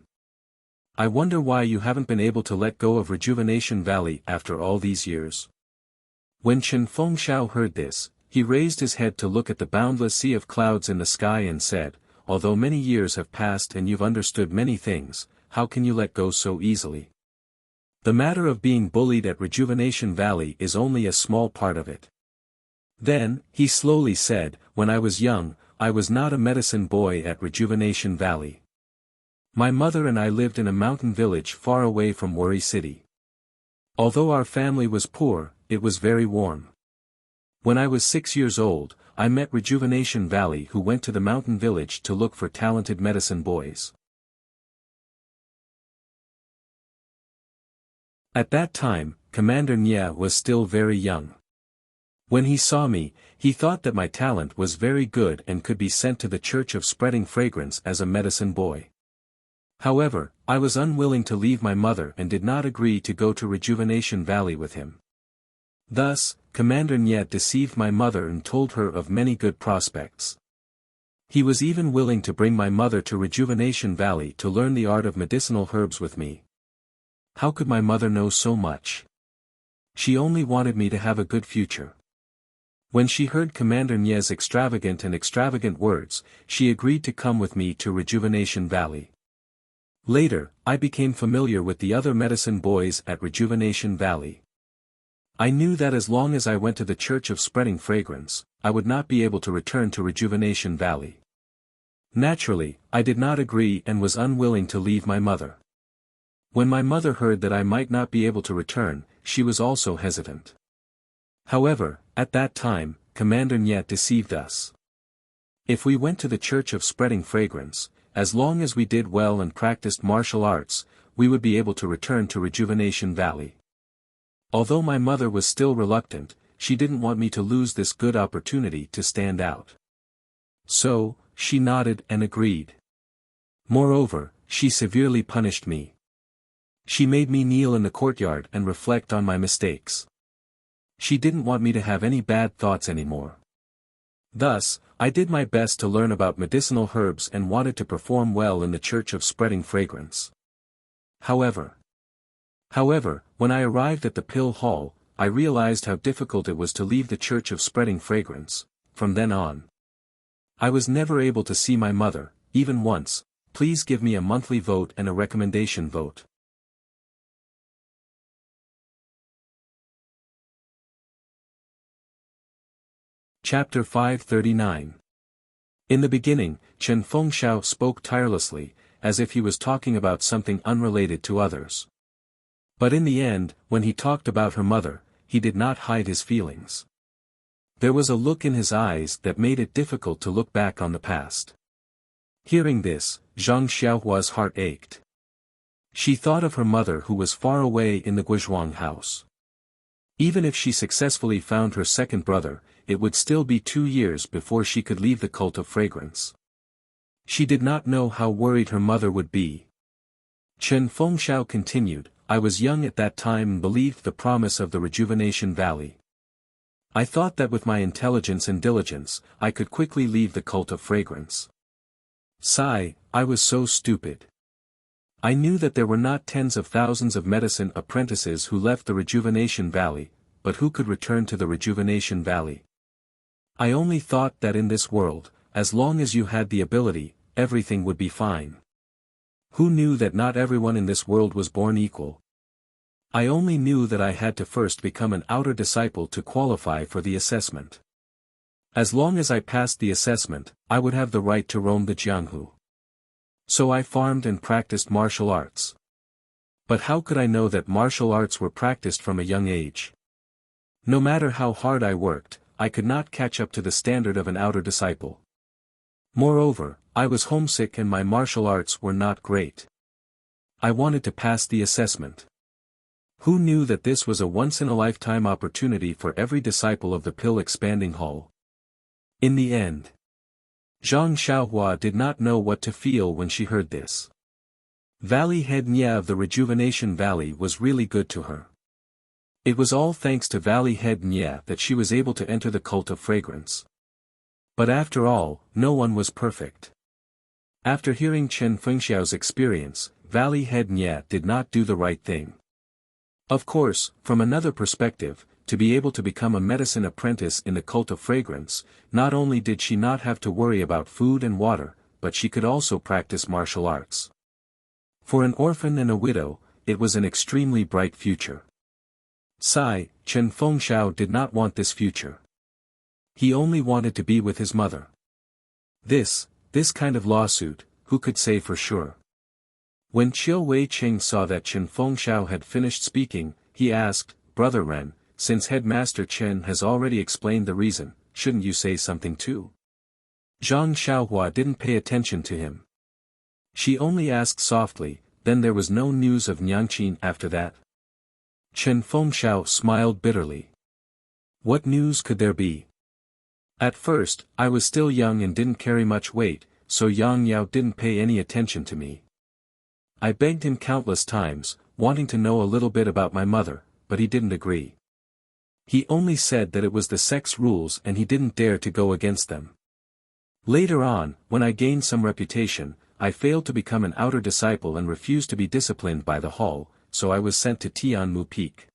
I wonder why you haven't been able to let go of Rejuvenation Valley after all these years." When Chen Fengxiao heard this, he raised his head to look at the boundless sea of clouds in the sky and said, "Although many years have passed and you've understood many things, how can you let go so easily? The matter of being bullied at Rejuvenation Valley is only a small part of it." Then, he slowly said, "When I was young, I was not a medicine boy at Rejuvenation Valley. My mother and I lived in a mountain village far away from Wuri City. Although our family was poor, it was very warm. When I was 6 years old, I met Rejuvenation Valley who went to the mountain village to look for talented medicine boys. At that time, Commander Nie was still very young. When he saw me, he thought that my talent was very good and could be sent to the Church of Spreading Fragrance as a medicine boy. However, I was unwilling to leave my mother and did not agree to go to Rejuvenation Valley with him. Thus, Commander Nie deceived my mother and told her of many good prospects. He was even willing to bring my mother to Rejuvenation Valley to learn the art of medicinal herbs with me. How could my mother know so much? She only wanted me to have a good future. When she heard Commander Nie's extravagant words, she agreed to come with me to Rejuvenation Valley. Later, I became familiar with the other medicine boys at Rejuvenation Valley. I knew that as long as I went to the Church of Spreading Fragrance, I would not be able to return to Rejuvenation Valley. Naturally, I did not agree and was unwilling to leave my mother. When my mother heard that I might not be able to return, she was also hesitant. However, at that time, Commander Nie deceived us. If we went to the Church of Spreading Fragrance, as long as we did well and practiced martial arts, we would be able to return to Rejuvenation Valley. Although my mother was still reluctant, she didn't want me to lose this good opportunity to stand out. So, she nodded and agreed. Moreover, she severely punished me. She made me kneel in the courtyard and reflect on my mistakes. She didn't want me to have any bad thoughts anymore. Thus, I did my best to learn about medicinal herbs and wanted to perform well in the Church of Spreading Fragrance. However, when I arrived at the pill hall, I realized how difficult it was to leave the Church of Spreading Fragrance. From then on, I was never able to see my mother, even once. Please give me a monthly vote and a recommendation vote. Chapter 539. In the beginning, Chen Fengxiao spoke tirelessly, as if he was talking about something unrelated to others. But in the end, when he talked about her mother, he did not hide his feelings. There was a look in his eyes that made it difficult to look back on the past. Hearing this, Zhang Xiaohua's heart ached. She thought of her mother who was far away in the Guizhuang house. Even if she successfully found her second brother, it would still be 2 years before she could leave the cult of fragrance. She did not know how worried her mother would be. Chen Fengxiao continued, I was young at that time and believed the promise of the Rejuvenation Valley. I thought that with my intelligence and diligence, I could quickly leave the cult of fragrance. Sigh, I was so stupid. I knew that there were not tens of thousands of medicine apprentices who left the Rejuvenation Valley, but who could return to the Rejuvenation Valley. I only thought that in this world, as long as you had the ability, everything would be fine. Who knew that not everyone in this world was born equal? I only knew that I had to first become an outer disciple to qualify for the assessment. As long as I passed the assessment, I would have the right to roam the Jianghu. So I farmed and practiced martial arts. But how could I know that martial arts were practiced from a young age? No matter how hard I worked, I could not catch up to the standard of an outer disciple. Moreover, I was homesick and my martial arts were not great. I wanted to pass the assessment. Who knew that this was a once-in-a-lifetime opportunity for every disciple of the Pill Expanding Hall? In the end, Zhang Xiaohua did not know what to feel when she heard this. Valley Head Nya of the Rejuvenation Valley was really good to her. It was all thanks to Valley Head Nya that she was able to enter the cult of fragrance. But after all, no one was perfect. After hearing Chen Fengxiao's experience, Valley Head Nya did not do the right thing. Of course, from another perspective, to be able to become a medicine apprentice in the cult of fragrance, not only did she not have to worry about food and water, but she could also practice martial arts. For an orphan and a widow, it was an extremely bright future. Chen Fengxiao did not want this future. He only wanted to be with his mother. This kind of lawsuit, who could say for sure? When Qiu Weiqing saw that Chen Fengxiao had finished speaking, he asked, "Brother Ren, since Headmaster Chen has already explained the reason, shouldn't you say something too?" Zhang Xiaohua didn't pay attention to him. She only asked softly, "Then there was no news of Nyangqin after that?" Chen Fengxiao smiled bitterly. What news could there be? At first, I was still young and didn't carry much weight, so Yang Yao didn't pay any attention to me. I begged him countless times, wanting to know a little bit about my mother, but he didn't agree. He only said that it was the sex rules and he didn't dare to go against them. Later on, when I gained some reputation, I failed to become an outer disciple and refused to be disciplined by the hall, so I was sent to Tianmu Peak.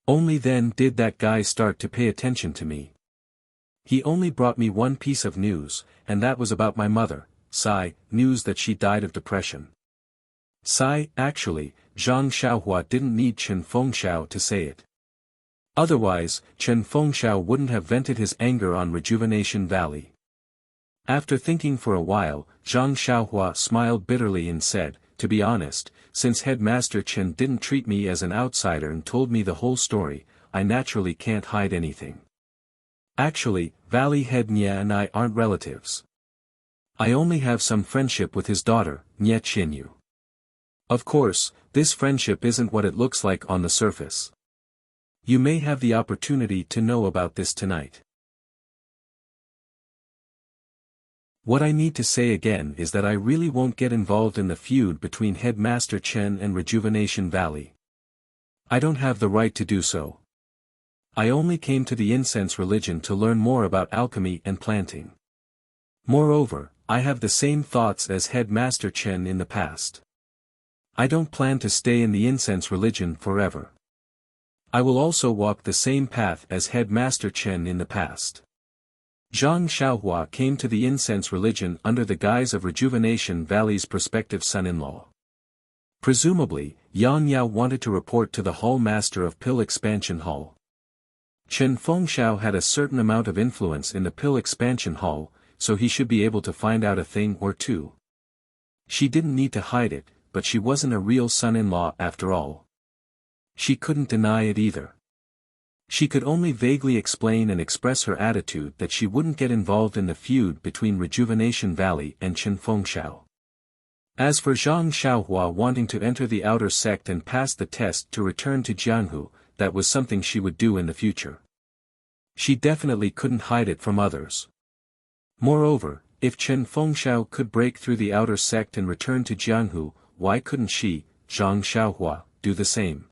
Only then did that guy start to pay attention to me. He only brought me one piece of news, and that was about my mother, news that she died of depression. Actually, Zhang Xiaohua didn't need Chen Fengxiao to say it. Otherwise, Chen Fengxiao wouldn't have vented his anger on Rejuvenation Valley. After thinking for a while, Zhang Xiaohua smiled bitterly and said, "To be honest, since Headmaster Chen didn't treat me as an outsider and told me the whole story, I naturally can't hide anything. Actually, Valley Head Nya and I aren't relatives. I only have some friendship with his daughter, Nye Qinyu. Of course, this friendship isn't what it looks like on the surface. You may have the opportunity to know about this tonight." What I need to say again is that I really won't get involved in the feud between Headmaster Chen and Rejuvenation Valley. I don't have the right to do so. I only came to the incense religion to learn more about alchemy and planting. Moreover, I have the same thoughts as Headmaster Chen in the past. I don't plan to stay in the incense religion forever. I will also walk the same path as Headmaster Chen in the past. Zhang Xiaohua came to the incense religion under the guise of Rejuvenation Valley's prospective son-in-law. Presumably, Yang Yao wanted to report to the Hall Master of Pill Expansion Hall. Chen Fengxiao had a certain amount of influence in the Pill Expansion Hall, so he should be able to find out a thing or two. She didn't need to hide it, but she wasn't a real son-in-law after all. She couldn't deny it either. She could only vaguely explain and express her attitude that she wouldn't get involved in the feud between Rejuvenation Valley and Chen Fengxiao. As for Zhang Xiaohua wanting to enter the outer sect and pass the test to return to Jianghu, that was something she would do in the future. She definitely couldn't hide it from others. Moreover, if Chen Fengxiao could break through the outer sect and return to Jianghu, why couldn't she, Zhang Xiaohua, do the same?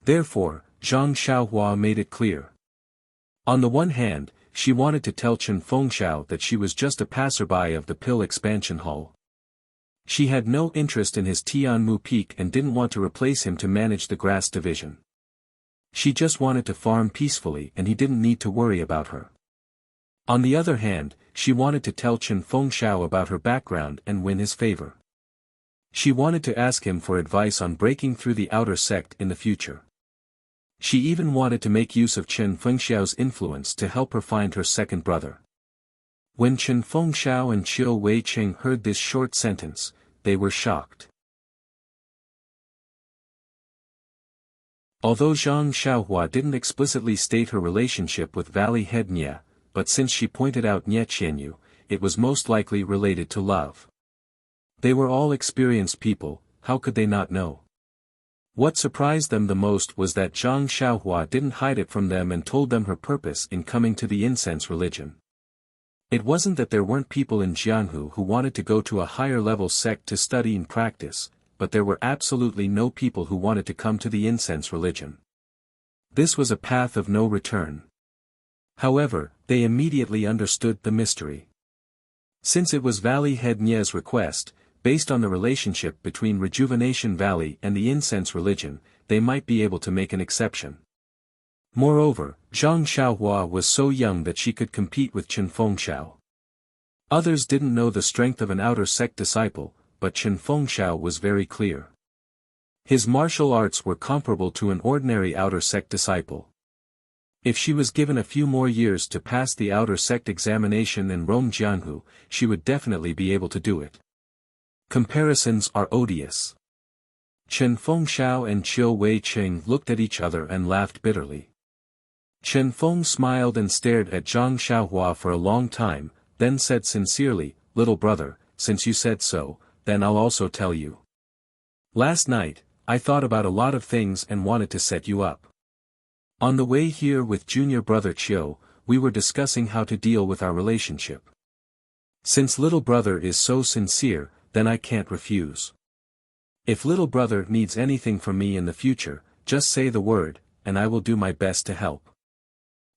Therefore, Zhang Xiaohua made it clear. On the one hand, she wanted to tell Chen Fengxiao that she was just a passerby of the Pill Expansion Hall. She had no interest in his Tianmu Peak and didn't want to replace him to manage the grass division. She just wanted to farm peacefully and he didn't need to worry about her. On the other hand, she wanted to tell Chen Fengxiao about her background and win his favor. She wanted to ask him for advice on breaking through the outer sect in the future. She even wanted to make use of Chen Fengxiao's influence to help her find her second brother. When Chen Fengxiao and Qiu Weiqing heard this short sentence, they were shocked. Although Zhang Xiaohua didn't explicitly state her relationship with Valley Head Nye, but since she pointed out Nye Qianyu, it was most likely related to love. They were all experienced people, how could they not know? What surprised them the most was that Zhang Xiaohua didn't hide it from them and told them her purpose in coming to the incense religion. It wasn't that there weren't people in Jianghu who wanted to go to a higher-level sect to study and practice, but there were absolutely no people who wanted to come to the incense religion. This was a path of no return. However, they immediately understood the mystery. Since it was Valley Head Nye's request, based on the relationship between Rejuvenation Valley and the incense religion, they might be able to make an exception. Moreover, Zhang Xiaohua was so young that she could compete with Chen Fengxiao. Others didn't know the strength of an outer sect disciple, but Chen Fengxiao was very clear. His martial arts were comparable to an ordinary outer sect disciple. If she was given a few more years to pass the outer sect examination and roam Jianghu, she would definitely be able to do it. Comparisons are odious. Chen Fengxiao and Qiu Weiqing looked at each other and laughed bitterly. Chen Feng smiled and stared at Zhang Xiaohua for a long time, then said sincerely, "Little brother, since you said so, then I'll also tell you. Last night, I thought about a lot of things and wanted to set you up. On the way here with junior brother Qiu, we were discussing how to deal with our relationship. Since little brother is so sincere, then I can't refuse. If little brother needs anything from me in the future, just say the word, and I will do my best to help."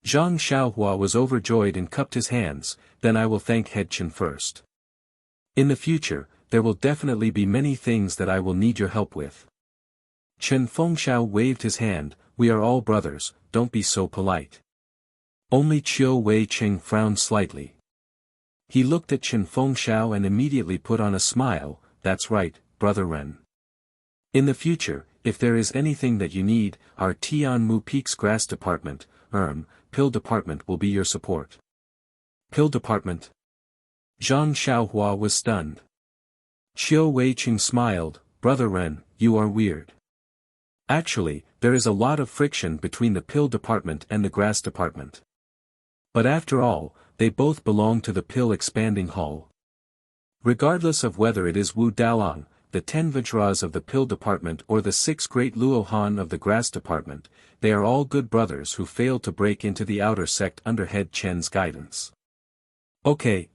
Zhang Xiaohua was overjoyed and cupped his hands, "Then I will thank Head Chen first. In the future, there will definitely be many things that I will need your help with." Chen Fengxiao waved his hand, "We are all brothers, don't be so polite." Only Qiu Weiqing frowned slightly. He looked at Chen Fengxiao and immediately put on a smile, "That's right, Brother Ren. In the future, if there is anything that you need, our Tianmu Peaks Grass Department, Pill Department will be your support." Pill Department? Zhang Xiaohua was stunned. Qiu Weiqing smiled, "Brother Ren, you are weird. Actually, there is a lot of friction between the Pill Department and the Grass Department. But after all, they both belong to the Pill Expanding Hall. Regardless of whether it is Wu Dalang, the 10 Vajras of the Pill Department or the 6 Great Luohan of the Grass Department, they are all good brothers who failed to break into the outer sect under Head Chen's guidance." Okay.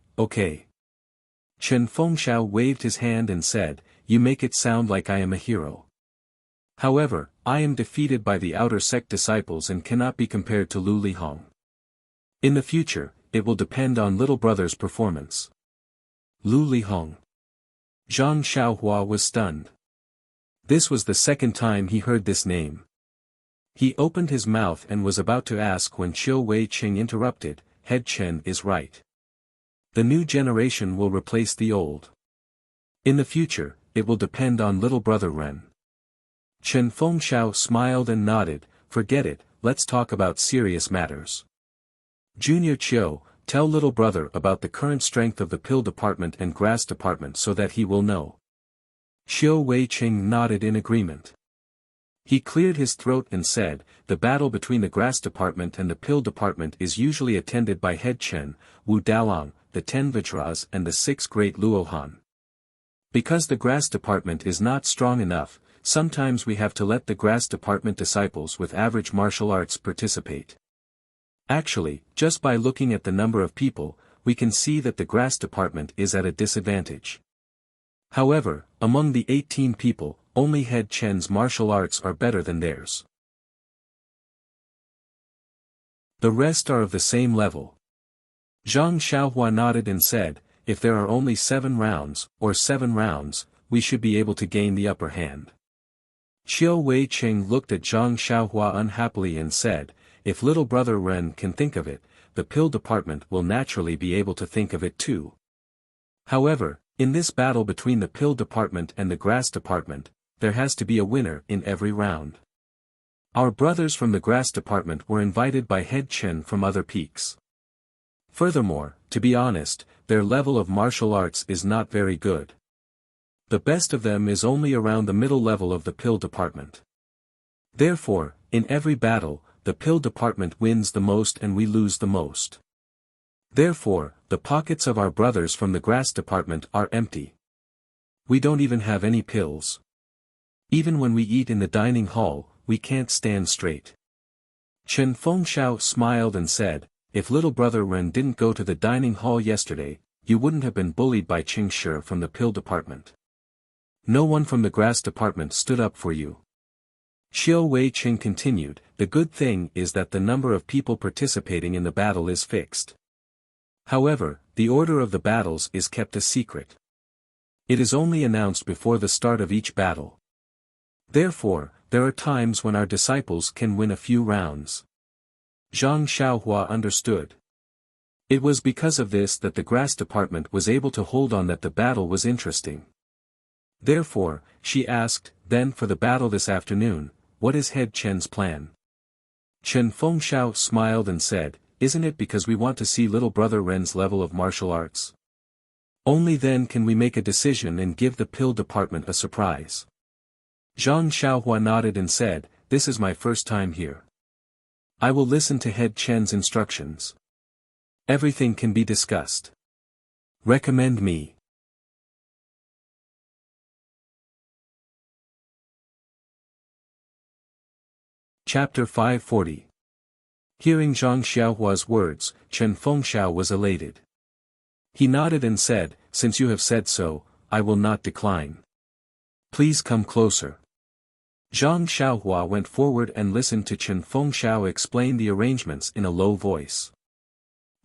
Chen Fengxiao waved his hand and said, "You make it sound like I am a hero. However, I am defeated by the outer sect disciples and cannot be compared to Lu Lihong. In the future, it will depend on little brother's performance." Lu Lihong. Zhang Xiaohua was stunned. This was the second time he heard this name. He opened his mouth and was about to ask when Qiu Weiqing interrupted, "Head Chen is right. The new generation will replace the old. In the future, it will depend on little brother Ren." Chen Fengxiao smiled and nodded, "Forget it, let's talk about serious matters. Junior Qiu, tell little brother about the current strength of the Pill Department and Grass Department so that he will know." Qiu Weiqing nodded in agreement. He cleared his throat and said, "The battle between the Grass Department and the Pill Department is usually attended by Head Chen, Wu Dalang, the 10 Vajras and the 6 Great Luohan. Because the Grass Department is not strong enough, sometimes we have to let the Grass Department disciples with average martial arts participate. Actually, just by looking at the number of people, we can see that the Grass Department is at a disadvantage. However, among the 18 people, only Head Chen's martial arts are better than theirs. The rest are of the same level." Zhang Xiaohua nodded and said, "If there are only 7 rounds, we should be able to gain the upper hand." Qiu Weiqing looked at Zhang Xiaohua unhappily and said, "If little brother Ren can think of it, the Pill Department will naturally be able to think of it too. However, in this battle between the Pill Department and the Grass Department, there has to be a winner in every round. Our brothers from the Grass Department were invited by Head Chen from other peaks. Furthermore, to be honest, their level of martial arts is not very good. The best of them is only around the middle level of the Pill Department. Therefore, In every battle, the pill department wins the most and we lose the most. Therefore, the pockets of our brothers from the grass department are empty. We don't even have any pills. Even when we eat in the dining hall, we can't stand straight. Chen Fengxiao smiled and said, if little brother Ren didn't go to the dining hall yesterday, you wouldn't have been bullied by Qing Shi from the pill department. No one from the grass department stood up for you. Xiao Wei Qing continued, the good thing is that the number of people participating in the battle is fixed. However, the order of the battles is kept a secret. It is only announced before the start of each battle. Therefore, there are times when our disciples can win a few rounds. Zhang Xiaohua understood. It was because of this that the grass department was able to hold on, that the battle was interesting. Therefore, she asked, then for the battle this afternoon, what is Head Chen's plan? Chen Fengxiao smiled and said, isn't it because we want to see little brother Ren's level of martial arts? Only then can we make a decision and give the pill department a surprise. Zhang Xiaohua nodded and said, this is my first time here. I will listen to Head Chen's instructions. Everything can be discussed. Recommend me. Chapter 540. Hearing Zhang Xiaohua's words, Chen Fengxiao was elated. He nodded and said, since you have said so, I will not decline. Please come closer. Zhang Xiaohua went forward and listened to Chen Fengxiao explain the arrangements in a low voice.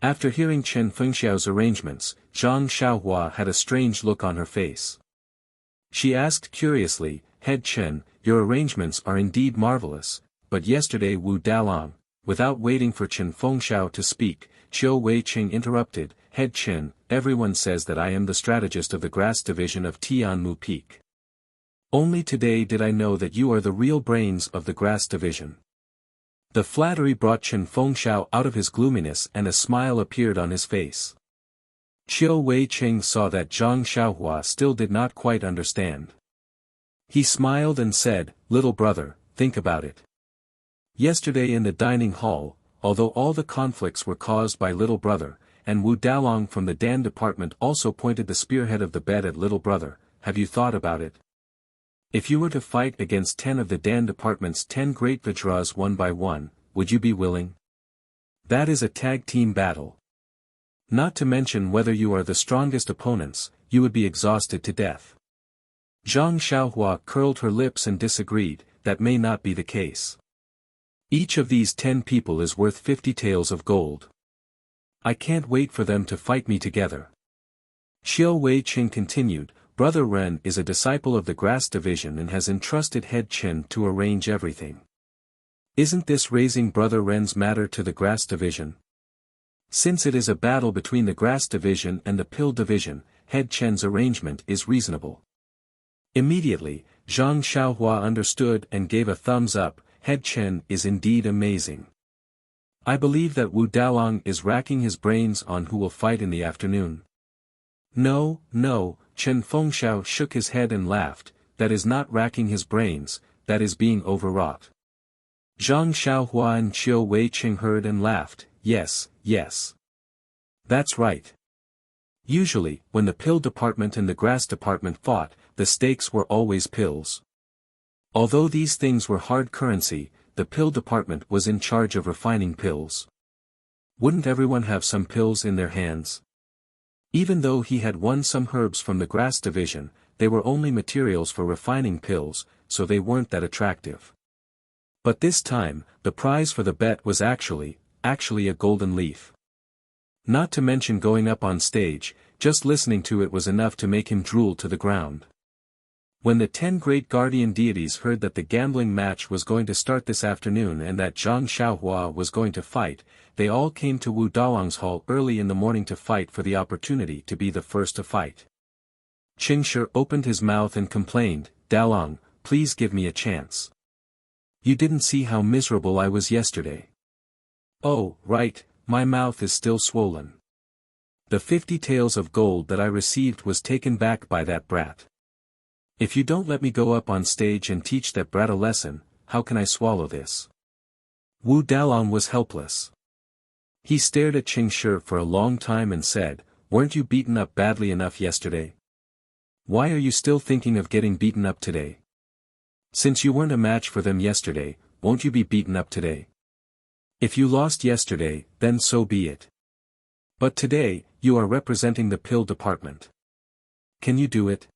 After hearing Chen Fengxiao's arrangements, Zhang Xiaohua had a strange look on her face. She asked curiously, Head Chen, your arrangements are indeed marvelous, but yesterday Wu Dalong, without waiting for Chen Fengxiao to speak, Qiu Weiqing interrupted, Head Chen, everyone says that I am the strategist of the grass division of Tianmu Peak. Only today did I know that you are the real brains of the grass division. The flattery brought Chen Fengxiao out of his gloominess and a smile appeared on his face. Qiu Weiqing saw that Zhang Xiaohua still did not quite understand. He smiled and said, little brother, think about it. Yesterday in the dining hall, although all the conflicts were caused by little brother, and Wu Dalong from the Dan department also pointed the spearhead of the bed at little brother, have you thought about it? If you were to fight against 10 of the Dan department's 10 great Vajras one by one, would you be willing? That is a tag team battle. Not to mention whether you are the strongest opponents, you would be exhausted to death. Zhang Xiaohua curled her lips and disagreed, that may not be the case. Each of these 10 people is worth 50 taels of gold. I can't wait for them to fight me together. Xiao Weiqing continued, Brother Ren is a disciple of the grass division and has entrusted Head Chen to arrange everything. Isn't this raising Brother Ren's matter to the grass division? Since it is a battle between the grass division and the pill division, Head Chen's arrangement is reasonable. Immediately, Zhang Xiaohua understood and gave a thumbs up, Head Chen is indeed amazing. I believe that Wu Dalong is racking his brains on who will fight in the afternoon. No, Chen Fengxiao shook his head and laughed, that is not racking his brains, that is being overwrought. Zhang Xiaohua and Qiu Weiqing heard and laughed, yes. That's right. Usually, when the pill department and the grass department fought, the stakes were always pills. Although these things were hard currency, the pill department was in charge of refining pills. Wouldn't everyone have some pills in their hands? Even though he had won some herbs from the grass division, they were only materials for refining pills, so they weren't that attractive. But this time, the prize for the bet was actually a golden leaf. Not to mention going up on stage, just listening to it was enough to make him drool to the ground. When the 10 great guardian deities heard that the gambling match was going to start this afternoon and that Zhang Xiaohua was going to fight, they all came to Wu Dalong's hall early in the morning to fight for the opportunity to be the first to fight. Qing Shi opened his mouth and complained, Dalong, please give me a chance. You didn't see how miserable I was yesterday. Oh, right, my mouth is still swollen. The 50 taels of gold that I received was taken back by that brat. If you don't let me go up on stage and teach that brat a lesson, how can I swallow this? Wu Dalong was helpless. He stared at Xianxia for a long time and said, "Weren't you beaten up badly enough yesterday? Why are you still thinking of getting beaten up today? Since you weren't a match for them yesterday, won't you be beaten up today? If you lost yesterday, then so be it. But today, you are representing the pill department. Can you do it?"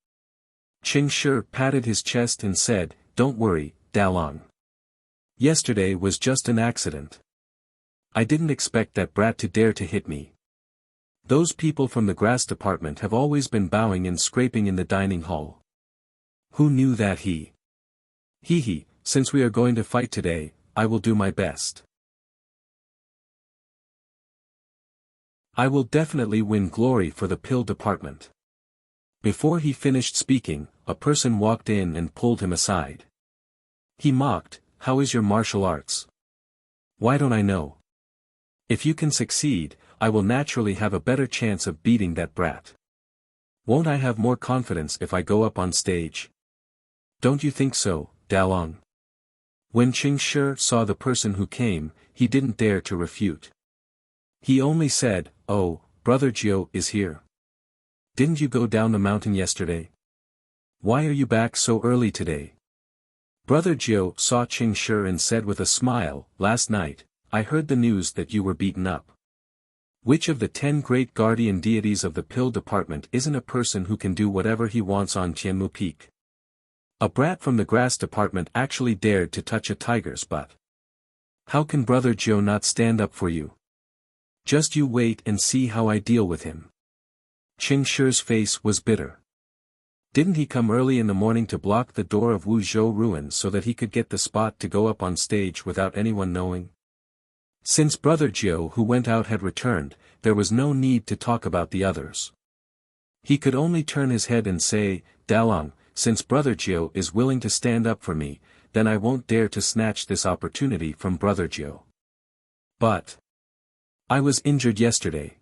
Xianxia patted his chest and said, "Don't worry, Dalong. Yesterday was just an accident. I didn't expect that brat to dare to hit me. Those people from the grass department have always been bowing and scraping in the dining hall. Who knew that he? Hee, since we are going to fight today, I will do my best. I will definitely win glory for the pill department." Before he finished speaking, a person walked in and pulled him aside. He mocked, "How is your martial arts? Why don't I know? If you can succeed, I will naturally have a better chance of beating that brat. Won't I have more confidence if I go up on stage? Don't you think so, Dalong?" When Xianxia saw the person who came, he didn't dare to refute. He only said, "Oh, Brother Jiu is here. Didn't you go down the mountain yesterday? Why are you back so early today?" Brother Jiu saw Xianxia and said with a smile, "Last night, I heard the news that you were beaten up. Which of the 10 great guardian deities of the pill department isn't a person who can do whatever he wants on Tianmu Peak? A brat from the grass department actually dared to touch a tiger's butt. How can Brother Jiu not stand up for you? Just you wait and see how I deal with him." Xianxia's face was bitter. Didn't he come early in the morning to block the door of Wuzhou ruins so that he could get the spot to go up on stage without anyone knowing? Since Brother Jiu who went out had returned, there was no need to talk about the others. He could only turn his head and say, "Dalong, since Brother Jiu is willing to stand up for me, then I won't dare to snatch this opportunity from Brother Jiu. But I was injured yesterday.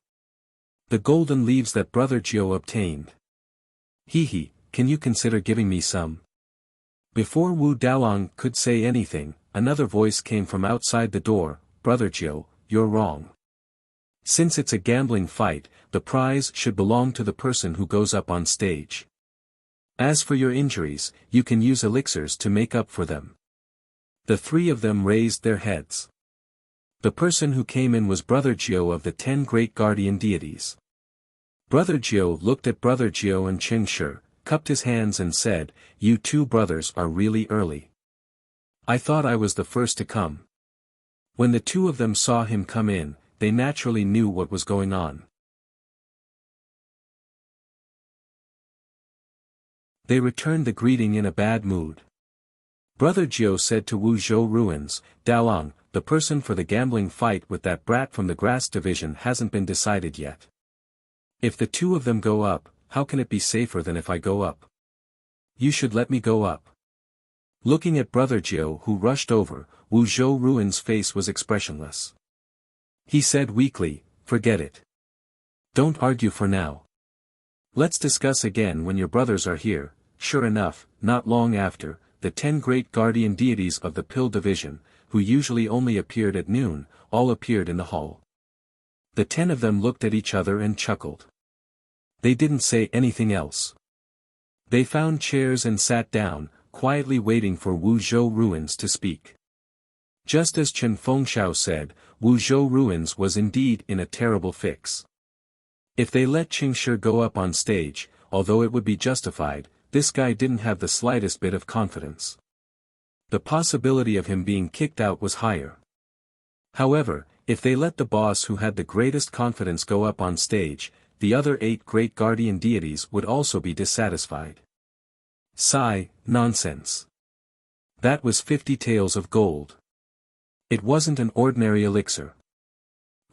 The golden leaves that Brother Jiu obtained. Hee, can you consider giving me some?" Before Wu Dalong could say anything, another voice came from outside the door, "Brother Jiu, you're wrong. Since it's a gambling fight, the prize should belong to the person who goes up on stage. As for your injuries, you can use elixirs to make up for them." The three of them raised their heads. The person who came in was Brother Jiu of the 10 great guardian deities. Brother Jiu looked at Brother Jiu and Xianxia, cupped his hands and said, "You two brothers are really early. I thought I was the first to come." When the two of them saw him come in, they naturally knew what was going on. They returned the greeting in a bad mood. Brother Jiu said to Wuzhou ruins, "Dalong, the person for the gambling fight with that brat from the grass division hasn't been decided yet. If the two of them go up, how can it be safer than if I go up? You should let me go up." Looking at Brother Jiu who rushed over, Wuzhou ruins' face was expressionless. He said weakly, "Forget it. Don't argue for now. Let's discuss again when your brothers are here." Sure enough, not long after, the 10 great guardian deities of the pill division, who usually only appeared at noon, all appeared in the hall. The 10 of them looked at each other and chuckled. They didn't say anything else. They found chairs and sat down, quietly waiting for Wuzhou ruins to speak. Just as Chen Fengshao said, Wuzhou ruins was indeed in a terrible fix. If they let Xianxia go up on stage, although it would be justified, this guy didn't have the slightest bit of confidence. The possibility of him being kicked out was higher. However, if they let the boss who had the greatest confidence go up on stage, the other 8 great guardian deities would also be dissatisfied. Sigh, nonsense. That was 50 taels of gold. It wasn't an ordinary elixir.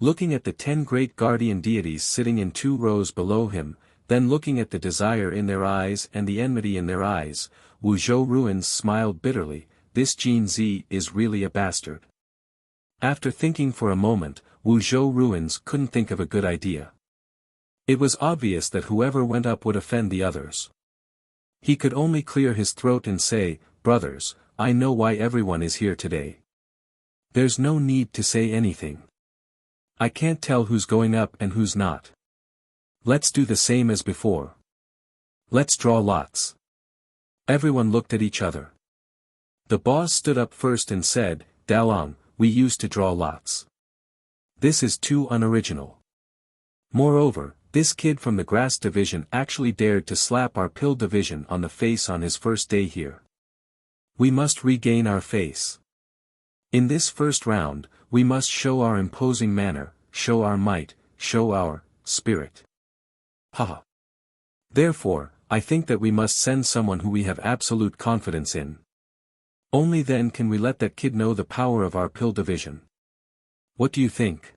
Looking at the 10 great guardian deities sitting in 2 rows below him, then looking at the desire in their eyes and the enmity in their eyes, Wuzhou ruins smiled bitterly, "This Jin Zi is really a bastard." After thinking for a moment, Wuzhou ruins couldn't think of a good idea. It was obvious that whoever went up would offend the others. He could only clear his throat and say, "Brothers, I know why everyone is here today. There's no need to say anything. I can't tell who's going up and who's not. Let's do the same as before. Let's draw lots. Everyone looked at each other. The boss stood up first and said, Dalong, we used to draw lots. This is too unoriginal. Moreover, this kid from the grass division actually dared to slap our pill division on the face on his first day here. We must regain our face. In this first round, we must show our imposing manner, show our might, show our spirit. Haha. Therefore, I think that we must send someone who we have absolute confidence in. Only then can we let that kid know the power of our pill division. What do you think?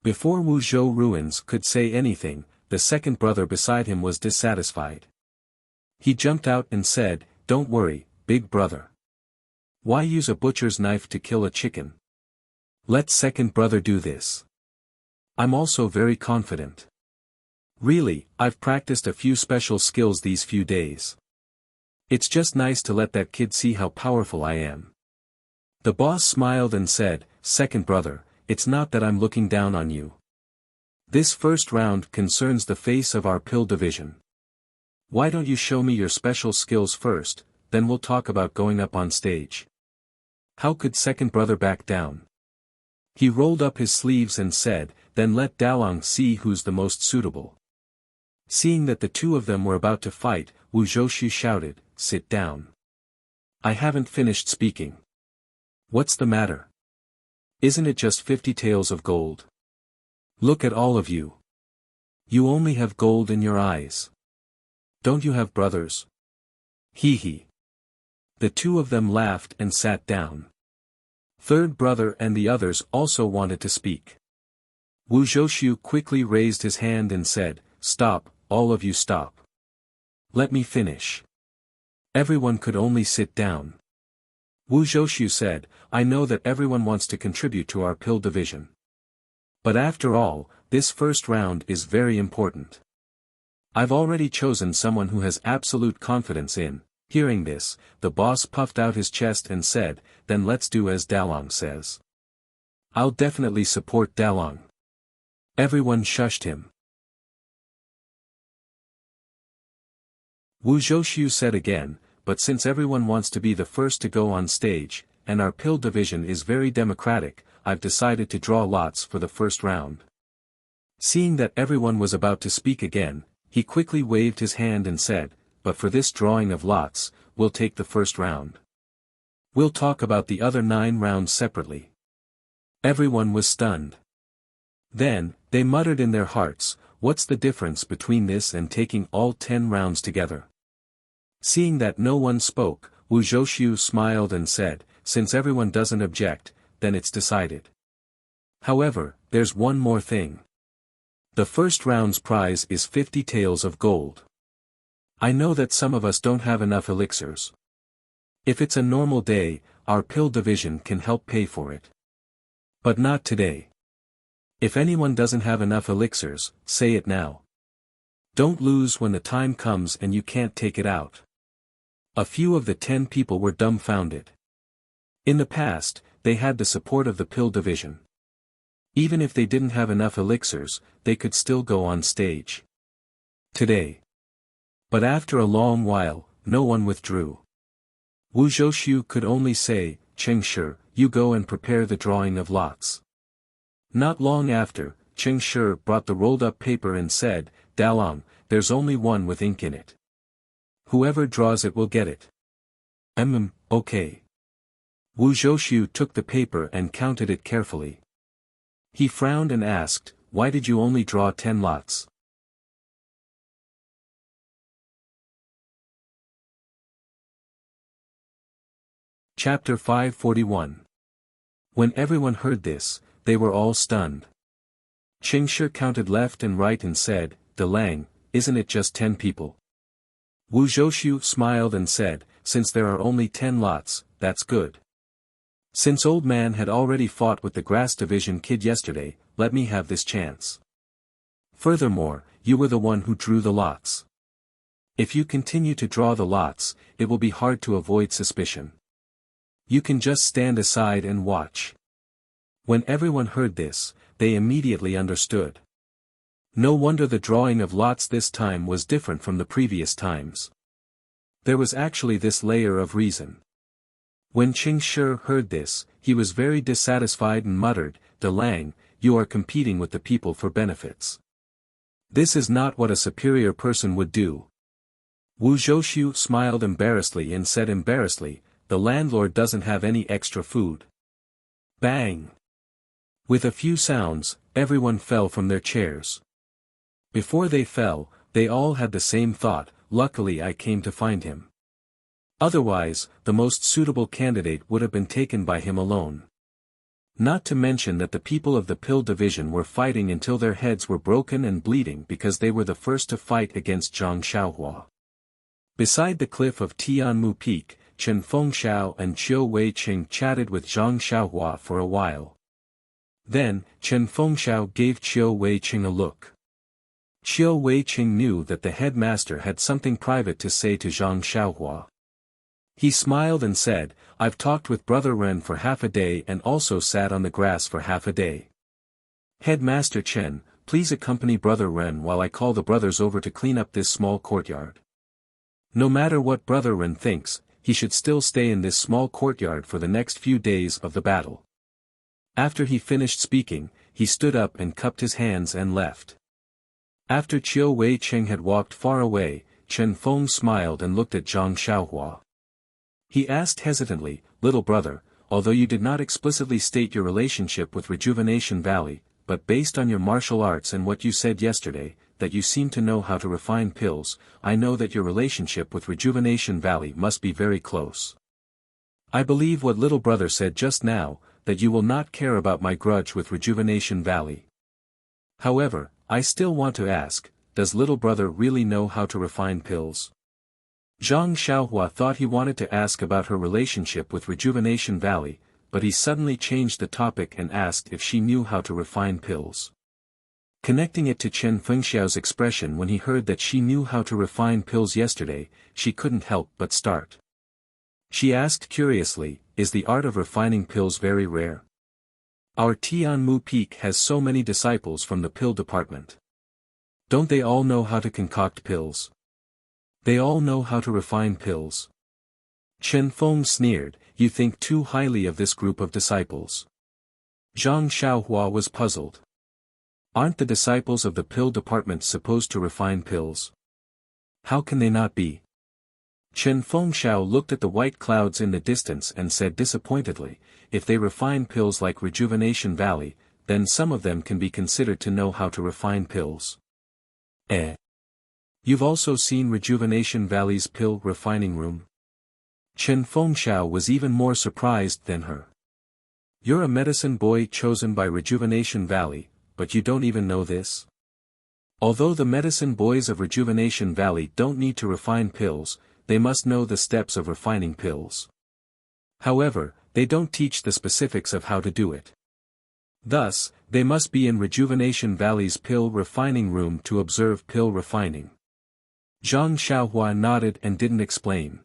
Before Wuzhou Ruins could say anything, the second brother beside him was dissatisfied. He jumped out and said, Don't worry, big brother. Why use a butcher's knife to kill a chicken? Let second brother do this. I'm also very confident. Really, I've practiced a few special skills these few days. It's just nice to let that kid see how powerful I am. The boss smiled and said, Second brother, it's not that I'm looking down on you. This first round concerns the face of our pill division. Why don't you show me your special skills first, then we'll talk about going up on stage. How could second brother back down? He rolled up his sleeves and said, Then let Dalong see who's the most suitable. Seeing that the two of them were about to fight, Wu Zhoushu shouted, Sit down. I haven't finished speaking. What's the matter? Isn't it just 50 taels of gold? Look at all of you. You only have gold in your eyes. Don't you have brothers? Hee hee. The two of them laughed and sat down. Third brother and the others also wanted to speak. Wu Zhoushu quickly raised his hand and said, Stop, all of you stop. Let me finish. Everyone could only sit down. Wu Zhoushu said, I know that everyone wants to contribute to our pill division. But after all, this first round is very important. I've already chosen someone who has absolute confidence in. Hearing this, the boss puffed out his chest and said, Then let's do as Dalong says. I'll definitely support Dalong. Everyone shushed him. Wu Zhoushu said again, But since everyone wants to be the first to go on stage, and our pill division is very democratic, I've decided to draw lots for the first round. Seeing that everyone was about to speak again, he quickly waved his hand and said, But for this drawing of lots, we'll take the first round. We'll talk about the other 9 rounds separately. Everyone was stunned. Then, they muttered in their hearts, What's the difference between this and taking all 10 rounds together? Seeing that no one spoke, Wu Zhoushu smiled and said, Since everyone doesn't object, then it's decided. However, there's one more thing. The first round's prize is 50 taels of gold. I know that some of us don't have enough elixirs. If it's a normal day, our pill division can help pay for it. But not today. If anyone doesn't have enough elixirs, say it now. Don't lose when the time comes and you can't take it out. A few of the 10 people were dumbfounded. In the past, they had the support of the pill division. Even if they didn't have enough elixirs, they could still go on stage. Today. But after a long while, no one withdrew. Wu Zhoushu could only say, Cheng Shi, you go and prepare the drawing of lots. Not long after, Cheng Shi brought the rolled-up paper and said, Dalong, there's only one with ink in it. Whoever draws it will get it. Okay. Wu Zhoushu took the paper and counted it carefully. He frowned and asked, Why did you only draw 10 lots? Chapter 541. When everyone heard this, they were all stunned. Cheng Shi counted left and right and said, Dalang, isn't it just 10 people? Wu Zhoushu smiled and said, Since there are only 10 lots, that's good. Since old man had already fought with the grass division kid yesterday, let me have this chance. Furthermore, you were the one who drew the lots. If you continue to draw the lots, it will be hard to avoid suspicion. You can just stand aside and watch. When everyone heard this, they immediately understood. No wonder the drawing of lots this time was different from the previous times. There was actually this layer of reason. When Qing Shi heard this, he was very dissatisfied and muttered, "De Lang, you are competing with the people for benefits. This is not what a superior person would do." Wu Zhouxiu smiled embarrassedly and said embarrassedly, "The landlord doesn't have any extra food." Bang! With a few sounds, everyone fell from their chairs. Before they fell, they all had the same thought, "Luckily I came to find him. Otherwise, the most suitable candidate would have been taken by him alone." Not to mention that the people of the Pill Division were fighting until their heads were broken and bleeding because they were the first to fight against Zhang Xiaohua. Beside the cliff of Tianmu Peak, Chen Fengxiao and Qiu Weiqing chatted with Zhang Xiaohua for a while. Then, Chen Fengxiao gave Qiu Weiqing a look. Qiu Weiqing knew that the headmaster had something private to say to Zhang Xiaohua. He smiled and said, "I've talked with Brother Ren for half a day and also sat on the grass for half a day. Headmaster Chen, please accompany Brother Ren while I call the brothers over to clean up this small courtyard. No matter what Brother Ren thinks, he should still stay in this small courtyard for the next few days of the battle." After he finished speaking, he stood up and cupped his hands and left. After Qiu Weiqing had walked far away, Chen Feng smiled and looked at Zhang Xiaohua. He asked hesitantly, "Little brother, although you did not explicitly state your relationship with Rejuvenation Valley, but based on your martial arts and what you said yesterday, that you seem to know how to refine pills, I know that your relationship with Rejuvenation Valley must be very close. I believe what little brother said just now, that you will not care about my grudge with Rejuvenation Valley. However, I still want to ask, does little brother really know how to refine pills?" Zhang Xiaohua thought he wanted to ask about her relationship with Rejuvenation Valley, but he suddenly changed the topic and asked if she knew how to refine pills. Connecting it to Chen Fengxiao's expression when he heard that she knew how to refine pills yesterday, she couldn't help but start. She asked curiously, "Is the art of refining pills very rare? Our Tianmu Peak has so many disciples from the pill department. Don't they all know how to concoct pills? They all know how to refine pills." Chen Feng sneered, "You think too highly of this group of disciples." Zhang Xiaohua was puzzled. Aren't the disciples of the pill department supposed to refine pills? How can they not be? Chen Fengxiao looked at the white clouds in the distance and said disappointedly, "If they refine pills like Rejuvenation Valley, then some of them can be considered to know how to refine pills." Eh? You've also seen Rejuvenation Valley's pill refining room? Chen Fengxiao was even more surprised than her. You're a medicine boy chosen by Rejuvenation Valley, but you don't even know this? Although the medicine boys of Rejuvenation Valley don't need to refine pills, they must know the steps of refining pills. However, they don't teach the specifics of how to do it. Thus, they must be in Rejuvenation Valley's pill refining room to observe pill refining. Zhang Xiaohua nodded and didn't explain.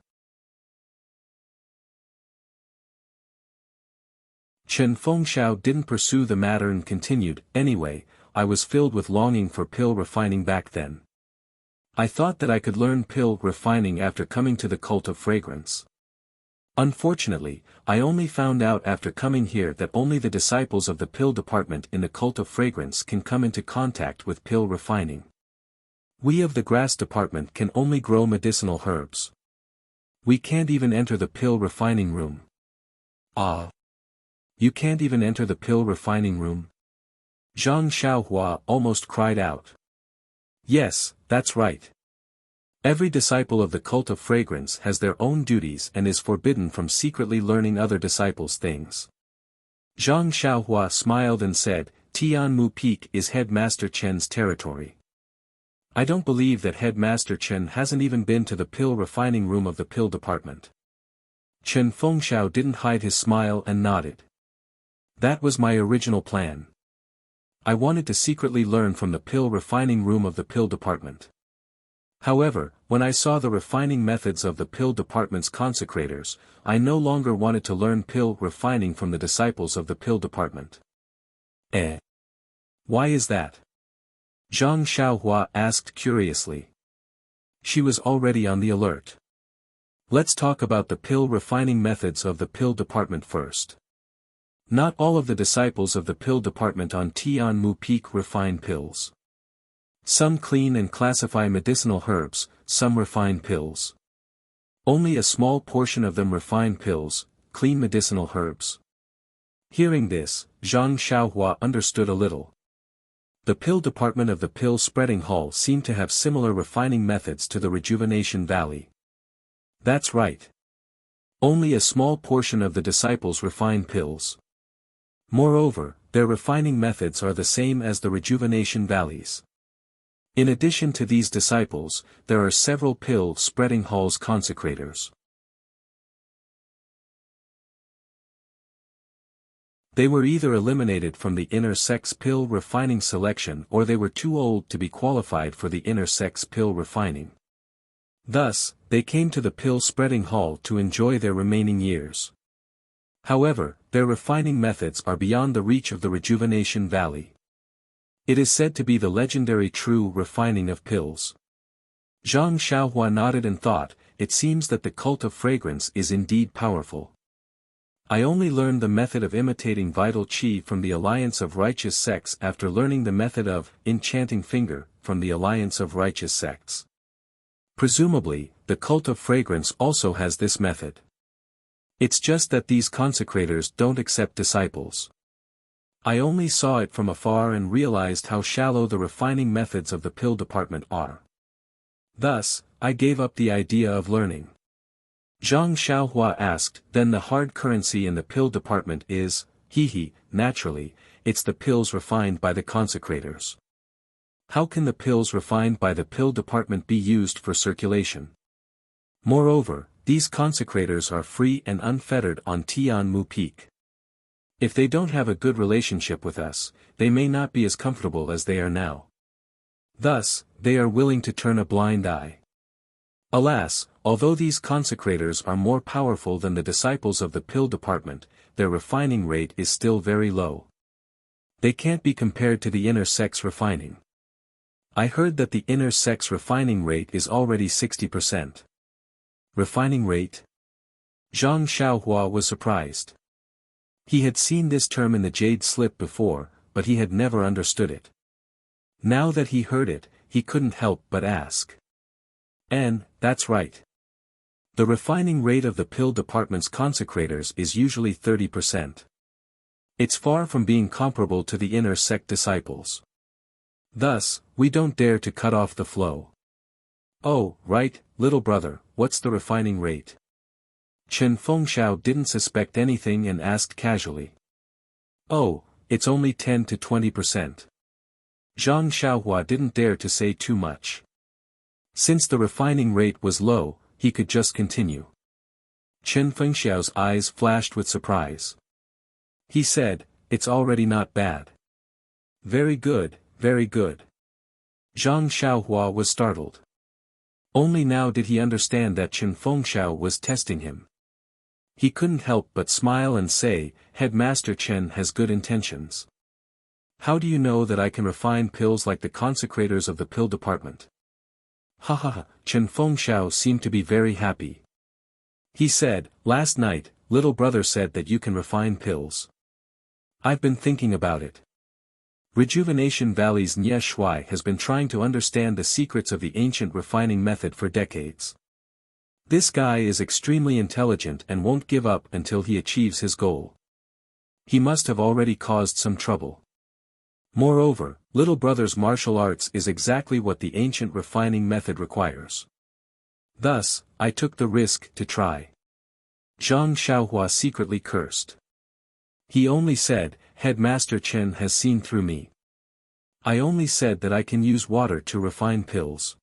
Chen Fengxiao didn't pursue the matter and continued, "Anyway, I was filled with longing for pill refining back then. I thought that I could learn pill refining after coming to the cult of fragrance. Unfortunately, I only found out after coming here that only the disciples of the pill department in the cult of fragrance can come into contact with pill refining. We of the grass department can only grow medicinal herbs. We can't even enter the pill refining room." "Ah! You can't even enter the pill refining room?" Zhang Xiaohua almost cried out. "Yes, that's right. Every disciple of the cult of fragrance has their own duties and is forbidden from secretly learning other disciples' things." Zhang Xiaohua smiled and said, "Tianmu Peak is Headmaster Chen's territory. I don't believe that Headmaster Chen hasn't even been to the pill refining room of the pill department." Chen Fengxiao didn't hide his smile and nodded. "That was my original plan. I wanted to secretly learn from the pill refining room of the pill department. However, when I saw the refining methods of the pill department's consecrators, I no longer wanted to learn pill refining from the disciples of the pill department. Eh? Why is that? Zhang Xiaohua asked curiously. She was already on the alert. Let's talk about the pill refining methods of the pill department first. Not all of the disciples of the pill department on Tianmu Peak refine pills. Some clean and classify medicinal herbs, some refine pills. Only a small portion of them refine pills, clean medicinal herbs. Hearing this, Zhang Xiaohua understood a little. The pill department of the pill spreading hall seemed to have similar refining methods to the Rejuvenation Valley. That's right. Only a small portion of the disciples refine pills. Moreover, their refining methods are the same as the Rejuvenation Valleys. In addition to these disciples, there are several pill spreading halls consecrators. They were either eliminated from the inner sex pill refining selection or they were too old to be qualified for the inner sex pill refining. Thus, they came to the pill spreading hall to enjoy their remaining years. However, their refining methods are beyond the reach of the Rejuvenation Valley. It is said to be the legendary true refining of pills. Zhang Xiaohua nodded and thought, it seems that the cult of fragrance is indeed powerful. I only learned the method of imitating vital qi from the Alliance of Righteous Sects after learning the method of enchanting finger from the Alliance of Righteous Sects. Presumably, the cult of fragrance also has this method. It's just that these consecrators don't accept disciples. I only saw it from afar and realized how shallow the refining methods of the pill department are. Thus, I gave up the idea of learning. Zhang Xiaohua asked, then the hard currency in the pill department is, naturally, it's the pills refined by the consecrators. How can the pills refined by the pill department be used for circulation? Moreover, these consecrators are free and unfettered on Tianmu Peak. If they don't have a good relationship with us, they may not be as comfortable as they are now. Thus, they are willing to turn a blind eye. Alas, although these consecrators are more powerful than the disciples of the pill department, their refining rate is still very low. They can't be compared to the inner sex refining. I heard that the inner sex refining rate is already 60%. Refining rate? Zhang Xiaohua was surprised. He had seen this term in the jade slip before, but he had never understood it. Now that he heard it, he couldn't help but ask. And, that's right. The refining rate of the pill department's consecrators is usually 30%. It's far from being comparable to the inner sect disciples. Thus, we don't dare to cut off the flow. Oh, right, little brother, what's the refining rate? Chen Fengxiao didn't suspect anything and asked casually. Oh, it's only 10 to 20%. Zhang Xiaohua didn't dare to say too much. Since the refining rate was low, he could just continue. Chen Fengxiao's eyes flashed with surprise. He said, it's already not bad. Very good, very good. Zhang Xiaohua was startled. Only now did he understand that Chen Fengxiao was testing him. He couldn't help but smile and say, Headmaster Chen has good intentions. How do you know that I can refine pills like the consecrators of the pill department? Ha ha ha, Chen Fengxiao seemed to be very happy. He said, last night, little brother said that you can refine pills. I've been thinking about it. Rejuvenation Valley's Nye Shui has been trying to understand the secrets of the ancient refining method for decades. This guy is extremely intelligent and won't give up until he achieves his goal. He must have already caused some trouble. Moreover, little brother's martial arts is exactly what the ancient refining method requires. Thus, I took the risk to try. Zhang Xiaohua secretly cursed. He only said, Headmaster Chen has seen through me. I only said that I can use water to refine pills.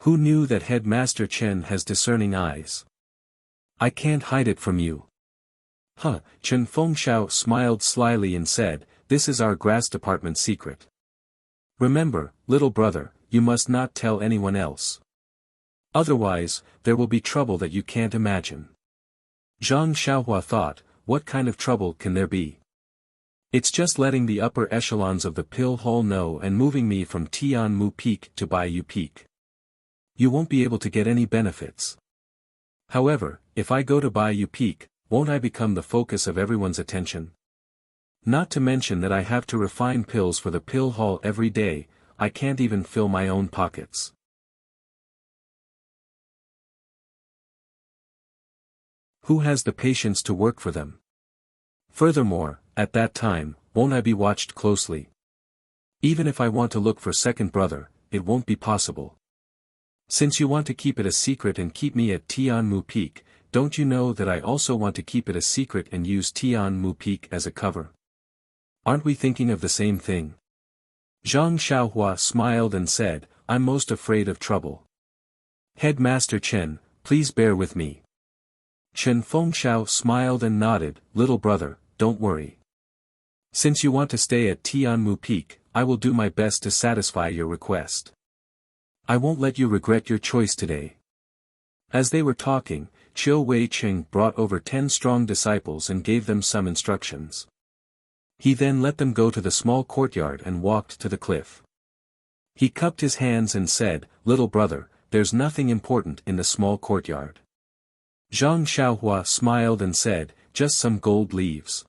Who knew that Headmaster Chen has discerning eyes? I can't hide it from you. Huh, Chen Fengxiao smiled slyly and said, this is our grass department secret. Remember, little brother, you must not tell anyone else. Otherwise, there will be trouble that you can't imagine. Zhang Xiaohua thought, what kind of trouble can there be? It's just letting the upper echelons of the pill hall know and moving me from Tianmu Peak to Baiyu Peak. You won't be able to get any benefits. However, if I go to Baiyu Peak, won't I become the focus of everyone's attention? Not to mention that I have to refine pills for the pill hall every day, I can't even fill my own pockets. Who has the patience to work for them? Furthermore, at that time, won't I be watched closely? Even if I want to look for second brother, it won't be possible. Since you want to keep it a secret and keep me at Tianmu Peak, don't you know that I also want to keep it a secret and use Tianmu Peak as a cover? Aren't we thinking of the same thing? Zhang Xiaohua smiled and said, I'm most afraid of trouble. Headmaster Chen, please bear with me. Chen Fengxiao smiled and nodded, little brother, don't worry. Since you want to stay at Tianmu Peak, I will do my best to satisfy your request. I won't let you regret your choice today. As they were talking, Qiu Wei-cheng brought over 10 strong disciples and gave them some instructions. He then let them go to the small courtyard and walked to the cliff. He cupped his hands and said, little brother, there's nothing important in the small courtyard. Zhang Xiaohua smiled and said, just some gold leaves.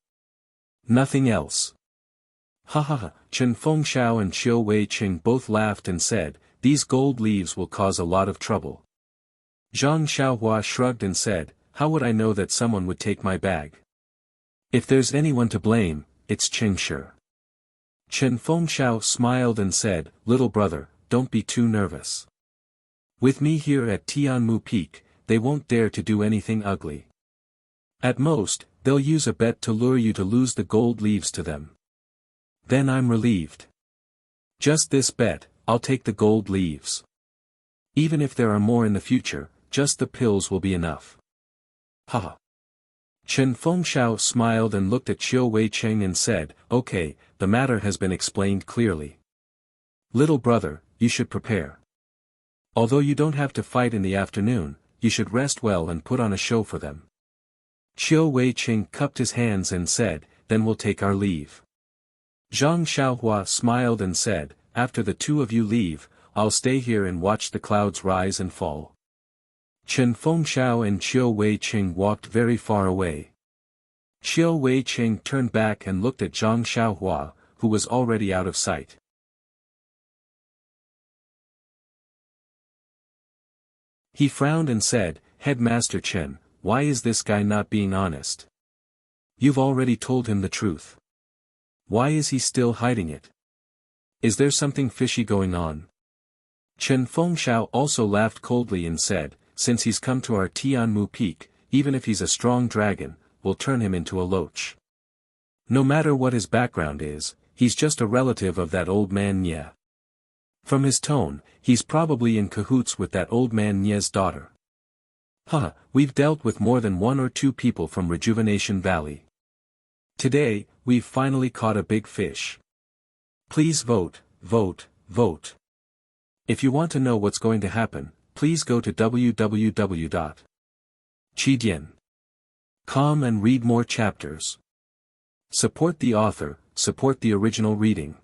Nothing else. Ha ha ha, Chen Fengxiao and Qiu Wei-cheng both laughed and said, these gold leaves will cause a lot of trouble. Zhang Xiaohua shrugged and said, how would I know that someone would take my bag? If there's anyone to blame, it's Cheng Shi. Chen Fengxiao smiled and said, little brother, don't be too nervous. With me here at Tianmu Peak, they won't dare to do anything ugly. At most, they'll use a bet to lure you to lose the gold leaves to them. Then I'm relieved. Just this bet, I'll take the gold leaves. Even if there are more in the future, just the pills will be enough. Haha. Chen Fengxiao smiled and looked at Qiu Wei-cheng and said, okay, the matter has been explained clearly. Little brother, you should prepare. Although you don't have to fight in the afternoon, you should rest well and put on a show for them. Qiu Wei-cheng cupped his hands and said, then we'll take our leave. Zhang Xiaohua smiled and said, after the two of you leave, I'll stay here and watch the clouds rise and fall. Chen Fengxiao and Qiu Wei-cheng walked very far away. Qiu Wei-cheng turned back and looked at Zhang Xiaohua, who was already out of sight. He frowned and said, Headmaster Chen, why is this guy not being honest? You've already told him the truth. Why is he still hiding it? Is there something fishy going on? Chen Fengxiao also laughed coldly and said, since he's come to our Tianmu Peak, even if he's a strong dragon, we'll turn him into a loach. No matter what his background is, he's just a relative of that old man Nye. From his tone, he's probably in cahoots with that old man Nye's daughter. Huh, we've dealt with more than 1 or 2 people from Rejuvenation Valley. Today, we've finally caught a big fish. Please vote, vote, vote. If you want to know what's going to happen, please go to www.chidian.com and read more chapters. Support the author, support the original reading.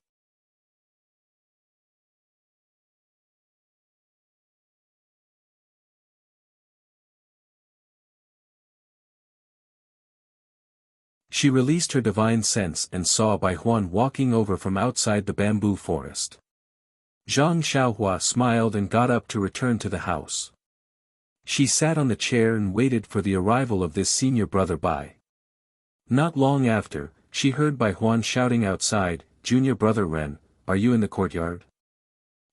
She released her divine sense and saw Bai Huan walking over from outside the bamboo forest. Zhang Xiaohua smiled and got up to return to the house. She sat on the chair and waited for the arrival of this senior brother Bai. Not long after, she heard Bai Huan shouting outside, Junior brother Ren, are you in the courtyard?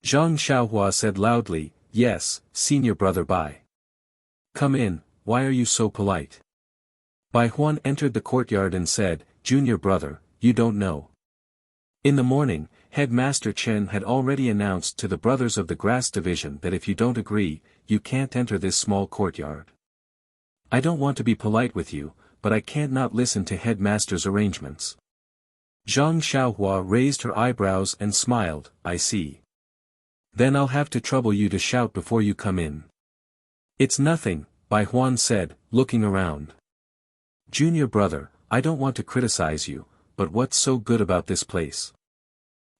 Zhang Xiaohua said loudly, yes, senior brother Bai. Come in, why are you so polite? Bai Huan entered the courtyard and said, Junior brother, you don't know. In the morning, Headmaster Chen had already announced to the brothers of the grass division that if you don't agree, you can't enter this small courtyard. I don't want to be polite with you, but I can't not listen to Headmaster's arrangements. Zhang Xiaohua raised her eyebrows and smiled, I see. Then I'll have to trouble you to shout before you come in. It's nothing, Bai Huan said, looking around. Junior brother, I don't want to criticize you, but what's so good about this place?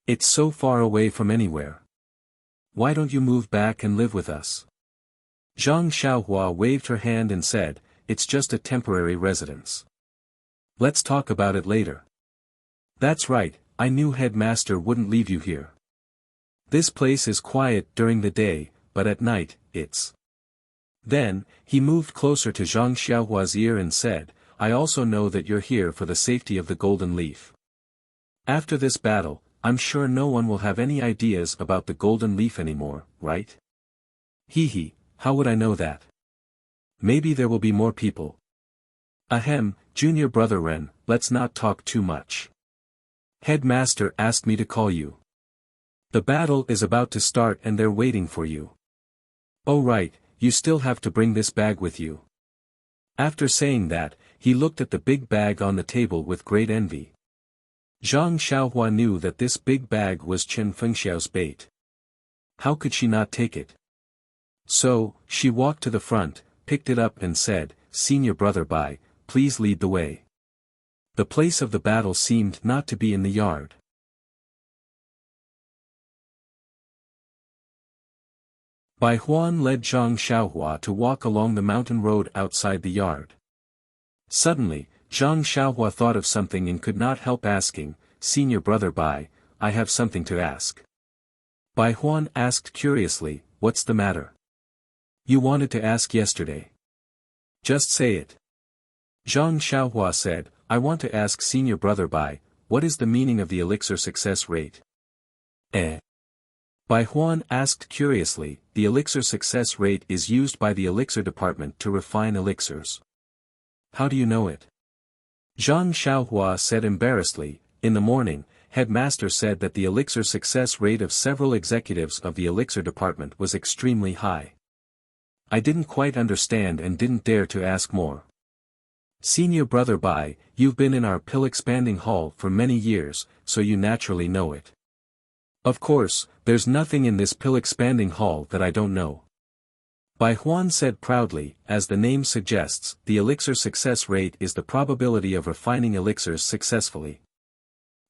It's so far away from anywhere. Why don't you move back and live with us? Zhang Xiaohua waved her hand and said, it's just a temporary residence. Let's talk about it later. That's right, I knew headmaster wouldn't leave you here. This place is quiet during the day, but at night, it's... Then, he moved closer to Zhang Xiaohua's ear and said, I also know that you're here for the safety of the golden leaf. After this battle, I'm sure no one will have any ideas about the golden leaf anymore, right? Hee, how would I know that? Maybe there will be more people. Ahem, junior brother Ren, let's not talk too much. Headmaster asked me to call you. The battle is about to start and they're waiting for you. Oh right, you still have to bring this bag with you. After saying that, he looked at the big bag on the table with great envy. Zhang Xiaohua knew that this big bag was Chen Fengxiao's bait. How could she not take it? So, she walked to the front, picked it up and said, Senior brother Bai, please lead the way. The place of the battle seemed not to be in the yard. Bai Huan led Zhang Xiaohua to walk along the mountain road outside the yard. Suddenly, Zhang Xiaohua thought of something and could not help asking, Senior brother Bai, I have something to ask. Bai Huan asked curiously, what's the matter? You wanted to ask yesterday. Just say it. Zhang Xiaohua said, I want to ask Senior brother Bai, what is the meaning of the elixir success rate? Bai Huan asked curiously, the elixir success rate is used by the elixir department to refine elixirs. How do you know it? Zhang Xiaohua said embarrassedly, in the morning, headmaster said that the elixir success rate of several executives of the elixir department was extremely high. I didn't quite understand and didn't dare to ask more. Senior brother Bai, you've been in our pill expanding hall for many years, so you naturally know it. Of course, there's nothing in this pill expanding hall that I don't know. Bai Huan said proudly, as the name suggests, the elixir success rate is the probability of refining elixirs successfully.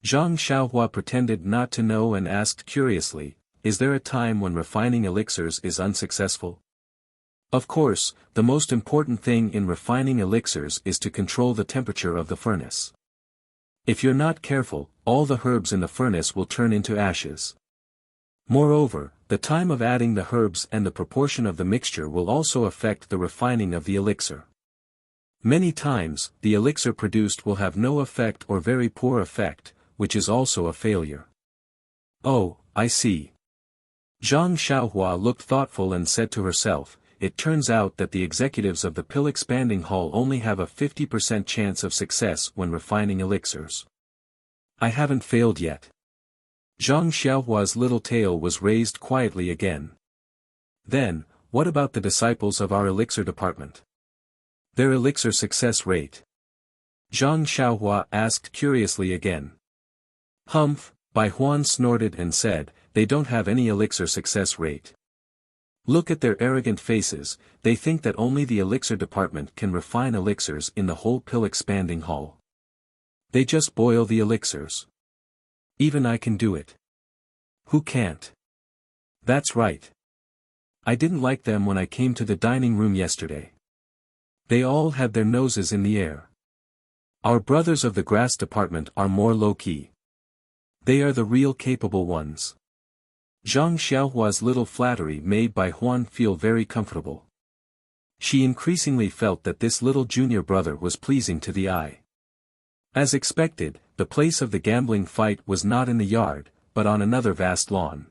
Zhang Xiaohua pretended not to know and asked curiously, is there a time when refining elixirs is unsuccessful? Of course, the most important thing in refining elixirs is to control the temperature of the furnace. If you're not careful, all the herbs in the furnace will turn into ashes. Moreover, the time of adding the herbs and the proportion of the mixture will also affect the refining of the elixir. Many times, the elixir produced will have no effect or very poor effect, which is also a failure. Oh, I see. Zhang Xiaohua looked thoughtful and said to herself, it turns out that the executives of the pill expanding hall only have a 50% chance of success when refining elixirs. I haven't failed yet. Zhang Xiaohua's little tail was raised quietly again. Then, what about the disciples of our elixir department? Their elixir success rate? Zhang Xiaohua asked curiously again. Humph, Bai Huan snorted and said, they don't have any elixir success rate. Look at their arrogant faces, they think that only the elixir department can refine elixirs in the whole pill expanding hall. They just boil the elixirs. Even I can do it. Who can't? That's right. I didn't like them when I came to the dining room yesterday. They all had their noses in the air. Our brothers of the grass department are more low-key. They are the real capable ones. Zhang Xiaohua's little flattery made Bai Huan feel very comfortable. She increasingly felt that this little junior brother was pleasing to the eye. As expected, the place of the gambling fight was not in the yard, but on another vast lawn.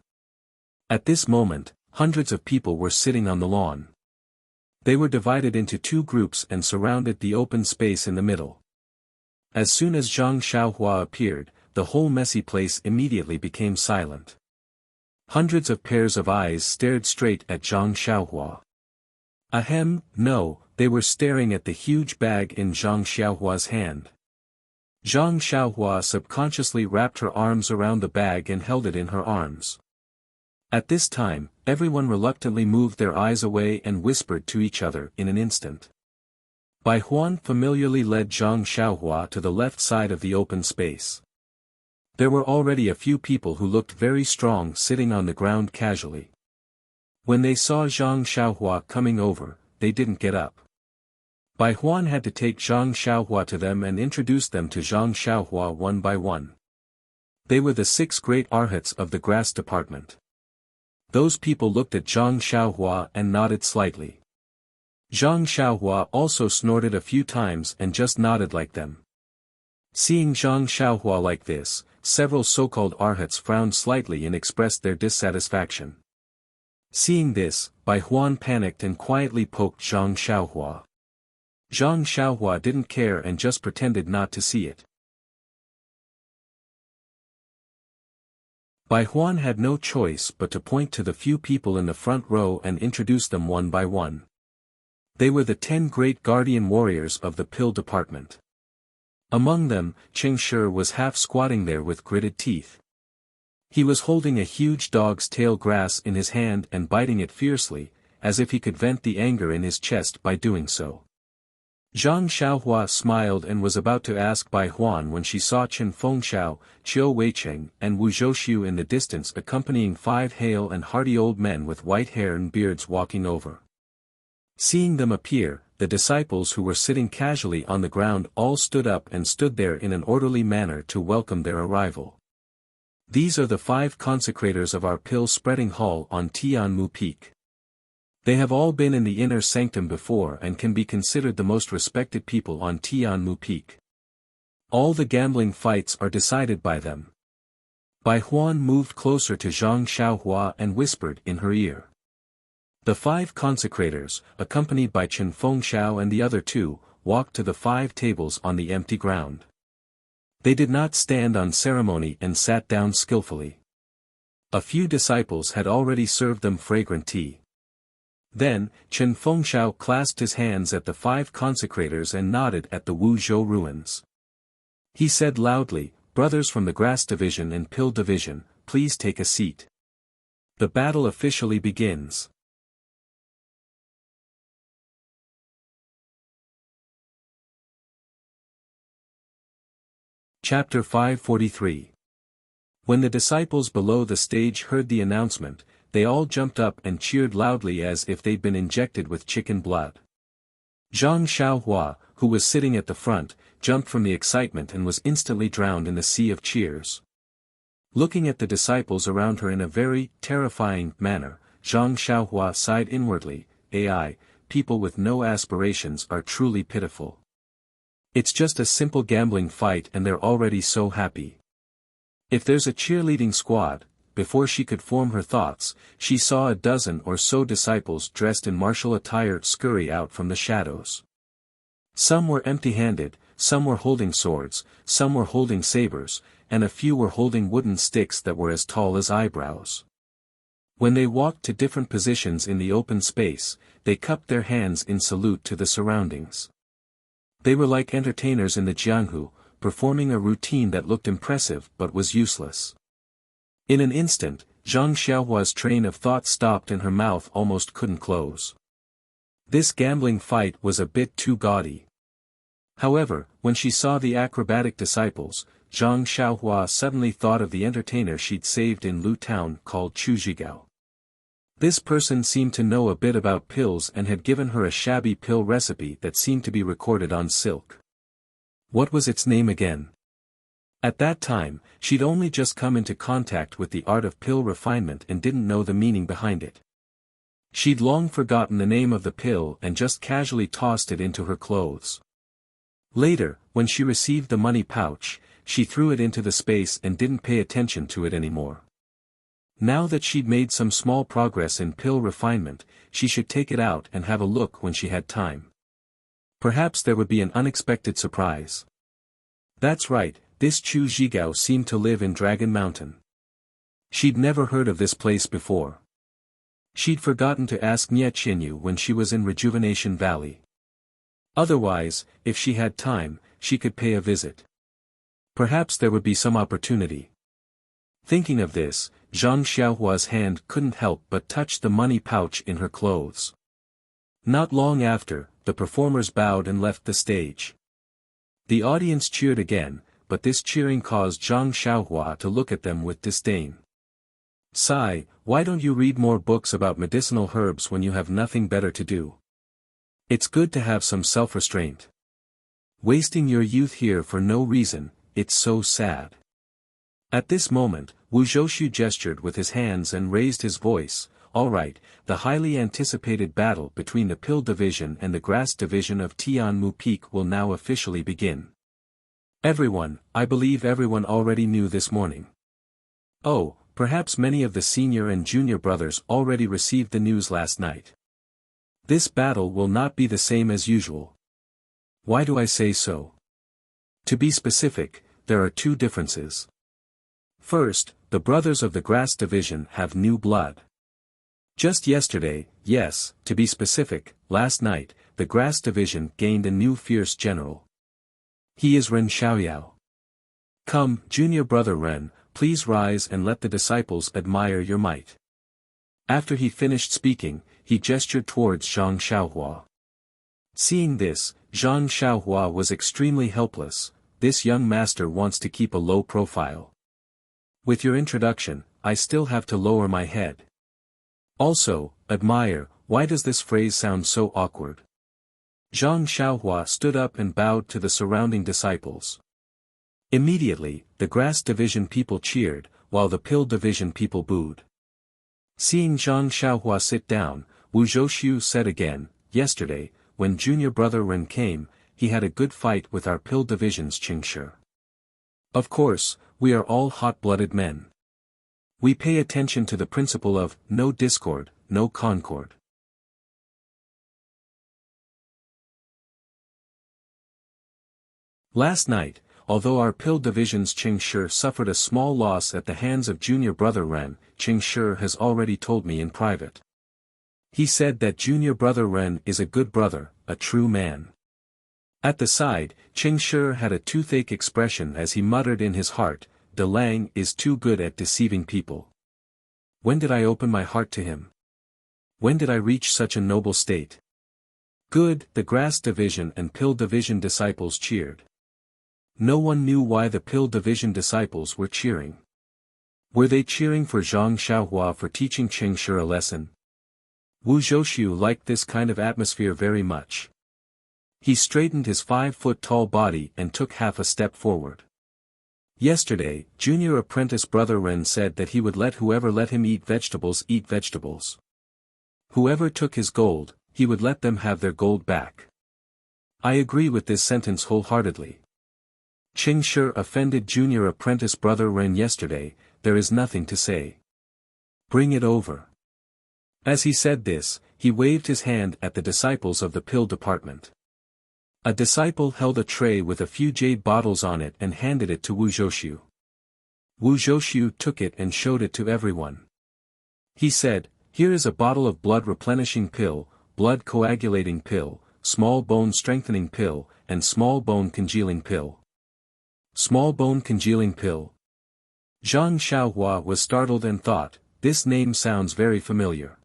At this moment, hundreds of people were sitting on the lawn. They were divided into two groups and surrounded the open space in the middle. As soon as Zhang Xiaohua appeared, the whole messy place immediately became silent. Hundreds of pairs of eyes stared straight at Zhang Xiaohua. Ahem, no, they were staring at the huge bag in Zhang Xiaohua's hand. Zhang Xiaohua subconsciously wrapped her arms around the bag and held it in her arms. At this time, everyone reluctantly moved their eyes away and whispered to each other in an instant. Bai Huan familiarly led Zhang Xiaohua to the left side of the open space. There were already a few people who looked very strong sitting on the ground casually. When they saw Zhang Xiaohua coming over, they didn't get up. Bai Huan had to take Zhang Xiaohua to them and introduce them to Zhang Xiaohua one by one. They were the 6 great arhats of the grass department. Those people looked at Zhang Xiaohua and nodded slightly. Zhang Xiaohua also snorted a few times and just nodded like them. Seeing Zhang Xiaohua like this, several so-called arhats frowned slightly and expressed their dissatisfaction. Seeing this, Bai Huan panicked and quietly poked Zhang Xiaohua. Zhang Xiaohua didn't care and just pretended not to see it. Bai Huan had no choice but to point to the few people in the front row and introduce them one by one. They were the 10 great guardian warriors of the pill department. Among them, Cheng Shi was half squatting there with gritted teeth. He was holding a huge dog's tail grass in his hand and biting it fiercely, as if he could vent the anger in his chest by doing so. Zhang Xiaohua smiled and was about to ask Bai Huan when she saw Chen Fengxiao, Qiu Weicheng and Wu Zhouxiu in the distance accompanying 5 hale and hearty old men with white hair and beards walking over. Seeing them appear, the disciples who were sitting casually on the ground all stood up and stood there in an orderly manner to welcome their arrival. These are the 5 consecrators of our pill-spreading hall on Tianmu Peak. They have all been in the inner sanctum before and can be considered the most respected people on Tianmu Peak. All the gambling fights are decided by them. Bai Huan moved closer to Zhang Xiaohua and whispered in her ear. The 5 consecrators, accompanied by Chen Fengxiao and the other 2, walked to the 5 tables on the empty ground. They did not stand on ceremony and sat down skillfully. A few disciples had already served them fragrant tea. Then, Chen Fengxiao clasped his hands at the 5 consecrators and nodded at the Wuzhou ruins. He said loudly, "Brothers from the Grass Division and Pill Division, please take a seat. The battle officially begins." Chapter 543. When the disciples below the stage heard the announcement, they all jumped up and cheered loudly as if they'd been injected with chicken blood. Zhang Xiaohua, who was sitting at the front, jumped from the excitement and was instantly drowned in the sea of cheers. Looking at the disciples around her in a very terrifying manner, Zhang Xiaohua sighed inwardly, "AI, people with no aspirations are truly pitiful. It's just a simple gambling fight and they're already so happy." If there's a cheerleading squad, before she could form her thoughts, she saw a dozen or so disciples dressed in martial attire scurry out from the shadows. Some were empty-handed, some were holding swords, some were holding sabers, and a few were holding wooden sticks that were as tall as eyebrows. When they walked to different positions in the open space, they cupped their hands in salute to the surroundings. They were like entertainers in the Jianghu, performing a routine that looked impressive but was useless. In an instant, Zhang Xiaohua's train of thought stopped and her mouth almost couldn't close. This gambling fight was a bit too gaudy. However, when she saw the acrobatic disciples, Zhang Xiaohua suddenly thought of the entertainer she'd saved in Lu Town called Chu Zhigao. This person seemed to know a bit about pills and had given her a shabby pill recipe that seemed to be recorded on silk. What was its name again? At that time, she'd only just come into contact with the art of pill refinement and didn't know the meaning behind it. She'd long forgotten the name of the pill and just casually tossed it into her clothes. Later, when she received the money pouch, she threw it into the space and didn't pay attention to it anymore. Now that she'd made some small progress in pill refinement, she should take it out and have a look when she had time. Perhaps there would be an unexpected surprise. That's right, this Chu Zhigao seemed to live in Dragon Mountain. She'd never heard of this place before. She'd forgotten to ask Nye Qinyu when she was in Rejuvenation Valley. Otherwise, if she had time, she could pay a visit. Perhaps there would be some opportunity. Thinking of this, Zhang Xiaohua's hand couldn't help but touch the money pouch in her clothes. Not long after, the performers bowed and left the stage. The audience cheered again, but this cheering caused Zhang Xiaohua to look at them with disdain. "Sigh, why don't you read more books about medicinal herbs when you have nothing better to do? It's good to have some self-restraint. Wasting your youth here for no reason, it's so sad." At this moment, Wu Zhoushu gestured with his hands and raised his voice. "All right, the highly anticipated battle between the Pill Division and the Grass Division of Tianmu Peak will now officially begin. Everyone, I believe everyone already knew this morning. Oh, perhaps many of the senior and junior brothers already received the news last night. This battle will not be the same as usual. Why do I say so? To be specific, there are two differences. First, the brothers of the Grass Division have new blood. Just yesterday, yes, to be specific, last night, the Grass Division gained a new fierce general. He is Ren Xiaoyao. Come, junior brother Ren, please rise and let the disciples admire your might." After he finished speaking, he gestured towards Zhang Xiaohua. Seeing this, Zhang Xiaohua was extremely helpless. This young master wants to keep a low profile. With your introduction, I still have to lower my head. Also, admire, why does this phrase sound so awkward? Zhang Xiaohua stood up and bowed to the surrounding disciples. Immediately, the Grass Division people cheered, while the Pill Division people booed. Seeing Zhang Xiaohua sit down, Wu Zhoushu said again, "Yesterday, when junior brother Ren came, he had a good fight with our Pill Division's Xianxia. Of course, we are all hot-blooded men. We pay attention to the principle of no discord, no concord." Last night, although our Pill Division's Xianxia suffered a small loss at the hands of junior brother Ren, Xianxia has already told me in private. He said that junior brother Ren is a good brother, a true man. At the side, Xianxia had a toothache expression as he muttered in his heart, "De Lang is too good at deceiving people. When did I open my heart to him? When did I reach such a noble state?" Good, the Grass Division and Pill Division disciples cheered. No one knew why the Pill Division disciples were cheering. Were they cheering for Zhang Xiaohua for teaching Xianxia a lesson? Wu Zhoushu liked this kind of atmosphere very much. He straightened his 5-foot-tall body and took half a step forward. Yesterday, junior apprentice brother Ren said that he would let whoever let him eat vegetables eat vegetables. Whoever took his gold, he would let them have their gold back. I agree with this sentence wholeheartedly. Xianxia offended junior apprentice brother Ren yesterday, there is nothing to say. Bring it over. As he said this, he waved his hand at the disciples of the pill department. A disciple held a tray with a few jade bottles on it and handed it to Wu Zhoushu. Wu Zhoushu took it and showed it to everyone. He said, "Here is a bottle of blood replenishing pill, blood coagulating pill, small bone strengthening pill, and small bone congealing pill." Small bone congealing pill. Zhang Xiaohua was startled and thought, this name sounds very familiar.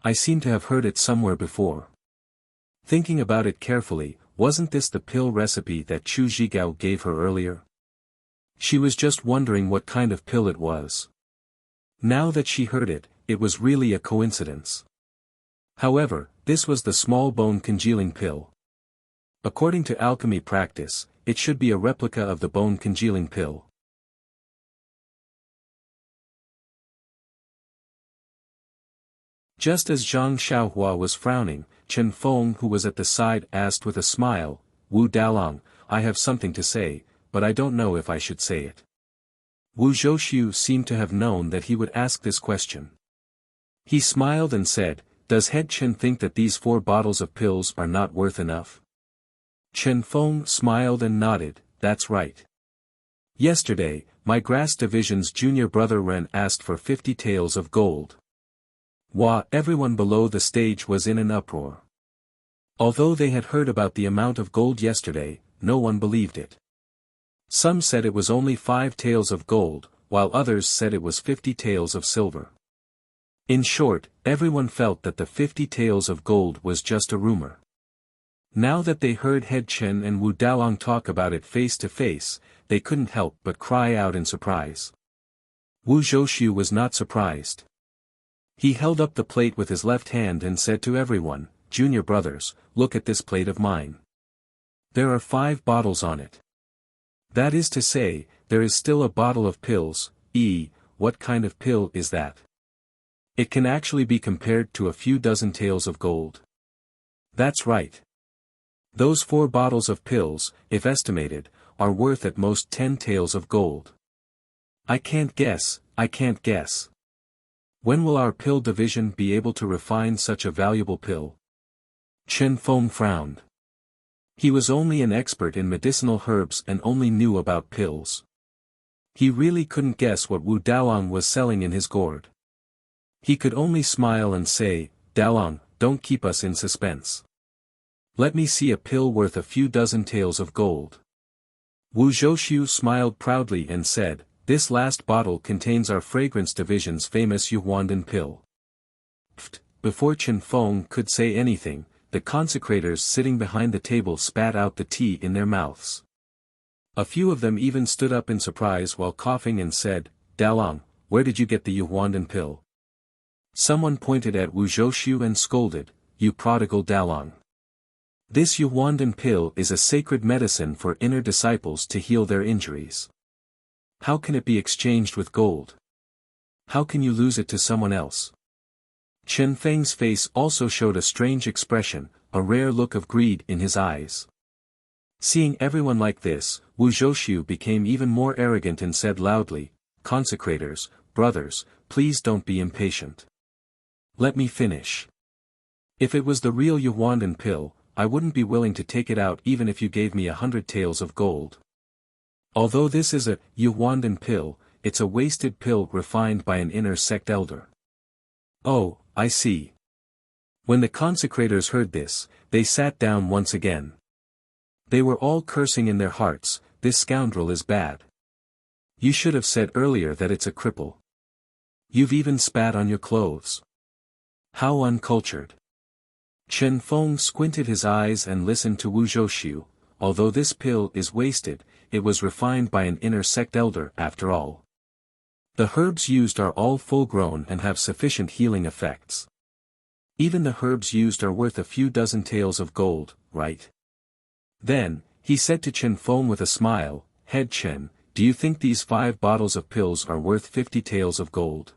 I seem to have heard it somewhere before. Thinking about it carefully, wasn't this the pill recipe that Chu Zhigao gave her earlier? She was just wondering what kind of pill it was. Now that she heard it, it was really a coincidence. However, this was the small bone congealing pill. According to alchemy practice, it should be a replica of the bone congealing pill. Just as Zhang Xiaohua was frowning, Chen Feng who was at the side asked with a smile, "Wu Dalong, I have something to say, but I don't know if I should say it." Wu Zhoushu seemed to have known that he would ask this question. He smiled and said, "Does head Chen think that these 4 bottles of pills are not worth enough?" Chen Feng smiled and nodded, "That's right. Yesterday, my Grass Division's junior brother Ren asked for 50 taels of gold. Wah! Everyone below the stage was in an uproar. Although they had heard about the amount of gold yesterday, no one believed it. Some said it was only 5 taels of gold, while others said it was 50 taels of silver. In short, everyone felt that the 50 taels of gold was just a rumor. Now that they heard Head Chen and Wu Daolong talk about it face to face, they couldn't help but cry out in surprise. Wu Zhouxiu was not surprised. He held up the plate with his left hand and said to everyone, "Junior brothers, look at this plate of mine. There are 5 bottles on it. That is to say, there is still a bottle of pills. What kind of pill is that? It can actually be compared to a few dozen taels of gold." That's right. Those 4 bottles of pills, if estimated, are worth at most 10 taels of gold. I can't guess. When will our pill division be able to refine such a valuable pill? Chen Feng frowned. He was only an expert in medicinal herbs and only knew about pills. He really couldn't guess what Wu Daolong was selling in his gourd. He could only smile and say, "Daolong, don't keep us in suspense. Let me see a pill worth a few dozen taels of gold." Wu Zhouxiu smiled proudly and said, "This last bottle contains our fragrance division's famous Yuhuandan pill." Pfft! Before Chen Feng could say anything, the consecrators sitting behind the table spat out the tea in their mouths. A few of them even stood up in surprise while coughing and said, "Daolong, where did you get the Yuhuandan pill?" Someone pointed at Wu Zhouxiu and scolded, "You prodigal Daolong. This Yuhuandan pill is a sacred medicine for inner disciples to heal their injuries. How can it be exchanged with gold? How can you lose it to someone else?" Chen Feng's face also showed a strange expression, a rare look of greed in his eyes. Seeing everyone like this, Wu Zhouxiu became even more arrogant and said loudly, "Consecrators, brothers, please don't be impatient. Let me finish. If it was the real Yuhuandan pill, I wouldn't be willing to take it out even if you gave me 100 taels of gold. Although this is a Yuhuandan pill, it's a wasted pill refined by an inner sect elder." "Oh, I see." When the consecrators heard this, they sat down once again. They were all cursing in their hearts, "This scoundrel is bad. You should have said earlier that it's a cripple. You've even spat on your clothes. How uncultured." Chen Feng squinted his eyes and listened to Wu Zhouxiu. "Although this pill is wasted, it was refined by an inner sect elder after all. The herbs used are all full-grown and have sufficient healing effects. Even the herbs used are worth a few dozen taels of gold, right?" Then, he said to Chen Feng with a smile, "Head Chen, do you think these 5 bottles of pills are worth 50 taels of gold?"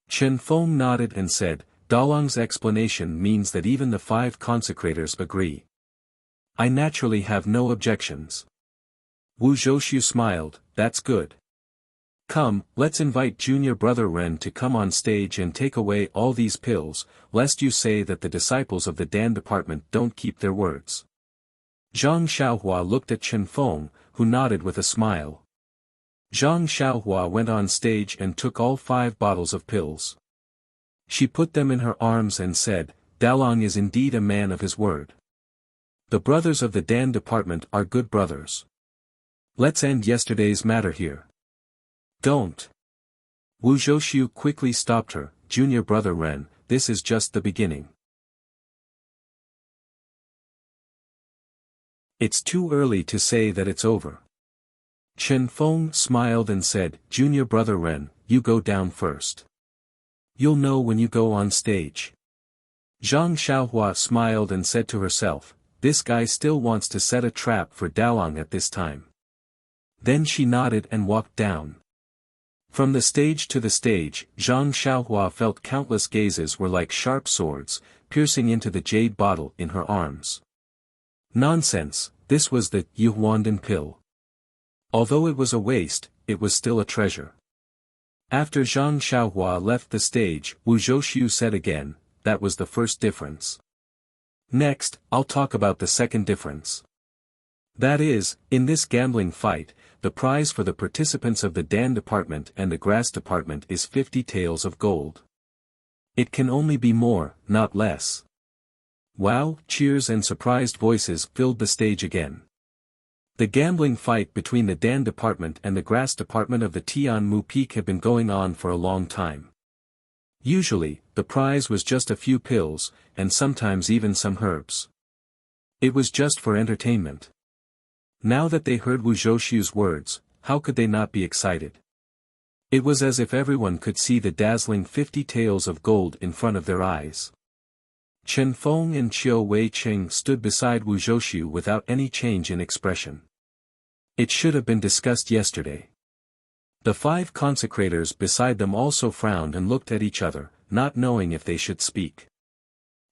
Chen Feng nodded and said, "Daolong's explanation means that even the 5 consecrators agree. I naturally have no objections." Wu Zhouxiu smiled, "That's good. Come, let's invite junior brother Ren to come on stage and take away all these pills, lest you say that the disciples of the Dan department don't keep their words." Zhang Xiaohua looked at Chen Feng, who nodded with a smile. Zhang Xiaohua went on stage and took all 5 bottles of pills. She put them in her arms and said, "Daolong is indeed a man of his word. The brothers of the Dan department are good brothers. Let's end yesterday's matter here." "Don't." Wu Zhouxiu quickly stopped her, "Junior brother Ren, this is just the beginning. It's too early to say that it's over." Chen Feng smiled and said, "Junior brother Ren, you go down first. You'll know when you go on stage." Zhang Xiaohua smiled and said to herself, "This guy still wants to set a trap for Daolong at this time." Then she nodded and walked down. From the stage to the stage, Zhang Xiaohua felt countless gazes were like sharp swords, piercing into the jade bottle in her arms. Nonsense, this was the Yuhuandan pill. Although it was a waste, it was still a treasure. After Zhang Xiaohua left the stage, Wu Zhouxiu said again, "That was the first difference. Next, I'll talk about the second difference. That is, in this gambling fight, the prize for the participants of the Dan department and the Grass department is 50 taels of gold. It can only be more, not less." Wow, cheers and surprised voices filled the stage again. The gambling fight between the Dan department and the Grass department of the Tianmu Peak had been going on for a long time. Usually, the prize was just a few pills, and sometimes even some herbs. It was just for entertainment. Now that they heard Wu Zhouxiu's words, how could they not be excited? It was as if everyone could see the dazzling 50 taels of gold in front of their eyes. Chen Feng and Qiu Wei Cheng stood beside Wu Zhouxiu without any change in expression. It should have been discussed yesterday. The 5 consecrators beside them also frowned and looked at each other, not knowing if they should speak.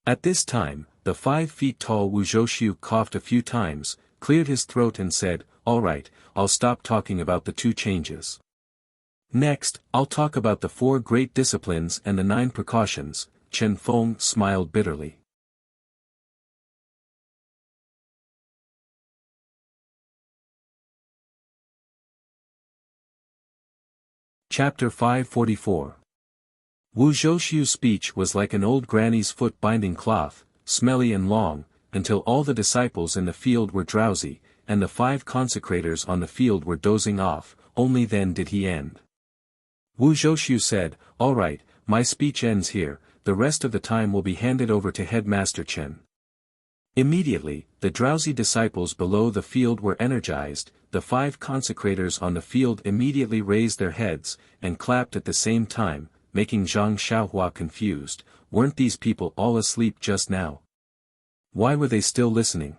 At this time, the 5 feet tall Wu Zhouxiu coughed a few times, cleared his throat and said, "All right, I'll stop talking about the 2 changes. Next, I'll talk about the 4 great disciplines and the 9 precautions." Chen Feng smiled bitterly. Chapter 544. Wu Zhouxiu's speech was like an old granny's foot-binding cloth, smelly and long, until all the disciples in the field were drowsy, and the 5 consecrators on the field were dozing off. Only then did he end. Wu Zhouxiu said, "All right, my speech ends here, the rest of the time will be handed over to Headmaster Chen." Immediately, the drowsy disciples below the field were energized. The 5 consecrators on the field immediately raised their heads, and clapped at the same time, making Zhang Xiaohua confused. Weren't these people all asleep just now? Why were they still listening?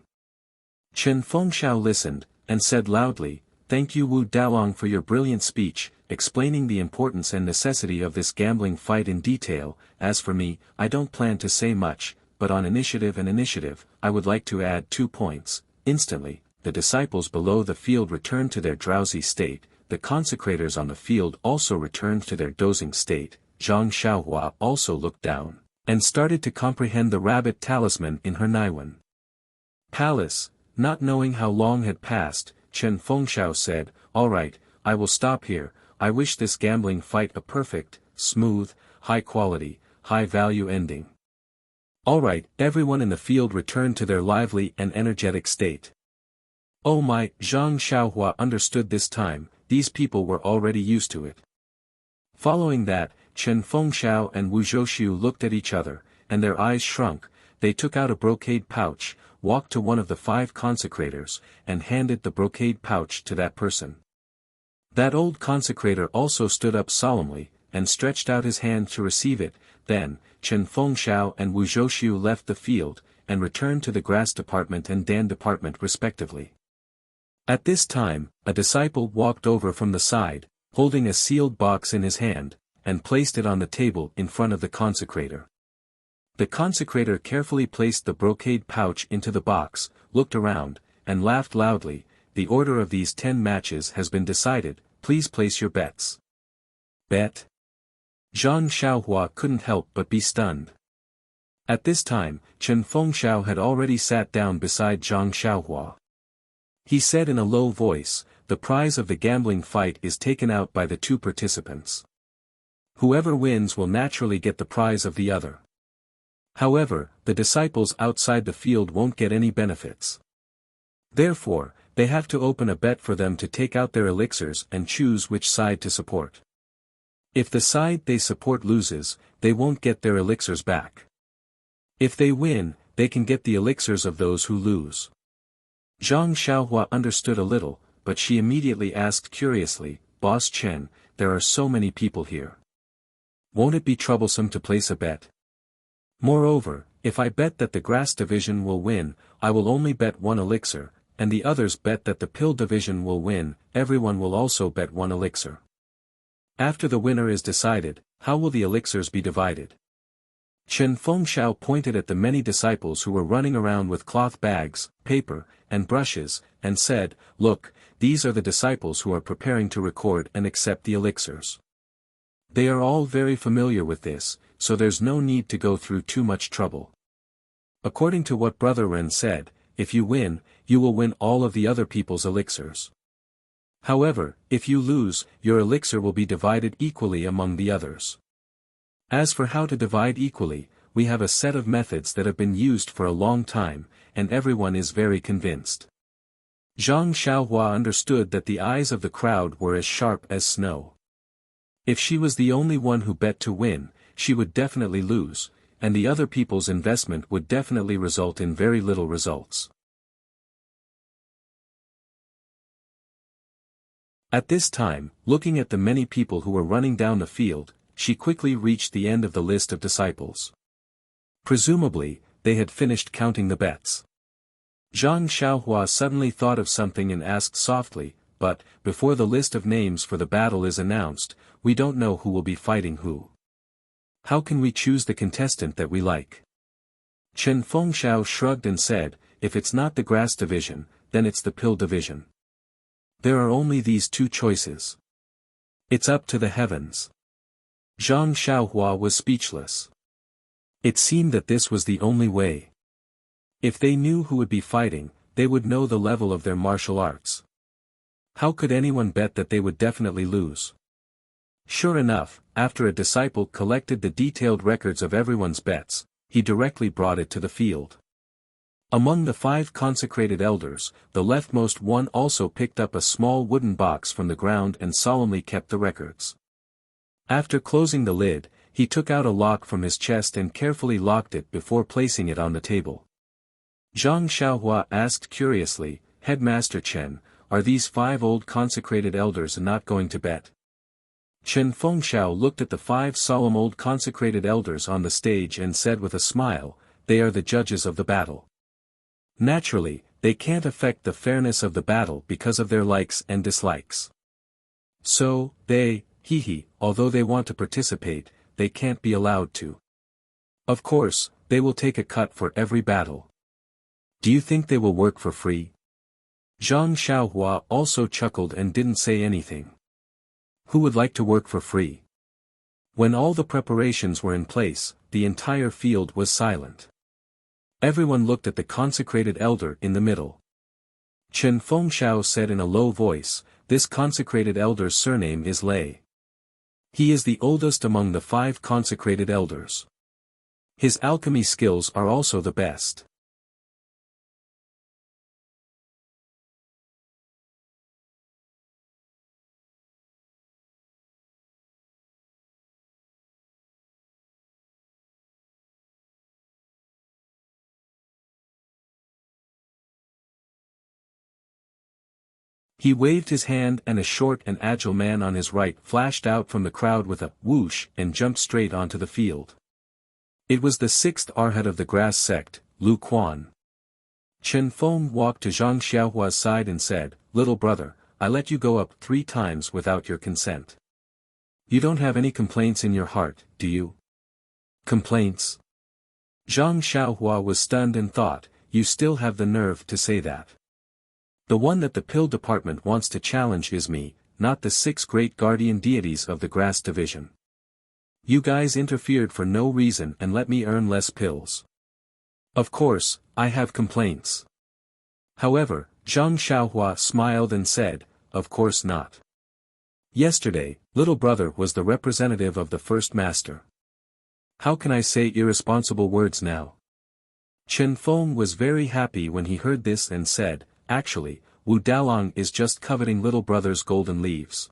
Chen Fengxiao listened, and said loudly, "Thank you Wu Daolong for your brilliant speech, explaining the importance and necessity of this gambling fight in detail. As for me, I don't plan to say much, but on initiative, I would like to add 2 points." Instantly, the disciples below the field returned to their drowsy state, the consecrators on the field also returned to their dozing state. Zhang Xiaohua also looked down, and started to comprehend the rabbit talisman in her Naiwan palace. Not knowing how long had passed, Chen Fengxiao said, "All right, I will stop here. I wish this gambling fight a perfect, smooth, high-quality, high-value ending." All right, everyone in the field returned to their lively and energetic state. Oh my, Zhang Xiaohua understood this time, these people were already used to it. Following that, Chen Fengxiao and Wu Zhouxiu looked at each other, and their eyes shrunk. They took out a brocade pouch, walked to one of the 5 consecrators, and handed the brocade pouch to that person. That old consecrator also stood up solemnly, and stretched out his hand to receive it. Then, Chen Fengxiao and Wu Zhouxiu left the field, and returned to the grass department and Dan department respectively. At this time, a disciple walked over from the side, holding a sealed box in his hand, and placed it on the table in front of the consecrator. The consecrator carefully placed the brocade pouch into the box, looked around, and laughed loudly. "The order of these 10 matches has been decided, please place your bets." Bet? Zhang Xiaohua couldn't help but be stunned. At this time, Chen Fengxiao had already sat down beside Zhang Xiaohua. He said in a low voice, "The prize of the gambling fight is taken out by the 2 participants. Whoever wins will naturally get the prize of the other. However, the disciples outside the field won't get any benefits. Therefore, they have to open a bet for them to take out their elixirs and choose which side to support. If the side they support loses, they won't get their elixirs back. If they win, they can get the elixirs of those who lose." Zhang Xiaohua understood a little, but she immediately asked curiously, "Boss Chen, there are so many people here. Won't it be troublesome to place a bet? Moreover, if I bet that the grass division will win, I will only bet 1 elixir, and the others bet that the pill division will win, everyone will also bet 1 elixir. After the winner is decided, how will the elixirs be divided?" Chen Fengxiao pointed at the many disciples who were running around with cloth bags, paper, and brushes, and said, "Look, these are the disciples who are preparing to record and accept the elixirs. They are all very familiar with this, so there's no need to go through too much trouble. According to what Brother Ren said, if you win, you will win all of the other people's elixirs. However, if you lose, your elixir will be divided equally among the others. As for how to divide equally, we have a set of methods that have been used for a long time, and everyone is very convinced." Zhang Xiaohua understood that the eyes of the crowd were as sharp as snow. If she was the only one who bet to win, she would definitely lose, and the other people's investment would definitely result in very little results. At this time, looking at the many people who were running down the field, she quickly reached the end of the list of disciples. Presumably, they had finished counting the bets. Zhang Xiaohua suddenly thought of something and asked softly, "But, before the list of names for the battle is announced, we don't know who will be fighting who. How can we choose the contestant that we like?" Chen Fengxiao shrugged and said, "If it's not the grass division, then it's the pill division. There are only these two choices. It's up to the heavens." Zhang Xiaohua was speechless. It seemed that this was the only way. If they knew who would be fighting, they would know the level of their martial arts. How could anyone bet that they would definitely lose? Sure enough, after a disciple collected the detailed records of everyone's bets, he directly brought it to the field. Among the 5 consecrated elders, the leftmost one also picked up a small wooden box from the ground and solemnly kept the records. After closing the lid, he took out a lock from his chest and carefully locked it before placing it on the table. Zhang Xiaohua asked curiously, "Headmaster Chen, are these 5 old consecrated elders not going to bet?" Chen Fengxiao looked at the 5 solemn old consecrated elders on the stage and said with a smile, "They are the judges of the battle. Naturally, they can't affect the fairness of the battle because of their likes and dislikes. So, although they want to participate, they can't be allowed to. Of course, they will take a cut for every battle. Do you think they will work for free?" Zhang Xiaohua also chuckled and didn't say anything. Who would like to work for free? When all the preparations were in place, the entire field was silent. Everyone looked at the consecrated elder in the middle. Chen Fengxiao said in a low voice, "This consecrated elder's surname is Lei. He is the oldest among the 5 consecrated elders. His alchemy skills are also the best." He waved his hand and a short and agile man on his right flashed out from the crowd with a whoosh and jumped straight onto the field. It was the 6th arhat of the grass sect, Lu Quan. Chen Feng walked to Zhang Xiaohua's side and said, "Little brother, I let you go up 3 times without your consent. You don't have any complaints in your heart, do you?" "Complaints?" Zhang Xiaohua was stunned and thought, "You still have the nerve to say that. The one that the pill department wants to challenge is me, not the 6 great guardian deities of the grass division. You guys interfered for no reason and let me earn less pills. Of course, I have complaints." However, Zhang Xiaohua smiled and said, "Of course not. Yesterday, little brother was the representative of the first master. How can I say irresponsible words now?" Chen Feng was very happy when he heard this and said, "Actually, Wu Daolong is just coveting little brother's golden leaves.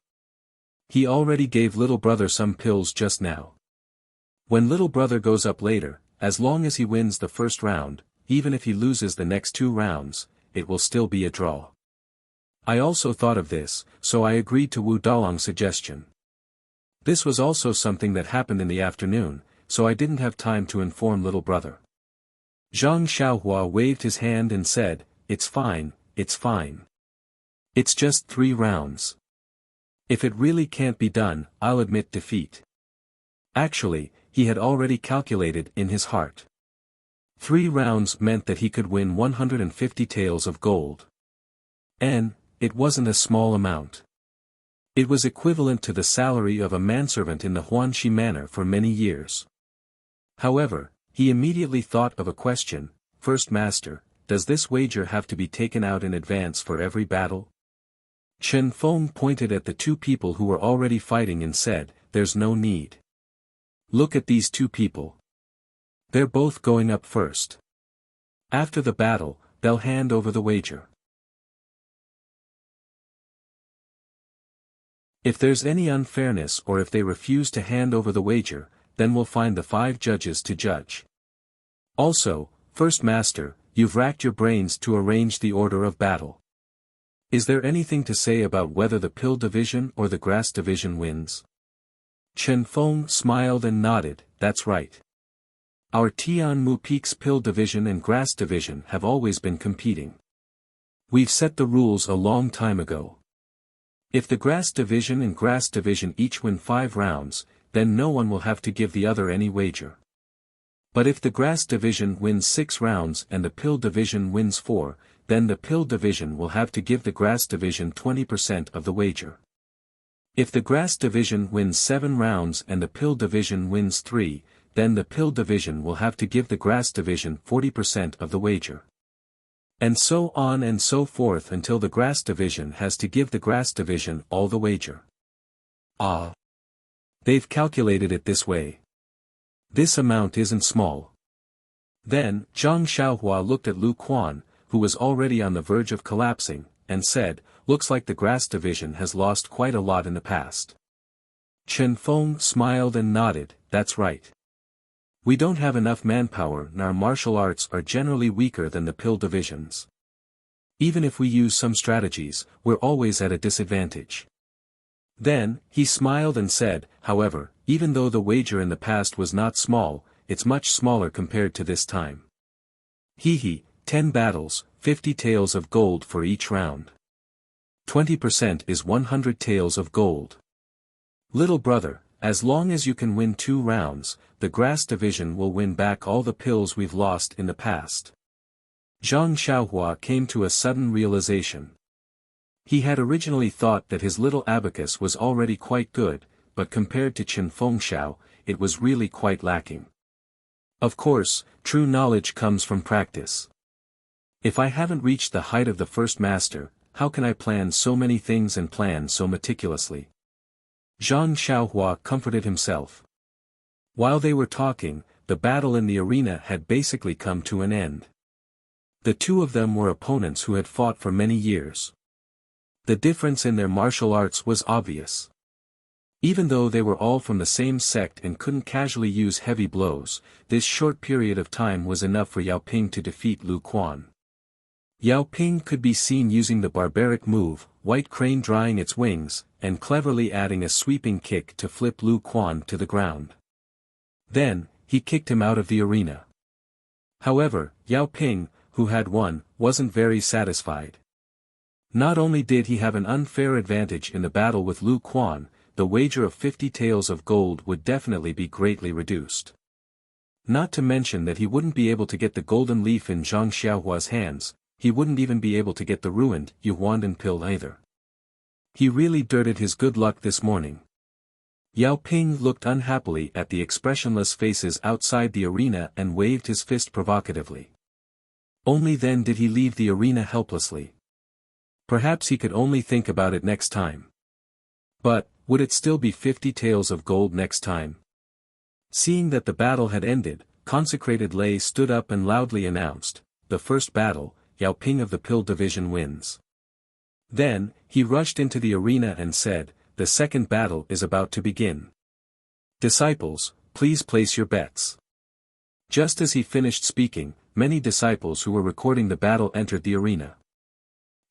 He already gave little brother some pills just now. When little brother goes up later, as long as he wins the first round, even if he loses the next 2 rounds, it will still be a draw. I also thought of this, so I agreed to Wu Daolong's suggestion. This was also something that happened in the afternoon, so I didn't have time to inform little brother." Zhang Xiaohua waved his hand and said, "It's fine, it's fine. It's just 3 rounds. If it really can't be done, I'll admit defeat." Actually, he had already calculated in his heart. 3 rounds meant that he could win 150 taels of gold. And, it wasn't a small amount. It was equivalent to the salary of a manservant in the Huanxi manor for many years. However, he immediately thought of a question, "First master, does this wager have to be taken out in advance for every battle?" Chen Feng pointed at the 2 people who were already fighting and said, "There's no need. Look at these 2 people. They're both going up first. After the battle, they'll hand over the wager. If there's any unfairness or if they refuse to hand over the wager, then we'll find the 5 judges to judge. Also, First Master, you've racked your brains to arrange the order of battle. Is there anything to say about whether the pill division or the grass division wins? Chen Feng smiled and nodded, that's right. Our Tian Mu Peak's pill division and grass division have always been competing. We've set the rules a long time ago. If the grass division and grass division each win 5 rounds, then no one will have to give the other any wager. But if the grass division wins 6 rounds and the pill division wins 4, then the pill division will have to give the grass division 20% of the wager. If the grass division wins 7 rounds and the pill division wins 3, then the pill division will have to give the grass division 40% of the wager. And so on and so forth until the grass division has to give the grass division all the wager. Ah! They've calculated it this way. This amount isn't small. Then, Zhang Xiaohua looked at Lu Quan, who was already on the verge of collapsing, and said, looks like the grass division has lost quite a lot in the past. Chen Feng smiled and nodded, that's right. We don't have enough manpower and our martial arts are generally weaker than the pill divisions. Even if we use some strategies, we're always at a disadvantage. Then, he smiled and said, however, even though the wager in the past was not small, it's much smaller compared to this time. Hee, 10 battles, 50 taels of gold for each round. 20% is 100 taels of gold. Little brother, as long as you can win 2 rounds, the grass division will win back all the pills we've lost in the past. Zhang Xiaohua came to a sudden realization. He had originally thought that his little abacus was already quite good, but compared to Chen Fengxiao, it was really quite lacking. Of course, true knowledge comes from practice. If I haven't reached the height of the first master, how can I plan so many things and plan so meticulously? Zhang Xiaohua comforted himself. While they were talking, the battle in the arena had basically come to an end. The two of them were opponents who had fought for many years. The difference in their martial arts was obvious. Even though they were all from the same sect and couldn't casually use heavy blows, this short period of time was enough for Yao Ping to defeat Lu Quan. Yao Ping could be seen using the barbaric move, White Crane drying its wings, and cleverly adding a sweeping kick to flip Lu Quan to the ground. Then, he kicked him out of the arena. However, Yao Ping, who had won, wasn't very satisfied. Not only did he have an unfair advantage in the battle with Lu Quan, the wager of 50 taels of gold would definitely be greatly reduced. Not to mention that he wouldn't be able to get the golden leaf in Zhang Xiaohua's hands, he wouldn't even be able to get the ruined Yuhuandan pill either. He really dirted his good luck this morning. Yao Ping looked unhappily at the expressionless faces outside the arena and waved his fist provocatively. Only then did he leave the arena helplessly. Perhaps he could only think about it next time. But, would it still be 50 taels of gold next time? Seeing that the battle had ended, Consecrated Lei stood up and loudly announced, the first battle, Yao Ping of the Pill Division wins. Then, he rushed into the arena and said, the second battle is about to begin. Disciples, please place your bets. Just as he finished speaking, many disciples who were recording the battle entered the arena.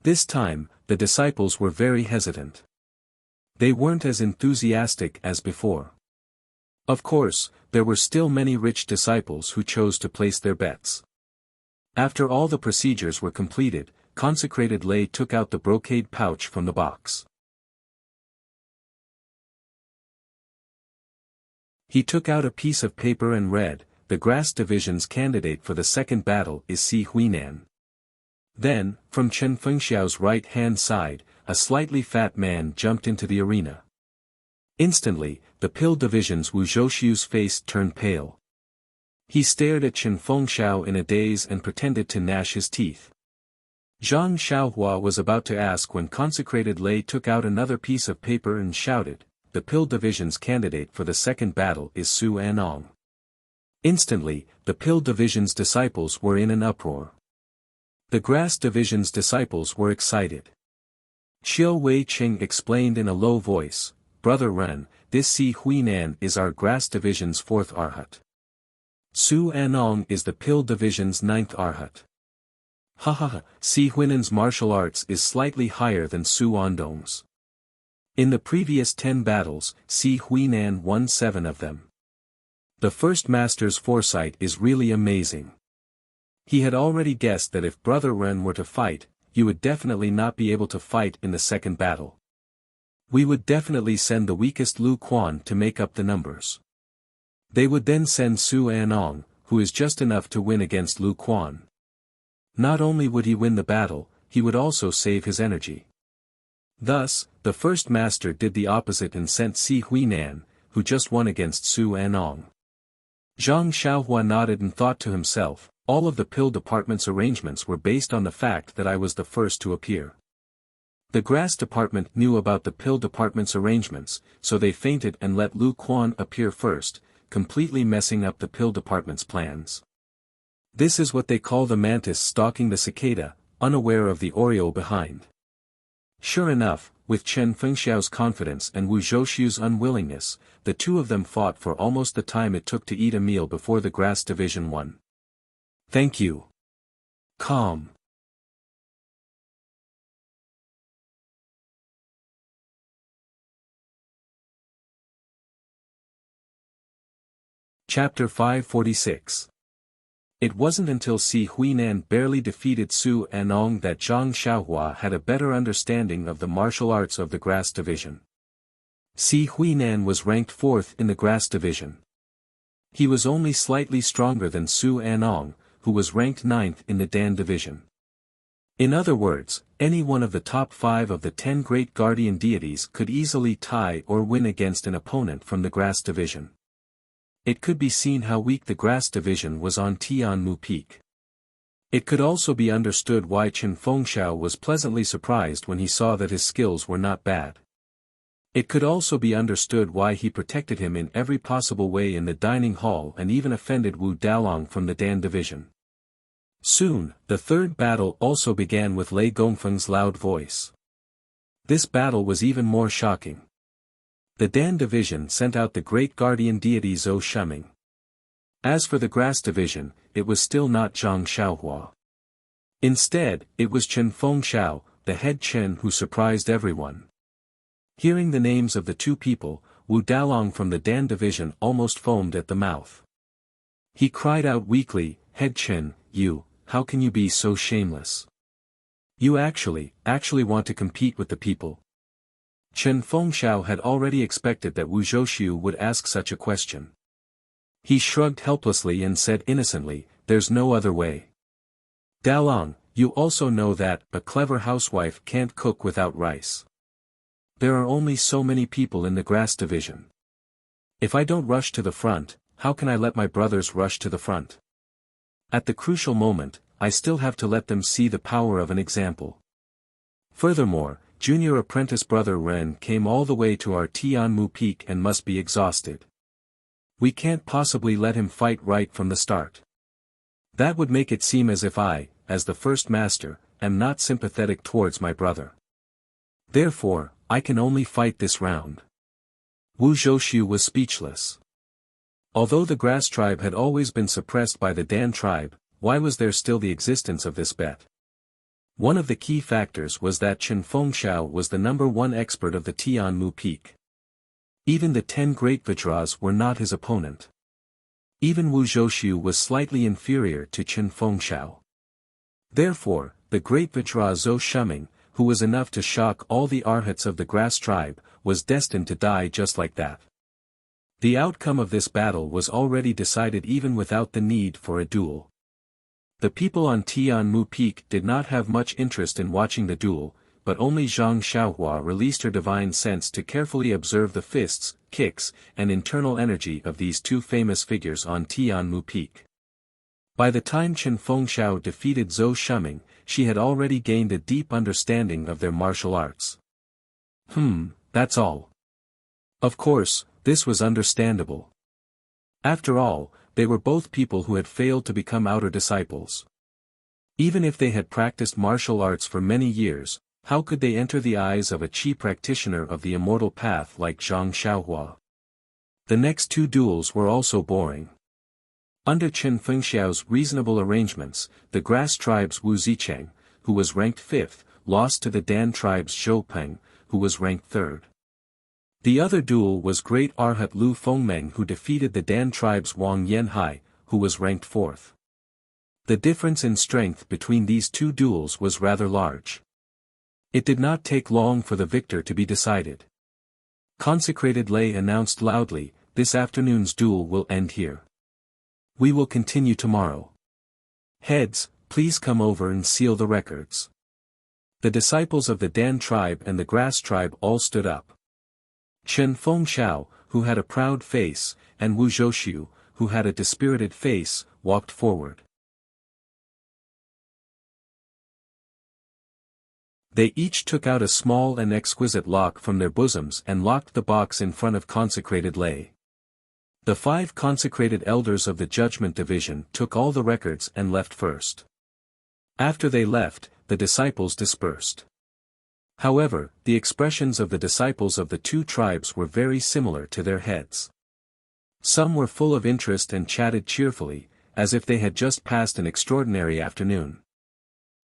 This time, the disciples were very hesitant. They weren't as enthusiastic as before. Of course, there were still many rich disciples who chose to place their bets. After all the procedures were completed, Consecrated Lei took out the brocade pouch from the box. He took out a piece of paper and read, the Grass Division's candidate for the second battle is Si Huinan. Then, from Chen Fengxiao's right-hand side, a slightly fat man jumped into the arena. Instantly, the Pill Division's Wu Zhouxiu's face turned pale. He stared at Chen Fengxiao in a daze and pretended to gnash his teeth. Zhang Xiaohua was about to ask when Consecrated Lei took out another piece of paper and shouted, the Pill Division's candidate for the second battle is Su Anong. Instantly, the Pill Division's disciples were in an uproar. The Grass Division's disciples were excited. Xiao Wei Qing explained in a low voice, Brother Ren, this Si Huinan is our Grass Division's 4th Arhat. Su Anong is the Pill Division's 9th Arhat. Haha, Si Huinan's martial arts is slightly higher than Su Andong's. In the previous 10 battles, Si Huinan won 7 of them. The first master's foresight is really amazing. He had already guessed that if Brother Ren were to fight, you would definitely not be able to fight in the second battle. We would definitely send the weakest Lu Quan to make up the numbers. They would then send Su Anong, who is just enough to win against Lu Quan. Not only would he win the battle, he would also save his energy. Thus, the first master did the opposite and sent Si Huinan, who just won against Su Anong. Zhang Xiaohua nodded and thought to himself, all of the pill department's arrangements were based on the fact that I was the first to appear. The grass department knew about the pill department's arrangements, so they feinted and let Lu Quan appear first, completely messing up the pill department's plans. This is what they call the mantis stalking the cicada, unaware of the oriole behind. Sure enough, with Chen Fengxiao's confidence and Wu Zhouxiu's unwillingness, the two of them fought for almost the time it took to eat a meal before the grass division won. Thank you. Calm. Chapter 546. It wasn't until Si Huinan barely defeated Su Anong that Zhang Xiaohua had a better understanding of the martial arts of the grass division. Si Huinan was ranked 4th in the grass division. He was only slightly stronger than Su Anong, who was ranked 9th in the Dan division. In other words, any one of the top 5 of the 10 great guardian deities could easily tie or win against an opponent from the grass division. It could be seen how weak the grass division was on Tianmu Peak. It could also be understood why Chen Fengxiao was pleasantly surprised when he saw that his skills were not bad. It could also be understood why he protected him in every possible way in the dining hall and even offended Wu Dalong from the Dan division. Soon, the third battle also began with Lei Gongfeng's loud voice. This battle was even more shocking. The Dan division sent out the great guardian deity Zhou Shuming. As for the grass division, it was still not Zhang Xiaohua. Instead, it was Chen Fengxiao, the head Chen, who surprised everyone. Hearing the names of the two people, Wu Dalong from the Dan division almost foamed at the mouth. He cried out weakly, "Head Chen, how can you be so shameless? You actually want to compete with the people?" Chen Fengxiao had already expected that Wu Zhouxiu would ask such a question. He shrugged helplessly and said innocently, "There's no other way. Dalong, you also know that a clever housewife can't cook without rice. There are only so many people in the grass division. If I don't rush to the front, how can I let my brothers rush to the front? At the crucial moment, I still have to let them see the power of an example. Furthermore, junior apprentice brother Ren came all the way to our Tianmu Peak and must be exhausted. We can't possibly let him fight right from the start. That would make it seem as if I, as the first master, am not sympathetic towards my brother. Therefore, I can only fight this round." Wu Zhouxiu was speechless. Although the grass tribe had always been suppressed by the Dan tribe, why was there still the existence of this bet? One of the key factors was that Chen Fengxiao was the #1 expert of the Tianmu Peak. Even the 10 great Vajras were not his opponent. Even Wu Zhouxiu was slightly inferior to Chen Fengxiao. Therefore, the great Vajra Zhou Shuming, who was enough to shock all the arhats of the grass tribe, was destined to die just like that. The outcome of this battle was already decided even without the need for a duel. The people on Tianmu Peak did not have much interest in watching the duel, but only Zhang Xiaohua released her divine sense to carefully observe the fists, kicks, and internal energy of these two famous figures on Tianmu Peak. By the time Chen Fengxiao defeated Zhou Shuming, she had already gained a deep understanding of their martial arts. That's all. Of course, this was understandable. After all, they were both people who had failed to become outer disciples. Even if they had practiced martial arts for many years, how could they enter the eyes of a chi practitioner of the immortal path like Zhang Xiaohua? The next two duels were also boring. Under Chen Fengxiao's reasonable arrangements, the grass tribe's Wu Zicheng, who was ranked 5th, lost to the Dan tribe's Zhou Peng, who was ranked 3rd. The other duel was Great Arhat Lu Fengmeng, who defeated the Dan tribe's Wang Yanhai, who was ranked 4th. The difference in strength between these two duels was rather large. It did not take long for the victor to be decided. Consecrated Lay announced loudly, "This afternoon's duel will end here. We will continue tomorrow. Heads, please come over and seal the records." The disciples of the Dan tribe and the Grass tribe all stood up. Chen Fengxiao, who had a proud face, and Wu Zhouxiu, who had a dispirited face, walked forward. They each took out a small and exquisite lock from their bosoms and locked the box in front of Consecrated Lay. The 5 consecrated elders of the Judgment Division took all the records and left first. After they left, the disciples dispersed. However, the expressions of the disciples of the two tribes were very similar to their heads. Some were full of interest and chatted cheerfully, as if they had just passed an extraordinary afternoon.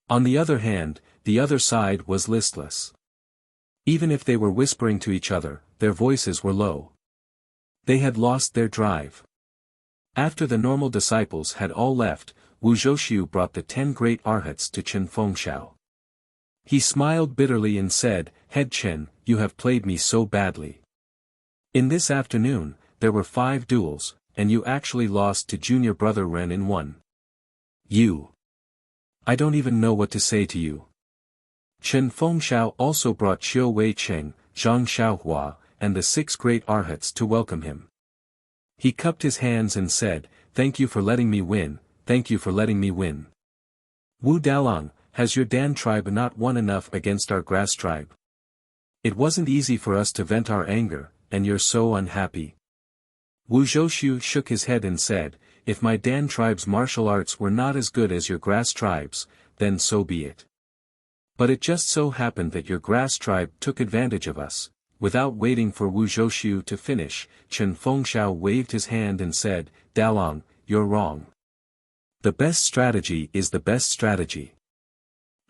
On the other hand, the other side was listless. Even if they were whispering to each other, their voices were low. They had lost their drive. After the normal disciples had all left, Wu Zhouxiu brought the 10 great arhats to Chen Fengxiao. He smiled bitterly and said, "Head Chen, you have played me so badly. In this afternoon, there were 5 duels, and you actually lost to junior brother Ren in one. I don't even know what to say to you." Chen Fengxiao also brought Qiu Wei Cheng, Zhang Xiaohua, and the 6 great arhats to welcome him. He cupped his hands and said, "Thank you for letting me win, thank you for letting me win. Wu Dalong, has your Dan tribe not won enough against our Grass tribe? It wasn't easy for us to vent our anger, and you're so unhappy." Wu Zhouxiu shook his head and said, "If my Dan tribe's martial arts were not as good as your Grass tribe's, then so be it. But it just so happened that your Grass tribe took advantage of us." Without waiting for Wu Zhouxiu to finish, Chen Fengxiao waved his hand and said, "Dalong, you're wrong. The best strategy is the best strategy.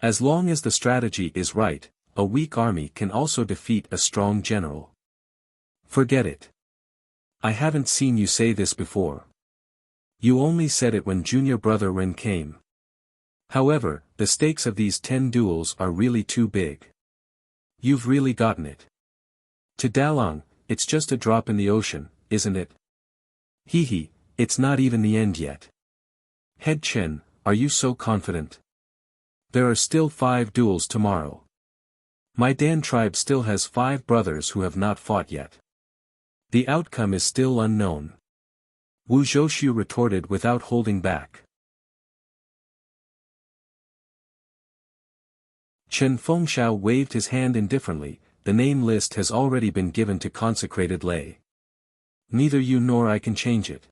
As long as the strategy is right, a weak army can also defeat a strong general. Forget it. I haven't seen you say this before. You only said it when junior brother Ren came. However, the stakes of these 10 duels are really too big. You've really gotten it. To Dalong, it's just a drop in the ocean, isn't it? Hee, it's not even the end yet. Head Chen, are you so confident? There are still 5 duels tomorrow. My Dan tribe still has 5 brothers who have not fought yet. The outcome is still unknown." Wu Zhouxiu retorted without holding back. Chen Fengxiao waved his hand indifferently. "The name list has already been given to Consecrated Lay. Neither you nor I can change it.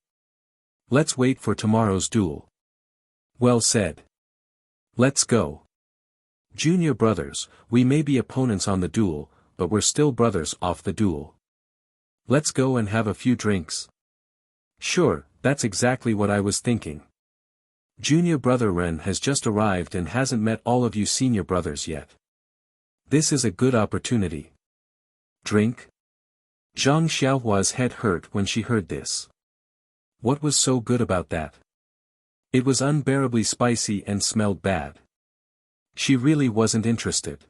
Let's wait for tomorrow's duel." "Well said. Let's go. Junior brothers, we may be opponents on the duel, but we're still brothers off the duel. Let's go and have a few drinks." "Sure, that's exactly what I was thinking. Junior brother Ren has just arrived and hasn't met all of you senior brothers yet. This is a good opportunity. Drink?" Zhang Xiaohua's head hurt when she heard this. What was so good about that? It was unbearably spicy and smelled bad. She really wasn't interested.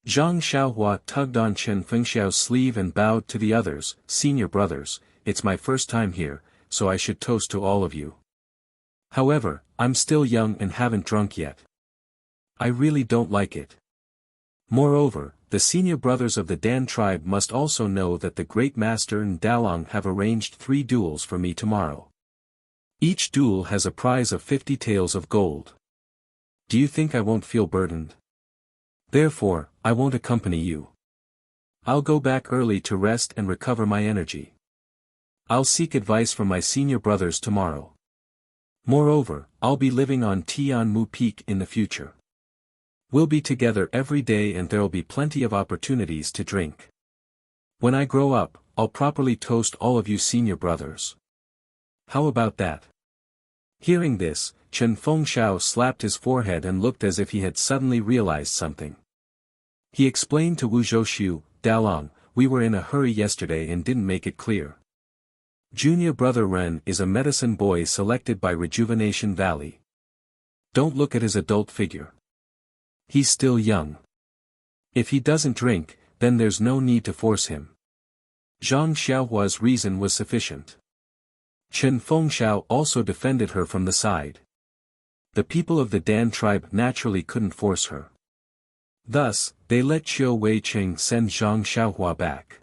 Zhang Xiaohua tugged on Chen Fengxiao's sleeve and bowed to the others. "Senior brothers, it's my first time here, so I should toast to all of you. However, I'm still young and haven't drunk yet. I really don't like it. Moreover, the senior brothers of the Dan tribe must also know that the Great Master and Dalong have arranged 3 duels for me tomorrow. Each duel has a prize of 50 taels of gold. Do you think I won't feel burdened? Therefore, I won't accompany you. I'll go back early to rest and recover my energy. I'll seek advice from my senior brothers tomorrow. Moreover, I'll be living on Tianmu Peak in the future. We'll be together every day and there'll be plenty of opportunities to drink. When I grow up, I'll properly toast all of you senior brothers. How about that?" Hearing this, Chen Fengxiao slapped his forehead and looked as if he had suddenly realized something. He explained to Wu Zhouxiu, "Dalong, we were in a hurry yesterday and didn't make it clear. Junior brother Ren is a medicine boy selected by Rejuvenation Valley. Don't look at his adult figure. He's still young. If he doesn't drink, then there's no need to force him." Zhang Xiaohua's reason was sufficient. Chen Fengxiao also defended her from the side. The people of the Dan tribe naturally couldn't force her. Thus, they let Qiu Weicheng send Zhang Xiaohua back.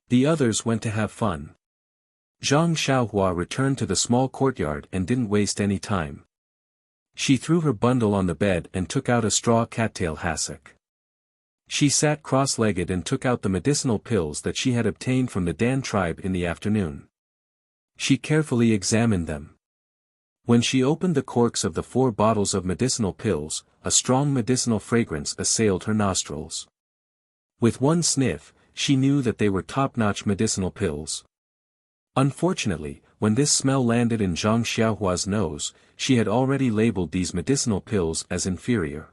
The others went to have fun. Zhang Xiaohua returned to the small courtyard and didn't waste any time. She threw her bundle on the bed and took out a straw cattail hassock. She sat cross-legged and took out the medicinal pills that she had obtained from the Dan tribe in the afternoon. She carefully examined them. When she opened the corks of the 4 bottles of medicinal pills, a strong medicinal fragrance assailed her nostrils. With one sniff, she knew that they were top-notch medicinal pills. Unfortunately, when this smell landed in Zhang Xiaohua's nose, she had already labeled these medicinal pills as inferior.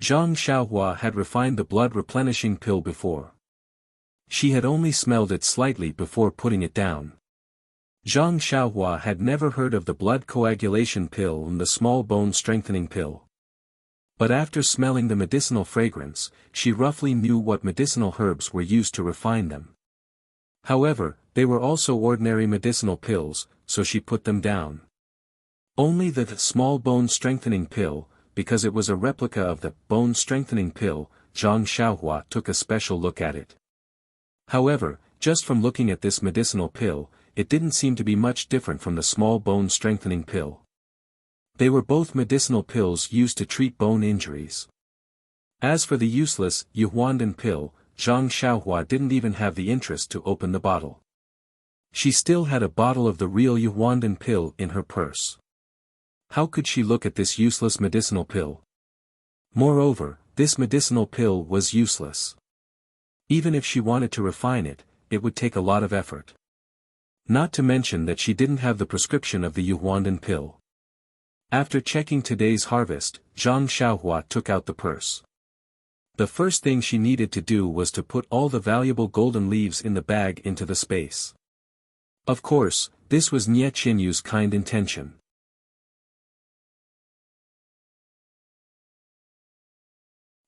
Zhang Xiaohua had refined the blood-replenishing pill before. She had only smelled it slightly before putting it down. Zhang Xiaohua had never heard of the blood coagulation pill and the small bone strengthening pill. But after smelling the medicinal fragrance, she roughly knew what medicinal herbs were used to refine them. However, they were also ordinary medicinal pills, so she put them down. Only the small bone strengthening pill, because it was a replica of the bone strengthening pill, Zhang Xiaohua took a special look at it. However, just from looking at this medicinal pill, it didn't seem to be much different from the small bone strengthening pill. They were both medicinal pills used to treat bone injuries. As for the useless Yuhuandan pill, Zhang Xiaohua didn't even have the interest to open the bottle. She still had a bottle of the real Yuhuandan pill in her purse. How could she look at this useless medicinal pill? Moreover, this medicinal pill was useless. Even if she wanted to refine it, it would take a lot of effort. Not to mention that she didn't have the prescription of the Yuhuandan pill. After checking today's harvest, Zhang Xiaohua took out the purse. The first thing she needed to do was to put all the valuable golden leaves in the bag into the space. Of course, this was Nie Qinyu's kind intention.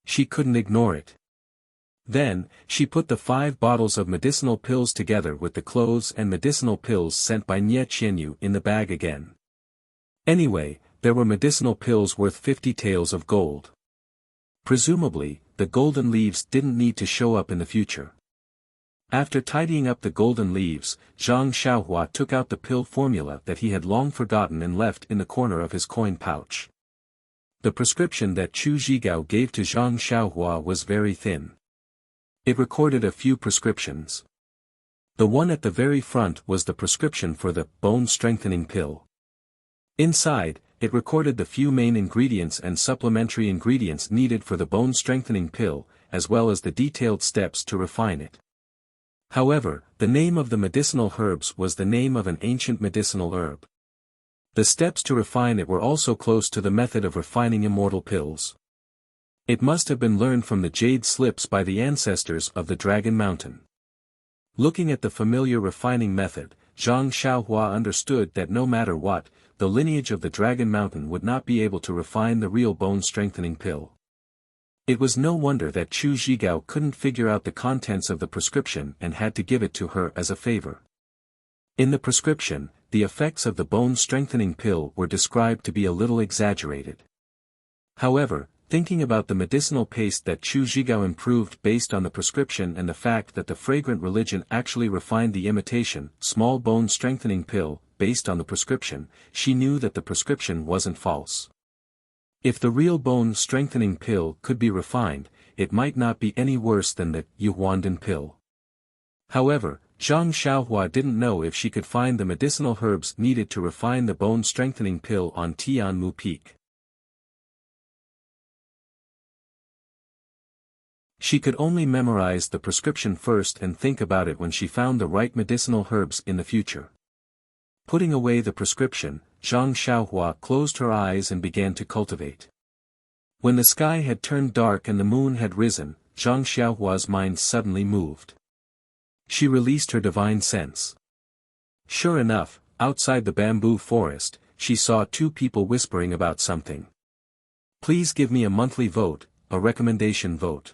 She couldn't ignore it. Then, she put the 5 bottles of medicinal pills together with the clothes and medicinal pills sent by Nie Qinyu in the bag again. Anyway, there were medicinal pills worth 50 taels of gold. Presumably, the golden leaves didn't need to show up in the future. After tidying up the golden leaves, Zhang Xiaohua took out the pill formula that he had long forgotten and left in the corner of his coin pouch. The prescription that Chu Zhigao gave to Zhang Xiaohua was very thin. It recorded a few prescriptions. The one at the very front was the prescription for the bone-strengthening pill. Inside, it recorded the few main ingredients and supplementary ingredients needed for the bone-strengthening pill, as well as the detailed steps to refine it. However, the name of the medicinal herbs was the name of an ancient medicinal herb. The steps to refine it were also close to the method of refining immortal pills. It must have been learned from the jade slips by the ancestors of the Dragon Mountain. Looking at the familiar refining method, Zhang Xiaohua understood that no matter what, the lineage of the Dragon Mountain would not be able to refine the real bone-strengthening pill. It was no wonder that Chu Zhigao couldn't figure out the contents of the prescription and had to give it to her as a favor. In the prescription, the effects of the bone-strengthening pill were described to be a little exaggerated. However, thinking about the medicinal paste that Chu Zhigao improved based on the prescription and the fact that the fragrant religion actually refined the imitation, small bone-strengthening pill, based on the prescription, she knew that the prescription wasn't false. If the real bone-strengthening pill could be refined, it might not be any worse than the Yuhuandan pill. However, Zhang Xiaohua didn't know if she could find the medicinal herbs needed to refine the bone-strengthening pill on Tianmu Peak. She could only memorize the prescription first and think about it when she found the right medicinal herbs in the future. Putting away the prescription, Zhang Xiaohua closed her eyes and began to cultivate. When the sky had turned dark and the moon had risen, Zhang Xiaohua's mind suddenly moved. She released her divine sense. Sure enough, outside the bamboo forest, she saw two people whispering about something. Please give me a monthly vote, a recommendation vote.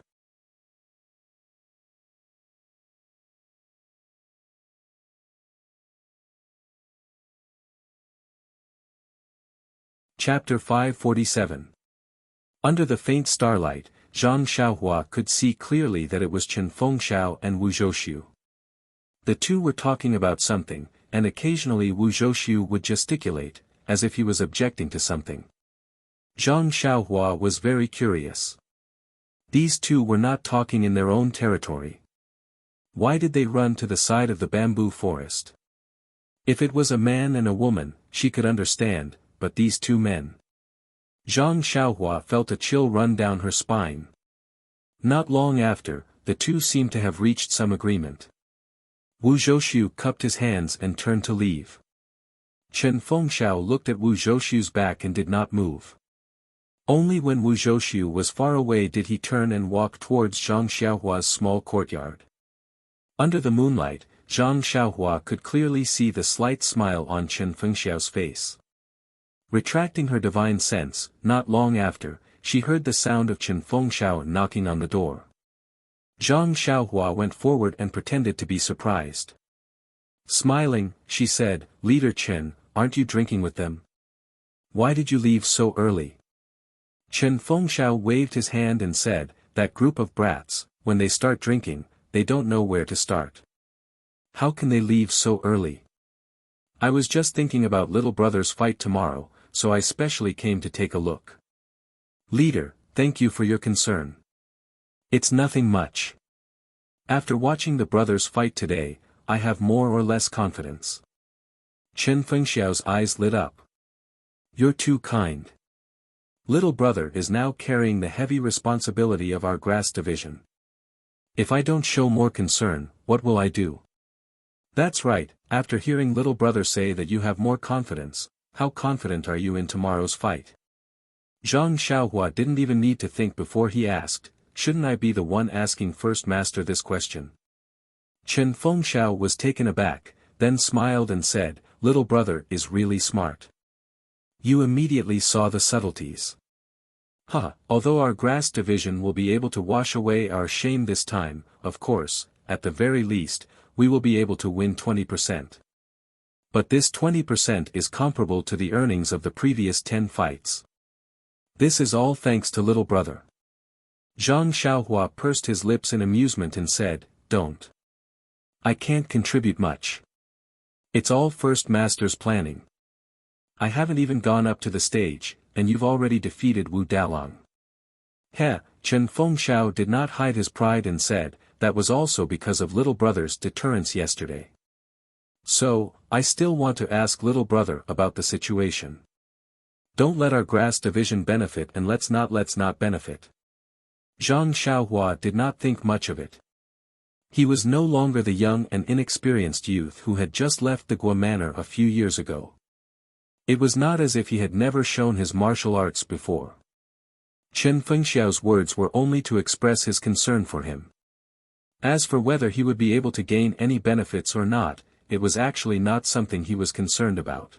Chapter 547. Under the faint starlight, Zhang Xiaohua could see clearly that it was Chen Fengxiao and Wu Zhouxiu. The two were talking about something, and occasionally Wu Zhouxiu would gesticulate, as if he was objecting to something. Zhang Xiaohua was very curious. These two were not talking in their own territory. Why did they run to the side of the bamboo forest? If it was a man and a woman, she could understand, but these two men. Zhang Xiaohua felt a chill run down her spine. Not long after, the two seemed to have reached some agreement. Wu Zhouxiu cupped his hands and turned to leave. Chen Fengxiao looked at Wu Zhouxiu's back and did not move. Only when Wu Zhouxiu was far away did he turn and walk towards Zhang Xiaohua's small courtyard. Under the moonlight, Zhang Xiaohua could clearly see the slight smile on Chen Fengxiao's face. Retracting her divine sense, not long after, she heard the sound of Chen Fengxiao knocking on the door. Zhang Xiaohua went forward and pretended to be surprised. Smiling, she said, "Leader Chen, aren't you drinking with them? Why did you leave so early?" Chen Fengxiao waved his hand and said, "That group of brats, when they start drinking, they don't know where to start. How can they leave so early? I was just thinking about little brother's fight tomorrow, so I specially came to take a look." "Leader, thank you for your concern. It's nothing much. After watching the brothers fight today, I have more or less confidence." Chen Fengxiao's eyes lit up. "You're too kind. Little brother is now carrying the heavy responsibility of our grass division. If I don't show more concern, what will I do?" "That's right, after hearing little brother say that you have more confidence, how confident are you in tomorrow's fight?" Zhang Xiaohua didn't even need to think before he asked, "Shouldn't I be the one asking first master this question?" Chen Fengxiao was taken aback, then smiled and said, "Little brother is really smart. You immediately saw the subtleties. Although our grass division will be able to wash away our shame this time, of course, at the very least, we will be able to win 20%. But this 20% is comparable to the earnings of the previous 10 fights. This is all thanks to little brother." Zhang Xiaohua pursed his lips in amusement and said, "Don't. I can't contribute much. It's all first master's planning. I haven't even gone up to the stage, and you've already defeated Wu Dalong." Chen Fengxiao did not hide his pride and said, "That was also because of little brother's deterrence yesterday. So, I still want to ask little brother about the situation. Don't let our grass division benefit and let's not benefit." Zhang Xiaohua did not think much of it. He was no longer the young and inexperienced youth who had just left the Gua Manor a few years ago. It was not as if he had never shown his martial arts before. Chen Fengxiao's words were only to express his concern for him. As for whether he would be able to gain any benefits or not, it was actually not something he was concerned about.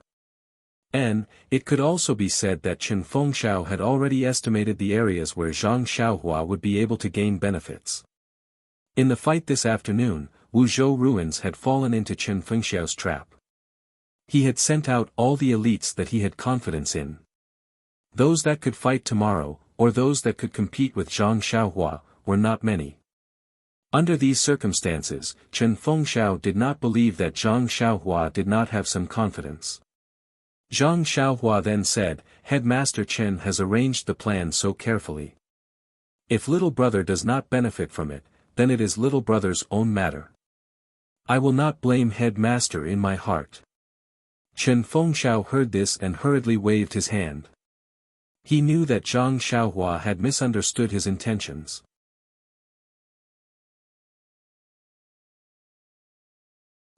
And, it could also be said that Chen Fengxiao had already estimated the areas where Zhang Xiaohua would be able to gain benefits. In the fight this afternoon, Wuzhou ruins had fallen into Chen Fengxiao's trap. He had sent out all the elites that he had confidence in. Those that could fight tomorrow, or those that could compete with Zhang Xiaohua, were not many. Under these circumstances, Chen Fengxiao did not believe that Zhang Xiaohua did not have some confidence. Zhang Xiaohua then said, "Headmaster Chen has arranged the plan so carefully. If little brother does not benefit from it, then it is little brother's own matter. I will not blame headmaster in my heart." Chen Fengxiao heard this and hurriedly waved his hand. He knew that Zhang Xiaohua had misunderstood his intentions.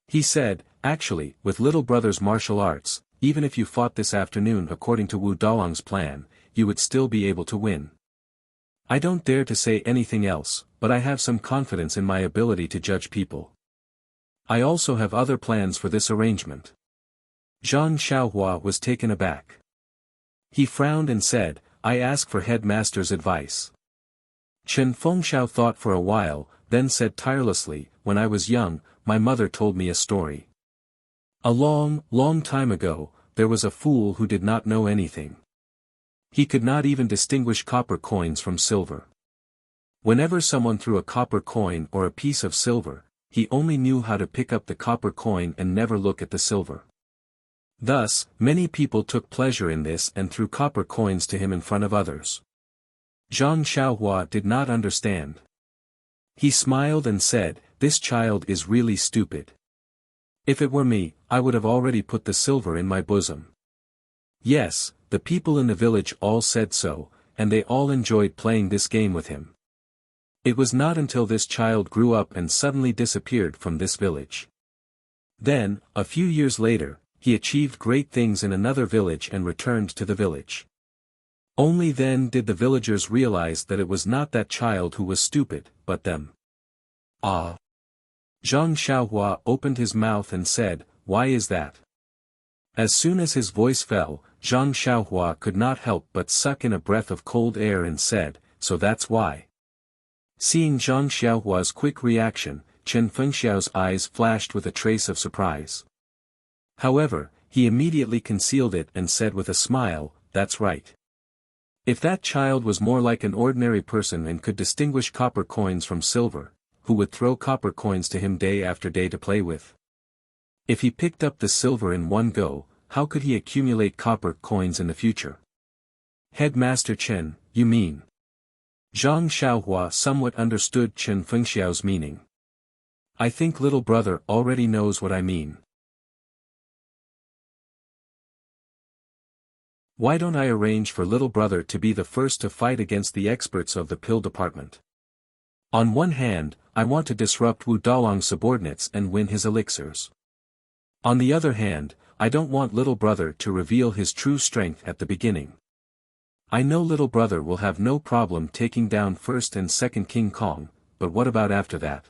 He said, Actually, with little brother's martial arts, even if you fought this afternoon according to Wu Dalong's plan, you would still be able to win. I don't dare to say anything else, but I have some confidence in my ability to judge people. I also have other plans for this arrangement. Zhang Xiaohua was taken aback. He frowned and said, I ask for headmaster's advice. Chen Fengxiao thought for a while, then said tirelessly, when I was young, my mother told me a story. A long, long time ago, there was a fool who did not know anything. He could not even distinguish copper coins from silver. Whenever someone threw a copper coin or a piece of silver, he only knew how to pick up the copper coin and never look at the silver. Thus, many people took pleasure in this and threw copper coins to him in front of others. Zhang Xiaohua did not understand. He smiled and said, this child is really stupid. If it were me, I would have already put the silver in my bosom. Yes, the people in the village all said so, and they all enjoyed playing this game with him. It was not until this child grew up and suddenly disappeared from this village. Then, a few years later, he achieved great things in another village and returned to the village. Only then did the villagers realize that it was not that child who was stupid, but them. Ah! Zhang Xiaohua opened his mouth and said, why is that? As soon as his voice fell, Zhang Xiaohua could not help but suck in a breath of cold air and said, so that's why. Seeing Zhang Xiaohua's quick reaction, Chen Fengxiao's eyes flashed with a trace of surprise. However, he immediately concealed it and said with a smile, that's right. If that child was more like an ordinary person and could distinguish copper coins from silver, who would throw copper coins to him day after day to play with? If he picked up the silver in one go, how could he accumulate copper coins in the future? Headmaster Chen, you mean? Zhang Xiaohua somewhat understood Chen Fengxiao's meaning. I think little brother already knows what I mean. Why don't I arrange for little brother to be the first to fight against the experts of the pill department? On one hand, I want to disrupt Wu Dalong's subordinates and win his elixirs. On the other hand, I don't want little brother to reveal his true strength at the beginning. I know little brother will have no problem taking down first and second King Kong, but what about after that?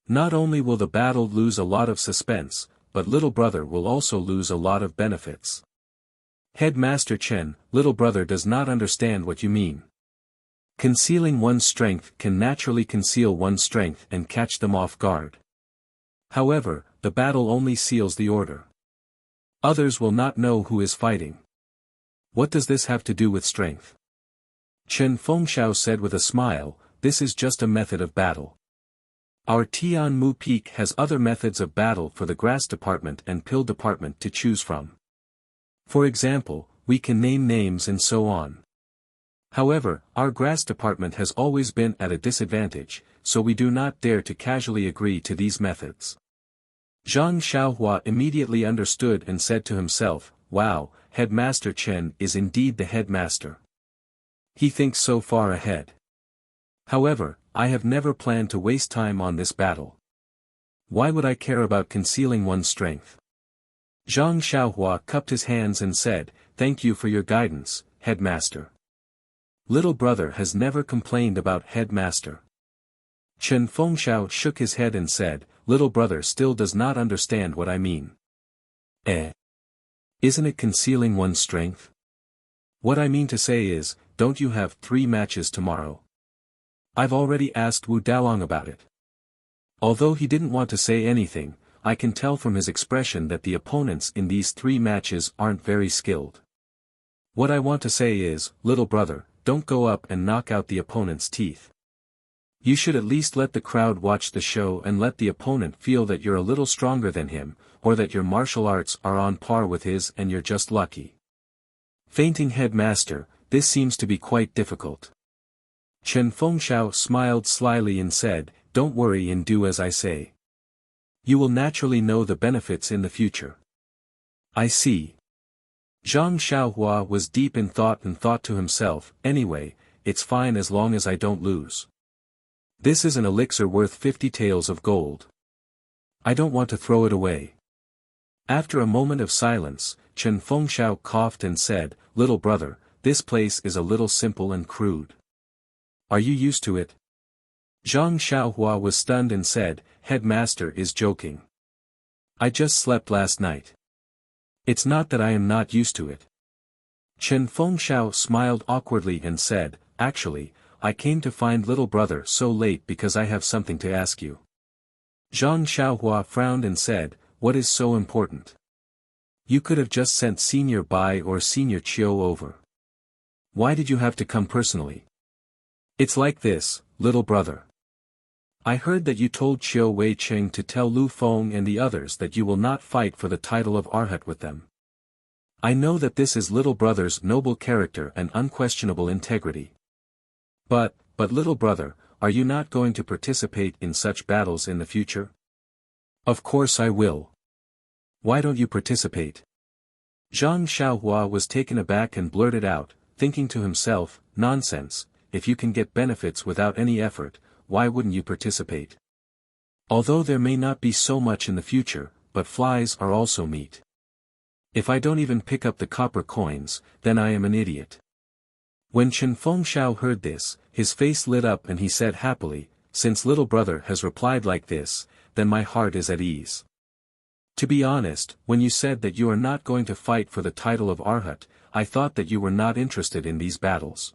Not only will the battle lose a lot of suspense, but little brother will also lose a lot of benefits. Headmaster Chen, little brother does not understand what you mean. Concealing one's strength can naturally conceal one's strength and catch them off guard. However, the battle only seals the order. Others will not know who is fighting. What does this have to do with strength? Chen Fengxiao said with a smile, this is just a method of battle. Our Tian Mu Peak has other methods of battle for the grass department and pill department to choose from. For example, we can name names and so on. However, our grass department has always been at a disadvantage, so we do not dare to casually agree to these methods. Zhang Xiaohua immediately understood and said to himself, wow, Headmaster Chen is indeed the headmaster. He thinks so far ahead. However, I have never planned to waste time on this battle. Why would I care about concealing one's strength? Zhang Xiaohua cupped his hands and said, thank you for your guidance, headmaster. Little brother has never complained about headmaster. Chen Fengxiao shook his head and said, little brother still does not understand what I mean. Isn't it concealing one's strength? What I mean to say is, don't you have 3 matches tomorrow? I've already asked Wu Dalong about it. Although he didn't want to say anything, I can tell from his expression that the opponents in these 3 matches aren't very skilled. What I want to say is, little brother, don't go up and knock out the opponent's teeth. You should at least let the crowd watch the show and let the opponent feel that you're a little stronger than him, or that your martial arts are on par with his and you're just lucky. Fainting headmaster, this seems to be quite difficult. Chen Fengxiao smiled slyly and said, don't worry and do as I say. You will naturally know the benefits in the future. I see. Zhang Xiaohua was deep in thought and thought to himself, anyway, it's fine as long as I don't lose. This is an elixir worth 50 taels of gold. I don't want to throw it away. After a moment of silence, Chen Fengxiao coughed and said, "Little brother, this place is a little simple and crude. Are you used to it?" Zhang Xiaohua was stunned and said, "Headmaster is joking. I just slept last night. It's not that I am not used to it." Chen Fengxiao smiled awkwardly and said, "Actually, I came to find little brother so late because I have something to ask you." Zhang Xiaohua frowned and said, "What is so important? You could have just sent Senior Bai or Senior Chiu over. Why did you have to come personally?" "It's like this, little brother. I heard that you told Chiu Wei Cheng to tell Lu Feng and the others that you will not fight for the title of Arhat with them. I know that this is little brother's noble character and unquestionable integrity. But little brother, are you not going to participate in such battles in the future?" "Of course I will. Why don't you participate?" Zhang Xiaohua was taken aback and blurted out, thinking to himself, "Nonsense, if you can get benefits without any effort, why wouldn't you participate? Although there may not be so much in the future, but flies are also meat. If I don't even pick up the copper coins, then I am an idiot." When Chen Fengxiao heard this, his face lit up and he said happily, "Since little brother has replied like this, then my heart is at ease. To be honest, when you said that you are not going to fight for the title of Arhat, I thought that you were not interested in these battles.